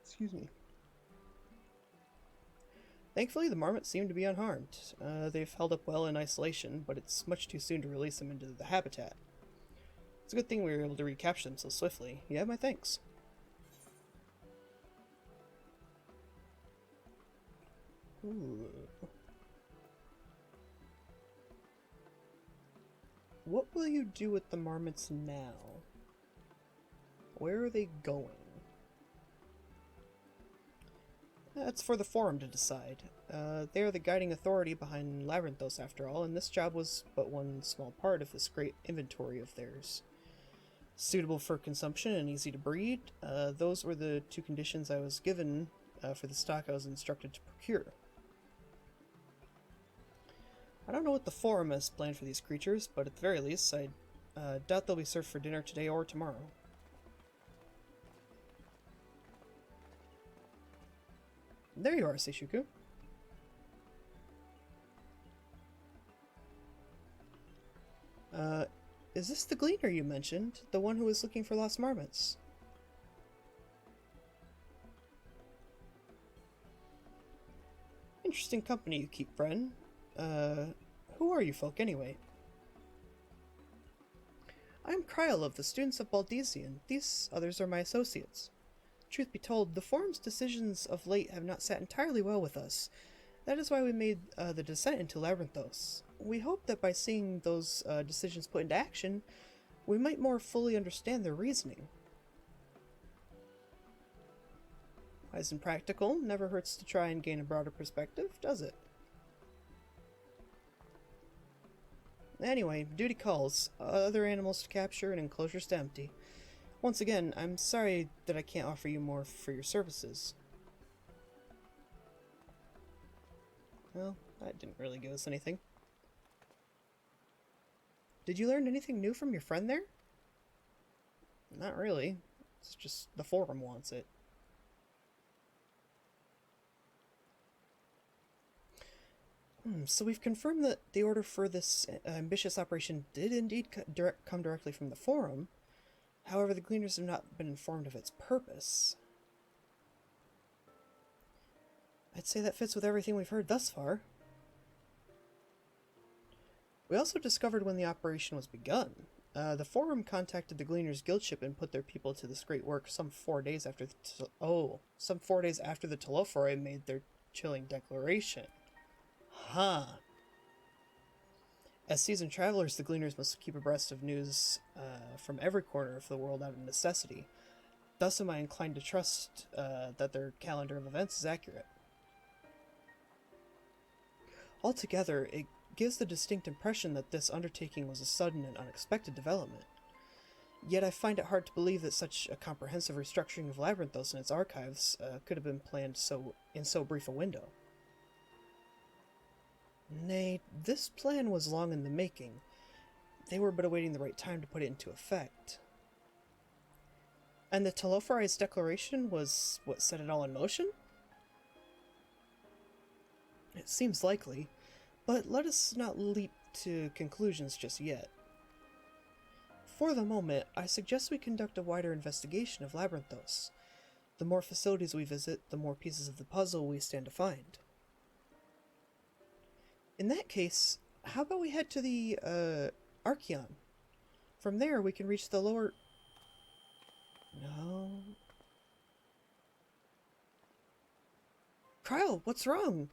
Excuse me. Thankfully, the marmots seem to be unharmed. They've held up well in isolation, but it's much too soon to release them into the habitat. It's a good thing we were able to recapture them so swiftly. You have my thanks. Ooh. What will you do with the marmots now? Where are they going? That's for the Forum to decide. They are the guiding authority behind Labyrinthos, after all, and this job was but one small part of this great inventory of theirs. Suitable for consumption and easy to breed, those were the two conditions I was given for the stock I was instructed to procure. I don't know what the Forum has planned for these creatures, but at the very least, I doubt they'll be served for dinner today or tomorrow. There you are, Seishuku. Is this the gleaner you mentioned? The one who was looking for lost marmots? Interesting company you keep, friend. Who are you folk, anyway? I am Kryl of the students of Baldesian. These others are my associates. Truth be told, the Forum's decisions of late have not sat entirely well with us. That is why we made the descent into Labyrinthos. We hope that by seeing those decisions put into action, we might more fully understand their reasoning. Wise and practical, never hurts to try and gain a broader perspective, does it? Anyway, duty calls. Other animals to capture and enclosures to empty. Once again, I'm sorry that I can't offer you more for your services. Well, that didn't really give us anything. Did you learn anything new from your friend there? Not really. It's just the Forum wants it. So we've confirmed that the order for this ambitious operation did indeed come directly from the Forum. However, the Gleaners have not been informed of its purpose. I'd say that fits with everything we've heard thus far. We also discovered when the operation was begun. The Forum contacted the Gleaners Guild ship and put their people to this great work some 4 days after some 4 days after the Telophori made their chilling declaration. Huh. As seasoned travelers, the Gleaners must keep abreast of news from every corner of the world out of necessity. Thus am I inclined to trust that their calendar of events is accurate. Altogether, it gives the distinct impression that this undertaking was a sudden and unexpected development. Yet I find it hard to believe that such a comprehensive restructuring of Labyrinthos and its archives could have been planned in so brief a window. Nay, this plan was long in the making. They were but awaiting the right time to put it into effect. And the Telophori's declaration was what set it all in motion? It seems likely, but let us not leap to conclusions just yet. For the moment, I suggest we conduct a wider investigation of Labyrinthos. The more facilities we visit, the more pieces of the puzzle we stand to find. In that case, how about we head to the, Archeon? From there, we can reach the lower... No... Kryl, what's wrong?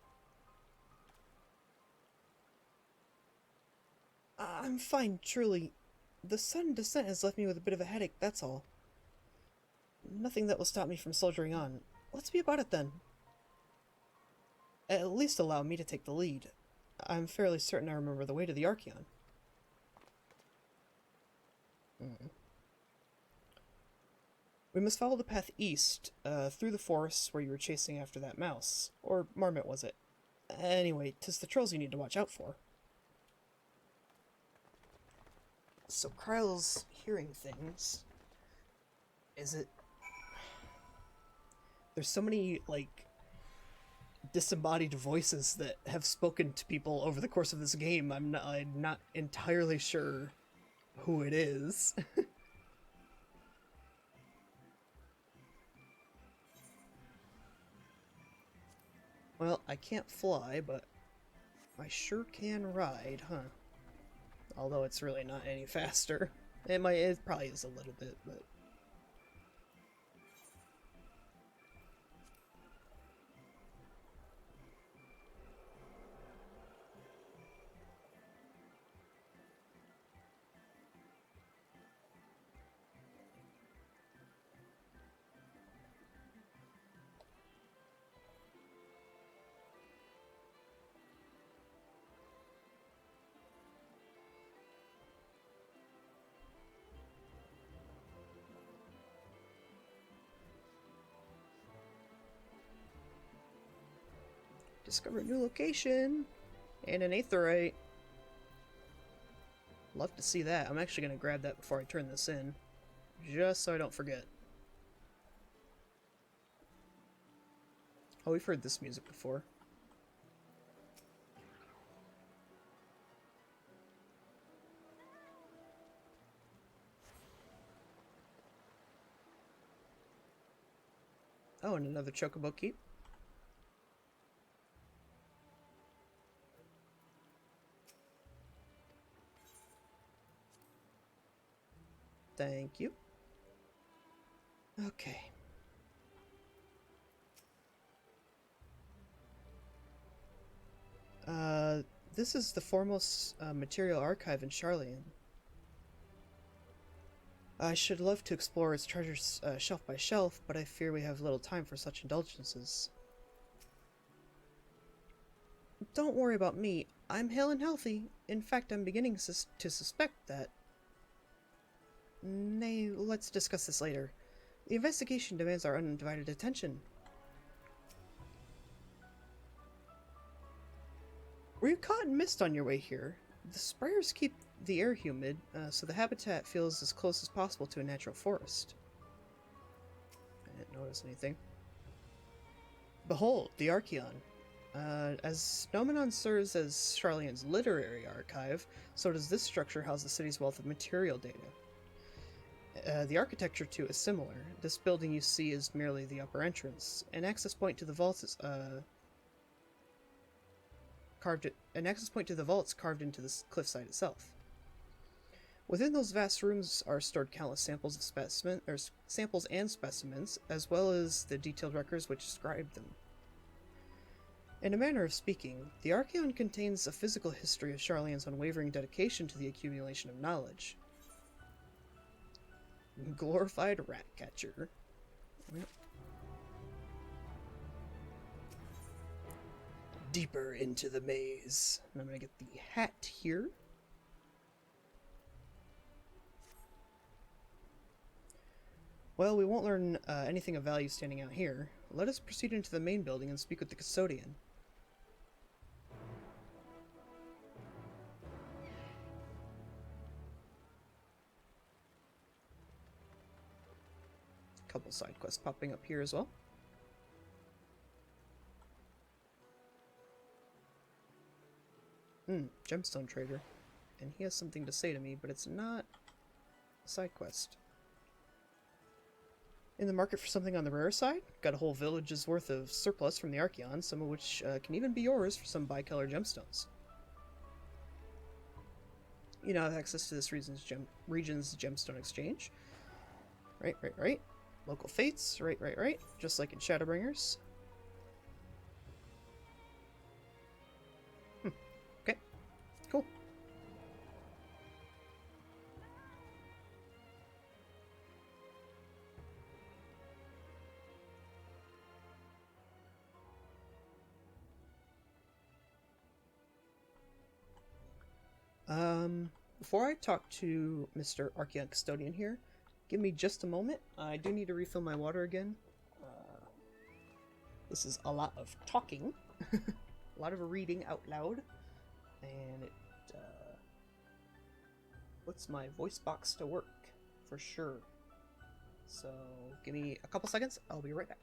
I'm fine, truly. The sudden descent has left me with a bit of a headache, that's all. Nothing that will stop me from soldiering on. Let's be about it then. At least allow me to take the lead. I'm fairly certain I remember the way to the Archeon. We must follow the path east, through the forests where you were chasing after that mouse. Or marmot, was it? Anyway, 'tis the trolls you need to watch out for. So Kryl's hearing things. Is it... There's so many, like, disembodied voices that have spoken to people over the course of this game. I'm not entirely sure who it is. Well, I can't fly, but I sure can ride, huh? Although it's really not any faster. It probably is a little bit, but... Discover a new location. And an aetheryte. Love to see that. I'm actually going to grab that before I turn this in. Just so I don't forget. Oh, we've heard this music before. Oh, and another chocobo keep. Thank you. Okay. This is the foremost material archive in Charlian. I should love to explore its treasures shelf by shelf, but I fear we have little time for such indulgences. Don't worry about me. I'm hale and healthy. In fact, I'm beginning to suspect that. Nay, let's discuss this later. The investigation demands our undivided attention. Were you caught in mist on your way here? The sprayers keep the air humid, so the habitat feels as close as possible to a natural forest. I didn't notice anything. Behold, the Archeon. As Nomenon serves as Charlian's literary archive, so does this structure house the city's wealth of material data. The architecture, too, is similar. This building you see is merely the upper entrance. An access point to the vaults is, carved into the cliffside itself. Within those vast rooms are stored countless samples of samples and specimens, as well as the detailed records which describe them. In a manner of speaking, the Archeon contains a physical history of Charlian's unwavering dedication to the accumulation of knowledge. Glorified rat catcher. Yep. Deeper into the maze. And I'm gonna get the hat here. Well, we won't learn anything of value standing out here. Let us proceed into the main building and speak with the custodian. Couple side quests popping up here as well. Gemstone trader. And he has something to say to me, but it's not a side quest. In the market for something on the rare side? Got a whole village's worth of surplus from the Archeon, some of which can even be yours for some bicolor gemstones. You now have access to this region's gemstone exchange. Right. Local fates, right. Just like in Shadowbringers. Okay, cool. Before I talk to Mr. Archeon Custodian here, give me just a moment. I do need to refill my water again. This is a lot of talking, a lot of reading out loud, and it puts my voice box to work, for sure. So, give me a couple seconds, I'll be right back.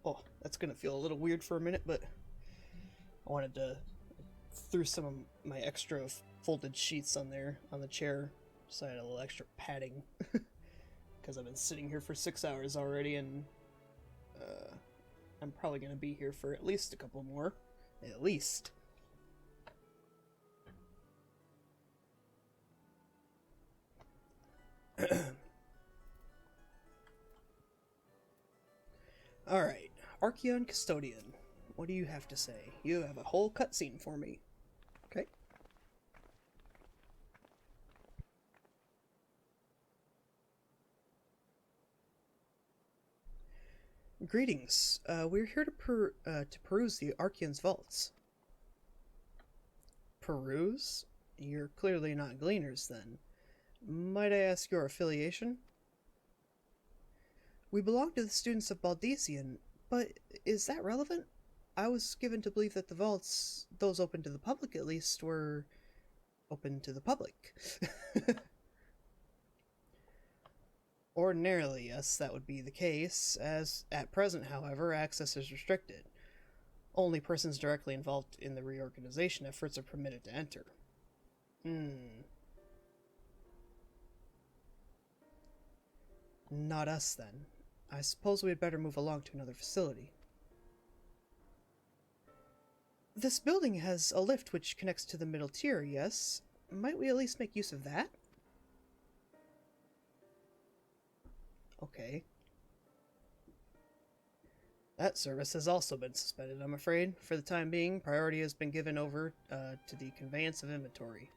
Oh, that's gonna feel a little weird for a minute, but I wanted to threw some of my extra folded sheets on there on the chair, so I had a little extra padding because I've been sitting here for 6 hours already, and I'm probably gonna be here for at least a couple more, at least. Alright, Archeon Custodian, what do you have to say? You have a whole cutscene for me. Okay. Greetings. We're here to peruse the Archeon's vaults. Peruse? You're clearly not gleaners, then. Might I ask your affiliation? We belong to the students of Baldesian, but is that relevant? I was given to believe that the vaults, those open to the public at least, were open to the public. Ordinarily, yes, that would be the case, as at present, however, access is restricted. Only persons directly involved in the reorganization efforts are permitted to enter. Not us, then. I suppose we had better move along to another facility. This building has a lift which connects to the middle tier, yes? Might we at least make use of that? Okay. That service has also been suspended, I'm afraid. For the time being, priority has been given over to the conveyance of inventory.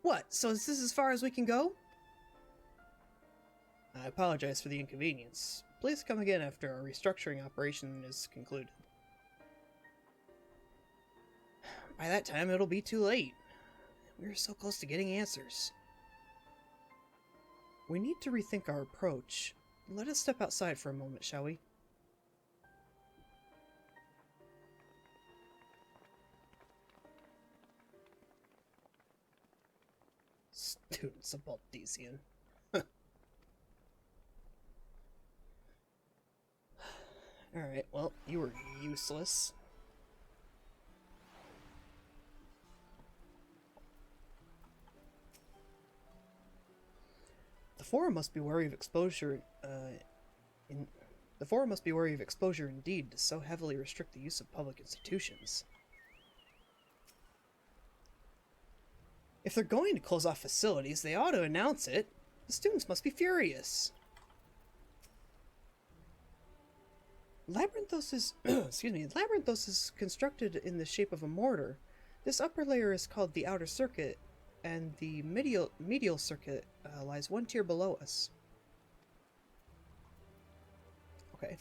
What? So is this as far as we can go? I apologize for the inconvenience. Please come again after our restructuring operation is concluded. By that time, it'll be too late. We're so close to getting answers. We need to rethink our approach. Let us step outside for a moment, shall we? Students of Baldesian. Alright, well, you were useless. The Forum must be wary of exposure, The Forum must be wary of exposure indeed to so heavily restrict the use of public institutions. If they're going to close off facilities, they ought to announce it. The students must be furious. Labyrinthos is Labyrinthos is constructed in the shape of a mortar. This upper layer is called the outer circuit, and the medial circuit lies one tier below us. Okay.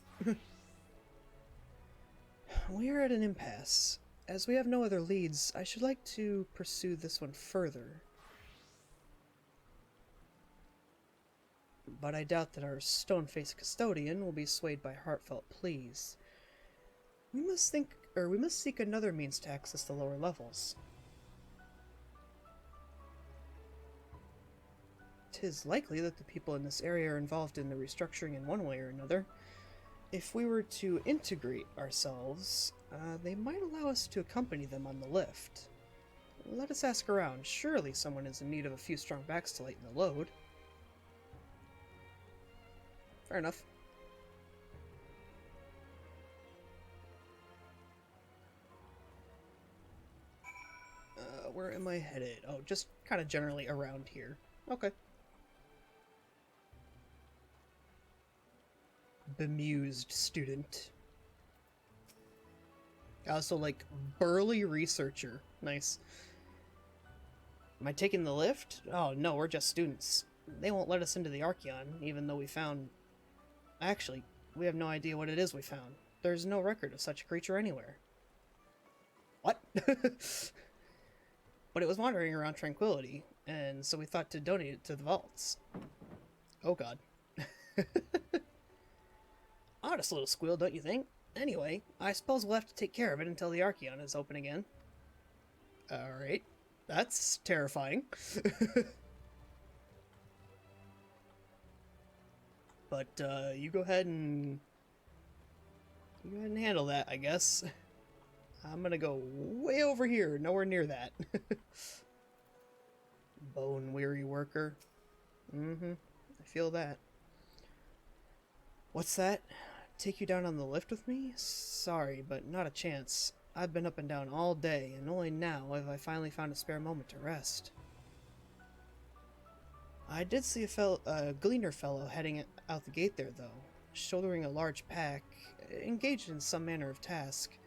We are at an impasse. As we have no other leads, I should like to pursue this one further. But I doubt that our stone-faced custodian will be swayed by heartfelt pleas. We must seek another means to access the lower levels. 'Tis likely that the people in this area are involved in the restructuring in one way or another. If we were to integrate ourselves, they might allow us to accompany them on the lift. Let us ask around. Surely someone is in need of a few strong backs to lighten the load. Fair enough. Where am I headed? Oh, just kind of generally around here. Okay. Bemused student. Also, like, burly researcher. Nice. Am I taking the lift? Oh, no, we're just students. They won't let us into the Archeon, even though we found... Actually, we have no idea what it is we found. There's no record of such a creature anywhere. What? But it was wandering around Tranquility, and so we thought to donate it to the vaults. Oh god. Honest little squeal, don't you think? Anyway, I suppose we'll have to take care of it until the Archeon is open again. Alright. That's terrifying. But you go ahead and handle that, I guess. I'm gonna go way over here, nowhere near that. Bone weary worker. I feel that. What's that? Take you down on the lift with me? Sorry, but not a chance. I've been up and down all day, and only now have I finally found a spare moment to rest. I did see a gleaner fellow heading out the gate there, though, shouldering a large pack, engaged in some manner of task.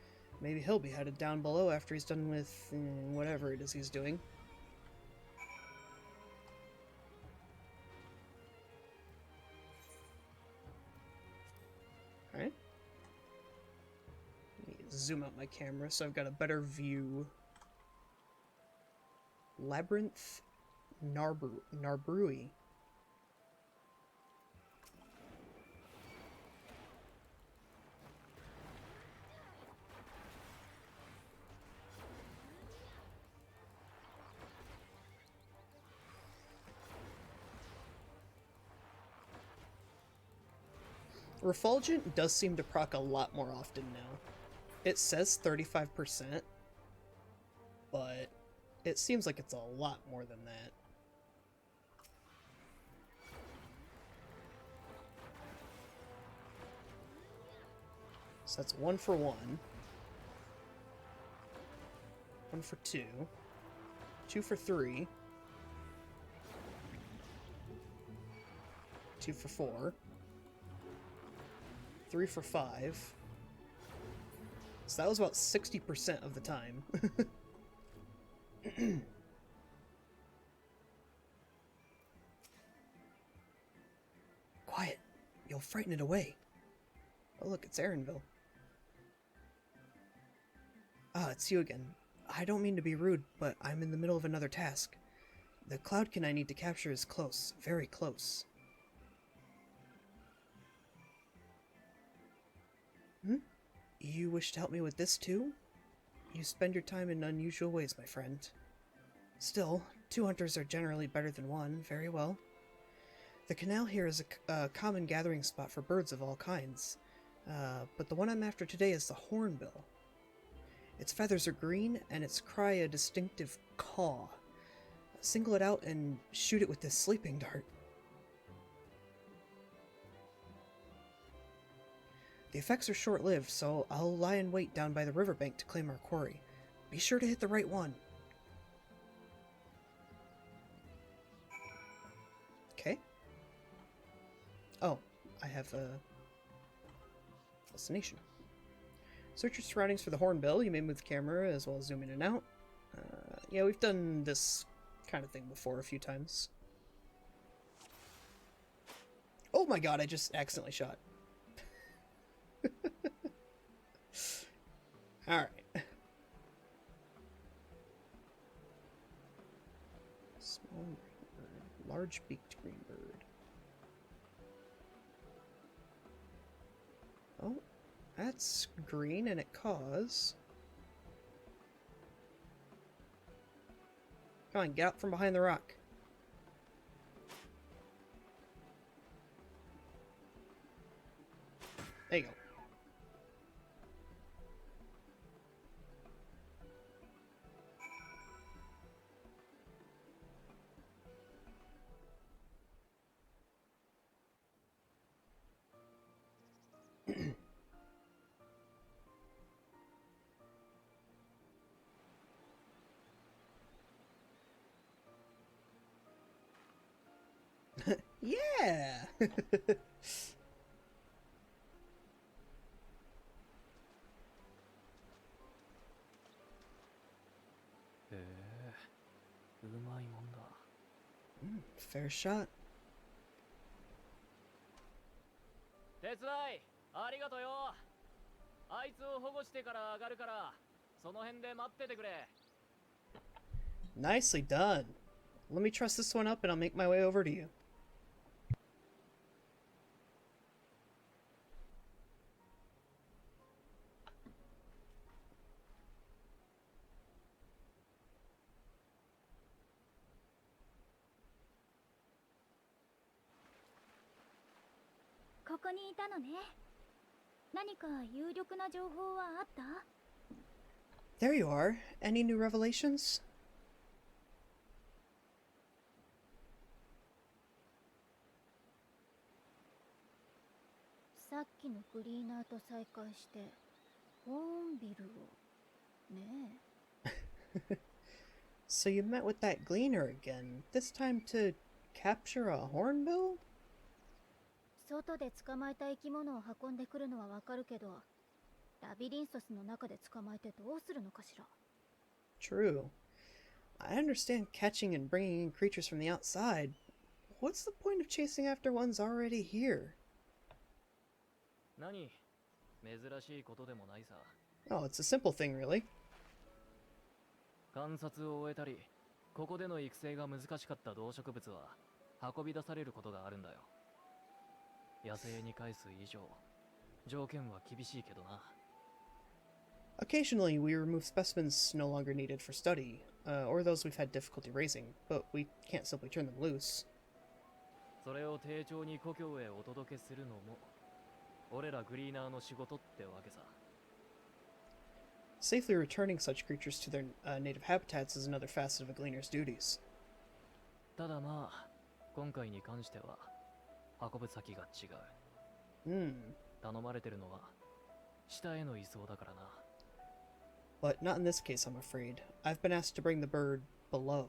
Maybe he'll be headed down below after he's done with whatever it is he's doing. Alright. Let me zoom out my camera so I've got a better view. Labyrinth Narbrui. Refulgent does seem to proc a lot more often now. It says 35%, but it seems like it's a lot more than that. So that's 1 for 1. 1 for 2. 2 for 3. 2 for 4. 3 for 5. So that was about 60% of the time. Quiet. You'll frighten it away. Oh look, it's Erinville. Ah, it's you again. I don't mean to be rude, but I'm in the middle of another task. The cloudkin I need to capture is close. Very close. You wish to help me with this too? You spend your time in unusual ways, my friend. Still, 2 hunters are generally better than 1. Very well. The canal here is a common gathering spot for birds of all kinds. But the one I'm after today is the hornbill. Its feathers are green, and its cry a distinctive caw. Single it out and shoot it with this sleeping dart. The effects are short-lived, so I'll lie in wait down by the riverbank to claim our quarry. Be sure to hit the right one. Okay. Oh, I have a destination. Search your surroundings for the hornbill. You may move the camera as well as zoom in and out. Yeah, we've done this kind of thing before a few times. Oh my god, I just accidentally shot. Alright. Small green bird. Large beaked green bird. Oh, that's green and it caws. Come on, get out from behind the rock. There you go. Yeah! Fair shot. 手伝いありがとうよ。あいつを保護してから上がるから、その辺で待っててくれ。 Nicely done. Let me truss this one up and I'll make my way over to you. ここにいたのね。何か有力な情報はあった？ There you are. Any new revelations? さっきのクリーナーと再会してホーンビルをねえ。 So you met with that gleaner again, this time to capture a hornbill? 外で捕まえた生き物を運んでくるのはわかるけど、ラビリンソスの中で捕まえてどうするのかしら。 True. I understand catching and bringing in creatures from the outside. What's the point of chasing after ones already here? 何珍しいことでもないさ。 Oh, it's a simple thing, really. 観察を終えたり、ここでの育成が難しかった動植物は運び出されることがあるんだよ。野生に返す以上、条件は厳しいけどな。 Occasionally, we remove specimens no longer needed for study, or those we've had difficulty raising, but we can't simply turn them loose. それを丁重に故郷へお届けするのも、俺らグリーナーの仕事ってわけさ。 Safely returning such creatures to their native habitats is another facet of a gleaner's duties. ただまあ、今回に関しては運ぶ先が違う。Hmm. 頼まれてるのは下への移送だからな。 But not in this case, I'm afraid. I've been asked to bring the bird below.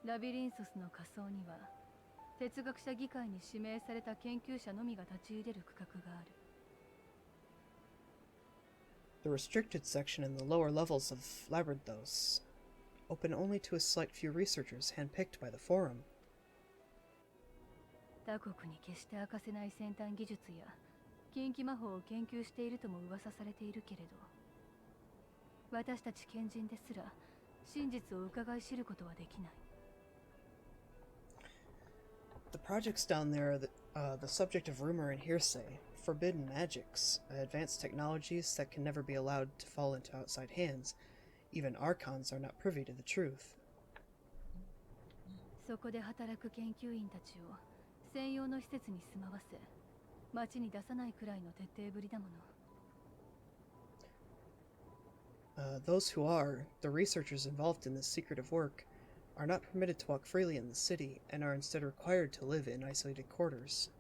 ラビリンソスの仮想には哲学者議会に指名された研究者のみが立ち入れる区画がある。 The restricted section in the lower levels of Labyrinthos, open only to a select few researchers handpicked by the Forum. 他国に決して明かせない先端技術や近畿魔法を研究しているとも噂されているけれど、私たち賢人ですら真実を伺い知ることはできない。 The projects down there are the subject of rumor and hearsay, forbidden magics, advanced technologies that can never be allowed to fall into outside hands. Even archons are not privy to the truth. そこで働く研究員たちを専用の施設に住まわせ、町に出さないくらいの徹底ぶりだもの。 Those who are, the researchers involved in this secretive work, are not permitted to walk freely in the city and are instead required to live in isolated quarters.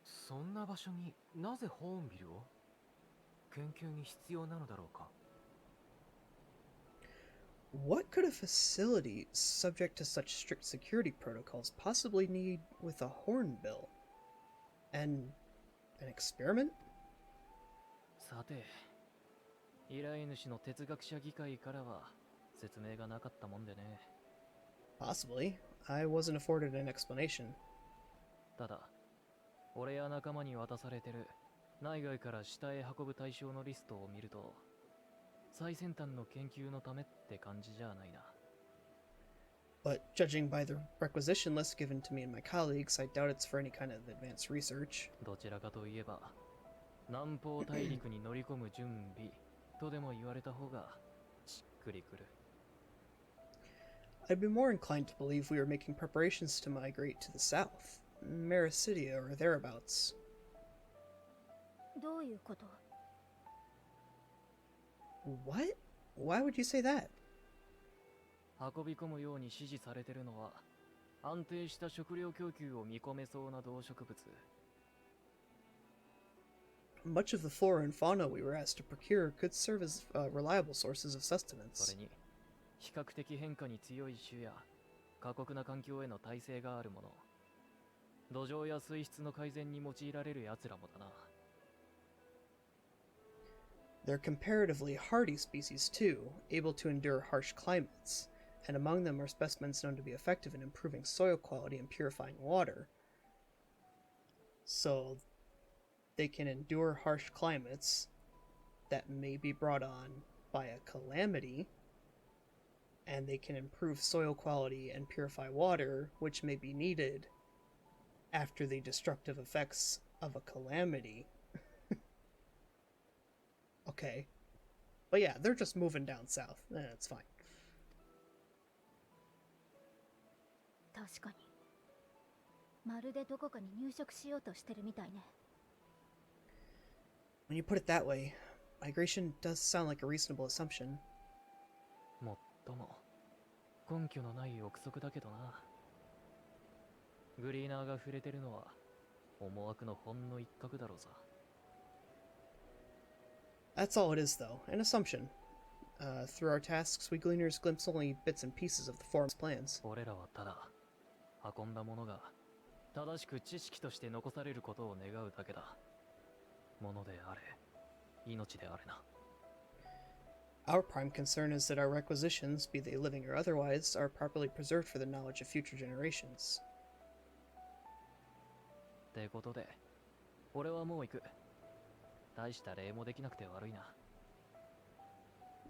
そんな場所になぜホーンビルを？研究に必要なのだろうか。 What could a facility subject to such strict security protocols possibly need with a hornbill? An experiment? さて、依頼主の哲学者議会からは説明がなかったもんでね。 Possibly. I wasn't afforded an explanation. ただ、俺や仲間に渡されてる内外から下へ運ぶ対象のリストを見ると、最先端の研究のためって感じじゃないな。 But judging by the requisition list given to me and my colleagues, I doubt it's for any kind of advanced research. どちらかといえば、南方大陸に乗り込む準備とでも言われた方がしっくりくる。 I'd be more inclined to believe we were making preparations to migrate to the south, Mericidia or thereabouts. どういうこと？ What? Why would you say that? 運び込むように指示されてるのは、安定した食料供給を見込めそうな動植物。 Much of the flora and fauna we were asked to procure could serve as reliable sources of そ sustenance. れに、比較的変化に強い種や過酷な環境への耐性があるもの。土壌や水質の改善に用いられる奴らもだな。 They're comparatively hardy species too, able to endure harsh climates, and among them are specimens known to be effective in improving soil quality and purifying water. So, they can endure harsh climates that may be brought on by a calamity, and they can improve soil quality and purify water, which may be needed after the destructive effects of a calamity. Okay. But yeah, they're just moving down south. It's fine. 確かに。まるでどこかに入植しようとしてるみたいね。When you put it that way, migration does sound like a reasonable assumption. もっとも根拠のない憶測だけどな。グリーナーが触れてるのは思惑のほんの一角だろうさ。That's all it is, though, an assumption. Through our tasks, we gleaners glimpse only bits and pieces of the forum's plans. 俺らはただ運んだものが正しく知識として残されることを願うだけだ。ものであれ、命であれな。Our prime concern is that our requisitions, be they living or otherwise, are properly preserved for the knowledge of future generations. ってことで、俺はもう行く。大した礼もできなくて悪いな。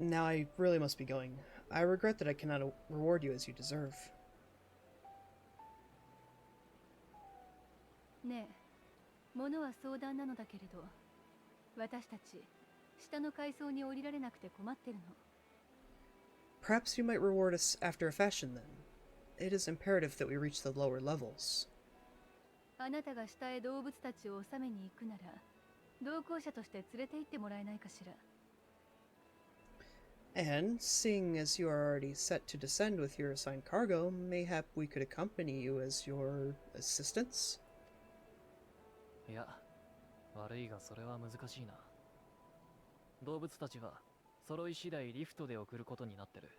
Now I really must be going. I regret that I cannot reward you as you deserve. ねえ、物は相談なのだけれど、私たち下の階層に降りられなくて困ってるの。Perhaps you might reward us after a fashion then. It is imperative that we reach the lower levels. あなたが下へ動物たちを収めに行くなら、同行者として連れて行ってもらえないかしら。And, seeing as you are already set to descend with your assigned cargo, mayhap we could accompany you as your assistants? いや、悪いがそれは難しいな。動物たちは揃い次第リフトで送ることになってる。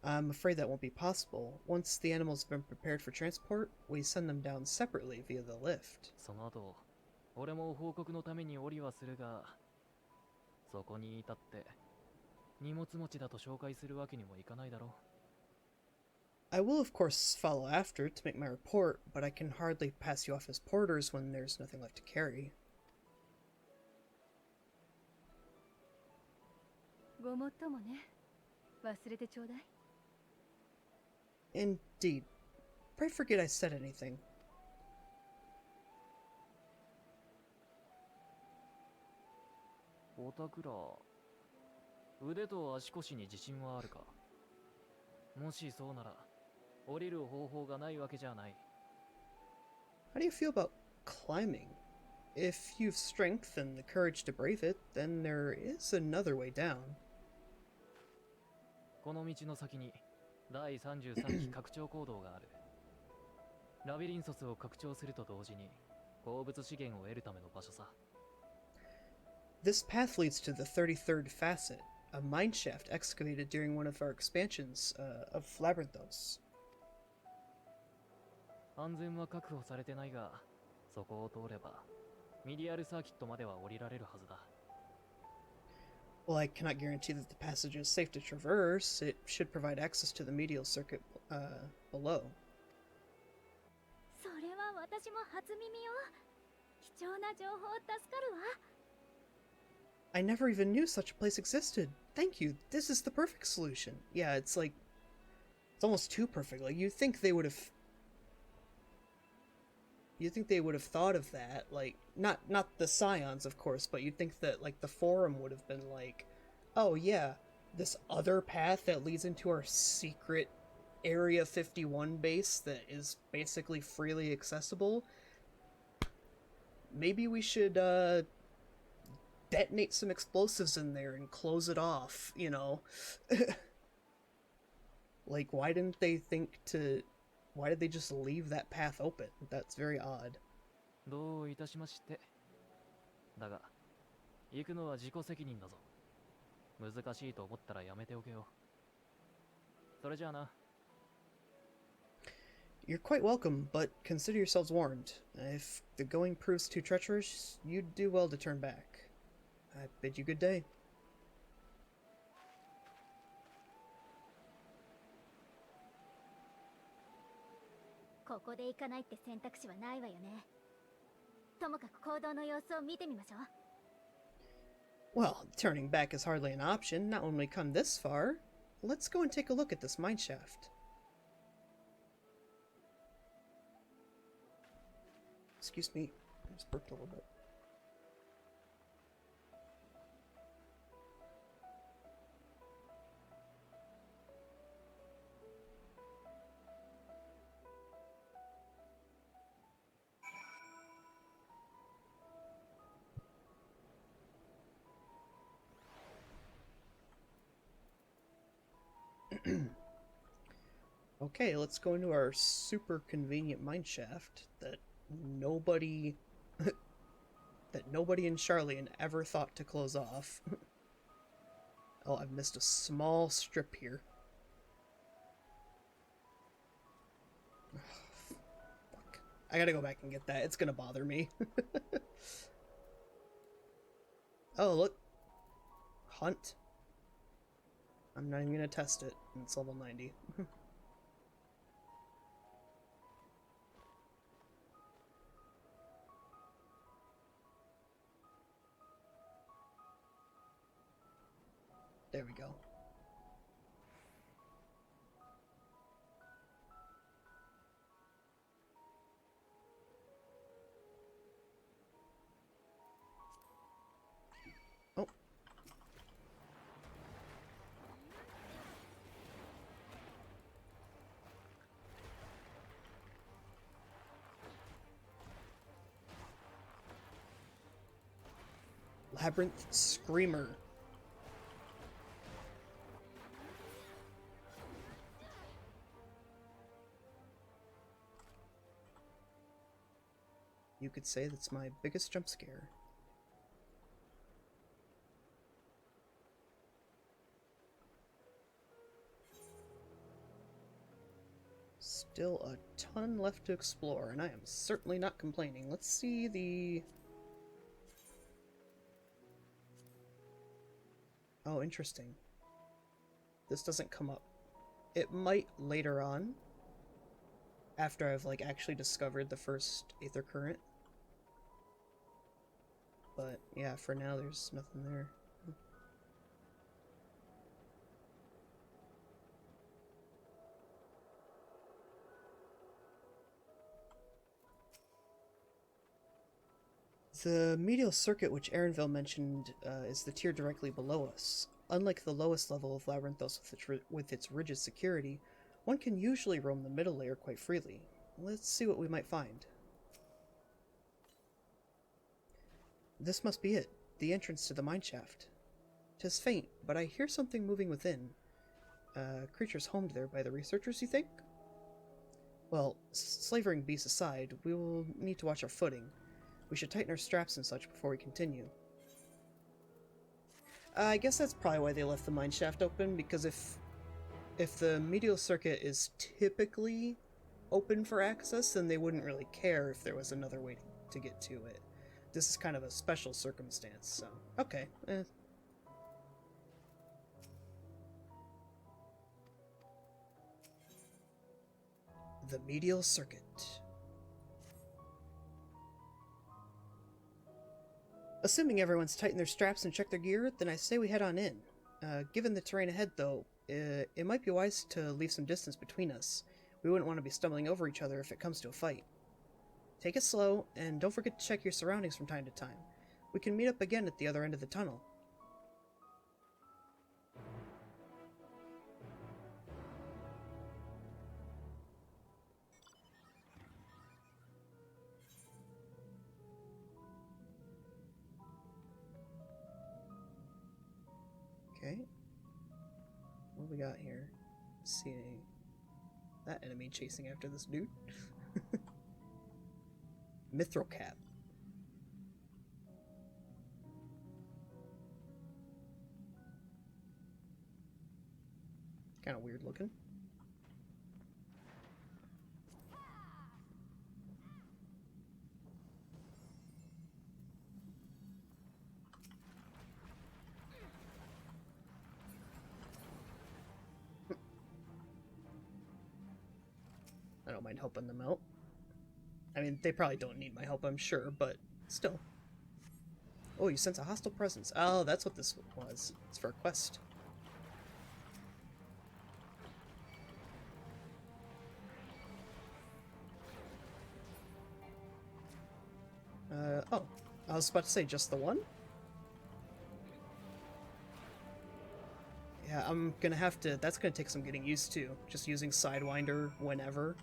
I'm afraid that won't be possible. Once the animals have been prepared for transport, we send them down separately via the lift. その後、俺も報告のために降りはするが、そこに至って荷物持ちだと紹介するわけにもいかないだろう。I will of course follow after to make my report, but I can hardly pass you off as porters when there's nothing left to carry. ごもっともね。忘れてちょうだい。Indeed. Pray forget I said anything. おたくら、腕と足腰に自信はあるか？もしそうなら、降りる方法がないわけじゃない。How do you feel about climbing? If you've strength and the courage to brave it, then there is another way down. この道の先に第33期拡張行動がある。ラビリンソスを拡張すると同時に鉱物資源を得るための場所さ。This path leads to the 33rd facet, a mine shaft excavated during one of our expansions of Labyrinthos. 安全は確保されてないが、そこを通ればミディアルサーキットまでは降りられるはずだ。While I cannot guarantee that the passage is safe to traverse, it should provide access to the medial circuit below. それは私も初耳よ。貴重な情報助かるわ。I never even knew such a place existed. Thank you. This is the perfect solution. Yeah, it's like... It's almost too perfect. Like, you'd think they would have... You'd think they would have thought of that. Like, not the Scions, of course, but you'd think that, like, the forum would have been like, oh, yeah, this other path that leads into our secret Area 51 base that is basically freely accessible. Maybe we should, detonate some explosives in there and close it off, you know? Like, why did they just leave that path open? That's very odd. どういたしまして。だが、行くのは自己責任だぞ。難しいと思ったらやめておけよ。それじゃあな。You're quite welcome, but consider yourselves warned. If the going proves too treacherous, you'd do well to turn back. I bid you good day. ここで行かないって選択肢はないわよね。ともかく行動の様子を見てみましょう。Well, turning back is hardly an option, not when we come this far. Let's go and take a look at this mine shaft. Excuse me, I just burped a little bit. Okay, let's go into our super convenient mine shaft that nobody that nobody in Charlian ever thought to close off. Oh, I've missed a small strip here. Fuck. I gotta go back and get that. It's gonna bother me. Oh, look. Hunt. I'm not even gonna test it. It's level 90. There we go. Oh. Labyrinth Screamer. You could say that's my biggest jump scare. Still a ton left to explore, and I am certainly not complaining. Let's see the... Oh, interesting. This doesn't come up. It might later on, after I've, like, actually discovered the first Aether Current. But, yeah, for now, there's nothing there. The medial circuit which Aaronville mentioned is the tier directly below us. Unlike the lowest level of Labyrinthos with its rigid security, one can usually roam the middle layer quite freely. Let's see what we might find. This must be it, the entrance to the mineshaft. 'Tis faint, but I hear something moving within. Creatures homed there by the researchers, you think? Well, slavering beasts aside, we will need to watch our footing. We should tighten our straps and such before we continue. I guess that's probably why they left the mineshaft open, because if the medial circuit is typically open for access, then they wouldn't really care if there was another way to get to it. This is kind of a special circumstance, so okay. The medial circuit. Assuming everyone's tightened their straps and checked their gear, then I say we head on in. Given the terrain ahead, though, it might be wise to leave some distance between us. We wouldn't want to be stumbling over each other if it comes to a fight. Take it slow, and don't forget to check your surroundings from time to time. We can meet up again at the other end of the tunnel. Okay. What do we got here? Let's see that enemy chasing after this dude. Mithril cap. Kind of weird looking. I don't mind helping them out. I mean, they probably don't need my help, I'm sure, but still. Oh, you sense a hostile presence. Oh, that's what this was. It's for a quest. Oh. I was about to say, just the one? Yeah, I'm gonna have to... That's gonna take some getting used to. Just using Sidewinder whenever.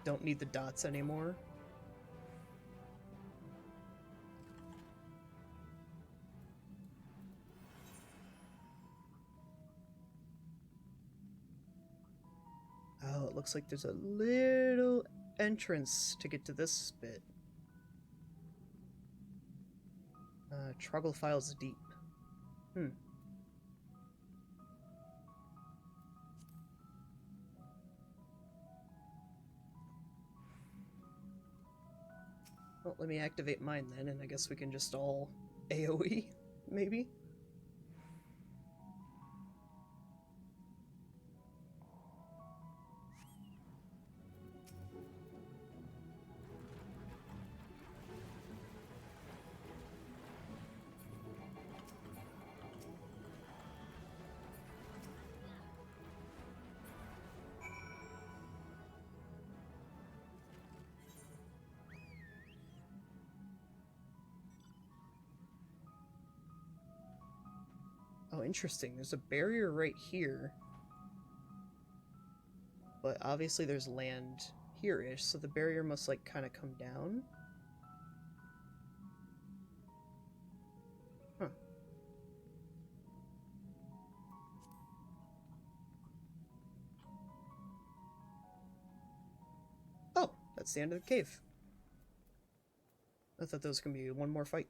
Don't need the dots anymore. it looks like there's a little entrance to get to this bit. Troggle files deep. Well, let me activate mine then, and I guess we can just all AoE, maybe? Oh, interesting. There's a barrier right here. But obviously there's land here-ish, so the barrier must, like, kind of come down. Huh. Oh, that's the end of the cave. I thought there was going to be one more fight.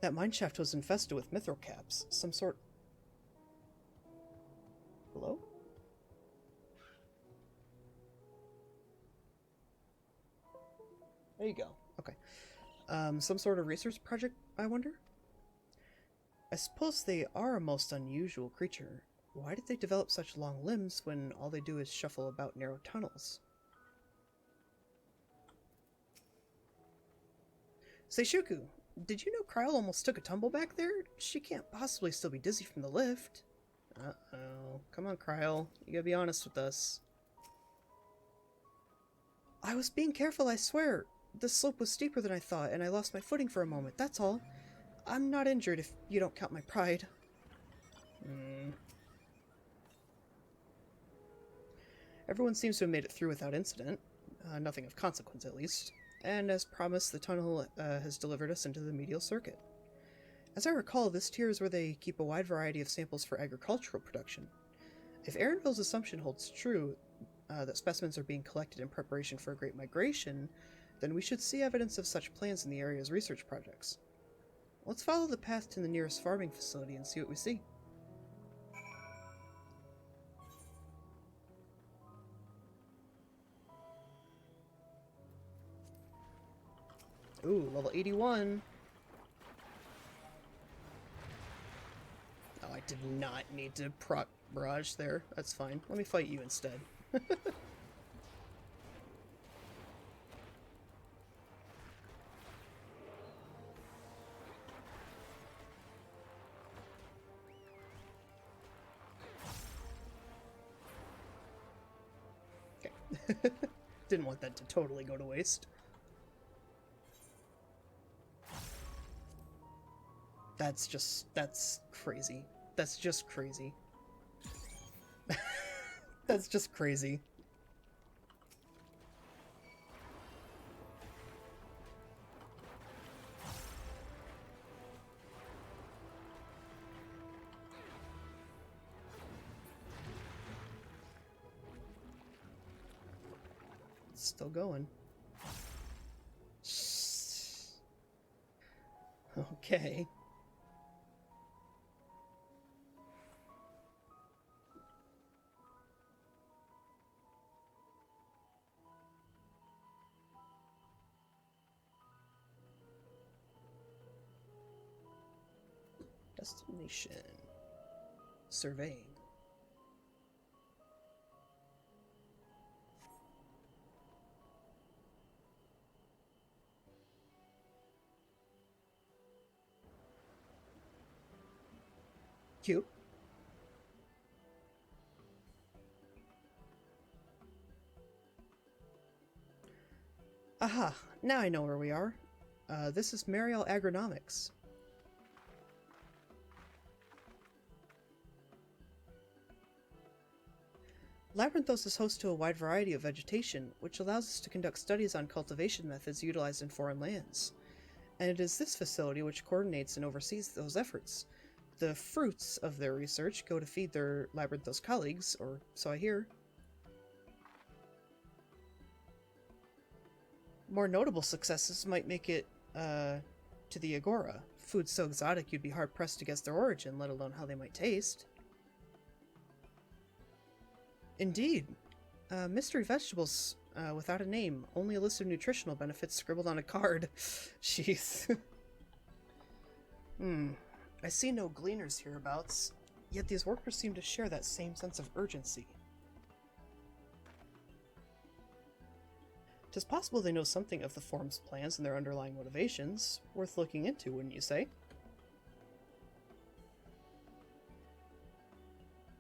That mineshaft was infested with mithril caps. Some sort... Hello? There you go. Okay. Some sort of research project, I wonder? I suppose they are a most unusual creature. Why did they develop such long limbs when all they do is shuffle about narrow tunnels? Seishuku, did you know Kryl almost took a tumble back there? She can't possibly still be dizzy from the lift. Uh-oh. Come on, Kryl. You gotta be honest with us. I was being careful, I swear. The slope was steeper than I thought, and I lost my footing for a moment, that's all. I'm not injured if you don't count my pride. Everyone seems to have made it through without incident. Nothing of consequence, at least. And as promised, the tunnel has delivered us into the medial circuit. As I recall, this tier is where they keep a wide variety of samples for agricultural production. If Aaronville's assumption holds true, that specimens are being collected in preparation for a great migration, then we should see evidence of such plans in the area's research projects. Let's follow the path to the nearest farming facility and see what we see. Ooh, level 81. Oh, I did not need to proc barrage there. That's fine. Let me fight you instead. Okay. Didn't want that to totally go to waste. That's crazy. That's just crazy. That's just crazy. It's still going. Okay. Destination. Surveying. Cute. Aha! Now I know where we are. This is Mariel Agronomics. Labyrinthos is host to a wide variety of vegetation, which allows us to conduct studies on cultivation methods utilized in foreign lands. And it is this facility which coordinates and oversees those efforts. the fruits of their research go to feed their Labyrinthos colleagues, or so I hear. More notable successes might make it to the Agora. Food so exotic you'd be hard-pressed to guess their origin, let alone how they might taste. Indeed. Mystery vegetables without a name. Only a list of nutritional benefits scribbled on a card. Jeez. I see no gleaners hereabouts, yet these workers seem to share that same sense of urgency. 'Tis possible they know something of the forum's plans and their underlying motivations. Worth looking into, wouldn't you say?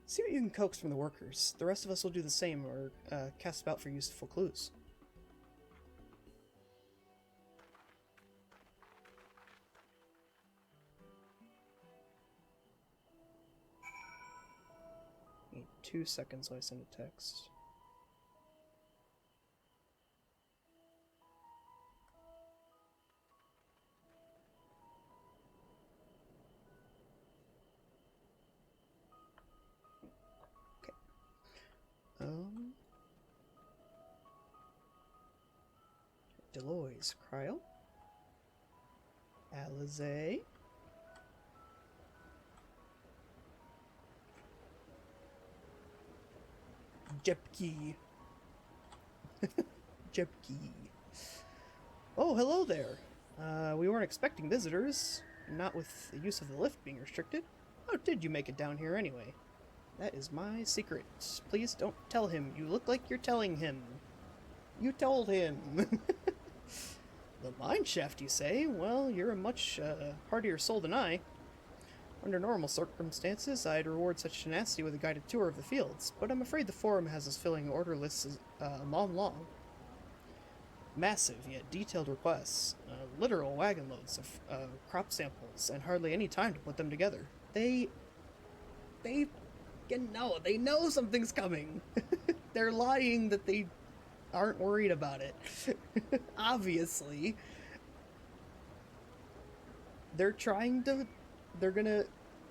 See what you can coax from the workers. The rest of us will do the same, or cast about for useful clues. Need 2 seconds while I send a text. Deloise, Cryo, Alizé, Jepki. Jepki. Oh, hello there. We weren't expecting visitors, not with the use of the lift being restricted. How did you make it down here anyway? That is my secret. Please don't tell him. You look like you're telling him. You told him. The mine shaft, you say? Well, you're a much hardier soul than I. Under normal circumstances, I'd reward such tenacity with a guided tour of the fields, but I'm afraid the forum has us filling order lists a mile long. Massive, yet detailed requests. Literal wagon loads of crop samples, and hardly any time to put them together. They know something's coming. They're lying that they aren't worried about it. Obviously.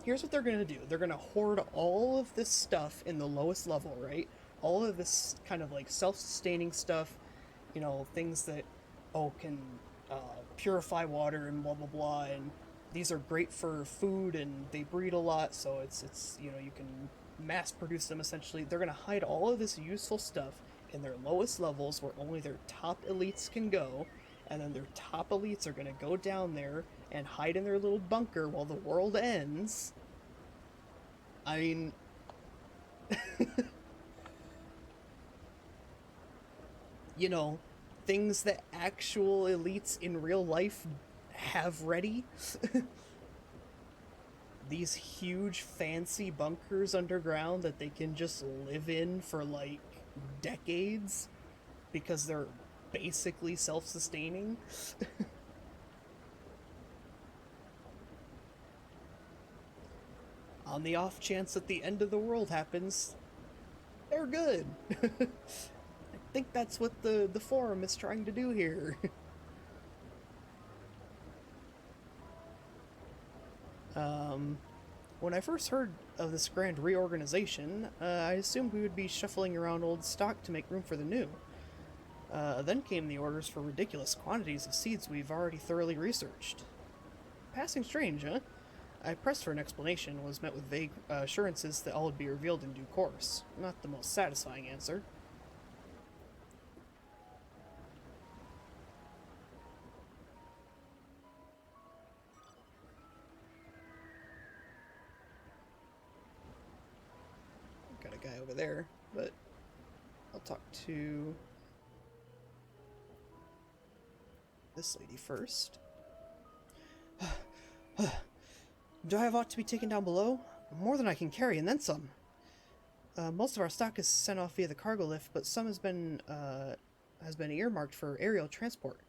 Here's what they're gonna do. They're gonna hoard all of this stuff in the lowest level, right? All of this kind of like self-sustaining stuff, you know, things that, can purify water and blah blah blah, and these are great for food and they breed a lot, so it's you know, you can mass produce them essentially. They're gonna hide all of this useful stuff in their lowest levels where only their top elites can go, and then their top elites are gonna go down there and hide in their little bunker while the world ends. I mean, you know, things that actual elites in real life have ready. These huge fancy bunkers underground that they can just live in for like decades because they're basically self-sustaining. On the off chance that the end of the world happens, they're good. I think that's what the forum is trying to do here. When I first heard of this grand reorganization, I assumed we would be shuffling around old stock to make room for the new. Then came the orders for ridiculous quantities of seeds we've already thoroughly researched. Passing strange, huh? I pressed for an explanation and was met with vague assurances that all would be revealed in due course. Not the most satisfying answer. Got a guy over there, but I'll talk to this lady first. Do I have aught to be taken down below? More than I can carry, and then some. Most of our stock is sent off via the cargo lift, but some has been earmarked for aerial transport.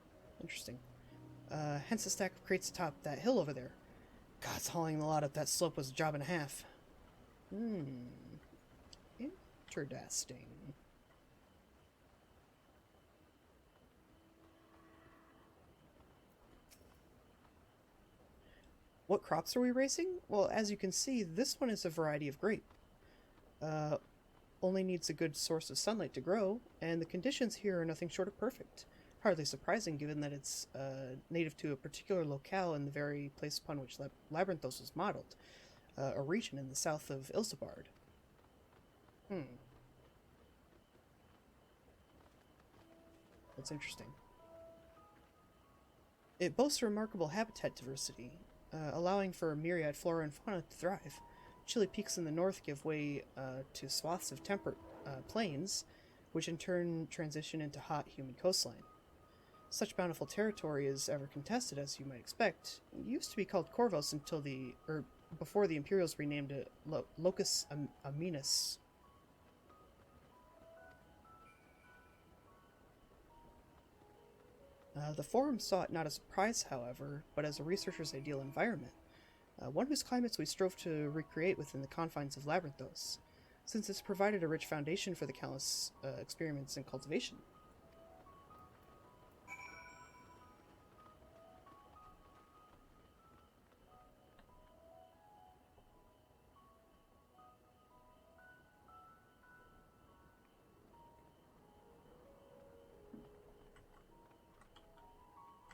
Interesting. Hence the stack of crates atop that hill over there. God's hauling a lot up that slope was a job and a half. Interesting. What crops are we raising? Well, as you can see, this one is a variety of grape. Only needs a good source of sunlight to grow, and the conditions here are nothing short of perfect. Hardly surprising given that it's native to a particular locale in the very place upon which Labyrinthos was modeled, a region in the south of Ilsabard. That's interesting. It boasts remarkable habitat diversity, allowing for a myriad flora and fauna to thrive. Chilly peaks in the north give way to swaths of temperate plains, which in turn transition into hot, humid coastline. Such bountiful territory is ever contested, as you might expect. It used to be called Corvos until before the Imperials renamed it Locus Aminus. The Forum saw it not as a prize, however, but as a researcher's ideal environment, one whose climates we strove to recreate within the confines of Labyrinthos, since it's provided a rich foundation for the countless experiments in cultivation.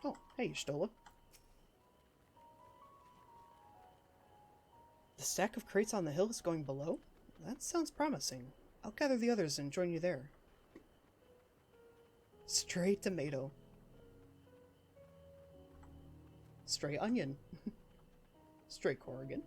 Oh, hey, Stola. The stack of crates on the hill is going below? That sounds promising. I'll gather the others and join you there. Stray tomato. Stray onion. Stray Corrigan.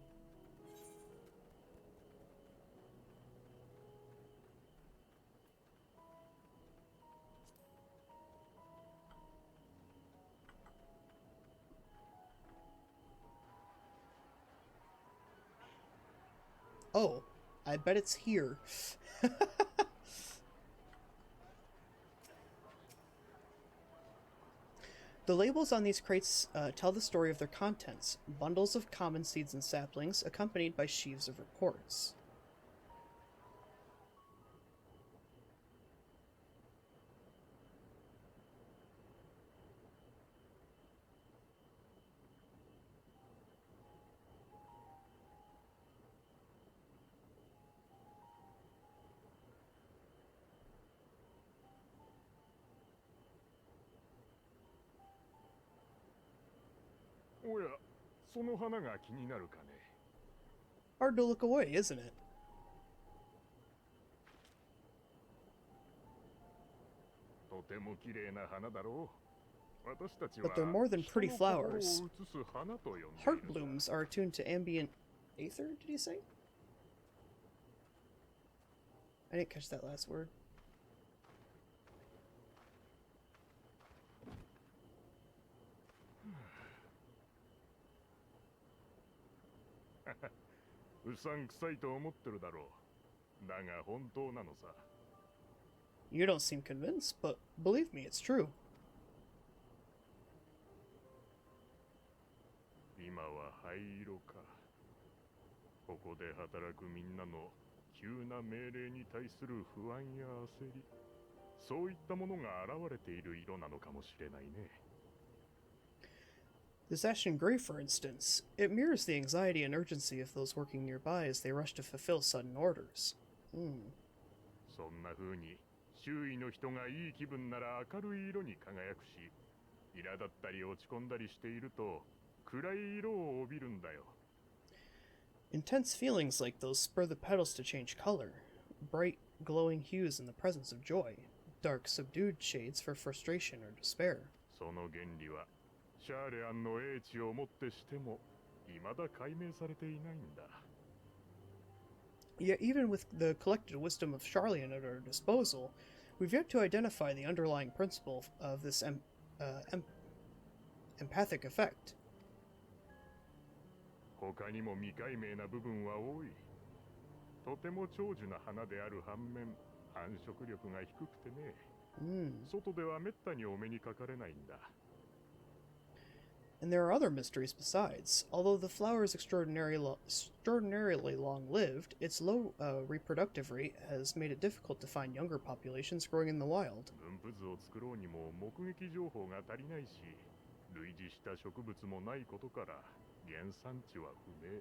Oh, I bet it's here. The labels on these crates tell the story of their contents, bundles of common seeds and saplings, accompanied by sheaves of reports. Hard to look away, isn't it? But they're more than pretty flowers. Heart blooms are attuned to ambient aether, did he say? I didn't catch that last word. You don't seem convinced, but believe me, it's true. This ashen gray, for instance, it mirrors the anxiety and urgency of those working nearby as they rush to fulfill sudden orders. そんな風に周囲の人がいい気分なら明るい色に輝くし、苛立ったり落ち込んだりしていると暗い色を帯びるんだよ。Intense feelings like those spur the petals to change color. Bright, glowing hues in the presence of joy. Dark, subdued shades for frustration or despair. その原理はシャーレアンの英知をもってしても未だ解明されていないんだ。Yet even with the collected wisdom of Charlian at our disposal, we've yet to identify the underlying principle of this empathic effect. 他にも未解明な部分は多い。とても長寿な花である反面、繁殖力が低くてね。外ではめったにお目にかかれないんだ。And there are other mysteries besides. Although the flower is extraordinarily long-lived, its low reproductive rate has made it difficult to find younger populations growing in the wild. 分布図を作ろうにも目撃情報が足りないし、類似した植物もないことから、原産地は不明。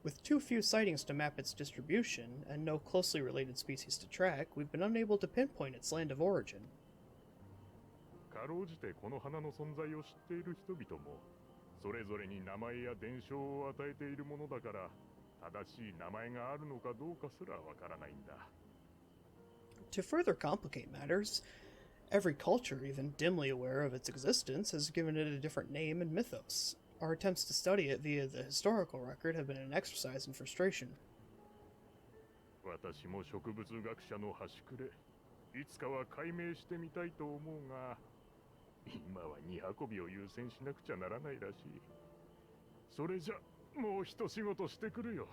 With too few sightings to map its distribution, and no closely related species to track, we've been unable to pinpoint its land of origin. かろうじてこの花の存在を知っている人々も、それぞれに名前や伝承を与えているものだから、正しい名前があるのかどうかすらわからないんだ。 To further complicate matters, every culture, even dimly aware of its existence, has given it a different name and mythos. Our attempts to study it via the historical record have been an exercise in frustration. 私も植物学者の端くれ、いつかは解明してみたいと思うが、今は荷運びを優先しなくちゃならないらしい。それじゃ、もう一仕事してくるよ。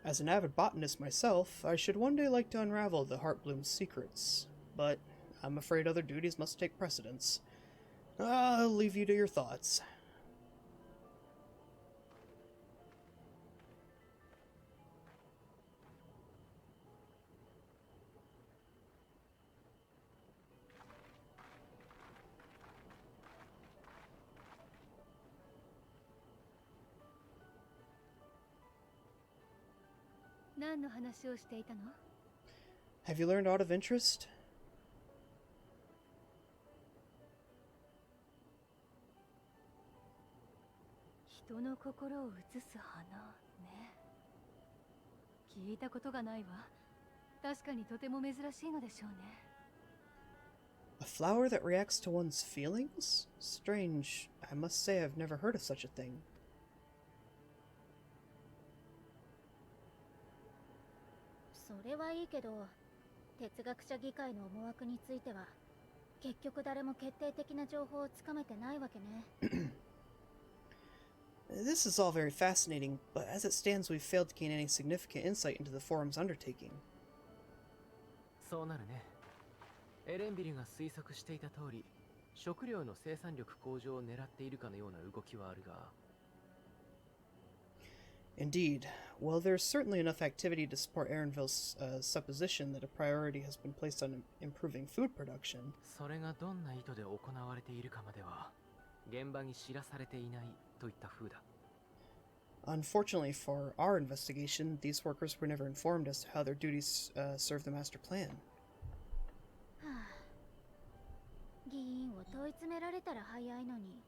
As an avid botanist myself, I should one day like to unravel the Heartbloom's secrets, but I'm afraid other duties must take precedence. I'll leave you to your thoughts. 何の話をしていたの？ Have you learned aught of interest? 人の心を映す花ね。聞いたことがないわ。確かにとても珍しいのでしょうね。 A flower that reacts to one's feelings? Strange. I must say I've never heard of such a thing. それはいいけど、哲学者議会の思惑については結局誰も決定的な情報をつかめてないわけね。This is all very fascinating, but as it stands, we've failed to gain any significant insight into the forum's undertaking. そうなるね。エレンビルが推測していた通り、食料の生産力向上を狙っているかのような動きはあるが。 Indeed. Well, there's certainly enough activity to support Aaronville's supposition that a priority has been placed on improving food production. それがどんな意図で行われているかまでは、現場に知らされていないといった風だ。 Unfortunately for our investigation, these workers were never informed as to how their duties serve the master plan. はあ、議員を問い詰められたら早いのに。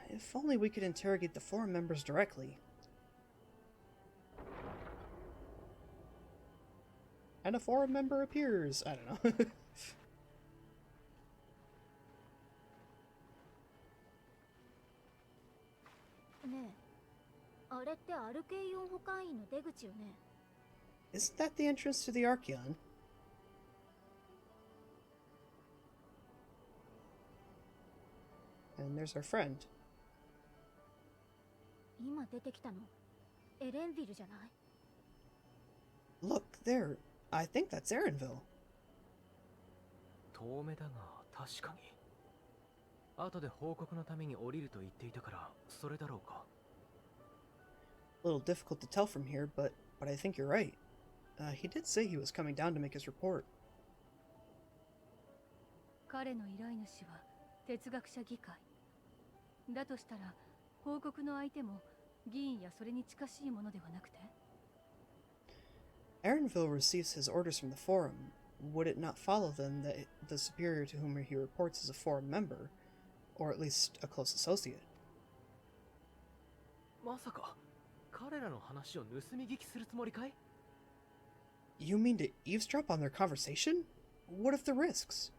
If only we could interrogate the forum members directly. And a forum member appears. I don't know. ねえ、あれってアルケイオン保管員の出口よね。 Isn't that the entrance to the Archeon? And there's our friend. 今出てきたのエレンビルじゃない？ Look, there. I think that's Aaronville. 遠目だが確かに。後で報告のために降りると言っていたからそれだろうか。 A little difficult to tell from here, but I think you're right. He did say he was coming down to make his report. 彼の依頼主は哲学者議会。だとしたら報告の相手も議員やそれに近しいものではなくて？ Aaronville receives his orders from the forum. Would it not follow then that the superior to whom he reports is a forum member, or at least a close associate? まさか彼らの話を盗み聞きするつもりかい？ You mean to eavesdrop on their conversation? What if the risks?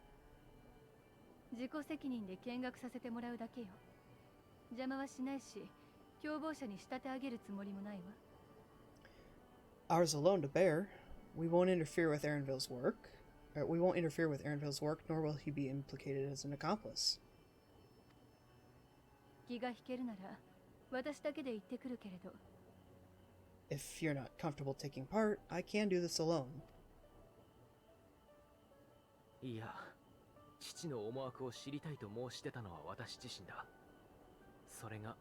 自己責任で見学させてもらうだけよ。邪魔はしないし、共謀者に仕立て上げるつもりもないわ。 Ours alone to bear. We won't interfere with Aaronville's work. We won't interfere with Aaronville's work, nor will he be implicated as an accomplice. 気が引けるなら、私だけで行ってくるけれど。 If you're not comfortable taking part, I can do this alone. いや、父の思惑を知りたいと申し出たのは私自身だ。それが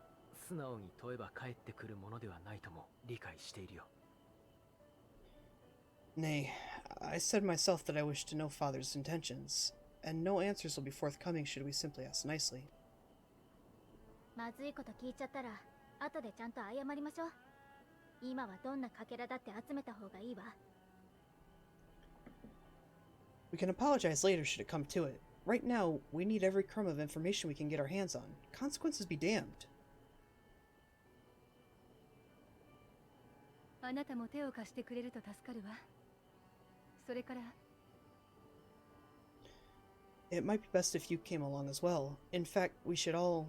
素直に問えば返ってくるものではないとも理解しているよ。 Nay, I said myself that I wish to know Father's intentions, and no answers will be forthcoming should we simply ask nicely. まずいこと聞いちゃったら後でちゃんと謝りましょう。今はどんなかけらだって集めた方がいいわ。 We can apologize later should it come to it. Right now, we need every crumb of information we can get our hands on. Consequences be damned. あなたも手を貸してくれると助かるわ。それから It might be best if you came along as well. In fact, we should all...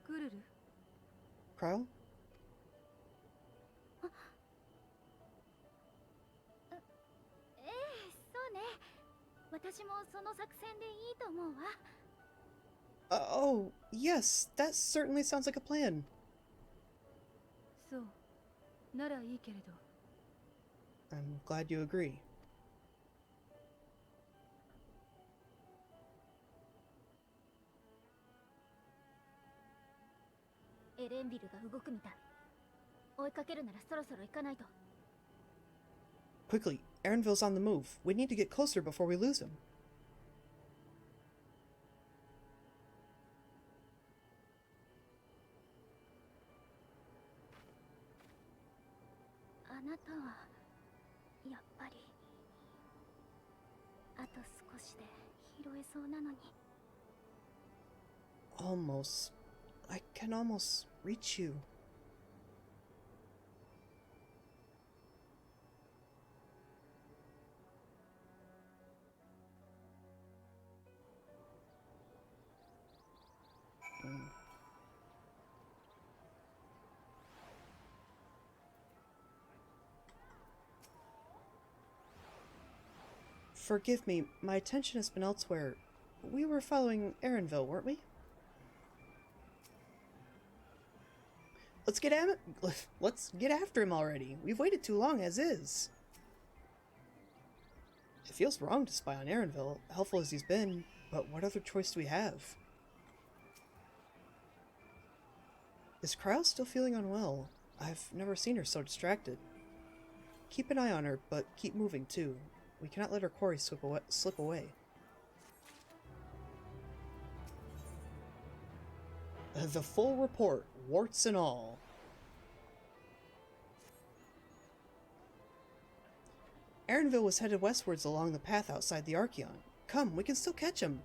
グルル Kryle? ええ、そうね。私もその作戦でいいと思うわ。Oh, yes, that certainly sounds like a plan. そうならいいけれど I'm glad you agree. エレンビルが動くみたい。追いかけるならそろそろ行かないと。 Quickly, Erinville's on the move. We need to get closer before we lose him. あなたはやっぱりあと少しで拾えそうなのに。 Almost. I can almost reach you. Forgive me, my attention has been elsewhere. We were following Erinville, weren't we? Let's get after him already. We've waited too long as is. It feels wrong to spy on Erinville, helpful as he's been, but what other choice do we have? Is Kryle still feeling unwell? I've never seen her so distracted. Keep an eye on her, but keep moving too. We cannot let her quarry slip away. The full report, warts and all. Erinville was headed westwards along the path outside the Archeon. Come, we can still catch him.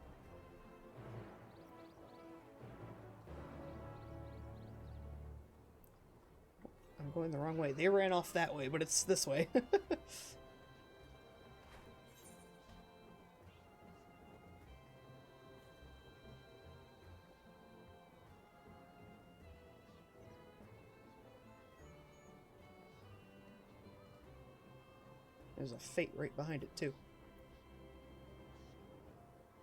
I'm going the wrong way. They ran off that way, but it's this way. There's a fate right behind it, too.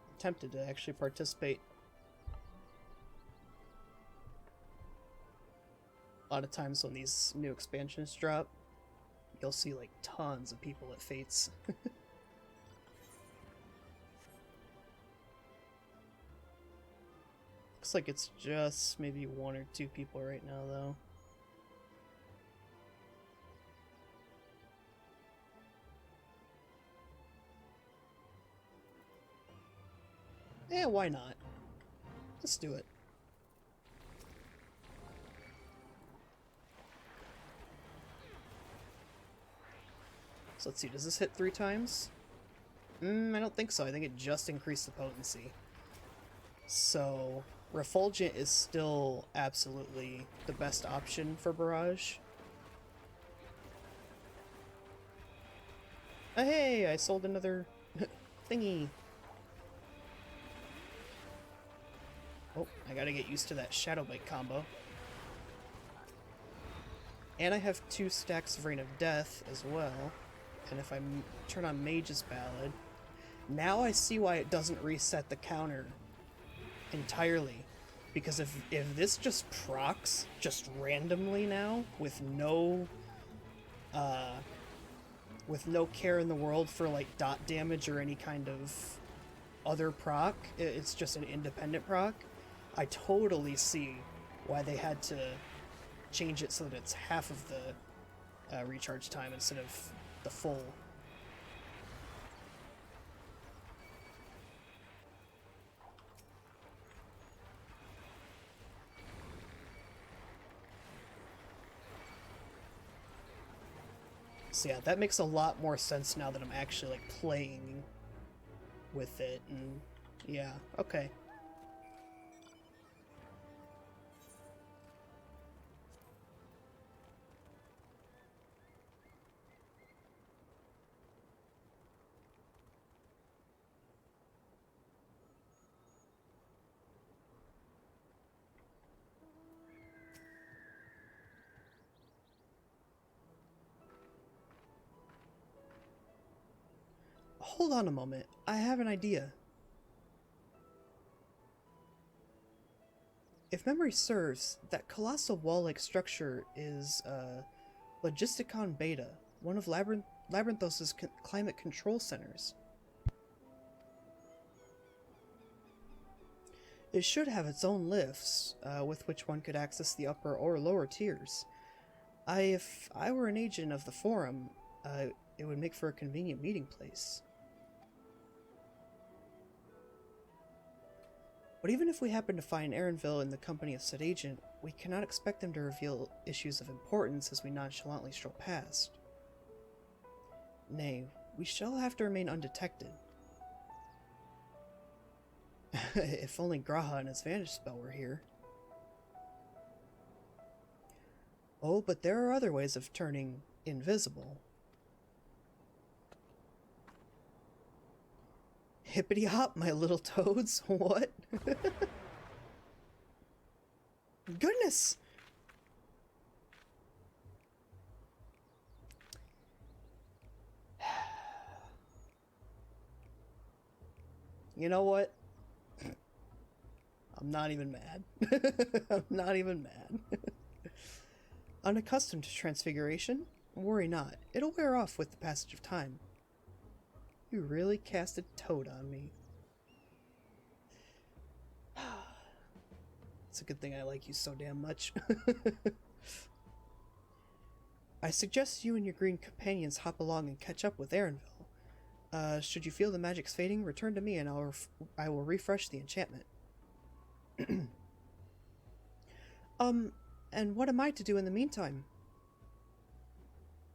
I'm tempted to actually participate. A lot of times when these new expansions drop, you'll see like tons of people at Fates. Looks like it's just maybe 1 or 2 people right now, though. Yeah, why not? Let's do it. So let's see, does this hit 3 times? I don't think so. I think it just increased the potency. So, Refulgent is still absolutely the best option for Barrage. Oh, hey, I sold another thingy. Oh, I gotta get used to that Shadow Bite combo. And I have 2 stacks of Reign of Death as well. And if I turn on Mage's Ballad, now I see why it doesn't reset the counter entirely. Because if this just procs just randomly now, with no care in the world for like dot damage or any kind of other proc, it's just an independent proc, I totally see why they had to change it so that it's half of recharge time instead of the full. So yeah, that makes a lot more sense now that I'm actually like playing with it, and yeah, okay. Hold on a moment, I have an idea. If memory serves, that colossal wall-like structure is, Logisticon Beta, one of Labyrinthos' climate control centers. It should have its own lifts, with which one could access the upper or lower tiers. If I were an agent of the Forum, it would make for a convenient meeting place. But even if we happen to find Erenville in the company of said agent, we cannot expect them to reveal issues of importance as we nonchalantly stroll past. Nay, we shall have to remain undetected. If only Graha and his Vanish spell were here. Oh, but there are other ways of turning invisible. Hippity hop, my little toads. What? Goodness! You know what? I'm not even mad. I'm not even mad. Unaccustomed to transfiguration? Worry not. It'll wear off with the passage of time. You really cast a toad on me. It's a good thing I like you so damn much. I suggest you and your green companions hop along and catch up with Erenville. Should you feel the magic's fading, return to me and I will refresh the enchantment. And what am I to do in the meantime?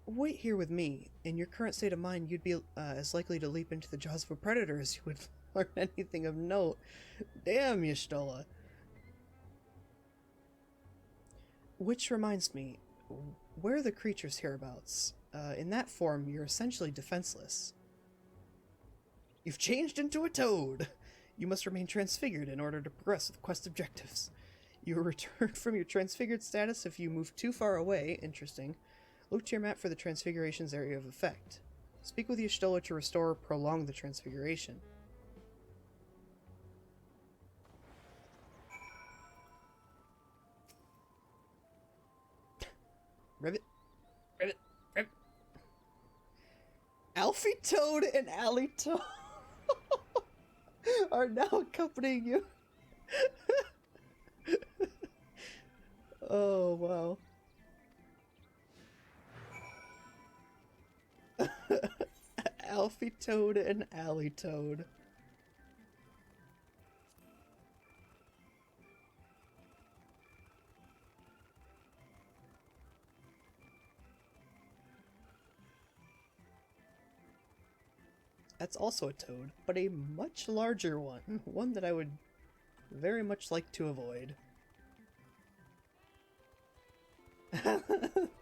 Wait here with me. In your current state of mind, you'd be as likely to leap into the jaws of a predator as you would learn anything of note. Damn, Y'shtola. Which reminds me, where are the creatures hereabouts? In that form, you're essentially defenseless. You've changed into a toad! You must remain transfigured in order to progress with quest objectives. You will return from your transfigured status if you move too far away. Interesting. Look to your map for the transfiguration's area of effect. Speak with Y'shtola to restore or prolong the transfiguration. Ribbit. Ribbit. Ribbit. Alfie Toad and Allie Toad are now accompanying you. Oh, wow. Alfie Toad and Allie Toad. That's also a toad, but a much larger one. One that I would very much like to avoid.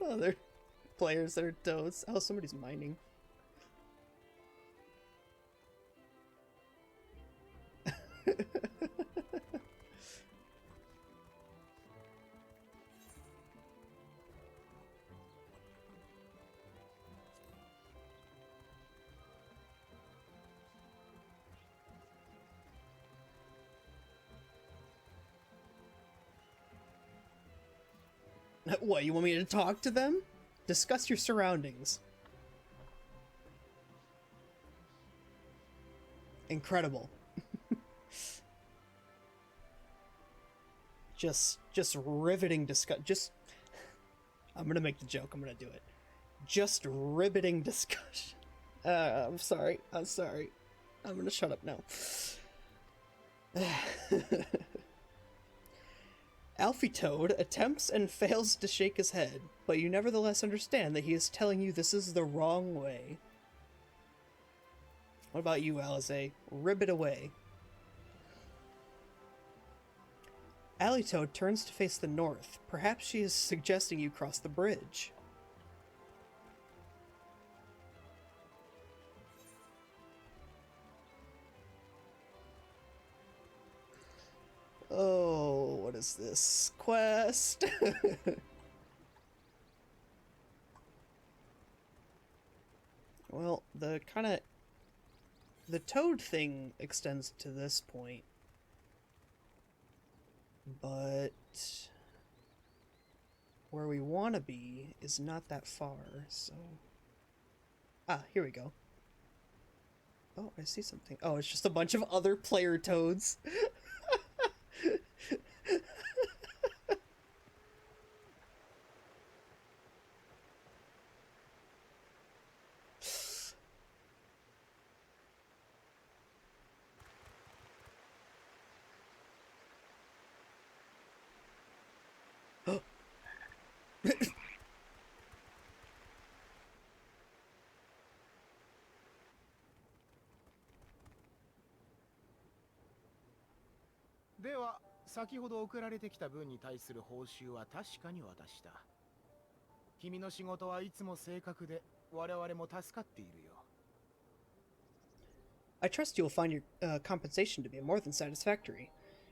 Other players that are toads. Oh, somebody's mining. What, you want me to talk to them? Discuss your surroundings. Incredible. just riveting discuss. I'm gonna make the joke. I'm gonna do it. Just riveting discussion. I'm sorry. I'm sorry. I'm gonna shut up now. Alfie Toad attempts and fails to shake his head, but you nevertheless understand that he is telling you this is the wrong way. What about you, Alize? Ribbit away. Alley Toad turns to face the north. Perhaps she is suggesting you cross the bridge. Oh, what is this? Quest? Well, the toad thing extends to this point. But where we want to be is not that far, so... Ah, here we go. Oh, I see something. Oh, it's just a bunch of other player toads.では先ほど送られてきた分に対する報酬は確かに渡した。君の仕事はいつも正確で我々も助かっているよ。I trust you will find your compensation to be more than satisfactory.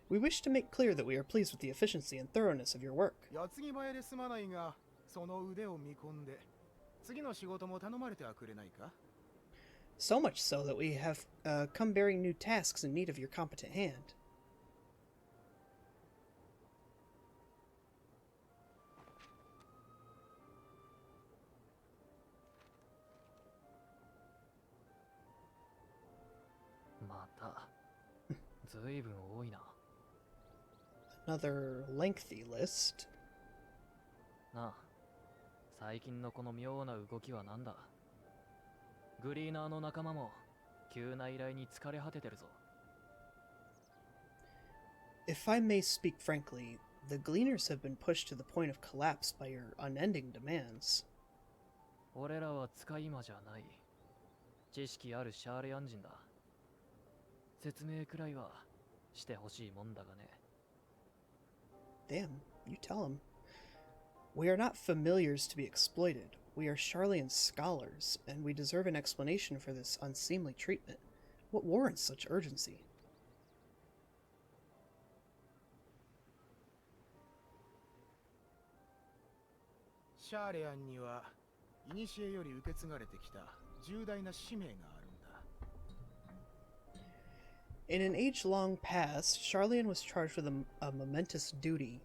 We wish to make clear that we are pleased with the efficiency and thoroughness of your work. 矢継ぎ早で済まないが、その腕を見込んで次の仕事も頼まれてはくれないか? So much so that we have come bearing new tasks in need of your competent hand. Another lengthy list. なあ、最近のこの妙な動きはなんだ？グリーナーの仲間も急な依頼に疲れ果ててるぞ。If I may speak frankly, the Gleaners have been pushed to the point of collapse by your unending demands. 俺らは使い魔じゃない。知識あるシャーレアン人だ。説明くらいはしてほしいもんだがね。Damn, you tell him. We are not familiars to be exploited. We are Charlian scholars, and we deserve an explanation for this unseemly treatment. What warrants such urgency? シャーレアンには古より受け継がれてきた重大な使命があるんだ。In an age-long past, Charlian was charged with a momentous duty.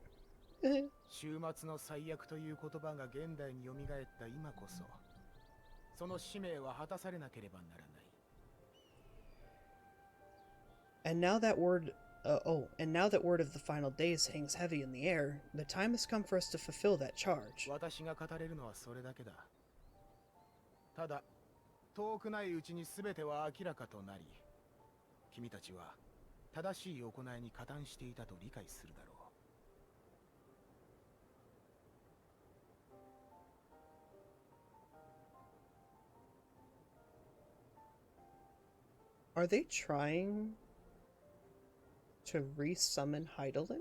終末の最悪という言葉が現代に蘇った今こそ、その使命は果たされなければならない。And now that word of the final days hangs heavy in the air, the time has come for us to fulfill that charge. 私が語れるのはそれだけだ。ただ、遠くないうちに全ては明らかとなり、君たちは正しい行いに加担していたと理解するだろう。Are they trying to re-summon Heidelin?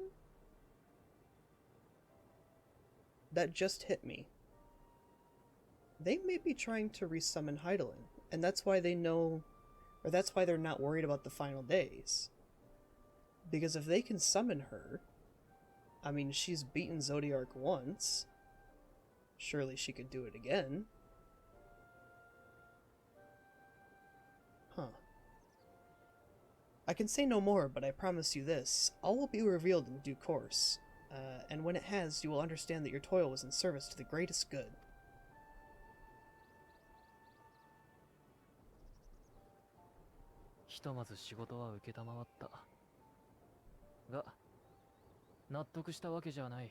That just hit me. They may be trying to re-summon Heidelin, and that's why they know, or that's why they're not worried about the final days. Because if they can summon her, I mean, she's beaten Zodiark once. Surely she could do it again. Huh. I can say no more, but I promise you this. All will be revealed in due course. And when it has, you will understand that your toil was in service to the greatest good. ひとまず仕事は受けたまわった。が、納得したわけじゃない。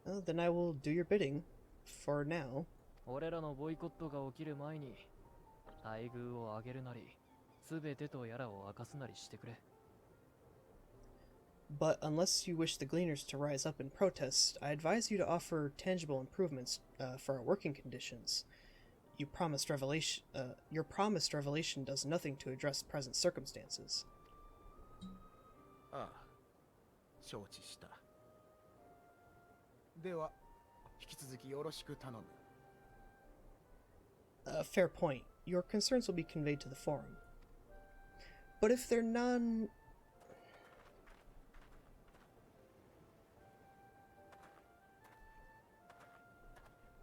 Then I will do your bidding. for now. 俺らのボイコットが起きる前に待遇を上げるなり全てとやらを明かすなりしてくれ。 But unless you wish the gleaners to rise up in protest, I advise you to offer tangible improvements for our working conditions. Your promised revelation does nothing to address present circumstances. ああ、承知した。では、引き続きよろしく頼む。Fair point. Your concerns will be conveyed to the forum. But if they're non...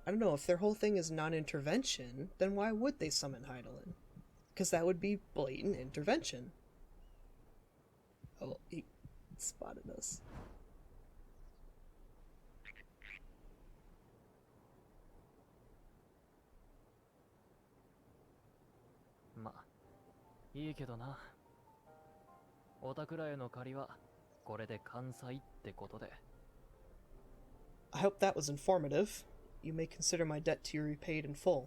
I don't know, if their whole thing is non-intervention, then why would they summon Heidelin? Because that would be blatant intervention. Oh, he spotted us. まあいいけどな。おたくらへの借りはこれで完済ってことで。 I hope that was informative. You may consider my debt to you repaid in full.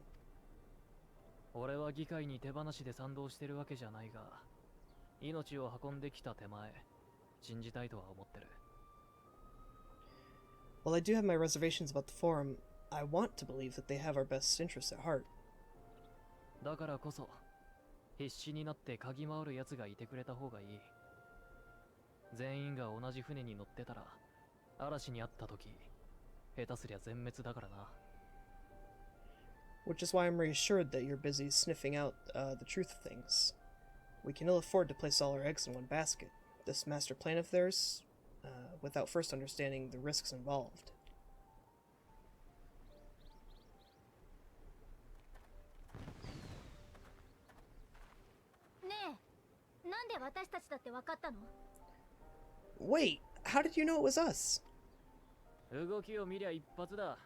俺は議会に手放しで賛同してるわけじゃないが、命を運んできた手前、信じたいとは思ってる。 While I do have my reservations about the forum, I want to believe that they have our best interests at heart. だからこそ、必死になって嗅ぎ回る奴がいてくれた方がいい。全員が同じ船に乗ってたら、嵐にあった時、下手すりゃ全滅だからな。 Which is why I'm reassured that you're busy sniffing out the truth of things. We can ill afford to place all our eggs in one basket. This master plan of theirs, without first understanding the risks involved. ねえ、なんで私たちだって分かったの？ Wait, how did you know it was us? 動きを見りゃ一発だ。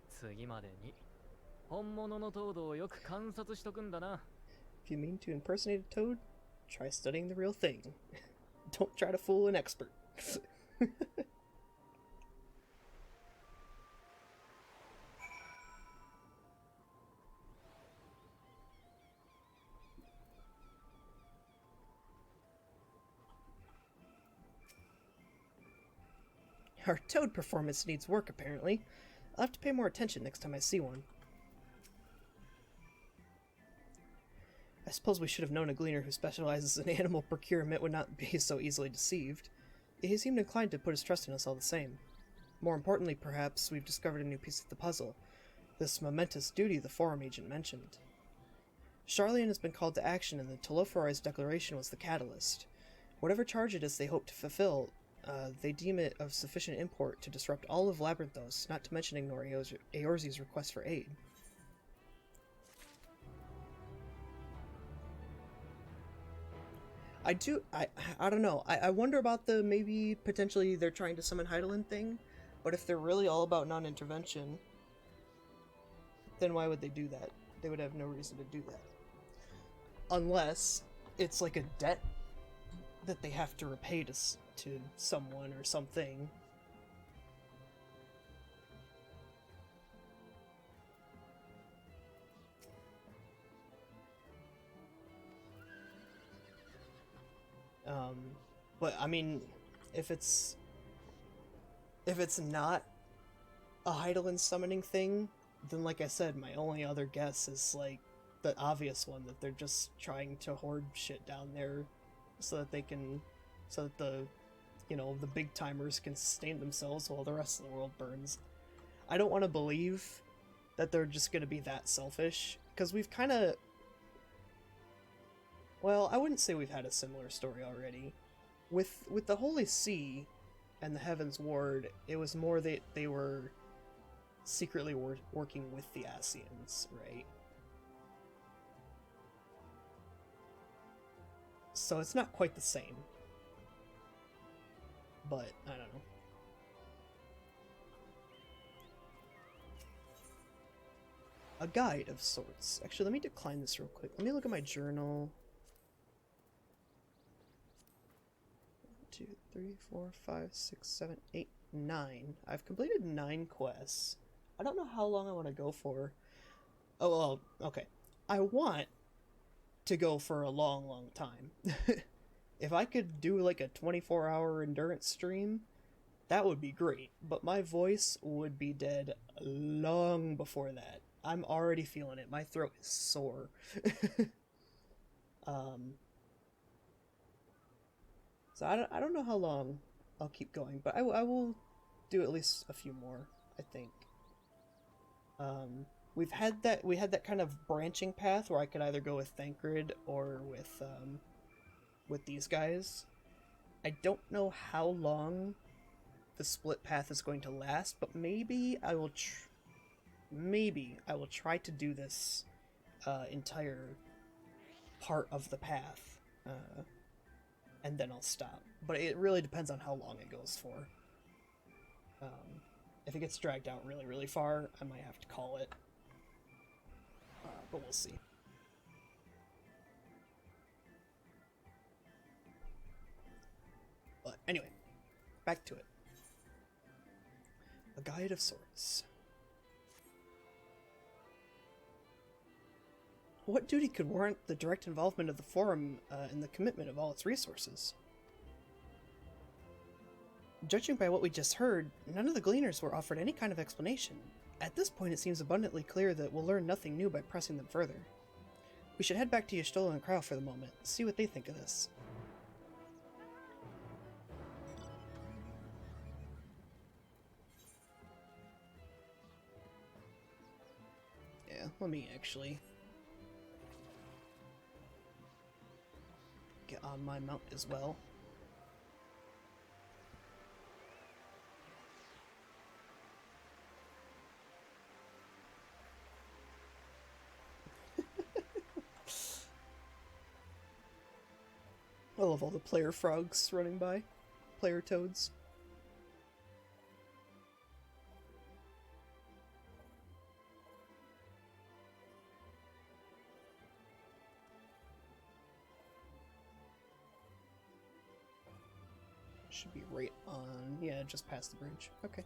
次までに本物のトードをよく観察しとくんだな。 If you mean to impersonate a toad, try studying the real thing. Don't try to fool an expert. Our toad performance needs work, apparently. I'll have to pay more attention next time I see one. I suppose we should have known a gleaner who specializes in animal procurement would not be so easily deceived. He seemed inclined to put his trust in us all the same. More importantly, perhaps, we've discovered a new piece of the puzzle. This momentous duty the forum agent mentioned. Charlian has been called to action, and the Telophorai's declaration was the catalyst. Whatever charge it is they hope to fulfill, they deem it of sufficient import to disrupt all of Labyrinthos, not to mention ignore Eorze's request for aid. I don't know. I wonder about the maybe potentially they're trying to summon Heidelin thing, but if they're really all about non-intervention, then why would they do that? They would have no reason to do that. Unless it's like a debt that they have to repay to someone or something. But I mean, if it's not a Heidelin summoning thing, then like I said, my only other guess is like the obvious one, that they're just trying to hoard shit down there so that the the big timers can sustain themselves while the rest of the world burns. I don't want to believe that they're just going to be that selfish, because we've kind of, well, I wouldn't say we've had a similar story already. With the Holy See and the Heaven's Ward, it was more that they were secretly working with the Ascians, right? So it's not quite the same. But, I don't know. A guide of sorts. Actually, let me decline this real quick. Let me look at my journal. 1, 2, 3, 4, 5, 6, 7, 8, 9. I've completed 9 quests. I don't know how long I want to go for. Oh, well, okay. I want to go for a long, long time. If I could do like a 24-hour endurance stream, that would be great. But my voice would be dead long before that. I'm already feeling it. My throat is sore. So I don't know how long I'll keep going, but I will do at least a few more, I think. We had that kind of branching path where I could either go with Thancred or with these guys. I don't know how long the split path is going to last, but maybe I will try to do this entire part of the path, and then I'll stop. But it really depends on how long it goes for. If it gets dragged out really, really far, I might have to call it. But we'll see. But anyway, back to it. A Guide of Sorts. What duty could warrant the direct involvement of the Forum and the commitment of all its resources? Judging by what we just heard, none of the Gleaners were offered any kind of explanation. At this point, it seems abundantly clear that we'll learn nothing new by pressing them further. We should head back to Y'shtola and Kryle for the moment, see what they think of this. Yeah, let me actually get on my mount as well. I love all the player frogs running by. Player toads. Should be right on... yeah, just past the bridge. Okay.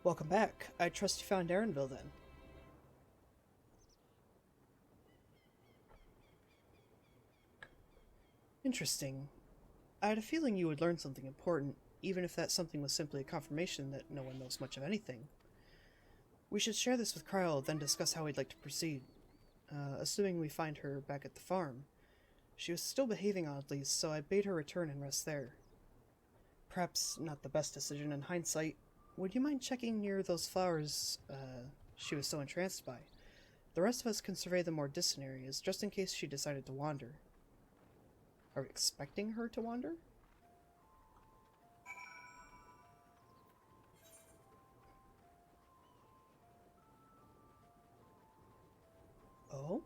Welcome back. I trust you found Erenville then. Interesting. I had a feeling you would learn something important, even if that something was simply a confirmation that no one knows much of anything. We should share this with Kryle, then discuss how we'd like to proceed. Assuming we find her back at the farm. She was still behaving oddly, so I bade her return and rest there. Perhaps not the best decision in hindsight. Would you mind checking near those flowers she was so entranced by? The rest of us can survey the more distant areas, just in case she decided to wander. Are we expecting her to wander? Oh?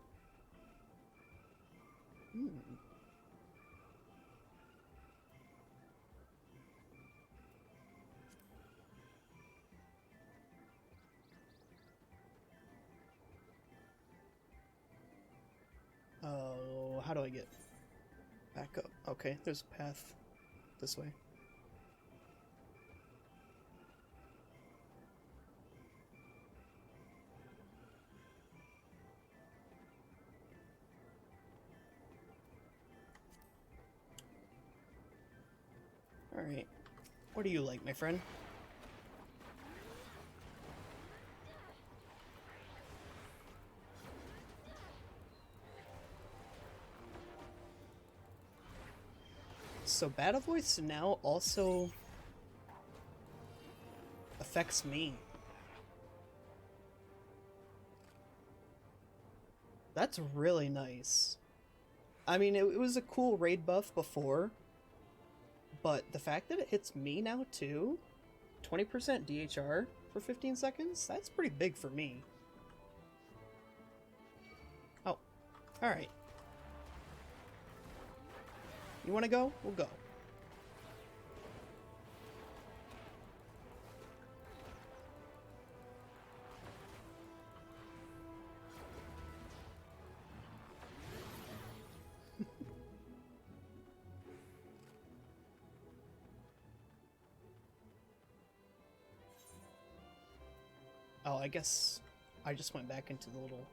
Oh, how do I get back up? Okay, there's a path this way. Alright. What do you like, my friend? So Battle Voice now also affects me. That's really nice. I mean, it was a cool raid buff before, but the fact that it hits me now too, 20% DHR for 15 seconds, that's pretty big for me. Oh, alright. You wanna go? We'll go. Oh, I guess I just went back into the little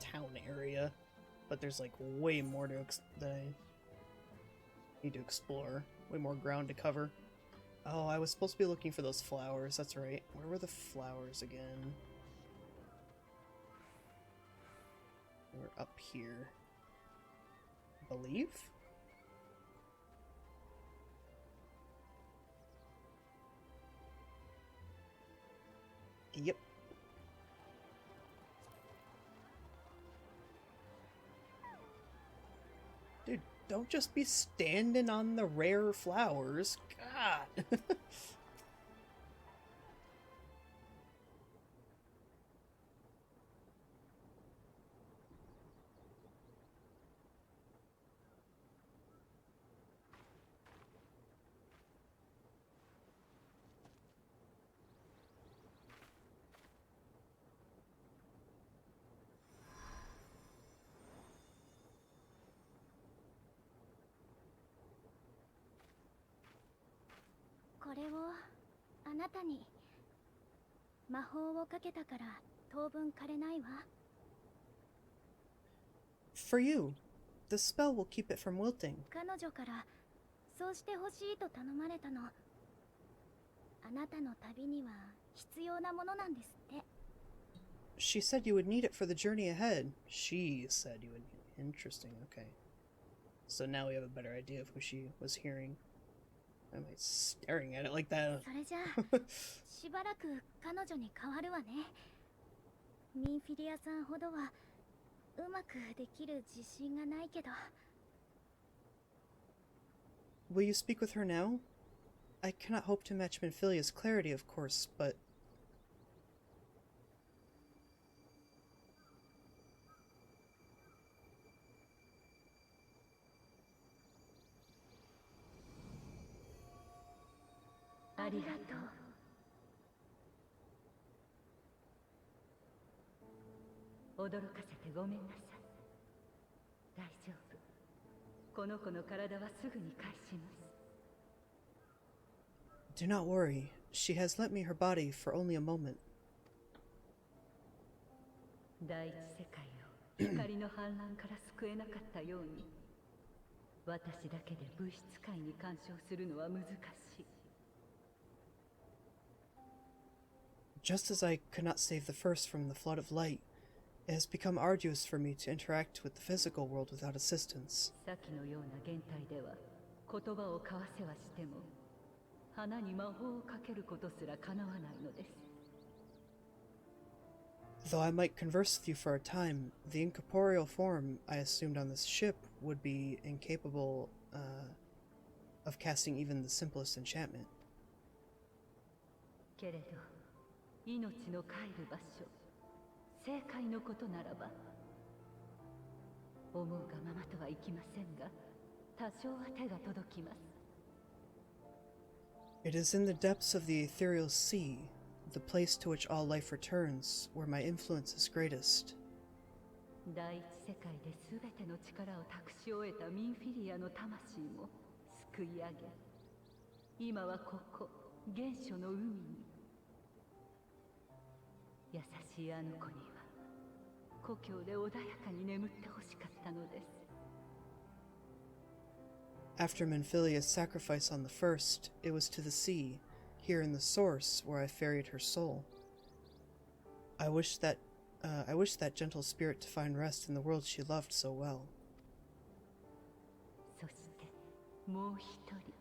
town area, but there's like way more that I need to explore. Way more ground to cover. Oh, I was supposed to be looking for those flowers. That's right. Where were the flowers again? We're up here, I believe. Yep. Dude, don't just be standing on the rare flowers. God. これをあなたに魔法をかけたから当分枯れないわ。 For you. The spell will keep it from wilting. 彼女からそうしてほしいと頼まれたの。あなたの旅には必要なものなんですって。 She said you would need it for the journey ahead. She said you would need it. Interesting, okay. So now we have a better idea of who she was hearing. Am I staring at it like that? それじゃあしばらく彼女に変わるわね。ミンフィリアさんほどはうまくできる自信がないけど。 Will you speak with her now? I cannot hope to match Minfilia's clarity, of course, but... Do not worry. She has lent me her body for only a moment. 第一世界を光の反乱から救えなかったように、私だけで物質界に干渉するのは難しい。 Just as I could not save the first from the flood of light, it has become arduous for me to interact with the physical world without assistance. 先のような現代では言葉を交わせはしても花に魔法をかけることすら叶わないのです。 Though I might converse with you for a time, the incorporeal form I assumed on this ship would be incapable of casting even the simplest enchantment. けれど命の帰る場所、正解のことならば思うがままとはいきませんが、多少は手が届きます。 It is in the depths of the ethereal sea, the place to which all life returns, where my influence is greatest. 第一世界で全ての力を託し終えたミンフィリアの魂も救い上げ、今はここ原初の海に。優しいあの子には故郷で穏やかに眠ってほしかったのです。 After Minfilia's sacrifice on the first, it was to the sea, here in the source, where I ferried her soul. I wish that gentle spirit to find rest in the world she loved so well. そしてもう一人、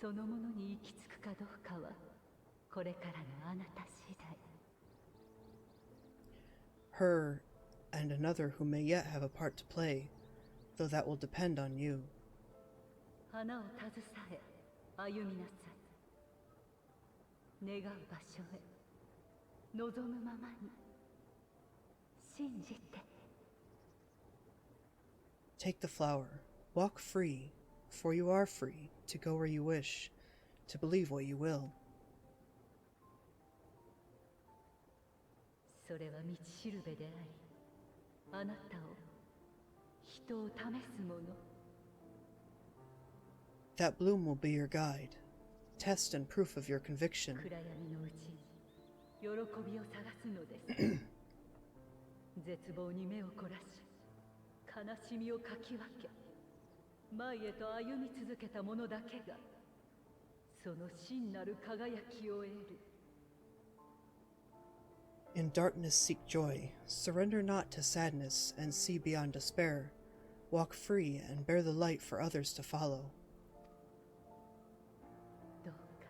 そのものに行き着くかどうかはこれからのあなた次第。 Her, and another who may yet have a part to play, though that will depend on you. 花を携え歩みなさい。願う場所へ望むままに信じて。 Take the flower, walk free, for you are free, to go where you wish, to believe what you will. それは道しるべであり、あなたを人を試すもの。 That bloom will be your guide, test and proof of your conviction. 暗闇のうちに喜びを探すのです絶望に目を凝らし悲しみをかき分け前へと歩み続けた者だけがその真なる輝きを得る In darkness seek joy, surrender not to sadness and see beyond despair. Walk free and bear the light for others to follow. どうか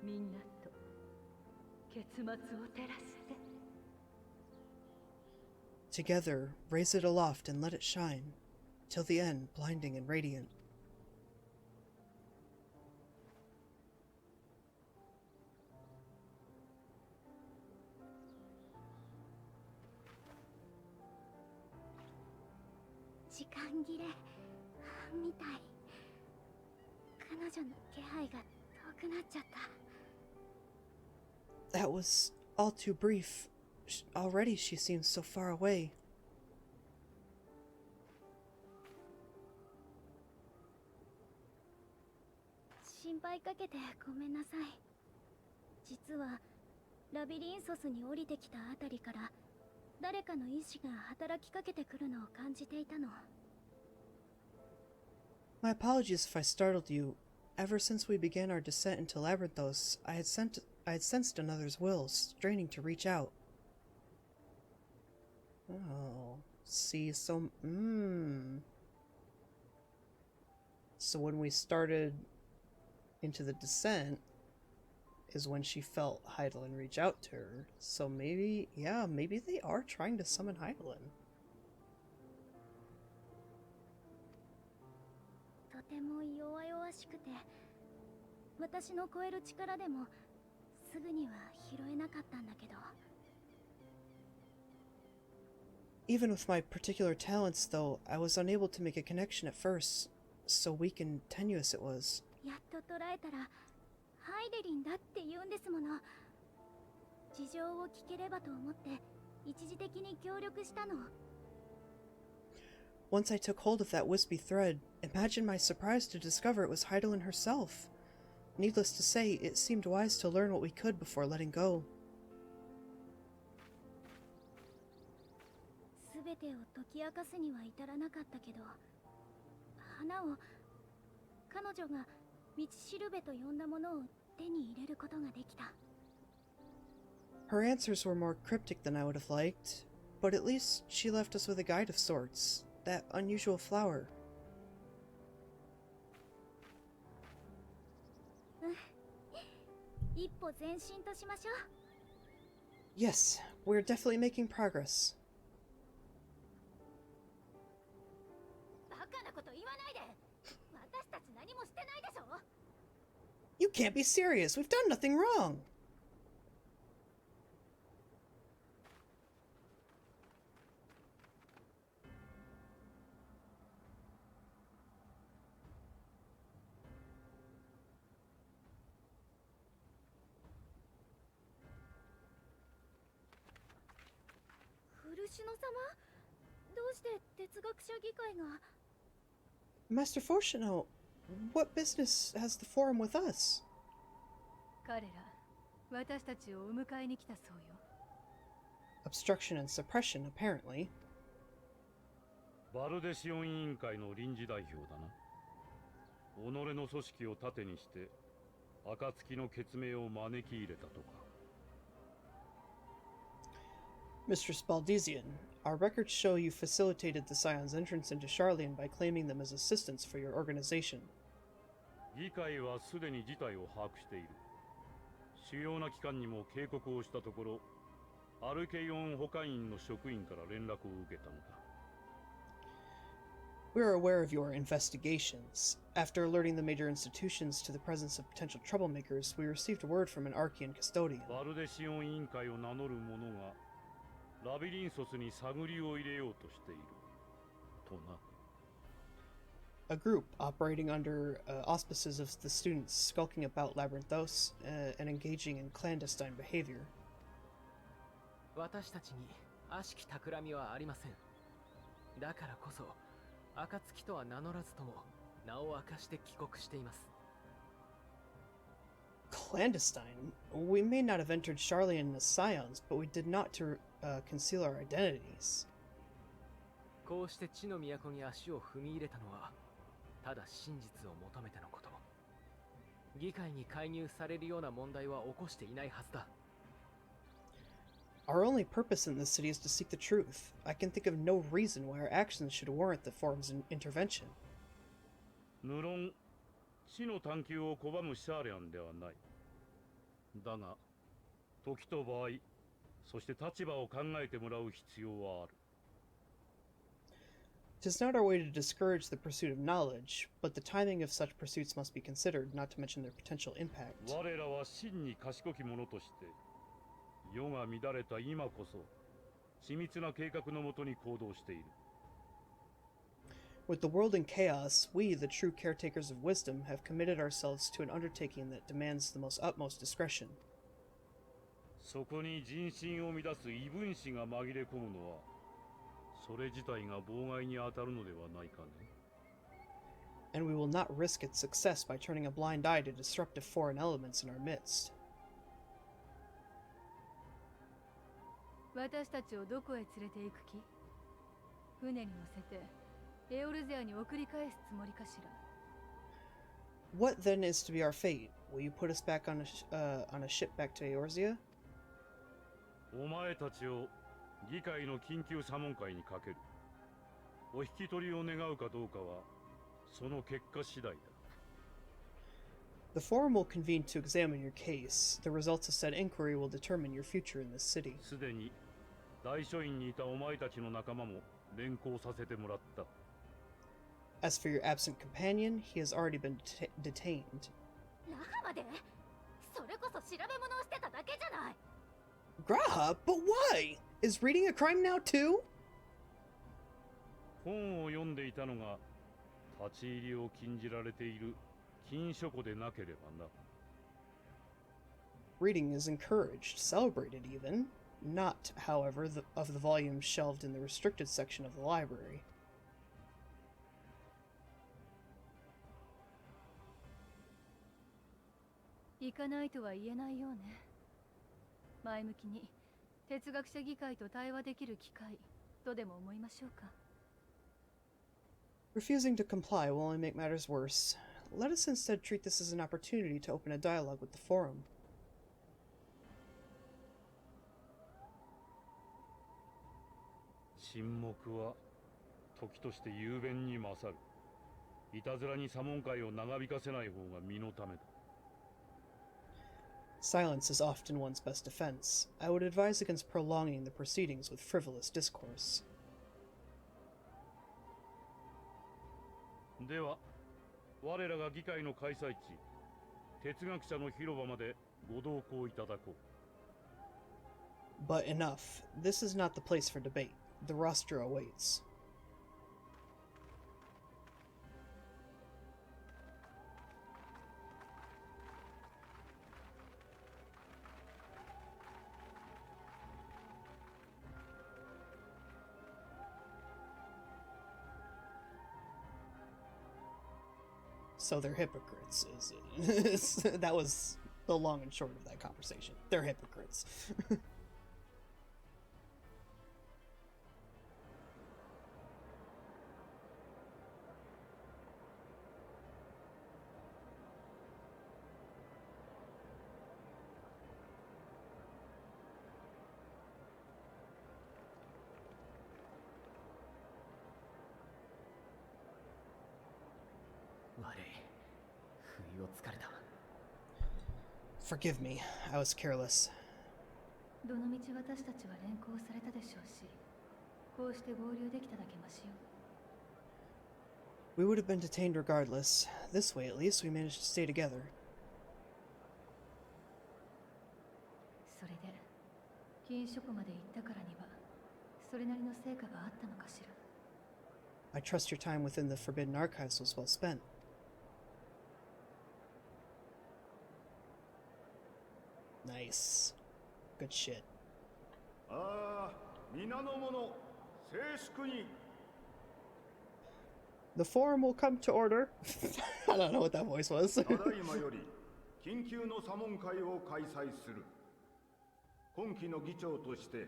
みんなと結末を照らして Together, raise it aloft and let it shine, till the end, blinding and radiant. 時間切れみたい。彼女の気配が遠くなっちゃった。 That was all too brief. Already she seems so far away. 心配かけてごめんなさい。実はラビリンソスに降りてきたあたりから誰かの意志が働きかけてくるのを感じていたの。 My apologies if I startled you. Ever since we began our descent into Labyrinthos, I had sensed another's will, straining to reach out. Oh, see, so when we started into the descent is when she felt Heidelin reach out to her. So maybe, yeah, maybe they are trying to summon Heidelin. とても弱々しくて、私の超える力でもすぐには拾えなかったんだけど。 Even with my particular talents, though, I was unable to make a connection at first. So weak and tenuous it was. やっと捉えたらハイデリンだって言うんですもの。事情を聞ければと思って一時的に協力したの。 Once I took hold of that wispy thread, imagine my surprise to discover it was Heidelin herself. Needless to say, it seemed wise to learn what we could before letting go. すべてを解き明かすには至らなかったけど、花を彼女が道しるべと呼んだものを手に入れることができた。 Her answers were more cryptic than I would have liked, but at least she left us with a guide of sorts. That unusual flower. 一歩前進としましょう。 Yes, we're definitely making progress. バカなこと言わないで。私たち何もしてないでしょ。 You can't be serious. We've done nothing wrong. 漆野様、どうして哲学者議会が。 Master Fortuno, what business has the forum with us? 彼ら私たちをお迎えに来たそうよ。 Obstruction and suppression, apparently. バルデシオン委員会の臨時代表だな。己の組織を盾にして暁の血命を招き入れたとか。 Mr. Spaldizian, our records show you facilitated the Scion's entrance into Charlian by claiming them as assistants for your organization. 議会はすでに事態を把握している。主要な機関にも警告をしたところ、アルケイオン保管員の職員から連絡を受けたのだ。We're aware of your investigations. After alerting the major institutions to the presence of potential troublemakers, we received word from an Archean custodian. バルデシオン委員会を名乗る者がラビリンソスに探りを入れようとしているとな。 A group operating under auspices of the students skulking about Labyrinthos and engaging in clandestine behavior. 私たちに悪しき企みはありません。だからこそ暁とは名乗らずとも名を明かして帰国しています。Clandestine? We may not have entered Charlian as scions, but we did not to conceal our identities. こうして地の都に足を踏み入れたのはただ真実を求めてのこと。議会に介入されるような問題は起こしていないはずだ。Our only purpose in this city is to seek the truth. I can think of no reason why our actions should warrant the forum's intervention. 無論地の探求を拒むシャーレアンではない。だが時と場合、そして立場を考えてもらう必要はある。It is not our way to discourage the pursuit of knowledge, but the timing of such pursuits must be considered, not to mention their potential impact. 我らは真に賢き者として世が乱れた今こそ緻密な計画のもとに行動している。 With the world in chaos, we, the true caretakers of wisdom, have committed ourselves to an undertaking that demands the most utmost discretion. そこに人心を乱す異分子が紛れ込むのはそれ自体が妨害に当たるのではないかね。 And we will not risk its success by turning a blind eye to disruptive foreign elements in our midst. 私たちをどこへ連れて行く気？船に乗せてエオルゼアに送り返すつもりかしら。 What then is to be our fate? Will you put us back on a ship back to Eorzea? お前たちを議会の緊急査問会にかける。お引き取りを願うかどうかはその結果次第だ。 The forum will convene to examine your case. The results of said inquiry will determine your future in this city. すでに大書院にいたお前たちの仲間も連行させてもらった。 As for your absent companion, he has already been detained. 那覇まで？それこそ調べ物をしてただけじゃない。 Graha? But why? Is reading a crime now too? 本を読んでいたのが立ち入りを禁じられている禁書庫でなければな。 Reading is encouraged, celebrated even. Not, however, of the volumes shelved in the restricted section of the library. 行かないとは言えないようね。前向きに哲学者議会と対話できる機会とでも思いましょうか。 Refusing to comply will only make matters worse. Let us instead treat this as an opportunity to open a dialogue with the forum. 沈黙は時として雄弁に勝る。いたずらに査問会を長引かせない方が身のためだ。 Silence is often one's best defense. I would advise against prolonging the proceedings with frivolous discourse. では、我らが議会の開催地、哲学者の広場までご同行いただこう。 But enough. This is not the place for debate. The roster awaits. So they're hypocrites, is it? That was the long and short of that conversation. They're hypocrites. Forgive me, I was careless. どのみち私たちは連行されたでしょうし、こうして合流できただけましよう。 We would have been detained regardless. This way, at least, we managed to stay together. それで、禁書庫まで行ったからには、それなりの成果があったのかしら。 I trust your time within the Forbidden Archives was well spent. Nice. Good shit. ああ、皆の者、静粛に。 The forum will come to order. I don't know what that voice was. ただいまより緊急の査問会を開催する。今期の議長として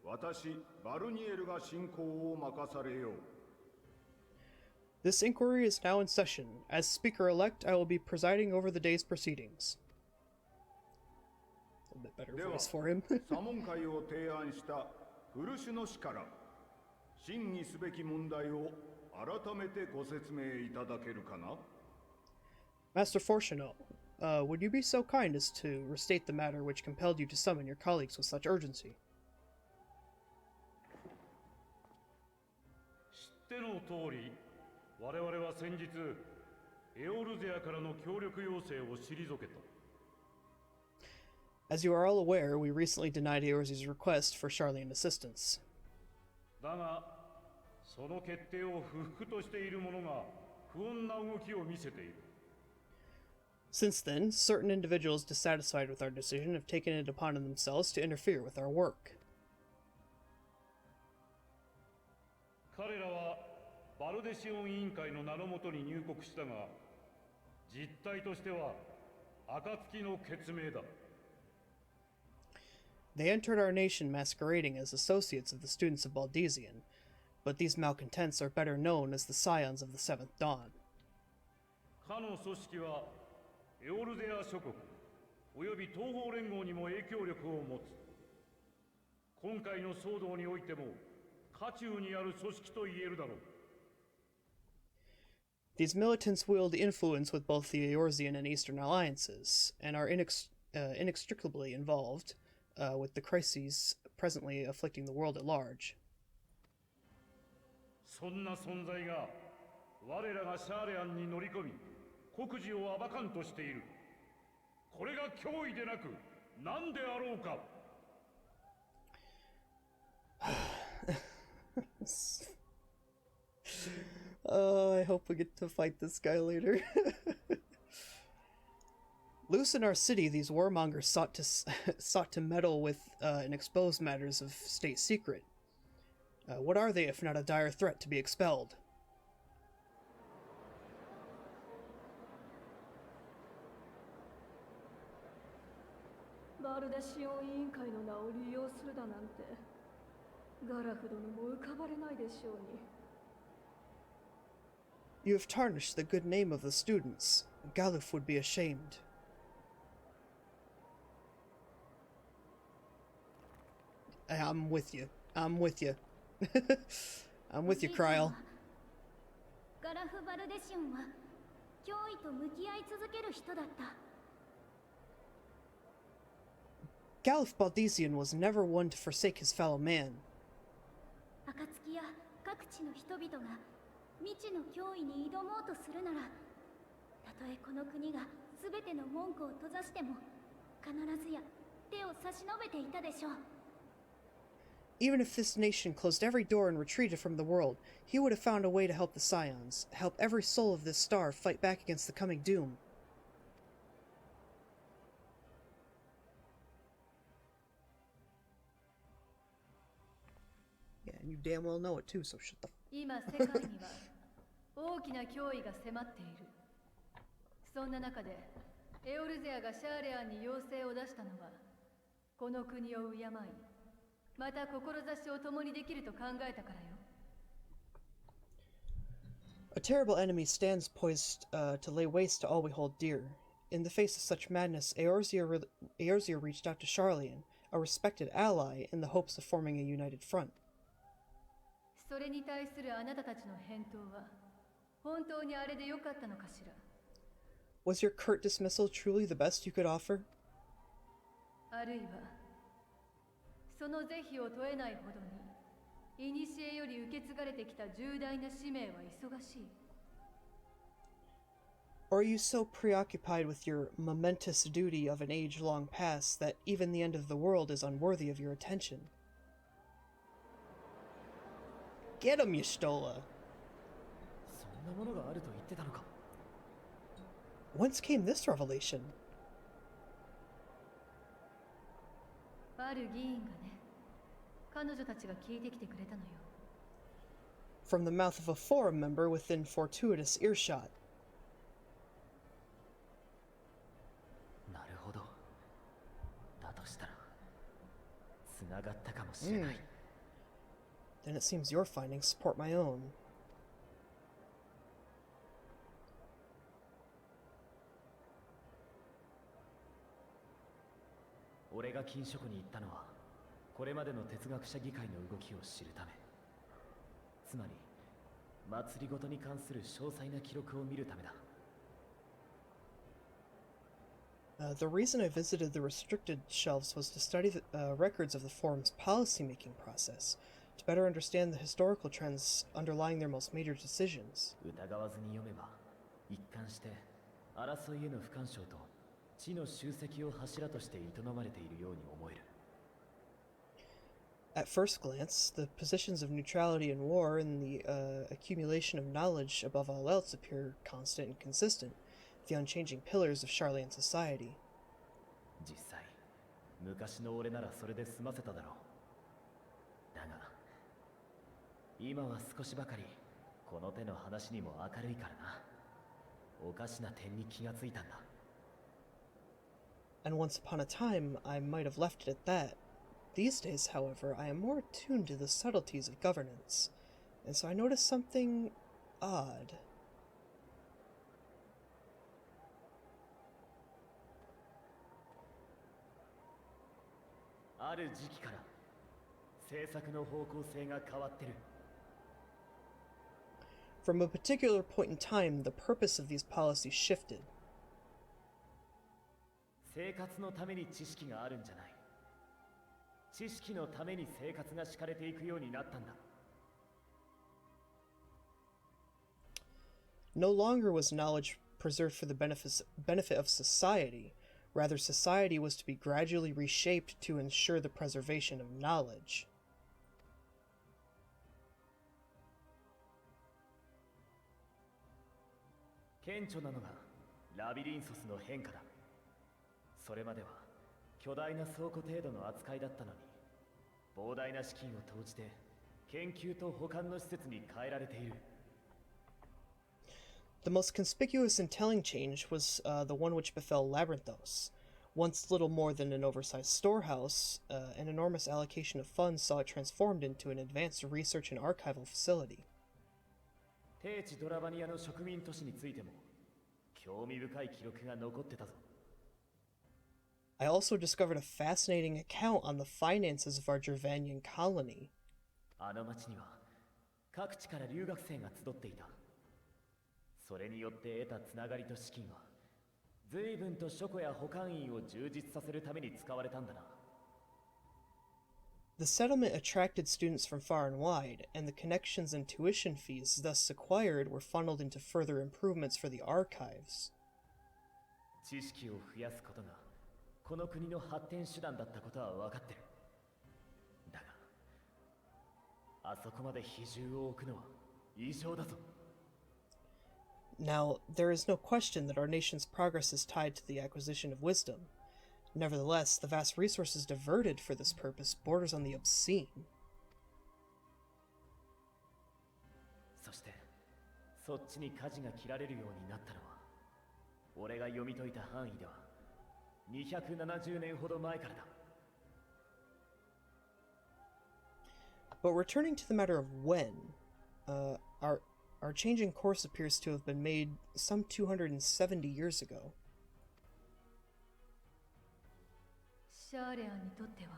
私バルニエルが進行を任されよう。 This inquiry is now in session. As Speaker-elect, I will be presiding over the day's proceedings. A little bit better voice for him. 査問会を提案したフルシュノ氏から審議すべき問題を改めてご説明いただけるかな。 Master Fortuno, would you be so kind as to restate the matter which compelled you to summon your colleagues with such urgency? 知っての通り、我々は先日エオルゼアからの協力要請を退けた。 As you are all aware, we recently denied Eorze's request for Charlian assistance. だが、その決定を不服としている者が不穏な動きを見せている。 Since then, certain individuals dissatisfied with our decision have taken it upon themselves to interfere with our work. 彼らはバルデシオン委員会の名のもとに入国したが、実態としては暁の決命だ。 They entered our nation masquerading as associates of the students of Baldesion, but these malcontents are better known as the Scions of the Seventh Dawn. かの組織はエオルゼア諸国および東方連合にも影響力を持つ。今回の騒動においても渦中にある組織と言えるだろう。 These militants wield influence with both the Eorzean and Eastern alliances, and are inextricably involved with the crises presently afflicting the world at large. そんな存在が我らがシャーレアンに乗り込み国事を暴かんとしている。これが脅威でなく何であろうか。 I hope we get to fight this guy later. Loose in our city, these warmongers sought to meddle with and expose matters of state secret. What are they if not a dire threat to be expelled? バルデシオン委員会の名を利用するだなんて、ガラフ殿も浮かばれないでしょうに。 You have tarnished the good name of the students. Galuf would be ashamed. I'm with you. I'm with you. I'm with you, Kryl. ガラフ・バルデシオンは脅威と向き合い続ける人だった。 Galuf Baldesion was never one to forsake his fellow man. 暁や各地の人々が未知の脅威に挑もうとするなら、たとえこの国が全ての門戸を閉ざしても、必ずや手を差し伸べていたでしょう。 Even if this nation closed every door and retreated from the world, he would have found a way to help the Scions, help every soul of this star fight back against the coming doom. Yeah, and you damn well know it too, so shut the 今世界には大きな脅威が迫っている。そんな中でエオルゼアがシャーレアンに要請を出したのは、この国を敬い、また志を共にできると考えたからよ。 A terrible enemy stands poised to lay waste to all we hold dear. In the face of such madness, Eorzea reached out to Charlian, a respected ally, in the hopes of forming a united front. それに対するあなたたちの返答は、本当にあれでよかったのかしら。 Was your curt dismissal truly the best you could offer? あるいは、その是非を問えないほどに、古より受け継がれてきた重大な使命は忙しい。 Or are you so preoccupied with your momentous duty of an age long past that even the end of the world is unworthy of your attention? Get him, Y'shtola! そんなものがあると言ってたのか。 Whence came this revelation? ある議員がね、彼女たちが聞いてきてくれたのよ。 From the mouth of a forum member within fortuitous earshot. がったかもしれない。Then it seems your findings support my own. 俺が禁書庫に行ったのはこれまでの哲学者議会の動きを知るため。つまり祭りごとに関する詳細な記録を見るためだ。The reason I visited the restricted shelves was to study the records of the forum's policy-making process, to better understand the historical trends underlying their most major decisions. 疑わずに読めば、一貫して争いへの不干渉と知の集積を柱として営まれているように思える。At first glance, the positions of neutrality and war and the accumulation of knowledge above all else appear constant and consistent, the unchanging pillars of Charlian society. 実際、昔の俺ならそれで済ませただろう。だが、今は少しばかりこの手の話にも明るいからな。おかしな点に気がついたんだ。And once upon a time, I might have left it at that. These days, however, I am more attuned to the subtleties of governance, and so I noticed something odd. ある時期から政策の方向性が変わってる。From a particular point in time, the purpose of these policies shifted. 生活のために知識があるんじゃない。知識のために生活が敷かれていくようになったんだ。No longer was knowledge preserved for the benefit of society. Rather, society was to be gradually reshaped to ensure the preservation of knowledge. 顕著なのがラビリンソスの変化だ。それまでは巨大な倉庫程度の扱いだったのに、膨大な資金を投じて研究と保管の施設に変えられている。The most conspicuous and telling change was the one which befell Labyrinthos. Once little more than an oversized storehouse, an enormous allocation of funds saw it transformed into an advanced research and archival facility. 低地ドラバニアの植民都市についても興味深い記録が残ってたぞ。I also discovered a fascinating account on the finances of our Gervanian colony. あの町には各地から留学生が集っていた。それによって得たつながりと資金は随分と書庫や保管員を充実させるために使われたんだな。The settlement attracted students from far and wide, and the connections and tuition fees thus acquired were funneled into further improvements for the archives. 知識を増やすことがこの国の発展手段だったことは分かってる。だが、あそこまで比重を置くのは異常だぞ。Now, there is no question that our nation's progress is tied to the acquisition of wisdom. Nevertheless, the vast resources diverted for this purpose borders on the obscene. そして、そっちに舵が切られるようになったのは、俺が読み解いた範囲では270年ほど前からだ。But returning to the matter of when, our changing course appears to have been made some 270 years ago. シャーレアンにとっては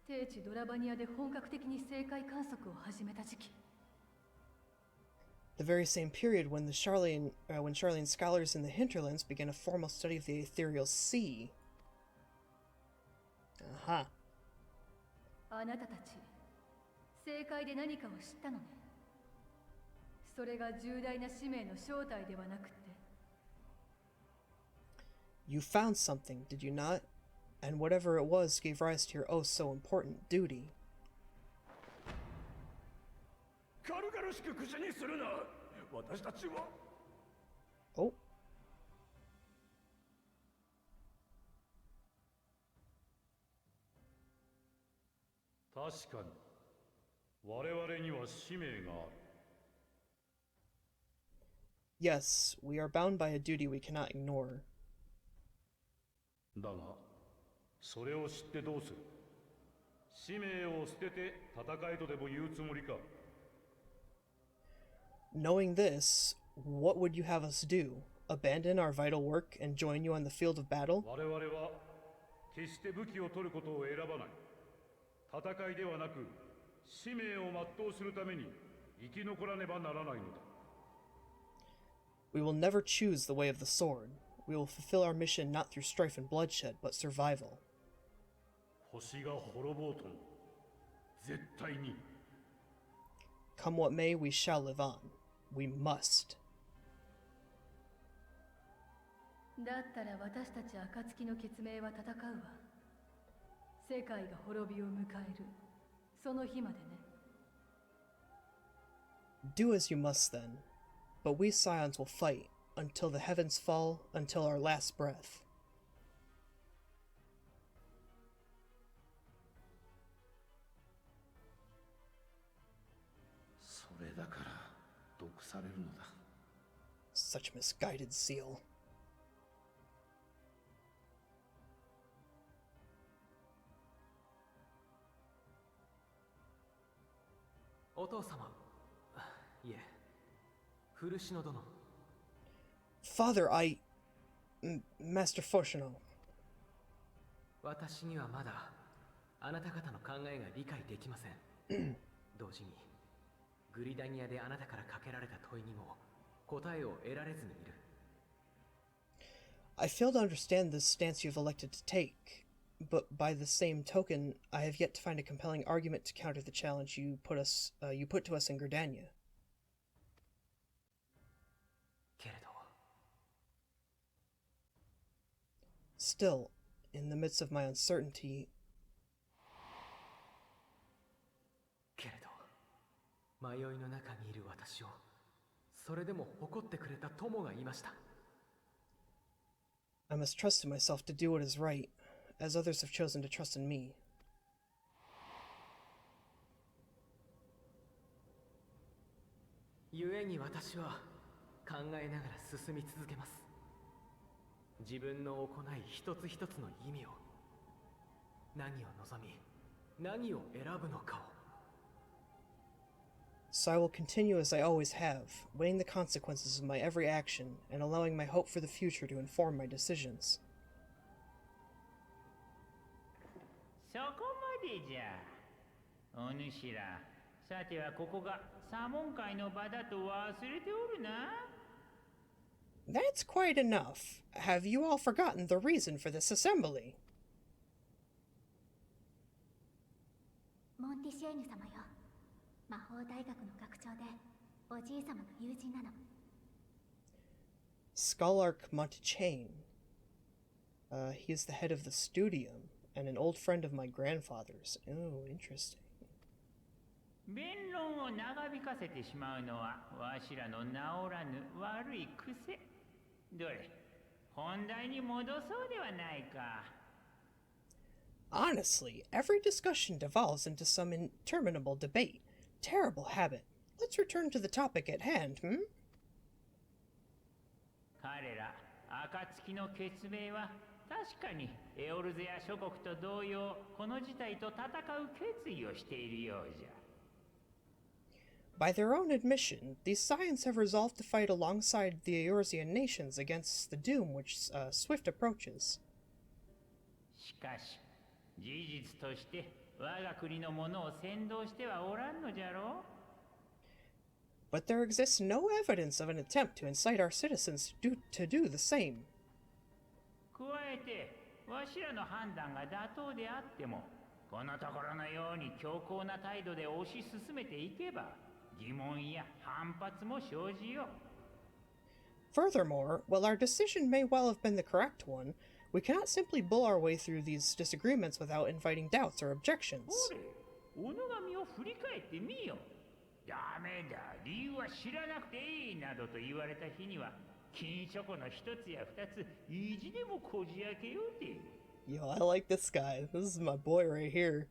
低地ドラバニアで本格的に正解観測を始めた時期。The very same period when Charlian scholars in the hinterlands began a formal study of the ethereal sea. Aha. あなたたち、正解で何かを知ったのね。それが重大な使命の正体ではなくて。You found something, did you not? And whatever it was gave rise to your oh so important duty. 軽々しく口にするな。私たちは。Oh. 確かに我々には使命がある。Yes, we are bound by a duty we cannot ignore. だがそれを知ってどうする。使命を捨てて戦えとでも言うつもりか。 Knowing this, what would you have us do? Abandon our vital work and join you on the field of battle? 我々は決して武器を取ることを選ばない。戦いではなく使命を全うするために生き残らねばならないのだ。 We will never choose the way of the sword. We will fulfill our mission not through strife and bloodshed, but survival. 星が滅ぼうとも絶対に。 Come what may, we shall live on. We must. だったら私たち暁の血盟は戦うわ。世界が滅びを迎えるその日までね。 Do as you must then, but we Scions will fight until the heavens fall, until our last breath. それだから毒されるのだ。 Such misguided zeal. お父様。いえ、古篠殿。 Father, Master Fortuno. 私にはまだあなた方の考えが理解できません。同時にグリダニアであなたからかけられた問いにも答えを得られずにいる。 I fail to understand this stance you've elected to take, but by the same token, I have yet to find a compelling argument to counter the challenge you put to us in Gridania. けれど Still, in the midst of my uncertainty, けれど迷いの中にいる私をそれでも誇ってくれた友がいました。 I must trust in myself to do what is right, as others have chosen to trust in me. 故に私は考えながら進み続けます。自分の行い一つ一つの意味を、何を望み何を選ぶのかを。 So I will continue as I always have, weighing the consequences of my every action and allowing my hope for the future to inform my decisions. そこまでじゃ。お主ら、さてはここが左門会の場だと忘れておるな。 That's quite enough. Have you all forgotten the reason for this assembly? モンティシェーヌ様よ。魔法大学の学長でおじい様の友人なの。 Scholark Montechain. He is the head of the studium and an old friend of my grandfather's. Oh, interesting. 弁論を長引かせてしまうのはわしらの治らぬ悪い癖。どれ、本題に戻そうではないか。 Honestly, every discussion devolves into some interminable debate. Terrible habit. Let's return to the topic at hand, hmm? 彼ら暁の決命は確かにエオルゼア諸国と同様この事態と戦う決意をしているようじゃ。 By their own admission, these Scions have resolved to fight alongside the Eorzean nations against the doom which swift approaches. しかし事実として我が国の者を扇動してはおらんのじゃろう。 But there exists no evidence of an attempt to incite our citizens to do the same. 加えてわしらの判断が妥当であってもこのところのように強硬な態度で推し進めていけば疑問や反発も生じよう。 Furthermore, while our decision may well have been the correct one, we cannot simply bull our way through these disagreements without inviting doubts or objections. おれ、己神を振り返ってみよ。ダメだ、理由は知らなくていいなどと言われた日には金チョコの一つや二つ意地でもこじ開けようて。 Yo, I like this guy. This is my boy right here.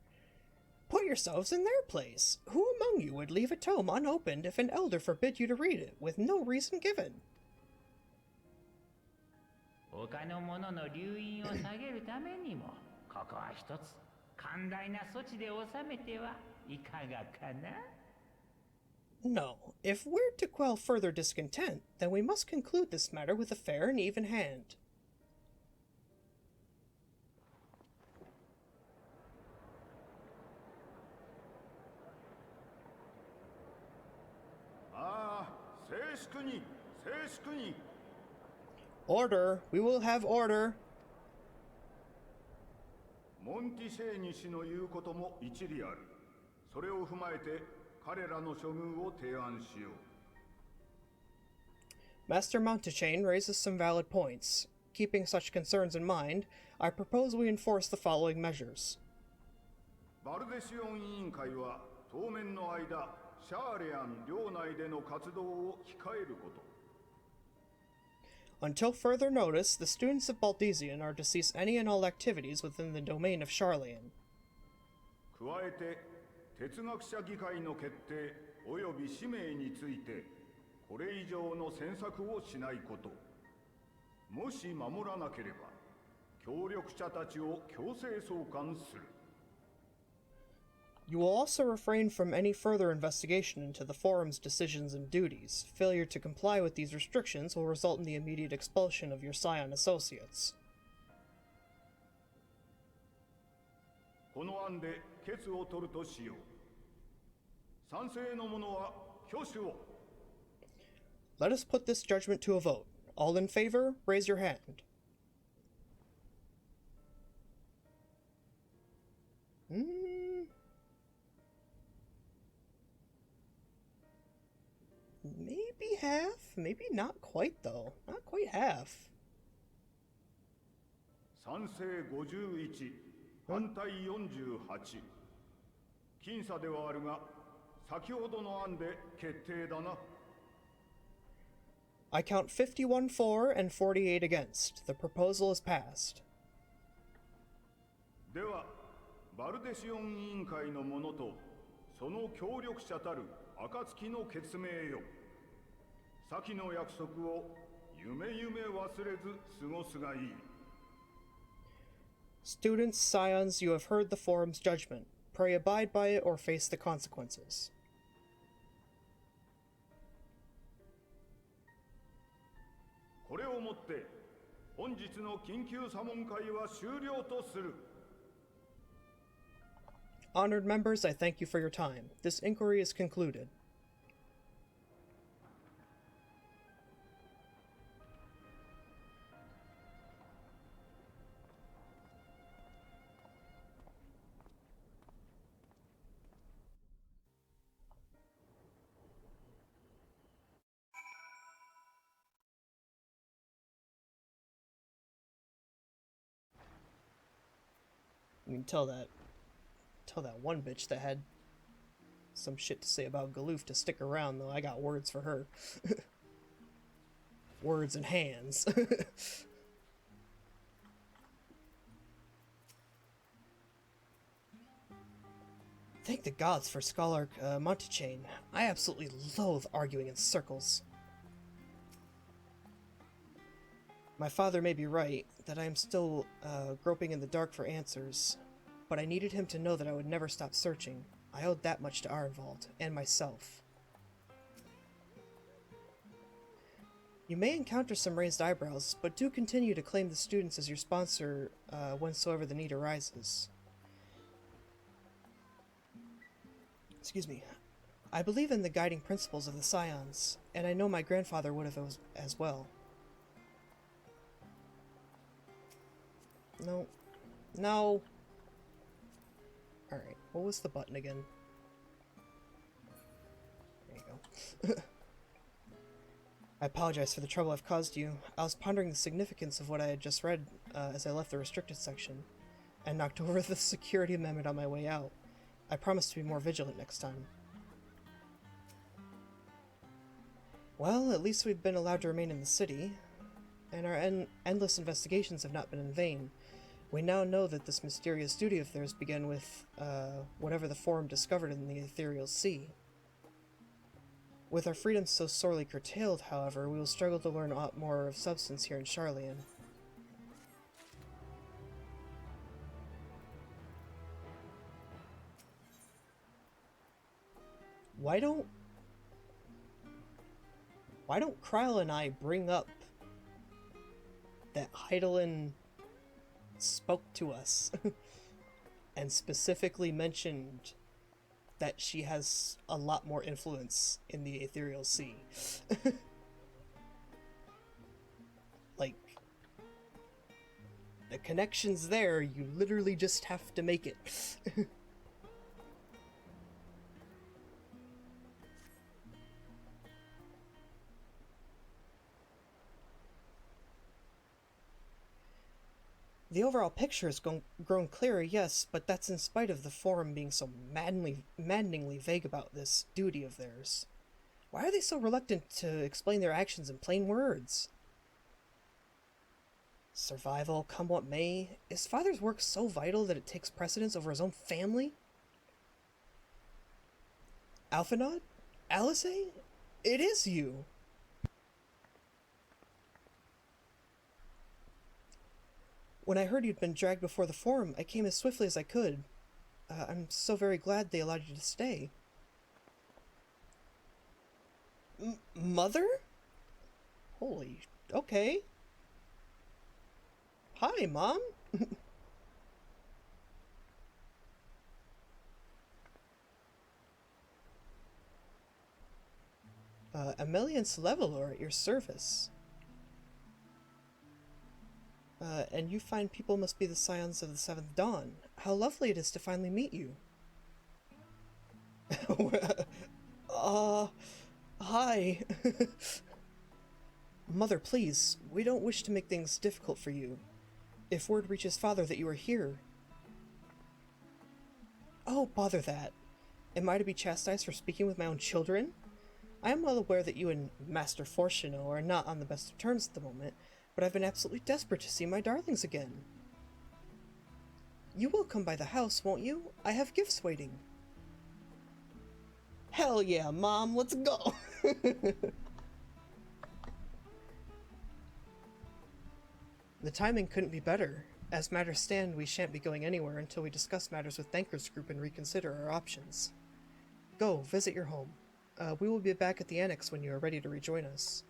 Put yourselves in their place. Who among you would leave a tome unopened if an elder forbid you to read it, with no reason given? 他の者の留飲を下げるためにもここは一つ寛大な措置で収めてはいかがかな。 No, if we're to quell further discontent, then we must conclude this matter with a fair and even hand. ああ、静粛に、静粛に。 Order! We will have order! モンティシェーニ氏の言うことも一理ある。それを踏まえて彼らの処遇を提案しよう。 Master Montaigne raises some valid points. Keeping such concerns in mind, I propose we enforce the following measures. バルデシオン委員会は当面の間、シャーレアン領内での活動を控えること。 Until further notice, the students of Baldesian are to cease any and all activities within the domain of Charlian. 加えて、哲学者議会の決定及び使命について、これ以上の詮索をしないこと。もし守らなければ、協力者たちを強制送還する。 You will also refrain from any further investigation into the Forum's decisions and duties. Failure to comply with these restrictions will result in the immediate expulsion of your Scion associates. この案で決を取るとしよう。賛成の者は挙手を。 Let us put this judgment to a vote. All in favor, raise your hand. Maybe half? Maybe not quite, though. Not quite half. 賛成51、反対48。僅差ではあるが、先ほどの案で決定だな。 I count 51 for and 48 against. The proposal is passed. では、バルデシオン委員会の者と、その協力者たる暁の決命よ。先の約束を夢忘れず過ごすがいい。 Students, scions, you have heard the Forum's judgment. Pray abide by it or face the consequences. これをもって本日の緊急査問会は終了とする。 Honored members, I thank you for your time. This inquiry is concluded. You can tell that one bitch that had some shit to say about Galoof to stick around, though. I got words for her. Words and hands. Thank the gods for Scholar Montaigne. I absolutely loathe arguing in circles. My father may be right, that I am still groping in the dark for answers, but I needed him to know that I would never stop searching. I owed that much to Arnvald, and myself. You may encounter some raised eyebrows, but do continue to claim the students as your sponsor whensoever the need arises. Excuse me. I believe in the guiding principles of the Scions, and I know my grandfather would have as well. No. No! Alright, what was the button again? There you go. I apologize for the trouble I've caused you. I was pondering the significance of what I had just read as I left the restricted section, and knocked over the security amendment on my way out. I promise to be more vigilant next time. Well, at least we've been allowed to remain in the city, and our endless investigations have not been in vain. We now know that this mysterious duty of theirs began with, whatever the Forum discovered in the ethereal sea. With our freedoms so sorely curtailed, however, we will struggle to learn aught more of substance here in Charlian. Why don't Kryle and I bring up that Heidelin spoke to us and specifically mentioned that she has a lot more influence in the Ethereal Sea? Like, the connection's there, you literally just have to make it. The overall picture has grown clearer, yes, but that's in spite of the Forum being so maddeningly vague about this duty of theirs. Why are they so reluctant to explain their actions in plain words? Survival, come what may, is Father's work so vital that it takes precedence over his own family? Alphanod? Alice? It is you! When I heard you'd been dragged before the Forum, I came as swiftly as I could. I'm so very glad they allowed you to stay. Mother? Holy... okay. Hi, Mom! Amelia and Celevalo are at your service. And you fine people must be the scions of the Seventh Dawn. How lovely it is to finally meet you. Hi. Mother, please, we don't wish to make things difficult for you. If word reaches Father that you are here... Oh, bother that. Am I to be chastised for speaking with my own children? I am well aware that you and Master Fortuno are not on the best of terms at the moment, but I've been absolutely desperate to see my darlings again. You will come by the house, won't you? I have gifts waiting. Hell yeah, Mom, let's go! The timing couldn't be better. As matters stand, we shan't be going anywhere until we discuss matters with Thanker's group and reconsider our options. Go, visit your home. We will be back at the Annex when you are ready to rejoin us.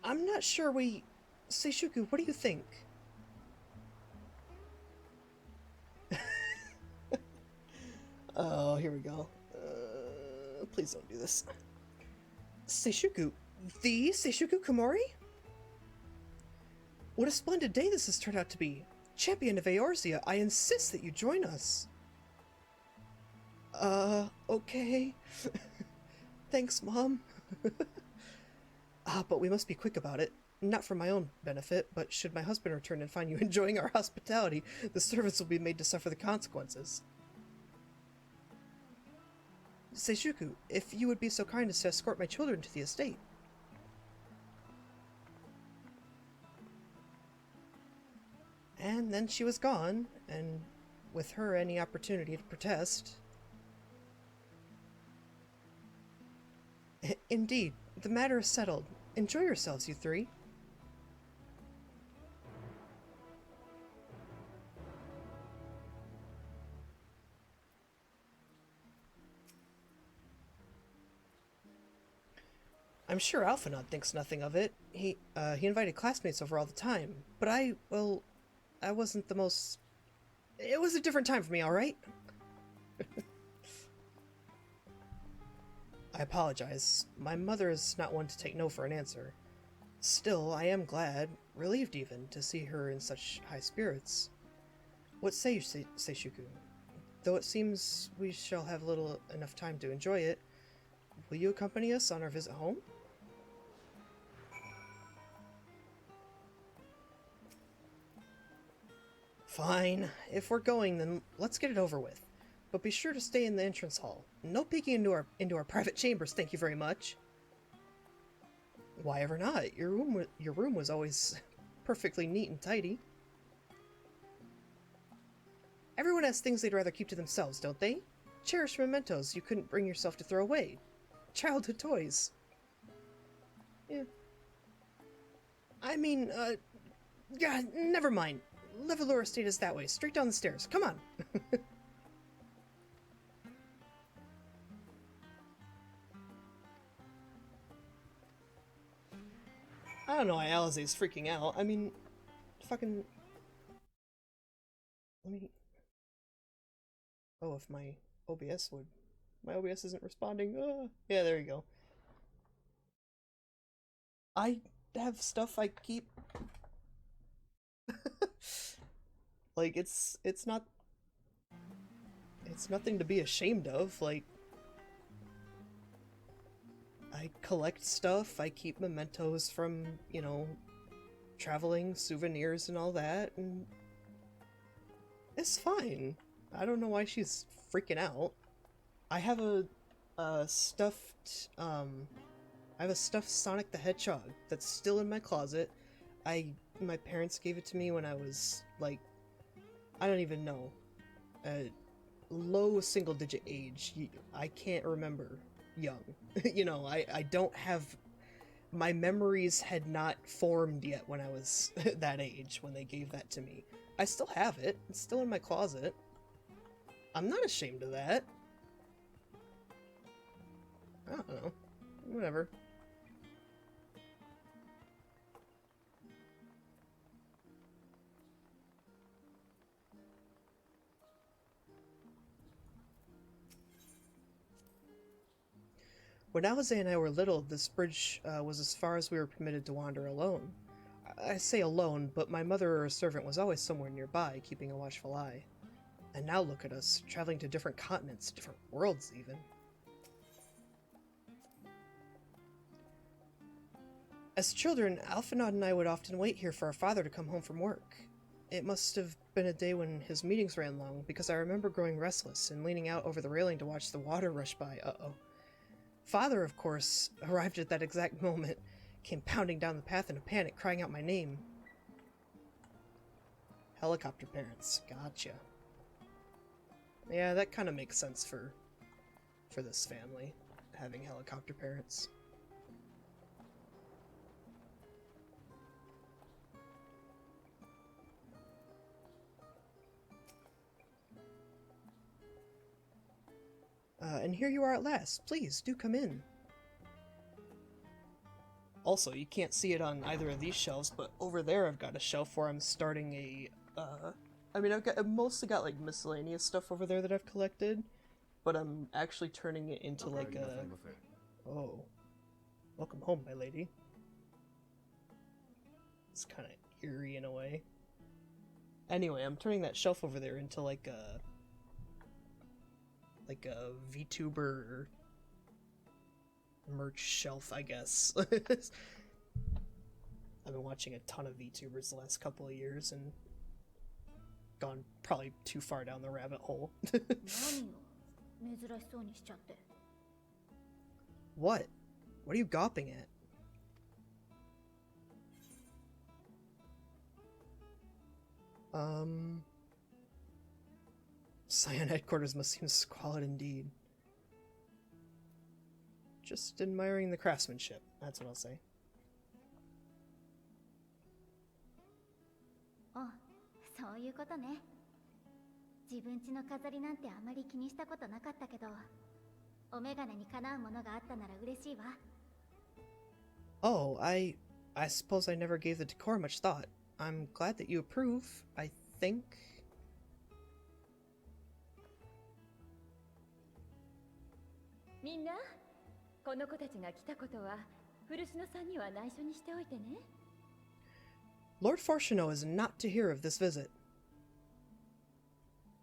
I'm not sure we... Seishuku, what do you think? Oh, here we go. Please don't do this. Seishuku? The Seishuku Komori? What a splendid day this has turned out to be. Champion of Eorzea, I insist that you join us. Okay. Thanks, Mom. But we must be quick about it. Not for my own benefit, but should my husband return and find you enjoying our hospitality, the servants will be made to suffer the consequences. Seishuku, if you would be so kind as to escort my children to the estate. And then she was gone, and with her any opportunity to protest. Indeed, the matter is settled. Enjoy yourselves, you three. I'm sure Alphanod thinks nothing of it. He invited classmates over all the time. But I wasn't the most... It was a different time for me, alright? I apologize. My mother is not one to take no for an answer. Still, I am glad, relieved even, to see her in such high spirits. What say you, Seishuku? Though it seems we shall have little enough time to enjoy it, will you accompany us on our visit home? Fine. If we're going, then let's get it over with. But be sure to stay in the entrance hall. No peeking into our private chambers, thank you very much. Why ever not? Your room was always perfectly neat and tidy. Everyone has things they'd rather keep to themselves, don't they? Cherished mementos you couldn't bring yourself to throw away. Childhood toys. Yeah. I mean, yeah, never mind. Levelure Estate is that way, straight down the stairs. Come on! I don't know why Alize's freaking out. I mean, fucking... Let me... Oh, if my OBS would... My OBS isn't responding. Yeah, there you go. I have stuff I keep... Like, it's not... It's nothing to be ashamed of, like... I collect stuff, I keep mementos from, you know, traveling, souvenirs and all that, and... It's fine. I don't know why she's freaking out. I have a stuffed, I have a stuffed Sonic the Hedgehog that's still in my closet. My parents gave it to me when I was, like, I don't even know, a low single-digit age. I can't remember young. You know, I don't have... My memories had not formed yet when I was that age, when they gave that to me. I still have it. It's still in my closet. I'm not ashamed of that. I don't know. Whatever. When Alize and I were little, this bridge was as far as we were permitted to wander alone. I say alone, but my mother or a servant was always somewhere nearby, keeping a watchful eye. And now look at us, traveling to different continents, different worlds even. As children, Alphanod and I would often wait here for our father to come home from work. It must have been a day when his meetings ran long, because I remember growing restless and leaning out over the railing to watch the water rush by. Uh-oh. Father, of course, arrived at that exact moment, came pounding down the path in a panic, crying out my name. Helicopter parents. Gotcha. Yeah, that kind of makes sense for this family, having helicopter parents. And here you are at last. Please, do come in. Also, you can't see it on either of these shelves, but over there I've got a shelf where I'm starting a, I mean, I've mostly got, like, miscellaneous stuff over there that I've collected, but I'm actually turning it into, like, a... Oh. Welcome home, my lady. It's kind of eerie in a way. Anyway, I'm turning that shelf over there into, like a VTuber merch shelf, I guess. I've been watching a ton of VTubers the last couple of years and gone probably too far down the rabbit hole. What? What are you gawping at? Scion headquarters must seem squalid indeed. Just admiring the craftsmanship, that's what I'll say. あ、そういうことね。自分家の飾りなんてあまり気にしたことなかったけど、お眼鏡にかなうものがあったなら嬉しいわ。Oh, I suppose I never gave the decor much thought. I'm glad that you approve, I think. みんな、この子たちが来たことは古篠さんには内緒にしておいてね。Lord Fortuno is not to hear of this visit.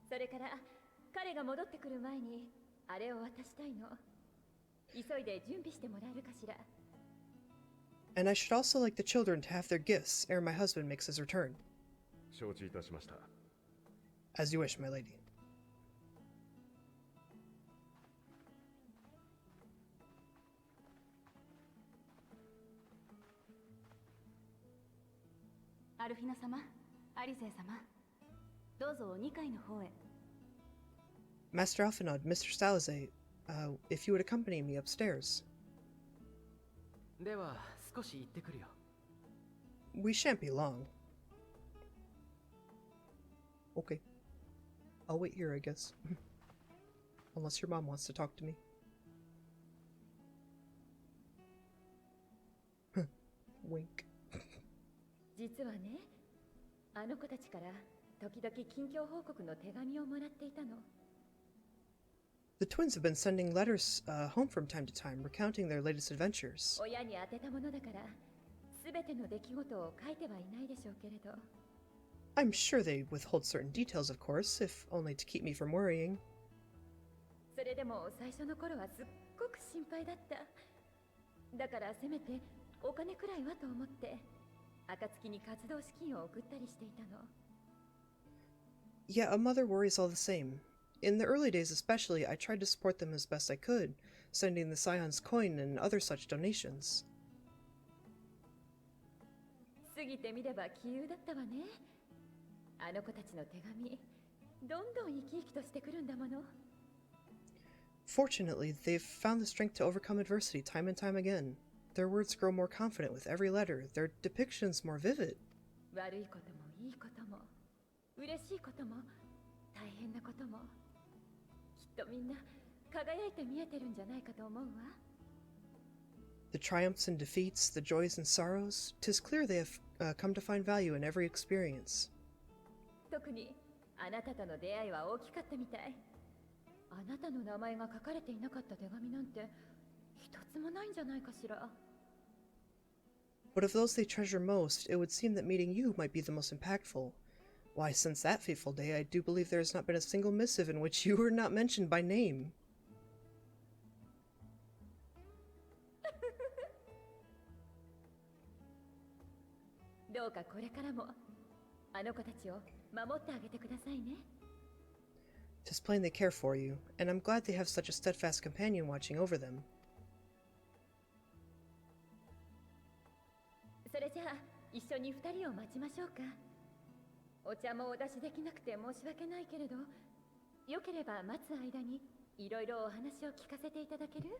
それから彼が戻ってくる前にあれを渡したいの。急いで準備してもらえるかしら。And I should also like the children to have their gifts ere my husband makes his return. 承知いたしました。 As you wish, my lady. アルフィナ様、アリゼ様、どうぞ2階の方へ。Master Alphanod, Mr. Stalize, if you would accompany me upstairs. では少し行ってくるよ。 We shan't be long. Okay. I'll wait here, I guess. Unless your mom wants to talk to me. Wink. 実はね、あの子たちから時々近況報告の手紙をもらっていたの。The twins have been sending letters home from time to time, recounting their latest adventures. 親に宛てたものだから、すべての出来事を書いてはいないでしょうけれど。I'm sure they withhold certain details, of course, if only to keep me from worrying. それでも最初の頃はすっごく心配だった。だからせめてお金くらいはと思って、暁に活動資金を送ったりしていたの。Yeah, a mother worries all the same. In the early days especially, I tried to support them as best I could, sending the Scion's coin and other such donations. 過ぎてみれば杞憂だったわね。あの子たちの手紙、どんどん生き生きとしてくるんだもの。Fortunately, they've found the strength to overcome adversity time and time again. Their words grow more confident with every letter, their depictions more vivid. 悪いこともいいことも、嬉しいことも、大変なことも、きっとみんな輝いて見えてるんじゃないかと思うわ。The triumphs and defeats, the joys and sorrows, 'tis clear they have come to find value in every experience. 特にあなたとの出会いは大きかったみたい。あなたの名前が書かれていなかった手紙なんて一つもないんじゃないかしら。But of those they treasure most, it would seem that meeting you might be the most impactful. Why, since that fateful day, I do believe there has not been a single missive in which you were not mentioned by name. どうかこれからもあの子たちを守ってあげてくださいね。'Tis plain they care for you, and I'm glad they have such a steadfast companion watching over them. それじゃあ一緒に二人を待ちましょうか。お茶もお出しできなくて申し訳ないけれど、よければ待つ間にいろいろお話を聞かせていただける？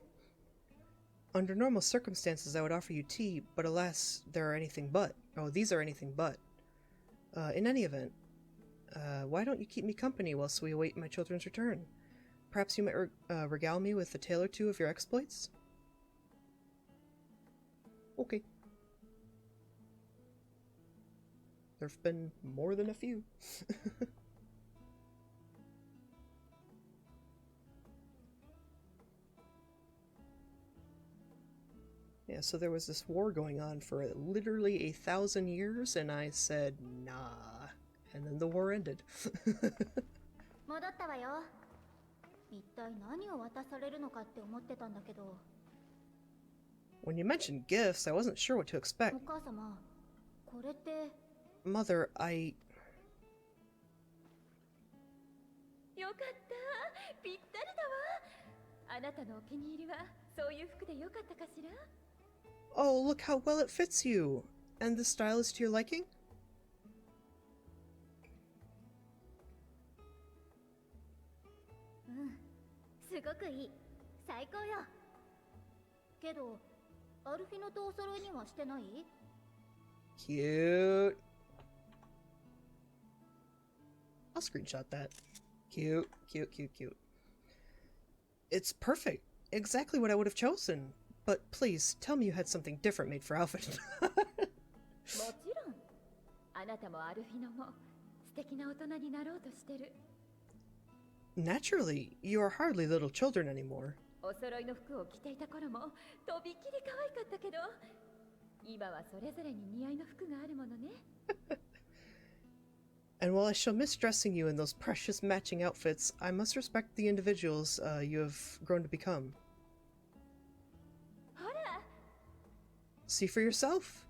Under normal circumstances, I would offer you tea, but alas, there are anything but. Oh, these are anything but. In any event, why don't you keep me company whilst we await my children's return? Perhaps you might regale me with a tale or two of your exploits? Okay. There've been more than a few. Yeah, so there was this war going on for literally 1,000 years, and I said, nah. And then the war ended. 戻ったわよ。一体何を渡されるのかって思ってたんだけど。When you mentioned gifts, I wasn't sure what to expect. お母様、これって。Mother, I... よかった。ぴったりだわ。あなたのお気に入りはそういう服でよかったかしら？ Oh, look how well it fits you! And the style is to your liking? うん、すごくいい。最高よ。けど、アルフィノとお揃いにはしてない？ Cute. I'll screenshot that. Cute, cute, cute, cute. It's perfect. Exactly what I would have chosen. But please, tell me you had something different made for Alfred. もちろん。あなたもアルフィノも素敵な大人になろうとしてる。Naturally, you are hardly little children anymore. お揃いの服を着ていた頃もとびっきり可愛かったけど、今はそれぞれに似合いの服があるものね。And while I shall miss dressing you in those precious matching outfits, I must respect the individuals you have grown to become. ほら。See for yourself.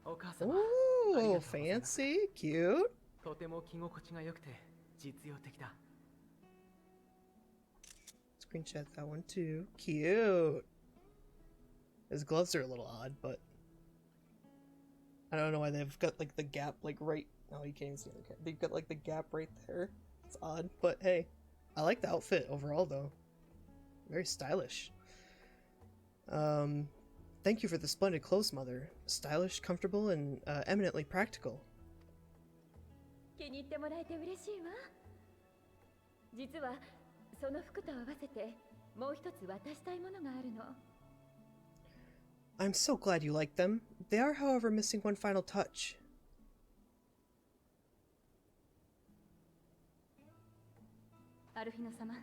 お母様。Ooh, fancy, cute. とても着心地が良くて実用的だ。Screenshot that one too. Cute. His gloves are a little odd, but I don't know why they've got like the gap like right. Oh, you can't even see it. They've got like the gap right there. It's odd, but hey, I like the outfit overall though. Very stylish. Thank you for the splendid clothes, Mother. Stylish, comfortable, and eminently practical. 気に入ってもらえて嬉しいわ。実はその服と合わせてもう一つ渡したいものがあるの。I'm so glad you like them. They are, however, missing one final touch. アルフィノ様、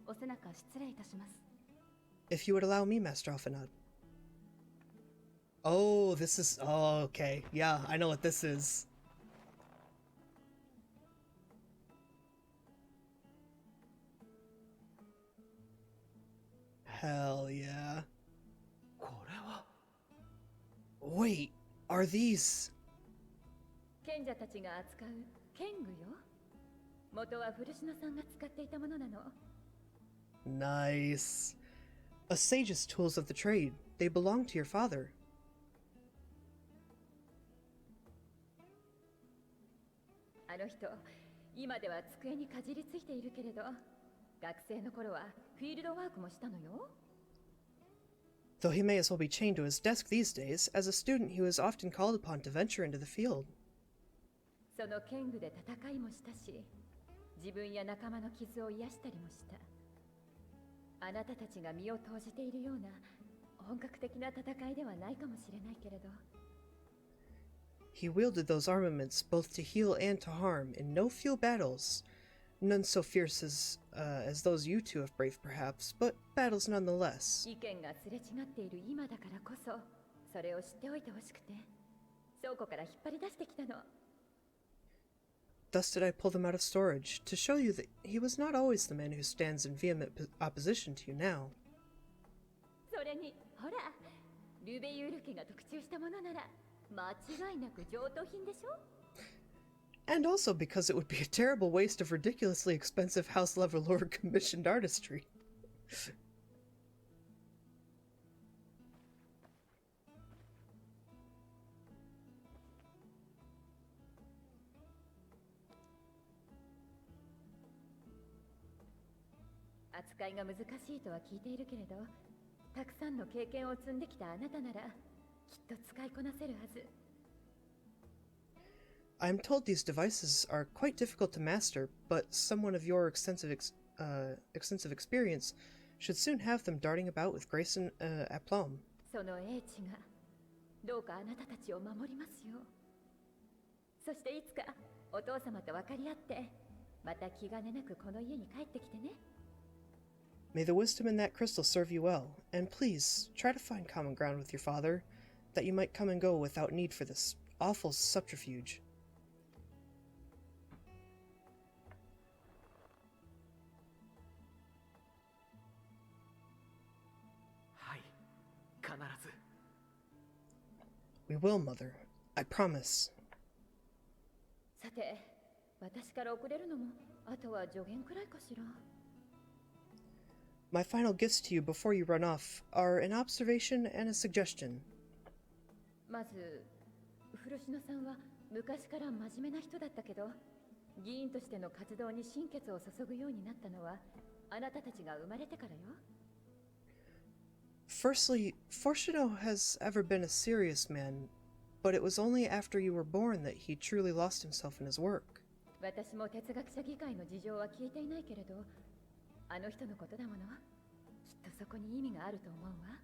お背中失礼いたします。 If you would allow me, Master Alphanad. Oh, this is... Oh, okay. Yeah, I know what this is. Hell yeah. Wait, are these... 賢者たちが扱う剣具よ。元は古篠さんが使っていたものなの。 Nice. A sage's tools of the trade. They belong to your father. あの人、今では机にかじりついているけれど、学生の頃はフィールドワークもしたのよ。 Though he may as well be chained to his desk these days, as a student he was often called upon to venture into the field. その剣具で戦いもしたし、自分や仲間の傷を癒したりもした。あなたたちが身を投じているような本格的な戦いではないかもしれないけれど。 He wielded those armaments both to heal and to harm in no few battles. None so fierce as those you two have braved, perhaps, but battles nonetheless. 意見がすれ違っている今だからこそ、それを知っておいてほしくて、倉庫から引っ張り出してきたの。 Thus did I pull them out of storage, to show you that he was not always the man who stands in vehement opposition to you now. それに、ほら、ルベユール家が特注したものなら、間違いなく上等品でしょ? And also because it would be a terrible waste of ridiculously expensive house-level or commissioned artistry. 扱いが難しいとは聞いているけれど、たくさんの経験を積んできたあなたなら、きっと使いこなせるはず。 I am told these devices are quite difficult to master, but someone of your extensive experience should soon have them darting about with grace and aplomb. その英知が、どうかあなたたちを守りますよ。そしていつかお父様と分かり合って、また気兼ねなくこの家に帰ってきてね。 May the wisdom in that crystal serve you well, and please try to find common ground with your father, that you might come and go without need for this awful subterfuge. はい、必ず。 We will, Mother. I promise. さて、私から遅れるのも、あとは助言くらいかしら。 My final gifts to you before you run off are an observation and a suggestion. まず、古篠さんは昔から真面目な人だったけど、議員としての活動に心血を注ぐようになったのは、あなたたちが生まれてからよ。 Firstly, Fortuno has ever been a serious man, but it was only after you were born that he truly lost himself in his work. 私も哲学者議会の事情は聞いていないけれど、あの人のことだもの。きっとそこに意味があると思うわ。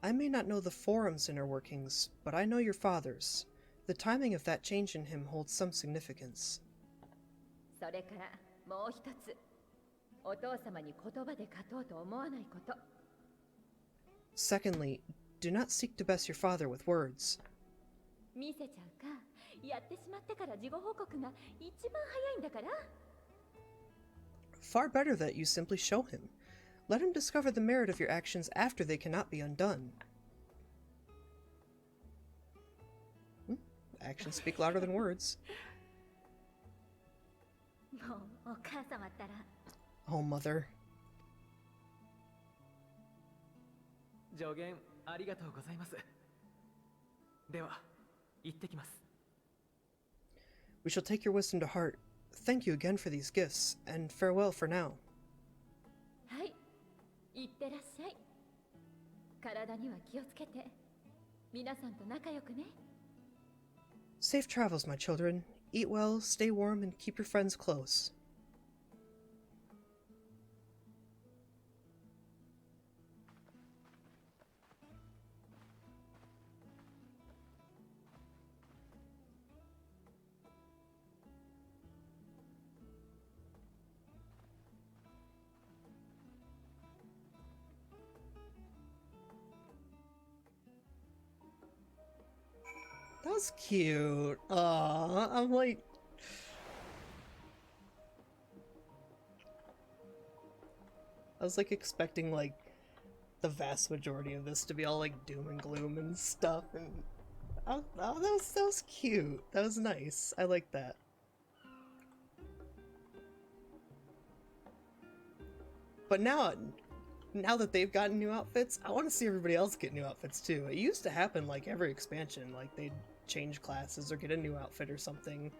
I may not know the forum's inner workings, but I know your father's. The timing of that change in him holds some significance. それからもう一つ、お父様に言葉で勝とうと思わないこと。 Secondly, do not seek to best your father with words. 見せちゃうか、やってしまってから事後報告が一番早いんだから。 Far better that you simply show him. Let him discover the merit of your actions after they cannot be undone. Actions speak louder than words. もうお母様ったら Oh, Mother. 助言ありがとうございます。では、行ってきます。 We shall take your wisdom to heart. Thank you again for these gifts, and farewell for now. はい、いってらっしゃい。体には気をつけて。皆さんと仲良くね。 Safe travels, my children. Eat well, stay warm, and keep your friends close. That was cute. I'm like... I was like expecting like the vast majority of this to be all like doom and gloom and stuff, and oh, that was cute. That was nice. I like that. But now that they've gotten new outfits, I want to see everybody else get new outfits too. It used to happen like every expansion, like they'd change classes or get a new outfit or something.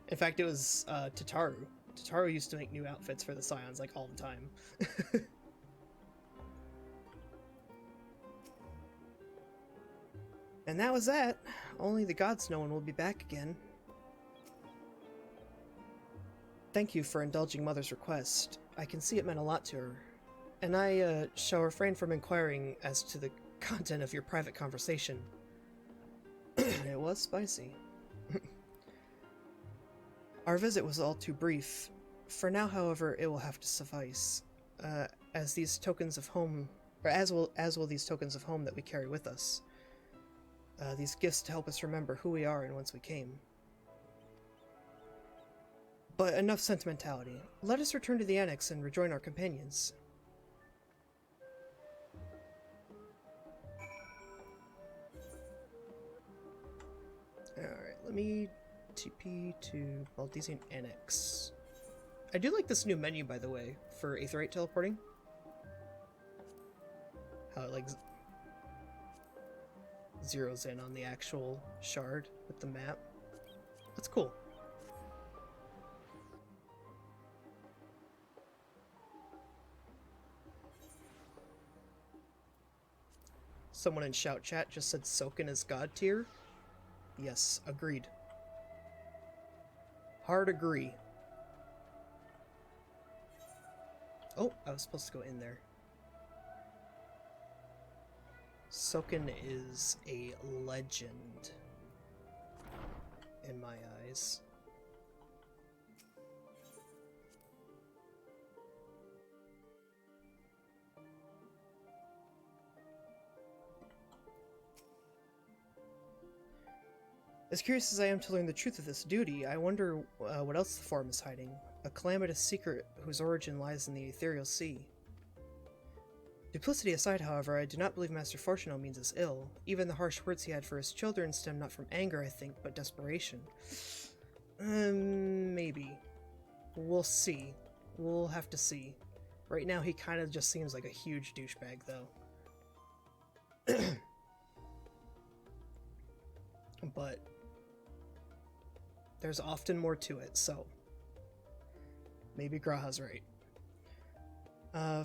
In fact, it was Tataru. Tataru used to make new outfits for the Scions like all the time. And that was that. Only the gods know when we'll be back again. Thank you for indulging Mother's request. I can see it meant a lot to her. And I shall refrain from inquiring as to the content of your private conversation. It was spicy. Our visit was all too brief. For now, however, it will have to suffice, as these tokens of home, or as will these tokens of home that we carry with us. These gifts to help us remember who we are and whence we came. But enough sentimentality. Let us return to the annex and rejoin our companions. Alright, let me TP to Baldesian Annex. I do like this new menu, by the way, for Aetherite teleporting. How it like zeroes in on the actual shard with the map. That's cool. Someone in shout chat just said Soken is god tier. Yes, agreed. Hard agree. Oh, I was supposed to go in there. Soken is a legend in my eyes. As curious as I am to learn the truth of this duty, I wonder what else the Forum is hiding. A calamitous secret whose origin lies in the ethereal sea. Duplicity aside, however, I do not believe Master Fortuno means us ill. Even the harsh words he had for his children stem not from anger, I think, but desperation. Maybe. We'll see. We'll have to see. Right now, he kind of just seems like a huge douchebag, though. But there's often more to it, so maybe Graha's right.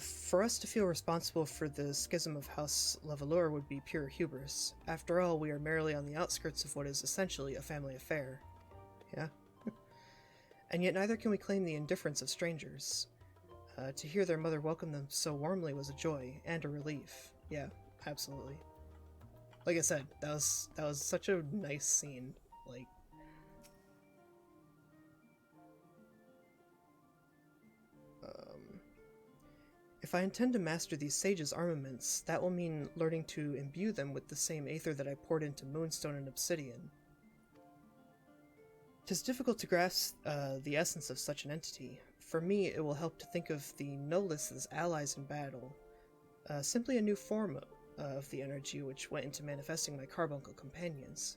For us to feel responsible for the schism of House Levalure would be pure hubris. After all, we are merely on the outskirts of what is essentially a family affair. Yeah? And yet neither can we claim the indifference of strangers. To hear their mother welcome them so warmly was a joy and a relief. Yeah, absolutely. Like I said, that was such a nice scene. Like, if I intend to master these sages' armaments, that will mean learning to imbue them with the same aether that I poured into Moonstone and Obsidian. 'Tis difficult to grasp the essence of such an entity. For me, it will help to think of the noblest as allies in battle. Simply a new form of the energy which went into manifesting my carbuncle companions.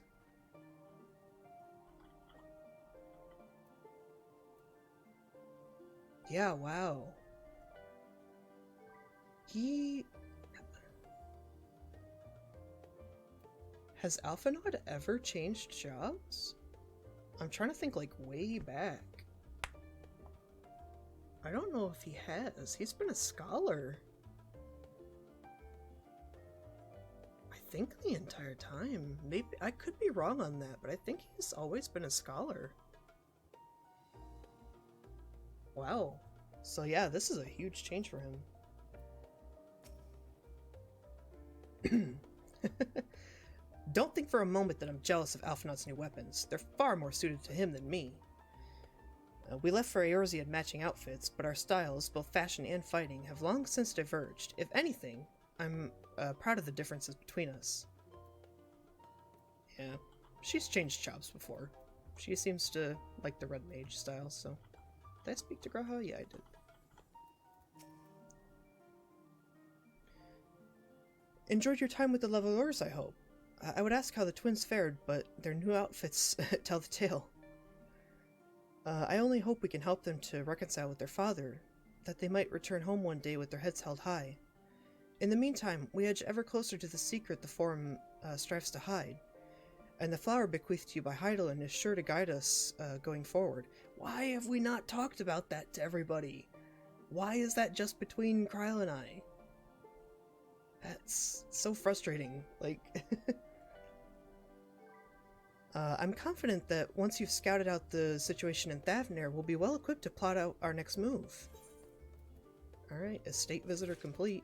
Yeah, wow. Has Alphanod ever changed jobs? I'm trying to think like way back. I don't know if he has. He's been a scholar. think the entire time. Maybe I could be wrong on that, but I think he's always been a scholar. Wow. So yeah, this is a huge change for him. Don't think for a moment that I'm jealous of Alphinaud's new weapons. They're far more suited to him than me. We left for Eorzean matching outfits, but our styles, both fashion and fighting, have long since diverged. If anything, I'm proud of the differences between us. Yeah, she's changed jobs before. She seems to like the red mage style, so... Did I speak to Graha? Yeah, I did. Enjoyed your time with the Levelers, I hope. I would ask how the twins fared, but their new outfits tell the tale. I only hope we can help them to reconcile with their father, that they might return home one day with their heads held high. In the meantime, we edge ever closer to the secret the Forum strives to hide, and the flower bequeathed to you by Heidelin is sure to guide us going forward. Why have we not talked about that to everybody? Why is that just between Kryl and I? That's so frustrating. Like... I'm confident that once you've scouted out the situation in Thavnir, we'll be well equipped to plot out our next move. Alright, estate visitor complete.